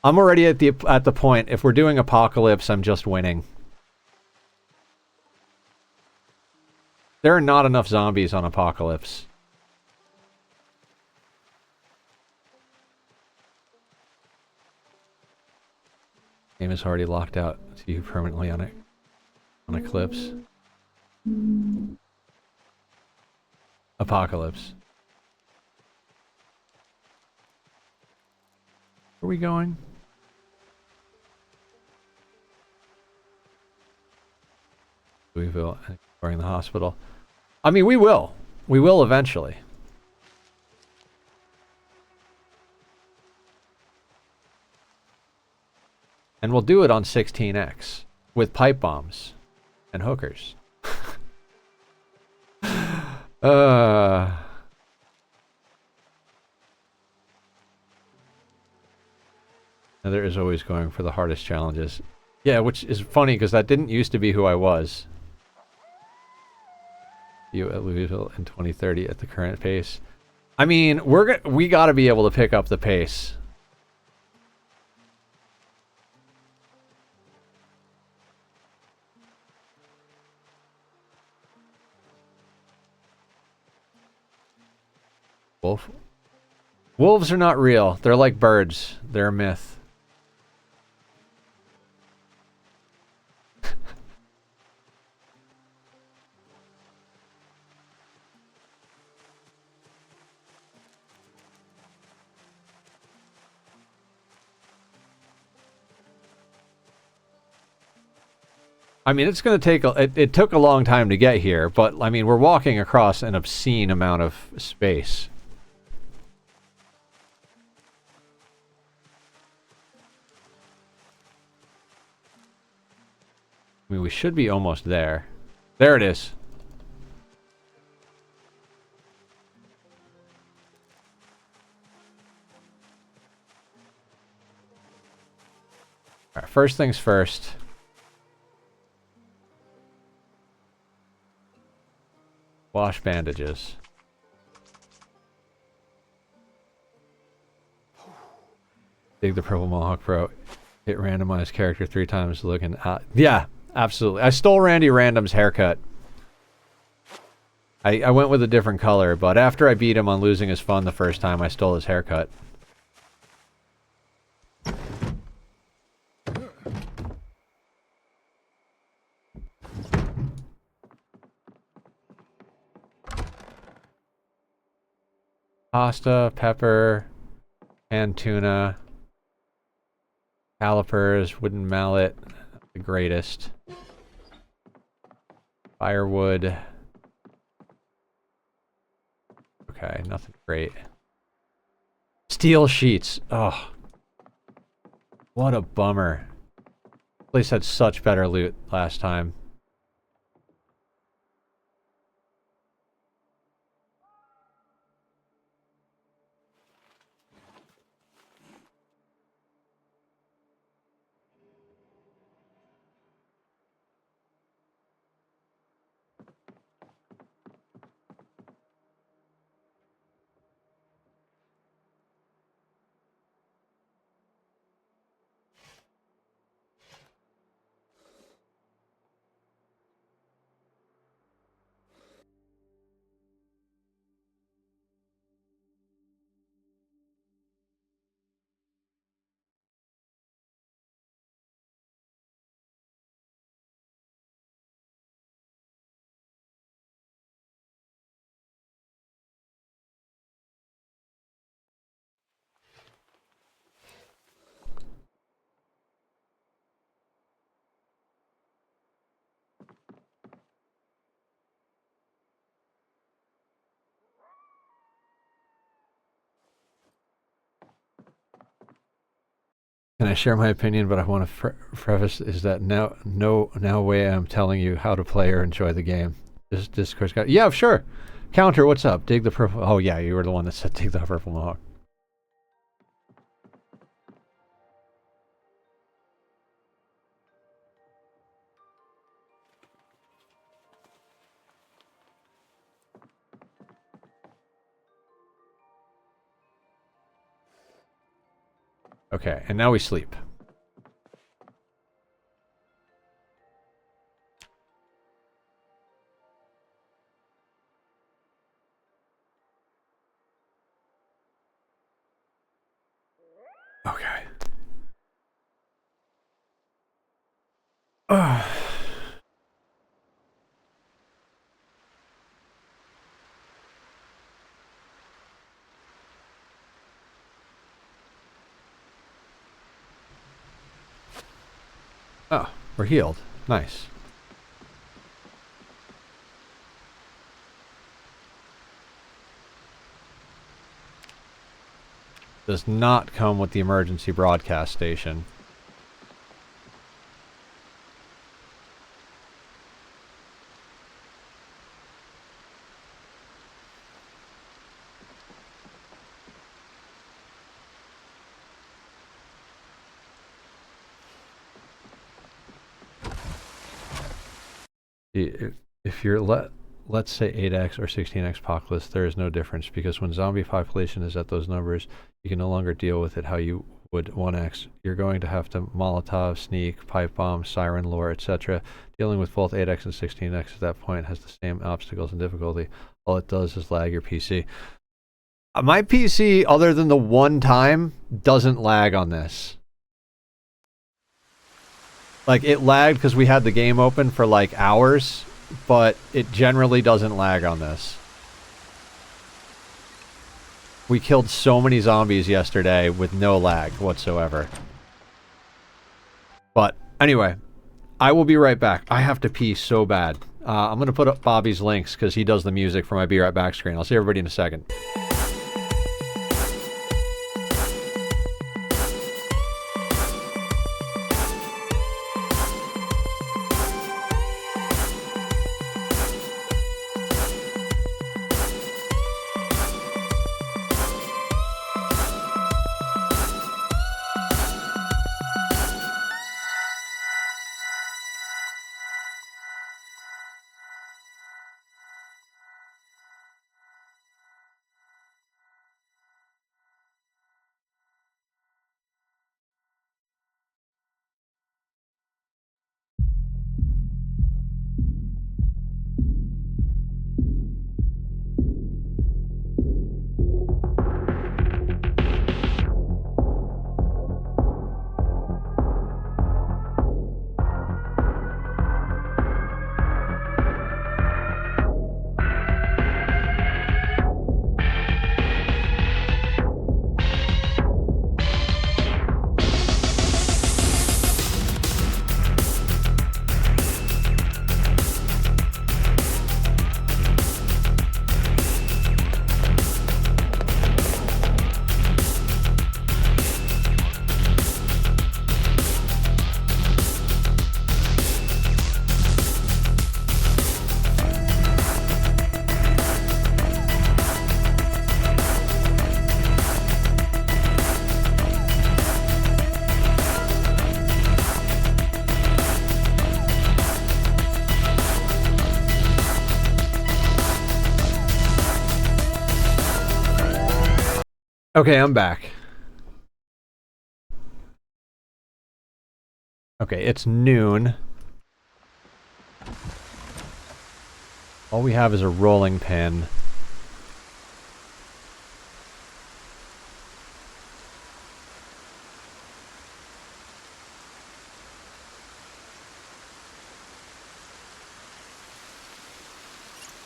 I'm already at the point. If we're doing Apocalypse, I'm just winning. There are not enough zombies on Apocalypse. Game is already locked out to you permanently on Eclipse. Apocalypse. Where are we going? Louisville, exploring the hospital. I mean, we will. We will eventually. And we'll do it on 16X with pipe bombs and hookers. Heather is always going for the hardest challenges. Yeah, which is funny because that didn't used to be who I was. You at Louisville in 2030 at the current pace. I mean, we got to be able to pick up the pace. Wolf? Wolves are not real. They're like birds. They're a myth. I mean, it's going to take it took a long time to get here, but I mean, we're walking across an obscene amount of space. I mean, we should be almost there. There it is. All right, first things first. Wash bandages. Dig the Purple Mohawk Pro. Hit randomized character 3 times looking at... Yeah, absolutely. I stole Randy Random's haircut. I went with a different color, but after I beat him on losing his fun the first time, I stole his haircut. Pasta, pepper, canned tuna, calipers, wooden mallet, the greatest. Firewood. Okay, nothing great. Steel sheets. Oh. What a bummer. This place had such better loot last time. Can I share my opinion? But I want to preface is that no way I'm telling you how to play or enjoy the game. Just Discord. Yeah, sure. Counter, what's up? Dig the purple. Oh yeah, you were the one that said dig the purple mohawk. Okay, and now we sleep. Okay. Oh, we're healed. Nice. Does not come with the emergency broadcast station. If you're let's say 8x or 16x apocalypse, there is no difference because when zombie population is at those numbers, you can no longer deal with it how you would 1x. You're going to have to Molotov, sneak, pipe bomb, siren lure, etc. Dealing with both 8x and 16x at that point has the same obstacles and difficulty. All it does is lag your PC. My PC, other than the one time, doesn't lag on this. Like, it lagged because we had the game open for like hours, but it generally doesn't lag on this. We killed so many zombies yesterday with no lag whatsoever. But anyway, I will be right back. I have to pee so bad. I'm going to put up Bobby's links because he does the music for my Be Right Back screen. I'll see everybody in a second. Okay, I'm back. Okay, it's noon. All we have is a rolling pin.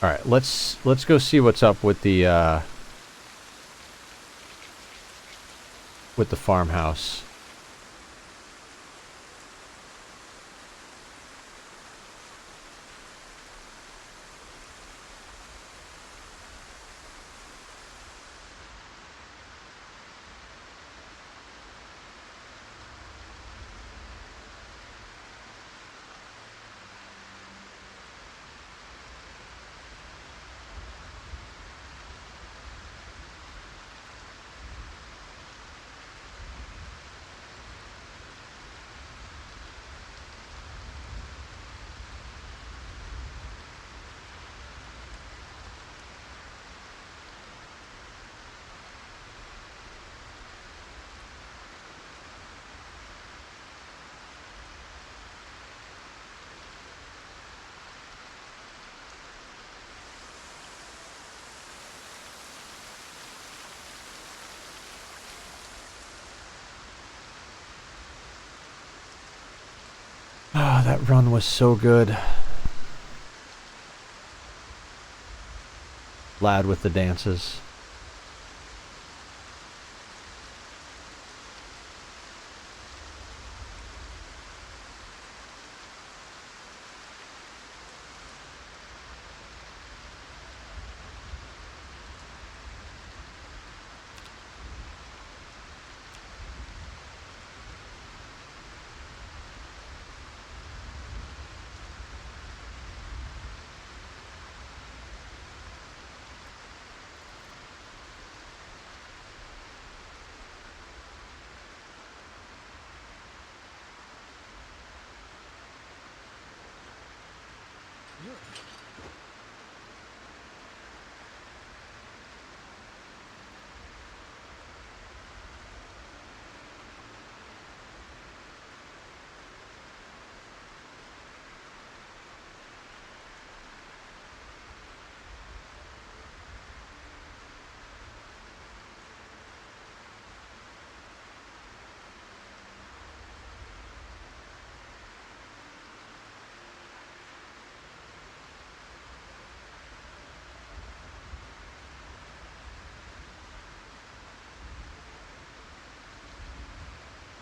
All right, let's go see what's up with the farmhouse. Ah, that run was so good. Lad with the dances.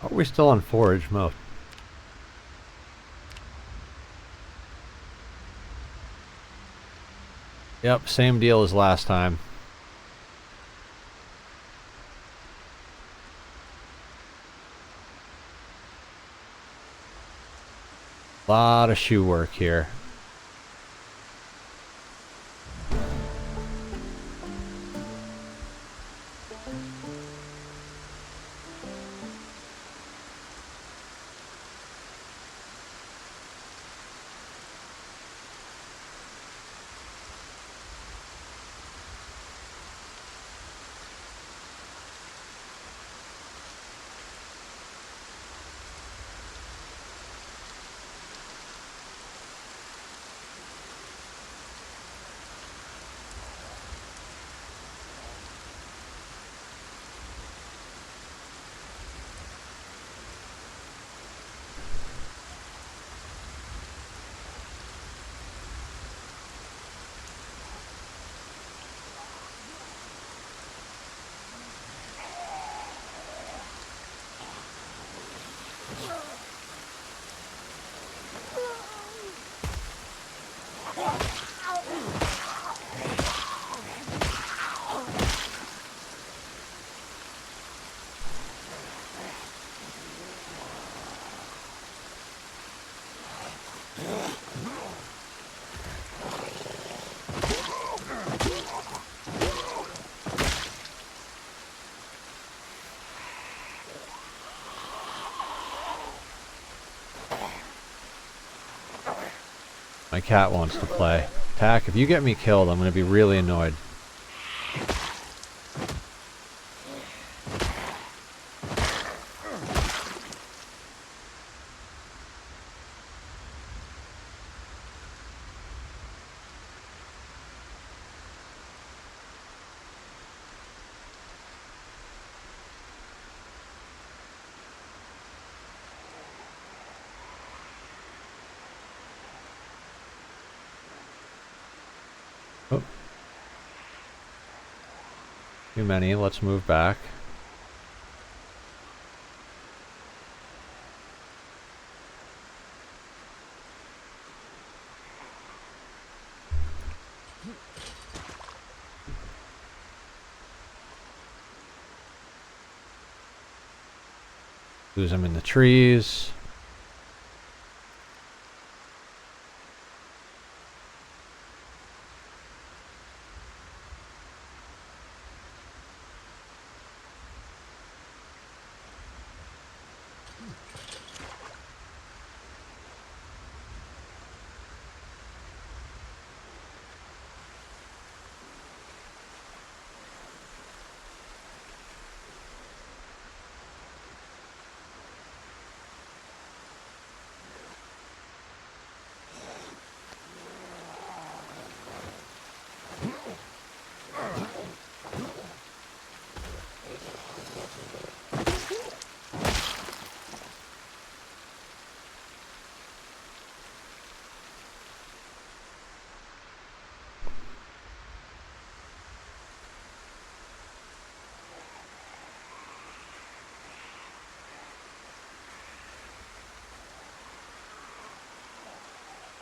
Are we still on forage mode? Yep, same deal as last time. Lot of shoe work here. My cat wants to play. Tack, if you get me killed, I'm going to be really annoyed. Oh. Too many. Let's move back. Lose them in the trees.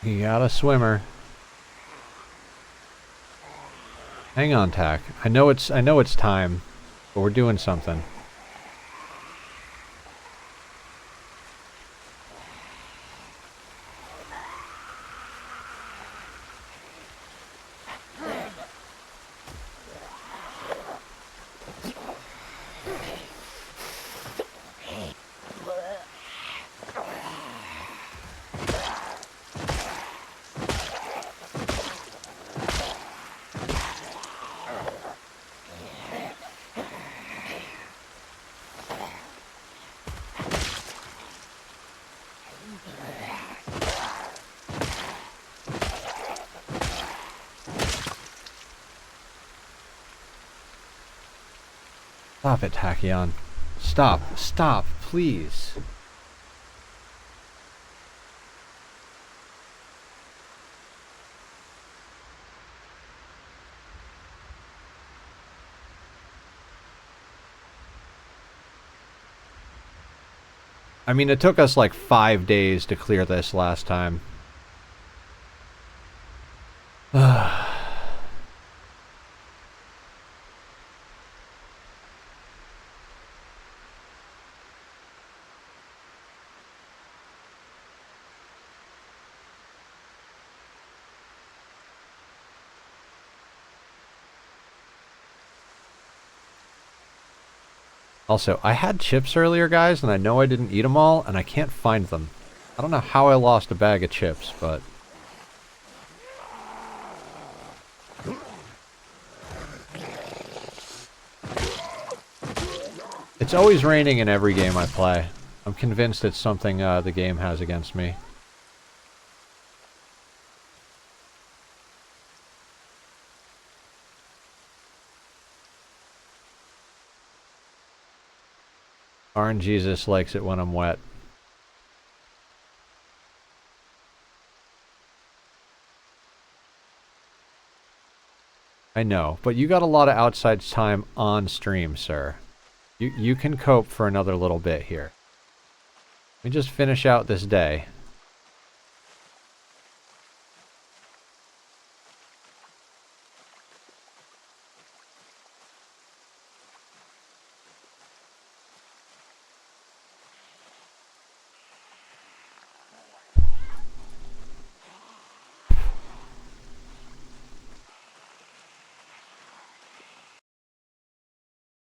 He got a swimmer. Hang on, Tack. I know it's time, but we're doing something. Stop it, Tachyon. Stop. Stop, please. I mean, it took us like 5 days to clear this last time. Also, I had chips earlier, guys, and I know I didn't eat them all, and I can't find them. I don't know how I lost a bag of chips, but... It's always raining in every game I play. I'm convinced it's something the game has against me. RNGesus likes it when I'm wet. I know, but you got a lot of outside time on stream, sir. You can cope for another little bit here. Let me just finish out this day.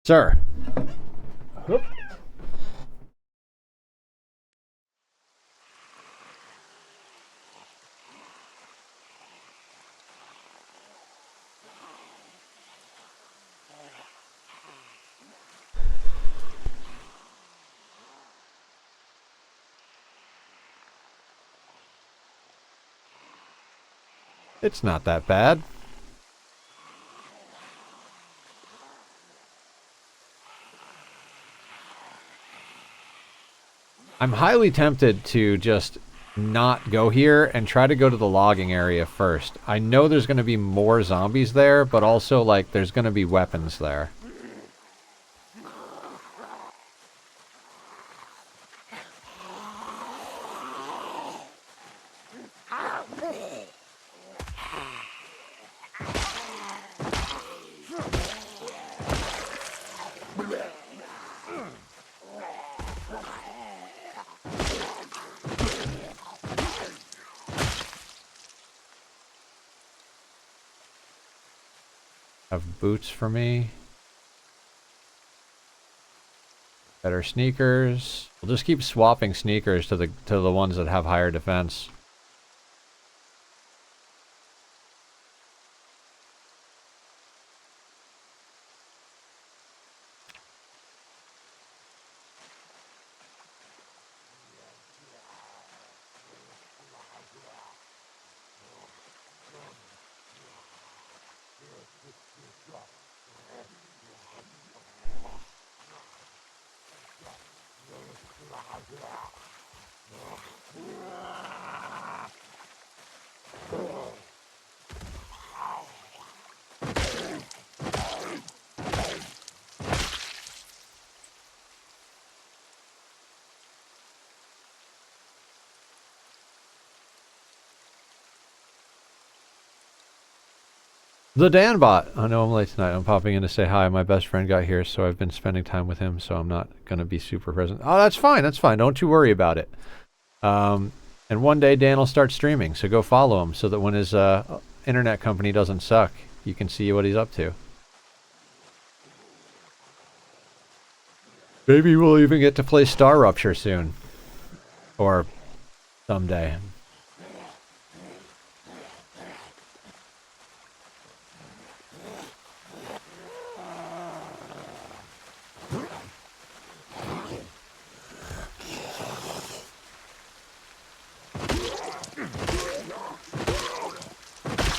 Sir. Whoop. It's not that bad. I'm highly tempted to just not go here and try to go to the logging area first. I know there's going to be more zombies there, but also, like, there's going to be weapons there. Have boots for me. Better sneakers. We'll just keep swapping sneakers to the ones that have higher defense. The Danbot. I know I'm late tonight. I'm popping in to say hi. My best friend got here, so I've been spending time with him, so I'm not going to be super present. Oh, that's fine. That's fine. Don't you worry about it. And one day Dan will start streaming, so go follow him so that when his internet company doesn't suck, you can see what he's up to. Maybe we'll even get to play Star Rupture soon. Or someday.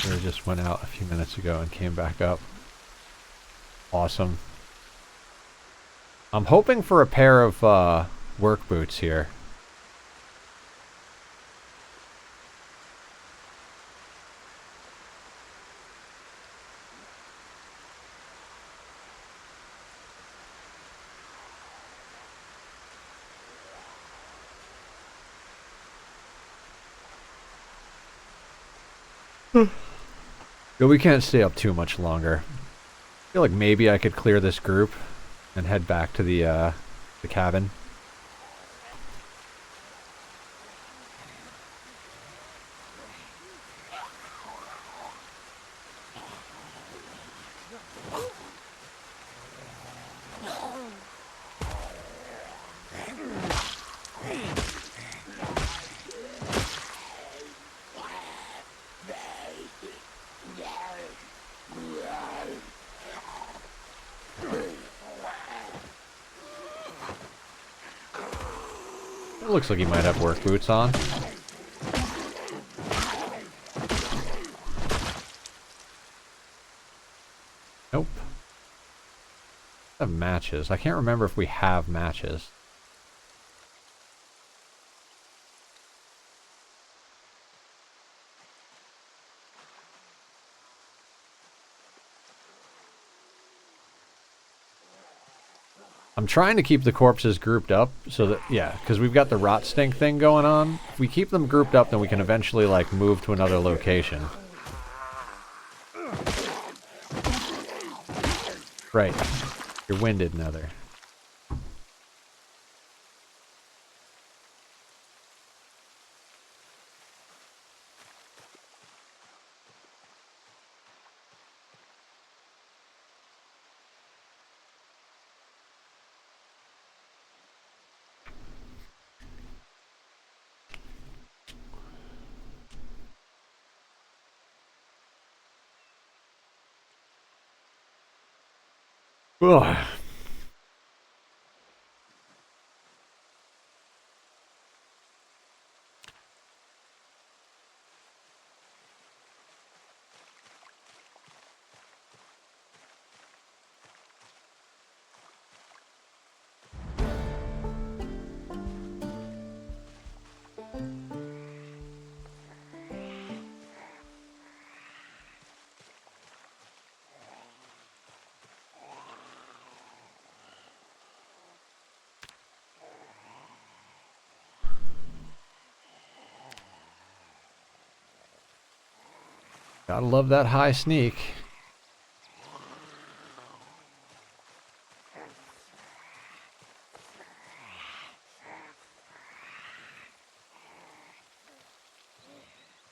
It just went out a few minutes ago and came back up. Awesome. I'm hoping for a pair of work boots here. But we can't stay up too much longer. I feel like maybe I could clear this group and head back to the cabin. It looks like he might have work boots on. Nope. I have matches. I can't remember if we have matches. I'm trying to keep the corpses grouped up so that, yeah, because we've got the rot stink thing going on. If we keep them grouped up, then we can eventually, like, move to another location. Right. You're winded, Nether. Ugh. Gotta love that high sneak.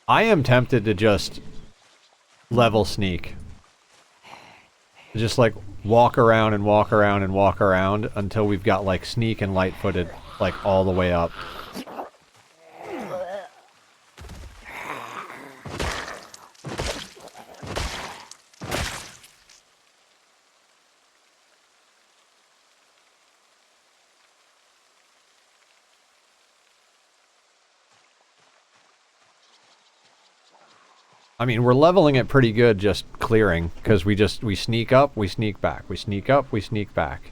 I am tempted to just level sneak. Just like walk around and walk around and walk around until we've got like sneak and light-footed like all the way up. I mean, we're leveling it pretty good just clearing, because we sneak up, we sneak back. We sneak up, we sneak back.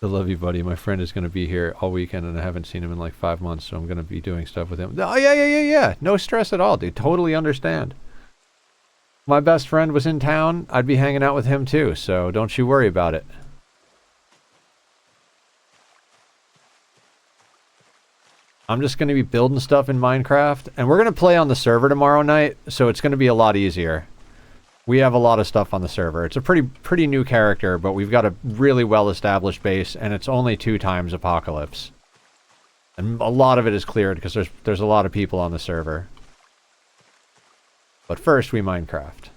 I love you, buddy. My friend is going to be here all weekend, and I haven't seen him in like 5 months, so I'm going to be doing stuff with him. Oh, yeah. No stress at all, dude. Totally understand. My best friend was in town. I'd be hanging out with him too, so don't you worry about it. I'm just going to be building stuff in Minecraft, and we're going to play on the server tomorrow night, so it's going to be a lot easier. We have a lot of stuff on the server. It's a pretty new character, but we've got a really well-established base, and it's only 2 times Apocalypse. And a lot of it is cleared because there's a lot of people on the server. But first, we Minecraft.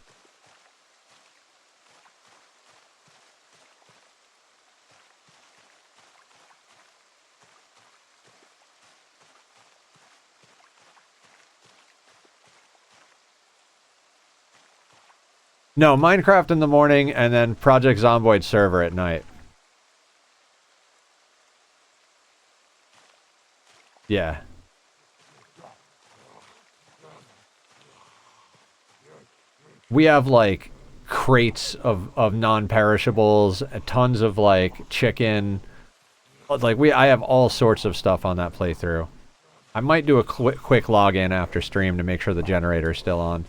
No, Minecraft in the morning, and then Project Zomboid server at night. Yeah. We have, like, crates of non-perishables, tons of, like, chicken. Like, I have all sorts of stuff on that playthrough. I might do a quick login after stream to make sure the generator's still on.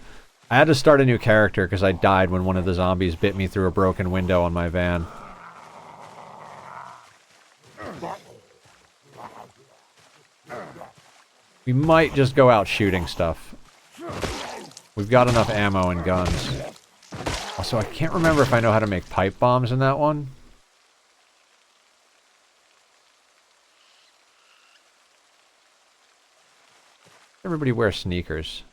I had to start a new character because I died when one of the zombies bit me through a broken window on my van. We might just go out shooting stuff. We've got enough ammo and guns. Also, I can't remember if I know how to make pipe bombs in that one. Everybody wear sneakers.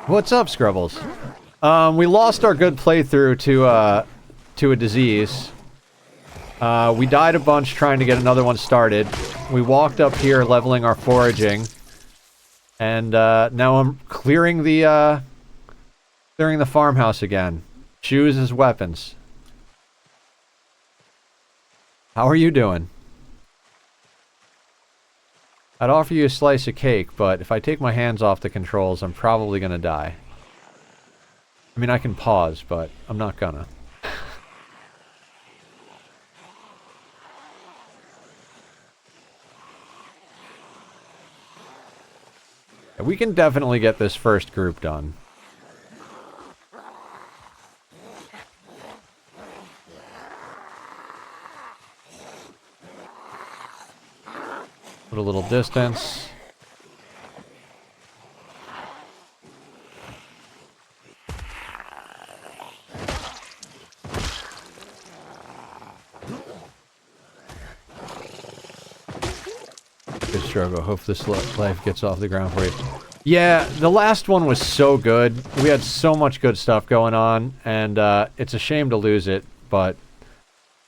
What's up, Scrubbles? We lost our good playthrough to a disease. We died a bunch trying to get another one started. We walked up here leveling our foraging. And now I'm clearing the farmhouse again. Shoes as weapons. How are you doing? I'd offer you a slice of cake, but if I take my hands off the controls, I'm probably gonna die. I mean, I can pause, but I'm not gonna. We can definitely get this first group done. Put a little distance. Good struggle. Hope this life gets off the ground for you. Yeah, the last one was so good. We had so much good stuff going on, and it's a shame to lose it, but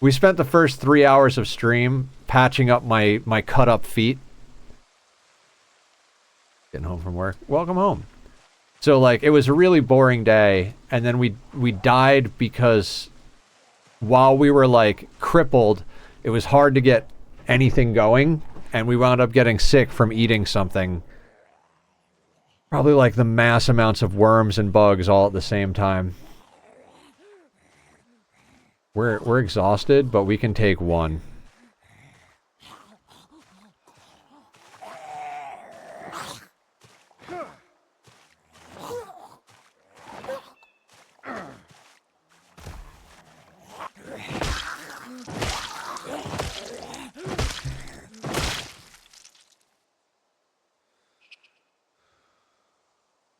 we spent the first 3 hours of stream patching up my cut-up feet. Getting home from work. Welcome home. So, like, it was a really boring day, and then we died because while we were, like, crippled, it was hard to get anything going, and we wound up getting sick from eating something. Probably, like, the mass amounts of worms and bugs all at the same time. We're exhausted, but we can take one.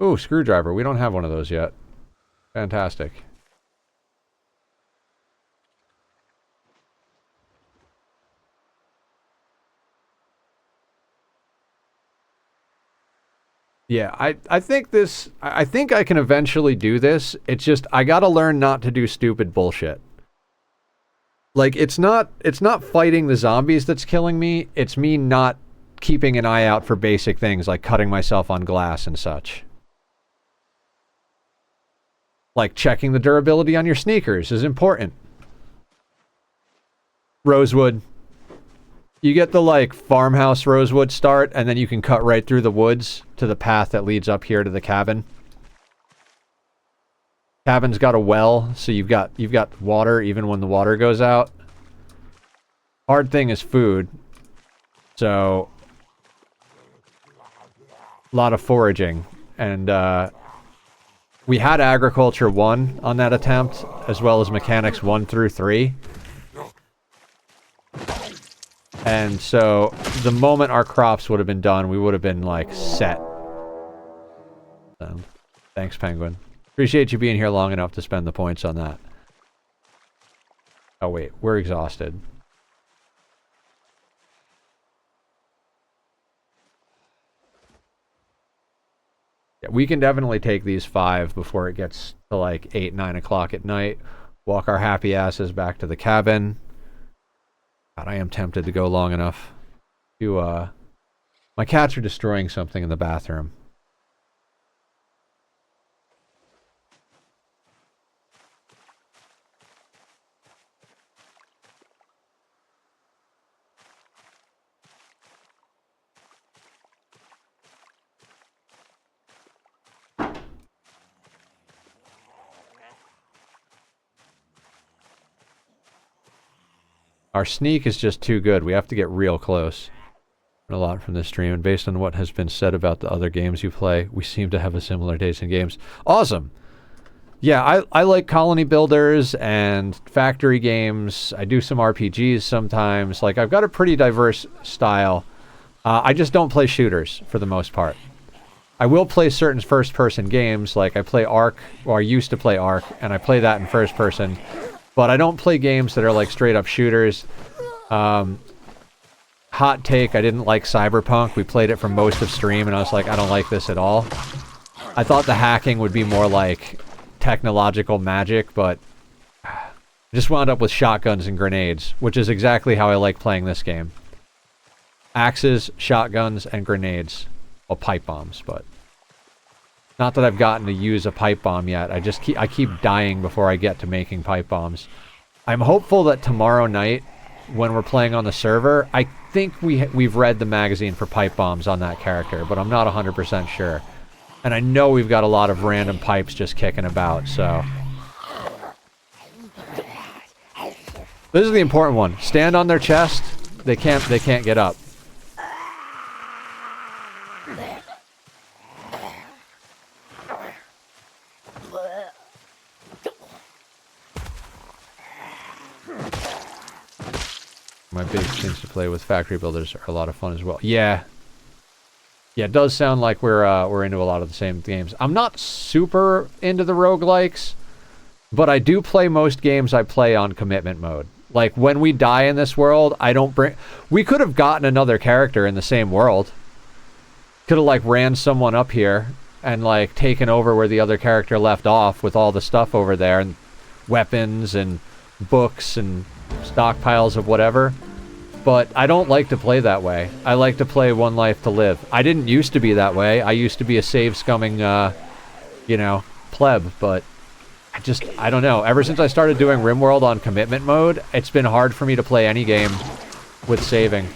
Ooh, screwdriver. We don't have one of those yet. Fantastic. Yeah, I think this... I think I can eventually do this. It's just, I gotta learn not to do stupid bullshit. Like, it's not fighting the zombies that's killing me. It's me not keeping an eye out for basic things like cutting myself on glass and such. Like, checking the durability on your sneakers is important. Rosewood. You get the, like, farmhouse rosewood start, and then you can cut right through the woods to the path that leads up here to the cabin. Cabin's got a well, so you've got water even when the water goes out. Hard thing is food. So a lot of foraging. And we had Agriculture 1 on that attempt, as well as Mechanics 1 through 3. And so the moment our crops would have been done, we would have been, like, set. So, thanks, Penguin. Appreciate you being here long enough to spend the points on that. Oh, wait. We're exhausted. Yeah, we can definitely take these 5 before it gets to, like, 8, 9 o'clock at night. Walk our happy asses back to the cabin. God, I am tempted to go long enough to, my cats are destroying something in the bathroom. Our sneak is just too good. We have to get real close. A lot from this stream, and based on what has been said about the other games you play, we seem to have a similar taste in games. Awesome! Yeah, I like colony builders and factory games. I do some RPGs sometimes. Like, I've got a pretty diverse style. I just don't play shooters, for the most part. I will play certain first-person games, like I play Ark, or I used to play Ark, and I play that in first person. But I don't play games that are like straight up shooters. Hot take, I didn't like Cyberpunk. We played it for most of stream and I was like, I don't like this at all. I thought the hacking would be more like technological magic, but I just wound up with shotguns and grenades, which is exactly how I like playing this game. Axes, shotguns, and grenades. Well, pipe bombs, but not that I've gotten to use a pipe bomb yet. I keep dying before I get to making pipe bombs. I'm hopeful that tomorrow night, when we're playing on the server, I think we've read the magazine for pipe bombs on that character, but I'm not 100% sure. And I know we've got a lot of random pipes just kicking about, so... This is the important one. Stand on their chest. They can't get up. My big things to play with factory builders are a lot of fun as well. Yeah. Yeah, it does sound like we're into a lot of the same games. I'm not super into the roguelikes, but I do play most games I play on commitment mode. Like, when we die in this world, I don't bring... We could have gotten another character in the same world. Could have, like, ran someone up here and, like, taken over where the other character left off with all the stuff over there, and weapons and books and stockpiles of whatever. But I don't like to play that way. I like to play one life to live. I didn't used to be that way. I used to be a save-scumming, you know, pleb, but I don't know. Ever since I started doing RimWorld on commitment mode, it's been hard for me to play any game with saving.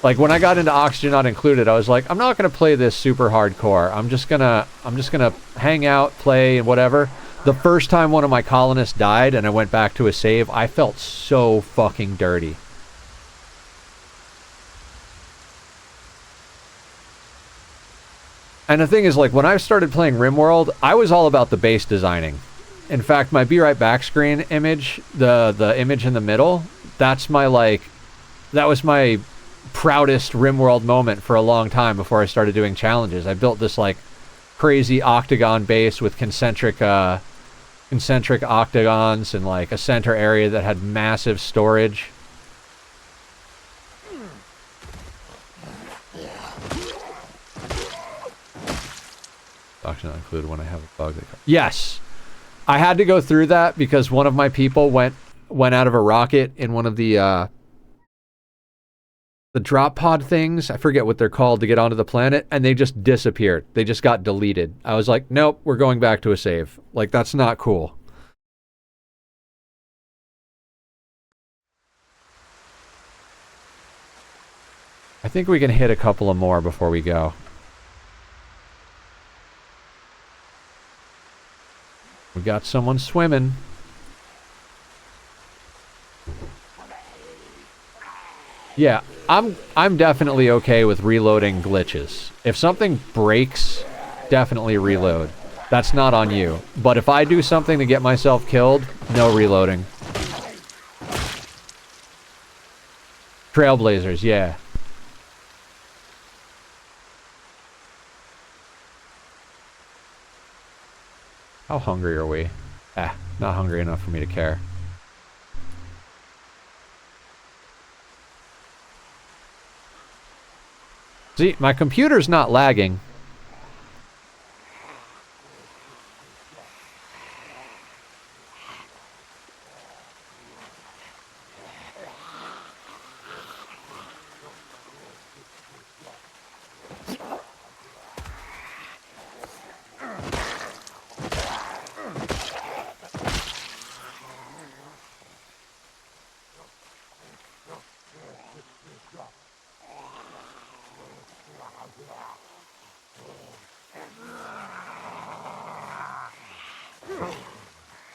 Like, when I got into Oxygen Not Included, I was like, I'm not going to play this super hardcore. I'm just gonna hang out, play, and whatever. The first time one of my colonists died and I went back to a save, I felt so fucking dirty. And the thing is, like, when I started playing RimWorld, I was all about the base designing. In fact, my Be Right Back screen image, the image in the middle, that's my, like, that was my proudest RimWorld moment for a long time before I started doing challenges. I built this, like, crazy octagon base with concentric octagons and, like, a center area that had massive storage. Oxygen Not Included when I have a bug. Yes! I had to go through that because one of my people went out of a rocket in one of the drop pod things. I forget what they're called to get onto the planet, and they just disappeared. They just got deleted. I was like, nope, we're going back to a save. Like, that's not cool. I think we can hit a couple of more before we go. We got someone swimming. Yeah, I'm definitely okay with reloading glitches. If something breaks, definitely reload. That's not on you. But if I do something to get myself killed, no reloading. Trailblazers, yeah. How hungry are we? Not hungry enough for me to care. See, my computer's not lagging.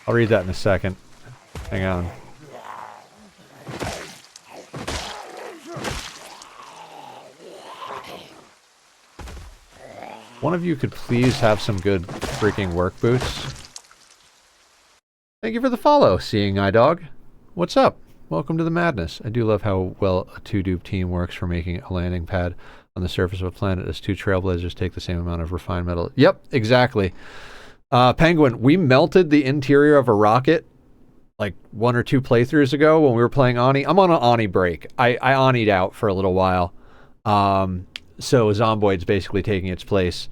I'll read that in a second. Hang on. One of you could please have some good freaking work boots. Thank you for the follow, Seeing Eye Dog. What's up? Welcome to the madness. I do love how well a two-dupe team works for making a landing pad on the surface of a planet as two trailblazers take the same amount of refined metal. Yep, exactly. Penguin, we melted the interior of a rocket like 1 or 2 playthroughs ago when we were playing Ani. I'm on an Ani break. I Ani'd out for a little while. So Zomboid's basically taking its place.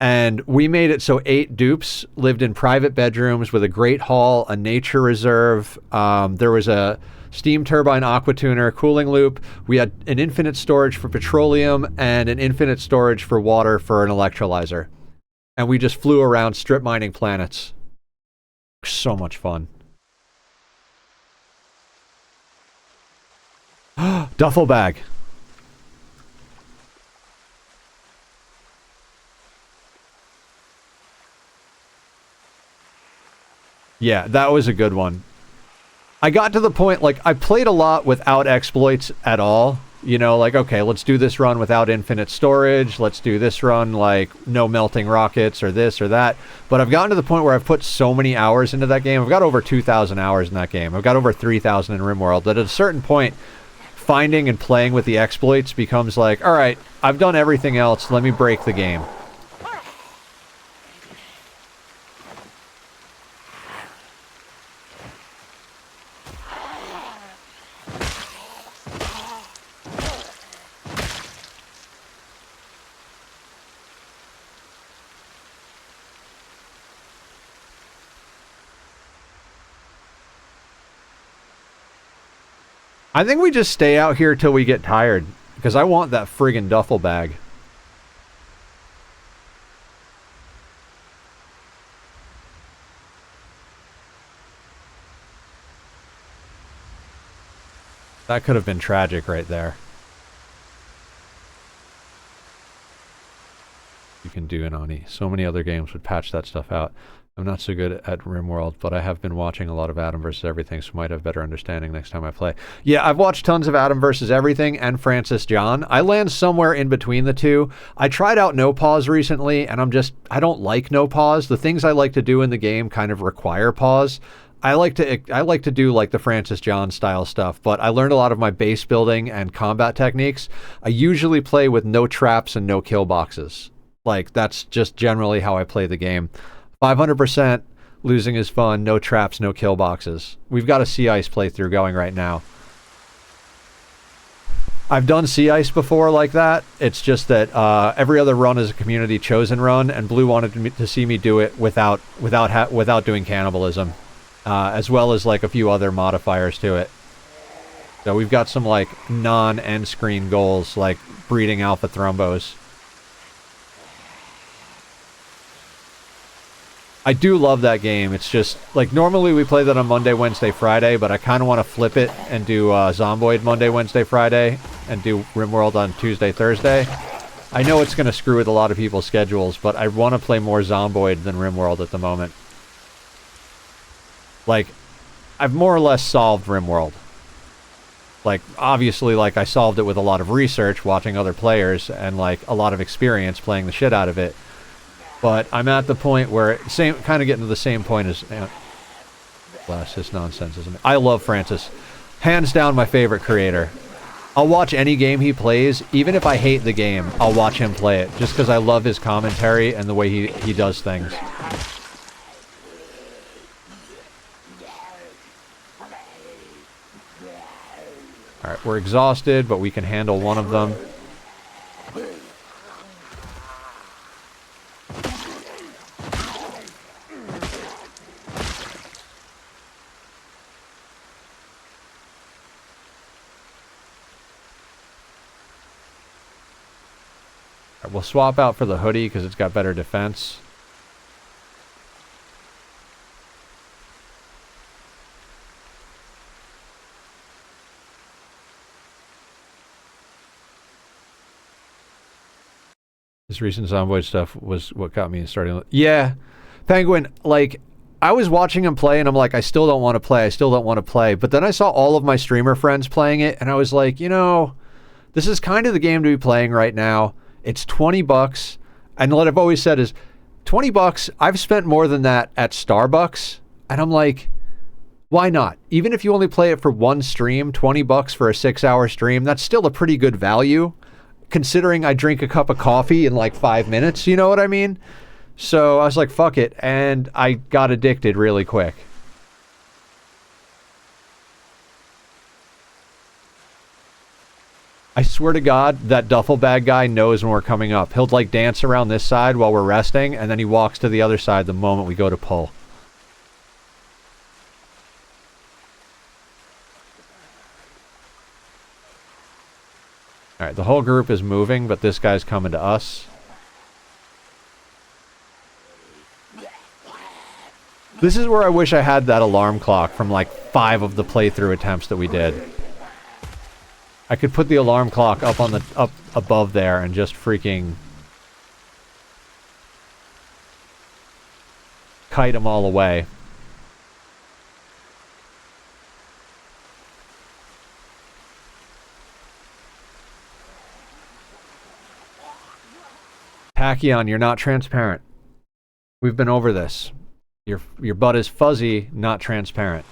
And we made it so 8 dupes lived in private bedrooms with a great hall, a nature reserve. There was a steam turbine aqua tuner, cooling loop. We had an infinite storage for petroleum and an infinite storage for water for an electrolyzer. And we just flew around strip mining planets. So much fun. Duffel bag. Yeah, that was a good one. I got to the point, like, I played a lot without exploits at all. You know, like, okay, let's do this run without infinite storage. Let's do this run, like, no melting rockets or this or that. But I've gotten to the point where I've put so many hours into that game. I've got over 2,000 hours in that game. I've got over 3,000 in RimWorld. That at a certain point, finding and playing with the exploits becomes like, all right, I've done everything else. Let me break the game. I think we just stay out here till we get tired, because I want that friggin' duffel bag. That could have been tragic right there. You can do an Ani. So many other games would patch that stuff out. I'm not so good at RimWorld, but I have been watching a lot of Adam vs. Everything, so might have better understanding next time I play. Yeah, I've watched tons of Adam vs. Everything and Francis John. I land somewhere in between the two. I tried out no pause recently, and I don't like no pause. The things I like to do in the game kind of require pause. I like to do like the Francis John style stuff, but I learned a lot of my base building and combat techniques. I usually play with no traps and no kill boxes. Like, that's just generally how I play the game. 500%, losing is fun, no traps, no kill boxes. We've got a Sea Ice playthrough going right now. I've done Sea Ice before like that. It's just that every other run is a community chosen run, and Blue wanted to see me do it without doing cannibalism, as well as like a few other modifiers to it. So we've got some like non-end screen goals, like breeding alpha thrombos. I do love that game. It's just, like, normally we play that on Monday, Wednesday, Friday, but I kind of want to flip it and do Zomboid Monday, Wednesday, Friday, and do RimWorld on Tuesday, Thursday. I know it's going to screw with a lot of people's schedules, but I want to play more Zomboid than RimWorld at the moment. Like, I've more or less solved RimWorld. Like, obviously, like, I solved it with a lot of research, watching other players, and, like, a lot of experience playing the shit out of it. But I'm at the point where, kind of getting to the same point as... bless his nonsense, isn't it? I love Francis. Hands down my favorite creator. I'll watch any game he plays, even if I hate the game, I'll watch him play it, just because I love his commentary and the way he does things. Alright, we're exhausted, but we can handle one of them. We'll swap out for the hoodie because it's got better defense. This recent Zomboid stuff was what got me starting. Yeah, Penguin, like, I was watching him play and I'm like, I still don't want to play. I still don't want to play. But then I saw all of my streamer friends playing it and I was like, you know, this is kind of the game to be playing right now. It's $20, and what I've always said is, $20, I've spent more than that at Starbucks, and I'm like, why not? Even if you only play it for one stream, $20 for a 6-hour stream, that's still a pretty good value, considering I drink a cup of coffee in like 5 minutes, you know what I mean? So I was like, fuck it, and I got addicted really quick. I swear to God, that duffel bag guy knows when we're coming up. He'll like dance around this side while we're resting, and then he walks to the other side the moment we go to pull. Alright, the whole group is moving, but this guy's coming to us. This is where I wish I had that alarm clock from like 5 of the playthrough attempts that we did. I could put the alarm clock up on the up above there and just freaking kite them all away. Tachyon, you're not transparent. We've been over this. Your butt is fuzzy, not transparent.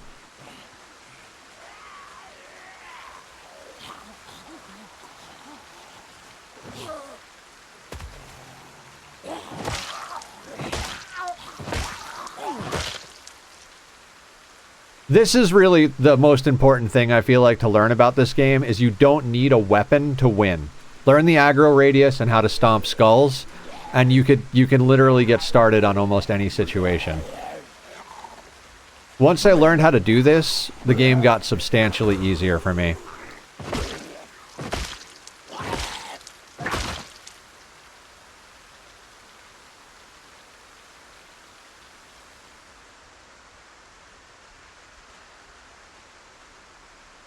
This is really the most important thing I feel like to learn about this game is you don't need a weapon to win. Learn the aggro radius and how to stomp skulls, and you can literally get started on almost any situation. Once I learned how to do this, the game got substantially easier for me.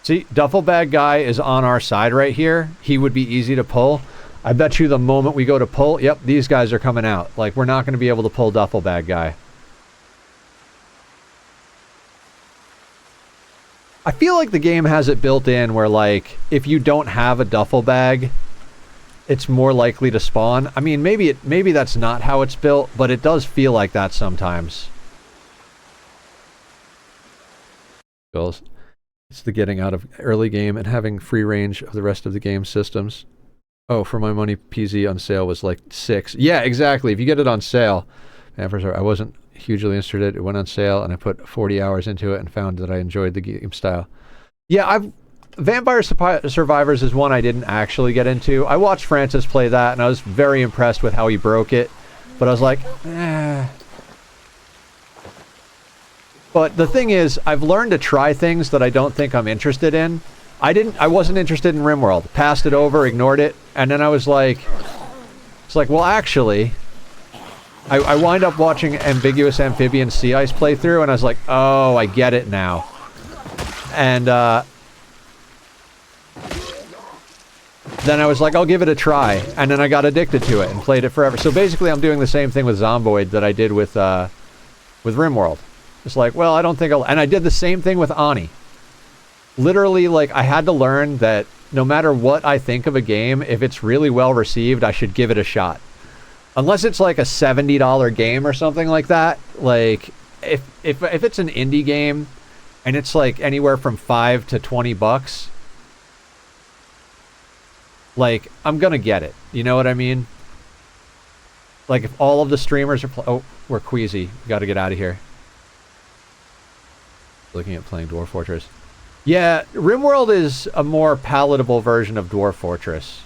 See, duffel bag guy is on our side right here. He would be easy to pull. I bet you the moment we go to pull, yep, these guys are coming out. Like, we're not going to be able to pull duffel bag guy. I feel like the game has it built in where, like, if you don't have a duffel bag, it's more likely to spawn. I mean, maybe that's not how it's built, but it does feel like that sometimes. Goals. It's the getting out of early game and having free range of the rest of the game systems. Oh, for my money, PZ on sale was like $6. Yeah, exactly. If you get it on sale, I wasn't hugely interested. It went on sale, and I put 40 hours into it and found that I enjoyed the game style. Yeah, Vampire Survivors is one I didn't actually get into. I watched Francis play that, and I was very impressed with how he broke it. But I was like, eh. But the thing is, I've learned to try things that I don't think I'm interested in. I wasn't interested in RimWorld. Passed it over, ignored it, and then I was like, it's like, well, actually, I wind up watching Ambiguous Amphibian Sea Ice playthrough, and I was like, oh, I get it now. And, then I was like, I'll give it a try, and then I got addicted to it and played it forever. So basically, I'm doing the same thing with Zomboid that I did with RimWorld. It's like, well, I don't think I'll... And I did the same thing with Ani. Literally, like, I had to learn that no matter what I think of a game, if it's really well received, I should give it a shot. Unless it's like a $70 game or something like that. Like, if it's an indie game and it's like anywhere from $5 to $20, like, I'm gonna get it. You know what I mean? Like, if all of the streamers are... Oh, we're queasy. We gotta get out of here. Looking at playing Dwarf Fortress. Yeah, RimWorld is a more palatable version of Dwarf Fortress.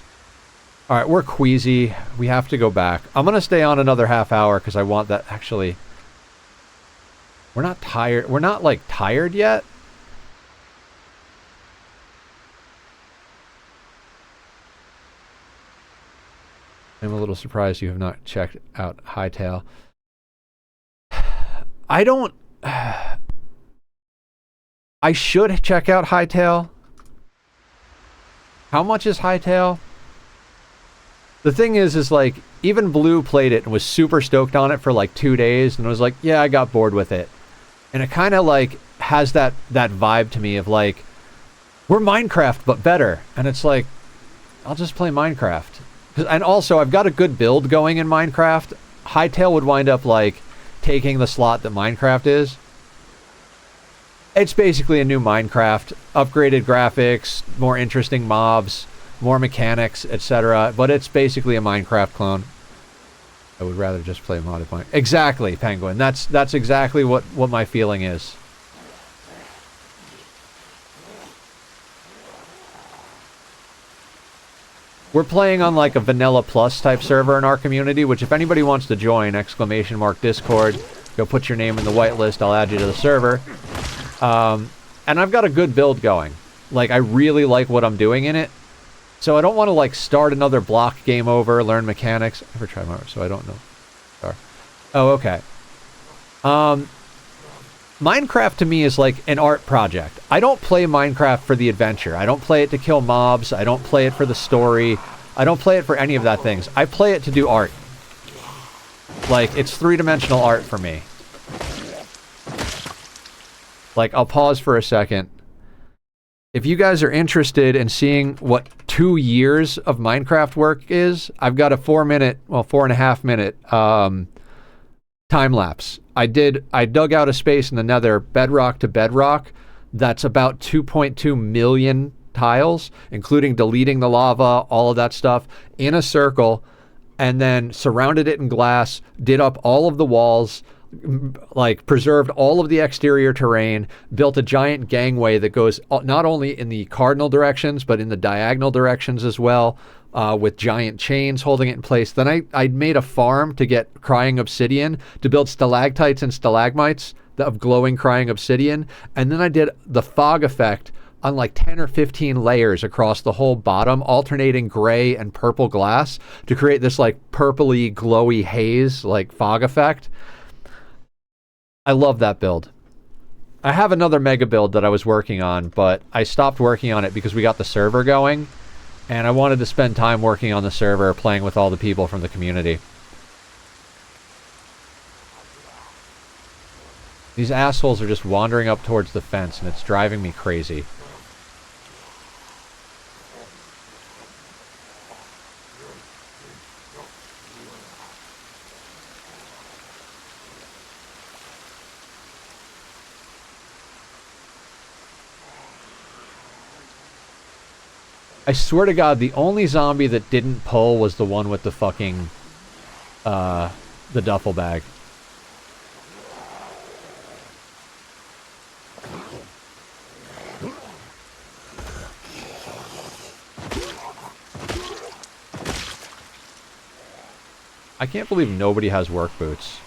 Alright, we're queasy. We have to go back. I'm gonna stay on another half hour because I want that... Actually, we're not tired. We're not, like, tired yet. I'm a little surprised you have not checked out Hightail. I don't... I should check out Hightail. How much is Hightail? The thing is like, even Blue played it and was super stoked on it for like 2 days, and was like, yeah, I got bored with it. And it kind of like has that vibe to me of like, we're Minecraft but better. And it's like, I'll just play Minecraft. And also, I've got a good build going in Minecraft. Hightail would wind up like taking the slot that Minecraft is. It's basically a new Minecraft, upgraded graphics, more interesting mobs, more mechanics, etc. But it's basically a Minecraft clone. I would rather just play modded Minecraft. Exactly, Penguin. That's exactly what my feeling is. We're playing on like a Vanilla Plus type server in our community, which if anybody wants to join, !Discord, go put your name in the whitelist, I'll add you to the server. And I've got a good build going. Like, I really like what I'm doing in it. So I don't want to, like, start another block game over, learn mechanics. I never tried more, so I don't know. Sorry. Oh, okay. Minecraft to me is like an art project. I don't play Minecraft for the adventure. I don't play it to kill mobs. I don't play it for the story. I don't play it for any of that things. I play it to do art. Like, it's three-dimensional art for me. Like, I'll pause for a second. If you guys are interested in seeing what 2 years of Minecraft work is, I've got a 4.5 minute time lapse. I dug out a space in the nether, bedrock to bedrock, that's about 2.2 million tiles, including deleting the lava, all of that stuff, in a circle, and then surrounded it in glass, did up all of the walls, like preserved all of the exterior terrain, built a giant gangway that goes not only in the cardinal directions but in the diagonal directions as well, with giant chains holding it in place. Then I made a farm to get crying obsidian, to build stalactites and stalagmites of glowing crying obsidian, and then I did the fog effect on like 10 or 15 layers across the whole bottom, alternating gray and purple glass to create this like purpley glowy haze like fog effect. I love that build. I have another mega build that I was working on, but I stopped working on it because we got the server going, and I wanted to spend time working on the server, playing with all the people from the community. These assholes are just wandering up towards the fence, and it's driving me crazy. I swear to God, the only zombie that didn't pull was the one with the fucking, the duffel bag. I can't believe nobody has work boots.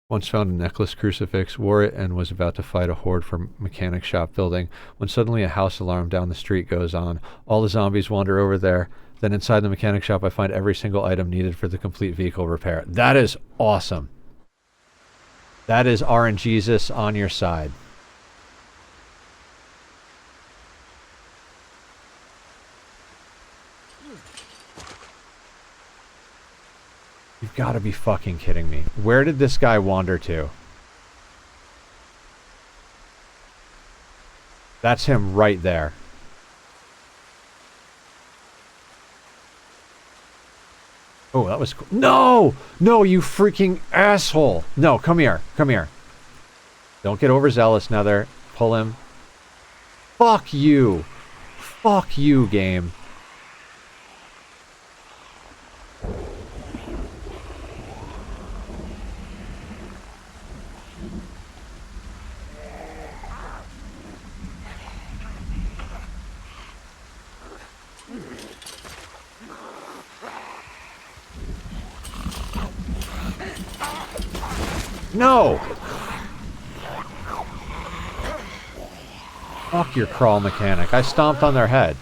Once found a necklace crucifix, wore it, and was about to fight a horde from mechanic shop building when suddenly a house alarm down the street goes on. All the zombies wander over there. Then inside the mechanic shop I find every single item needed for the complete vehicle repair. That is awesome. That is RNGesus on your side. You've got to be fucking kidding me. Where did this guy wander to? That's him right there. Oh, that was cool. No! No, you freaking asshole! No, come here. Come here. Don't get overzealous, Nether. Pull him. Fuck you. Fuck you, game. No! Fuck your crawl mechanic. I stomped on their head.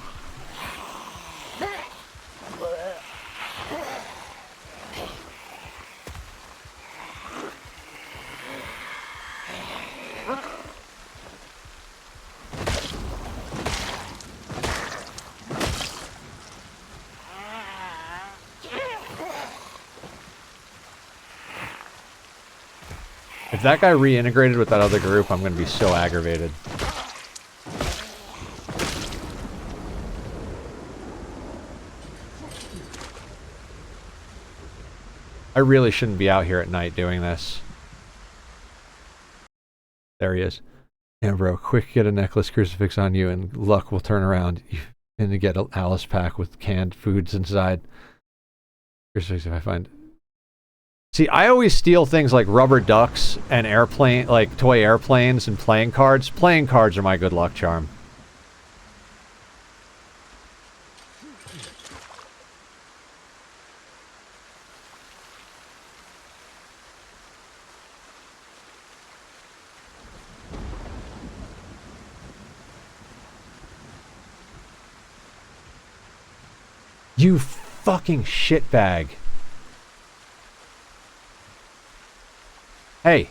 If that guy reintegrated with that other group, I'm going to be so aggravated. I really shouldn't be out here at night doing this. There he is. Yeah, bro, quick get a necklace crucifix on you and luck will turn around. You're going to get an Alice pack with canned foods inside. Crucifix if I find... See, I always steal things like rubber ducks and airplane, like toy airplanes and playing cards. Playing cards are my good luck charm. You fucking shitbag. Hey.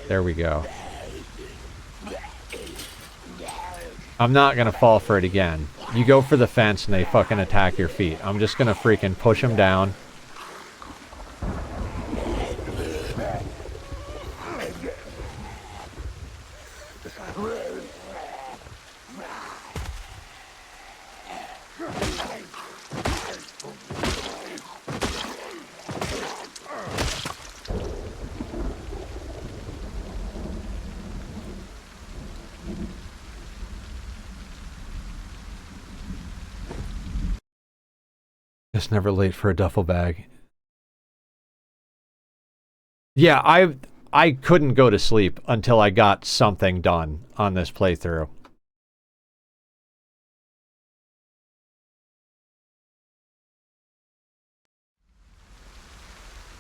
There we go. I'm not gonna fall for it again. You go for the fence and they fucking attack your feet. I'm just gonna freaking push them down. Just never late for a duffel bag. Yeah, I couldn't go to sleep until I got something done on this playthrough.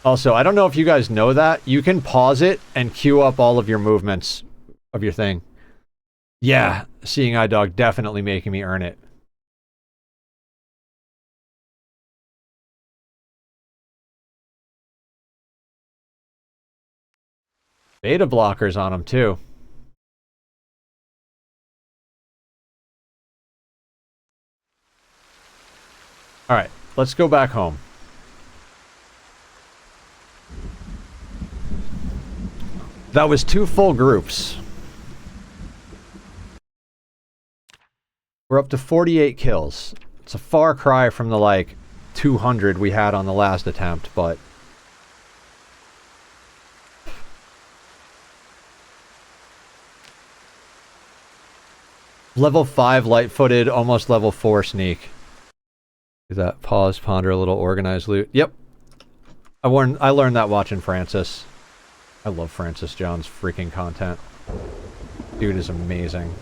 Also, I don't know if you guys know that. You can pause it and queue up all of your movements of your thing. Yeah, Seeing Eye Dog definitely making me earn it. Beta blockers on them, too. Alright, let's go back home. That was 2 full groups. We're up to 48 kills. It's a far cry from the, like, 200 we had on the last attempt, but Level 5 light-footed, almost level 4 sneak. Do that. Pause, ponder, a little organized loot. Yep. I learned that watching Francis. I love Francis John's freaking content. Dude is amazing.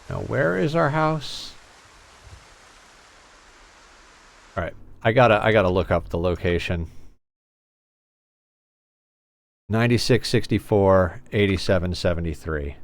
Now, where is our house? All right, I gotta look up the location. 9664 8773.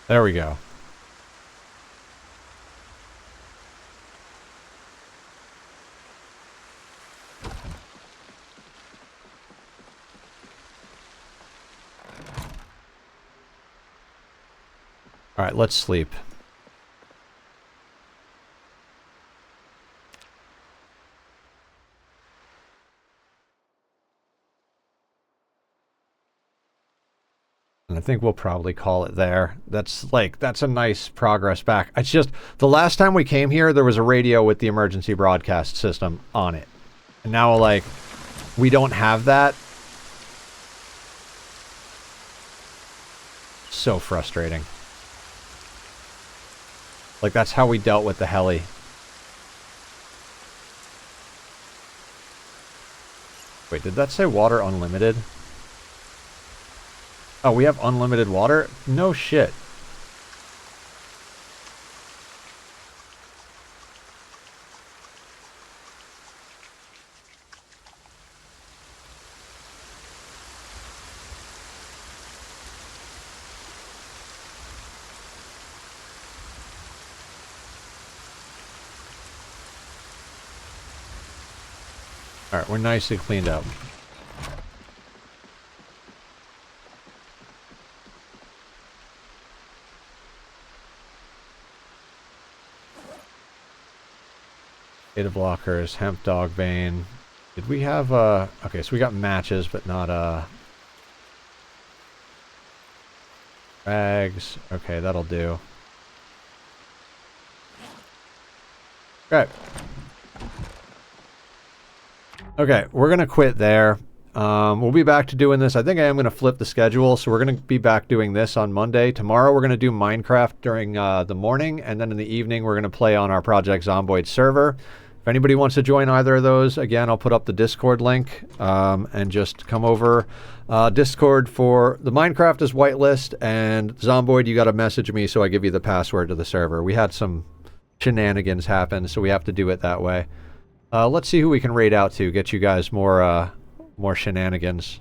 There we go. All right, let's sleep. And I think we'll probably call it there. That's a nice progress back. It's just, the last time we came here, there was a radio with the emergency broadcast system on it. And now, like, we don't have that. So frustrating. Like, that's how we dealt with the heli. Wait, did that say water unlimited? Oh, we have unlimited water? No shit. Alright, we're nicely cleaned up. Beta blockers, hemp dog bane. Did we have okay, so we got matches, but not bags. Okay, that'll do. Okay. Okay, we're gonna quit there. We'll be back to doing this. I think I am gonna flip the schedule, so we're gonna be back doing this on Monday. Tomorrow we're gonna do Minecraft during the morning, and then in the evening we're gonna play on our Project Zomboid server. If anybody wants to join either of those, again, I'll put up the Discord link, and just come over. Discord for the Minecraft is whitelist, and Zomboid, you gotta message me so I give you the password to the server. We had some shenanigans happen, so we have to do it that way. Let's see who we can raid out to, get you guys more shenanigans.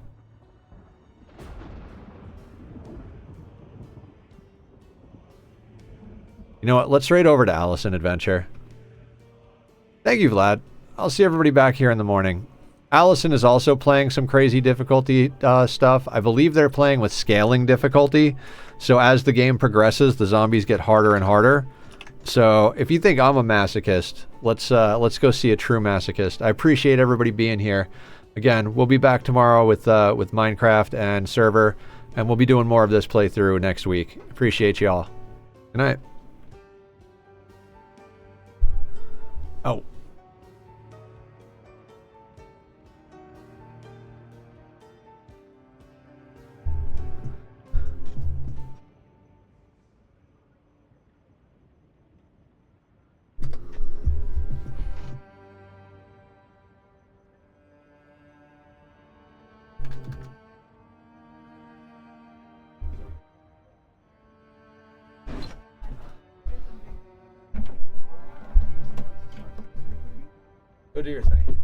You know what, let's raid over to Allison Adventure. Thank you, Vlad. I'll see everybody back here in the morning. Allison is also playing some crazy difficulty stuff. I believe they're playing with scaling difficulty, so as the game progresses, the zombies get harder and harder. So if you think I'm a masochist, let's go see a true masochist. I appreciate everybody being here. Again, we'll be back tomorrow with Minecraft and server, And we'll be doing more of this playthrough next week. Appreciate y'all. Good night. Oh. Go do your thing.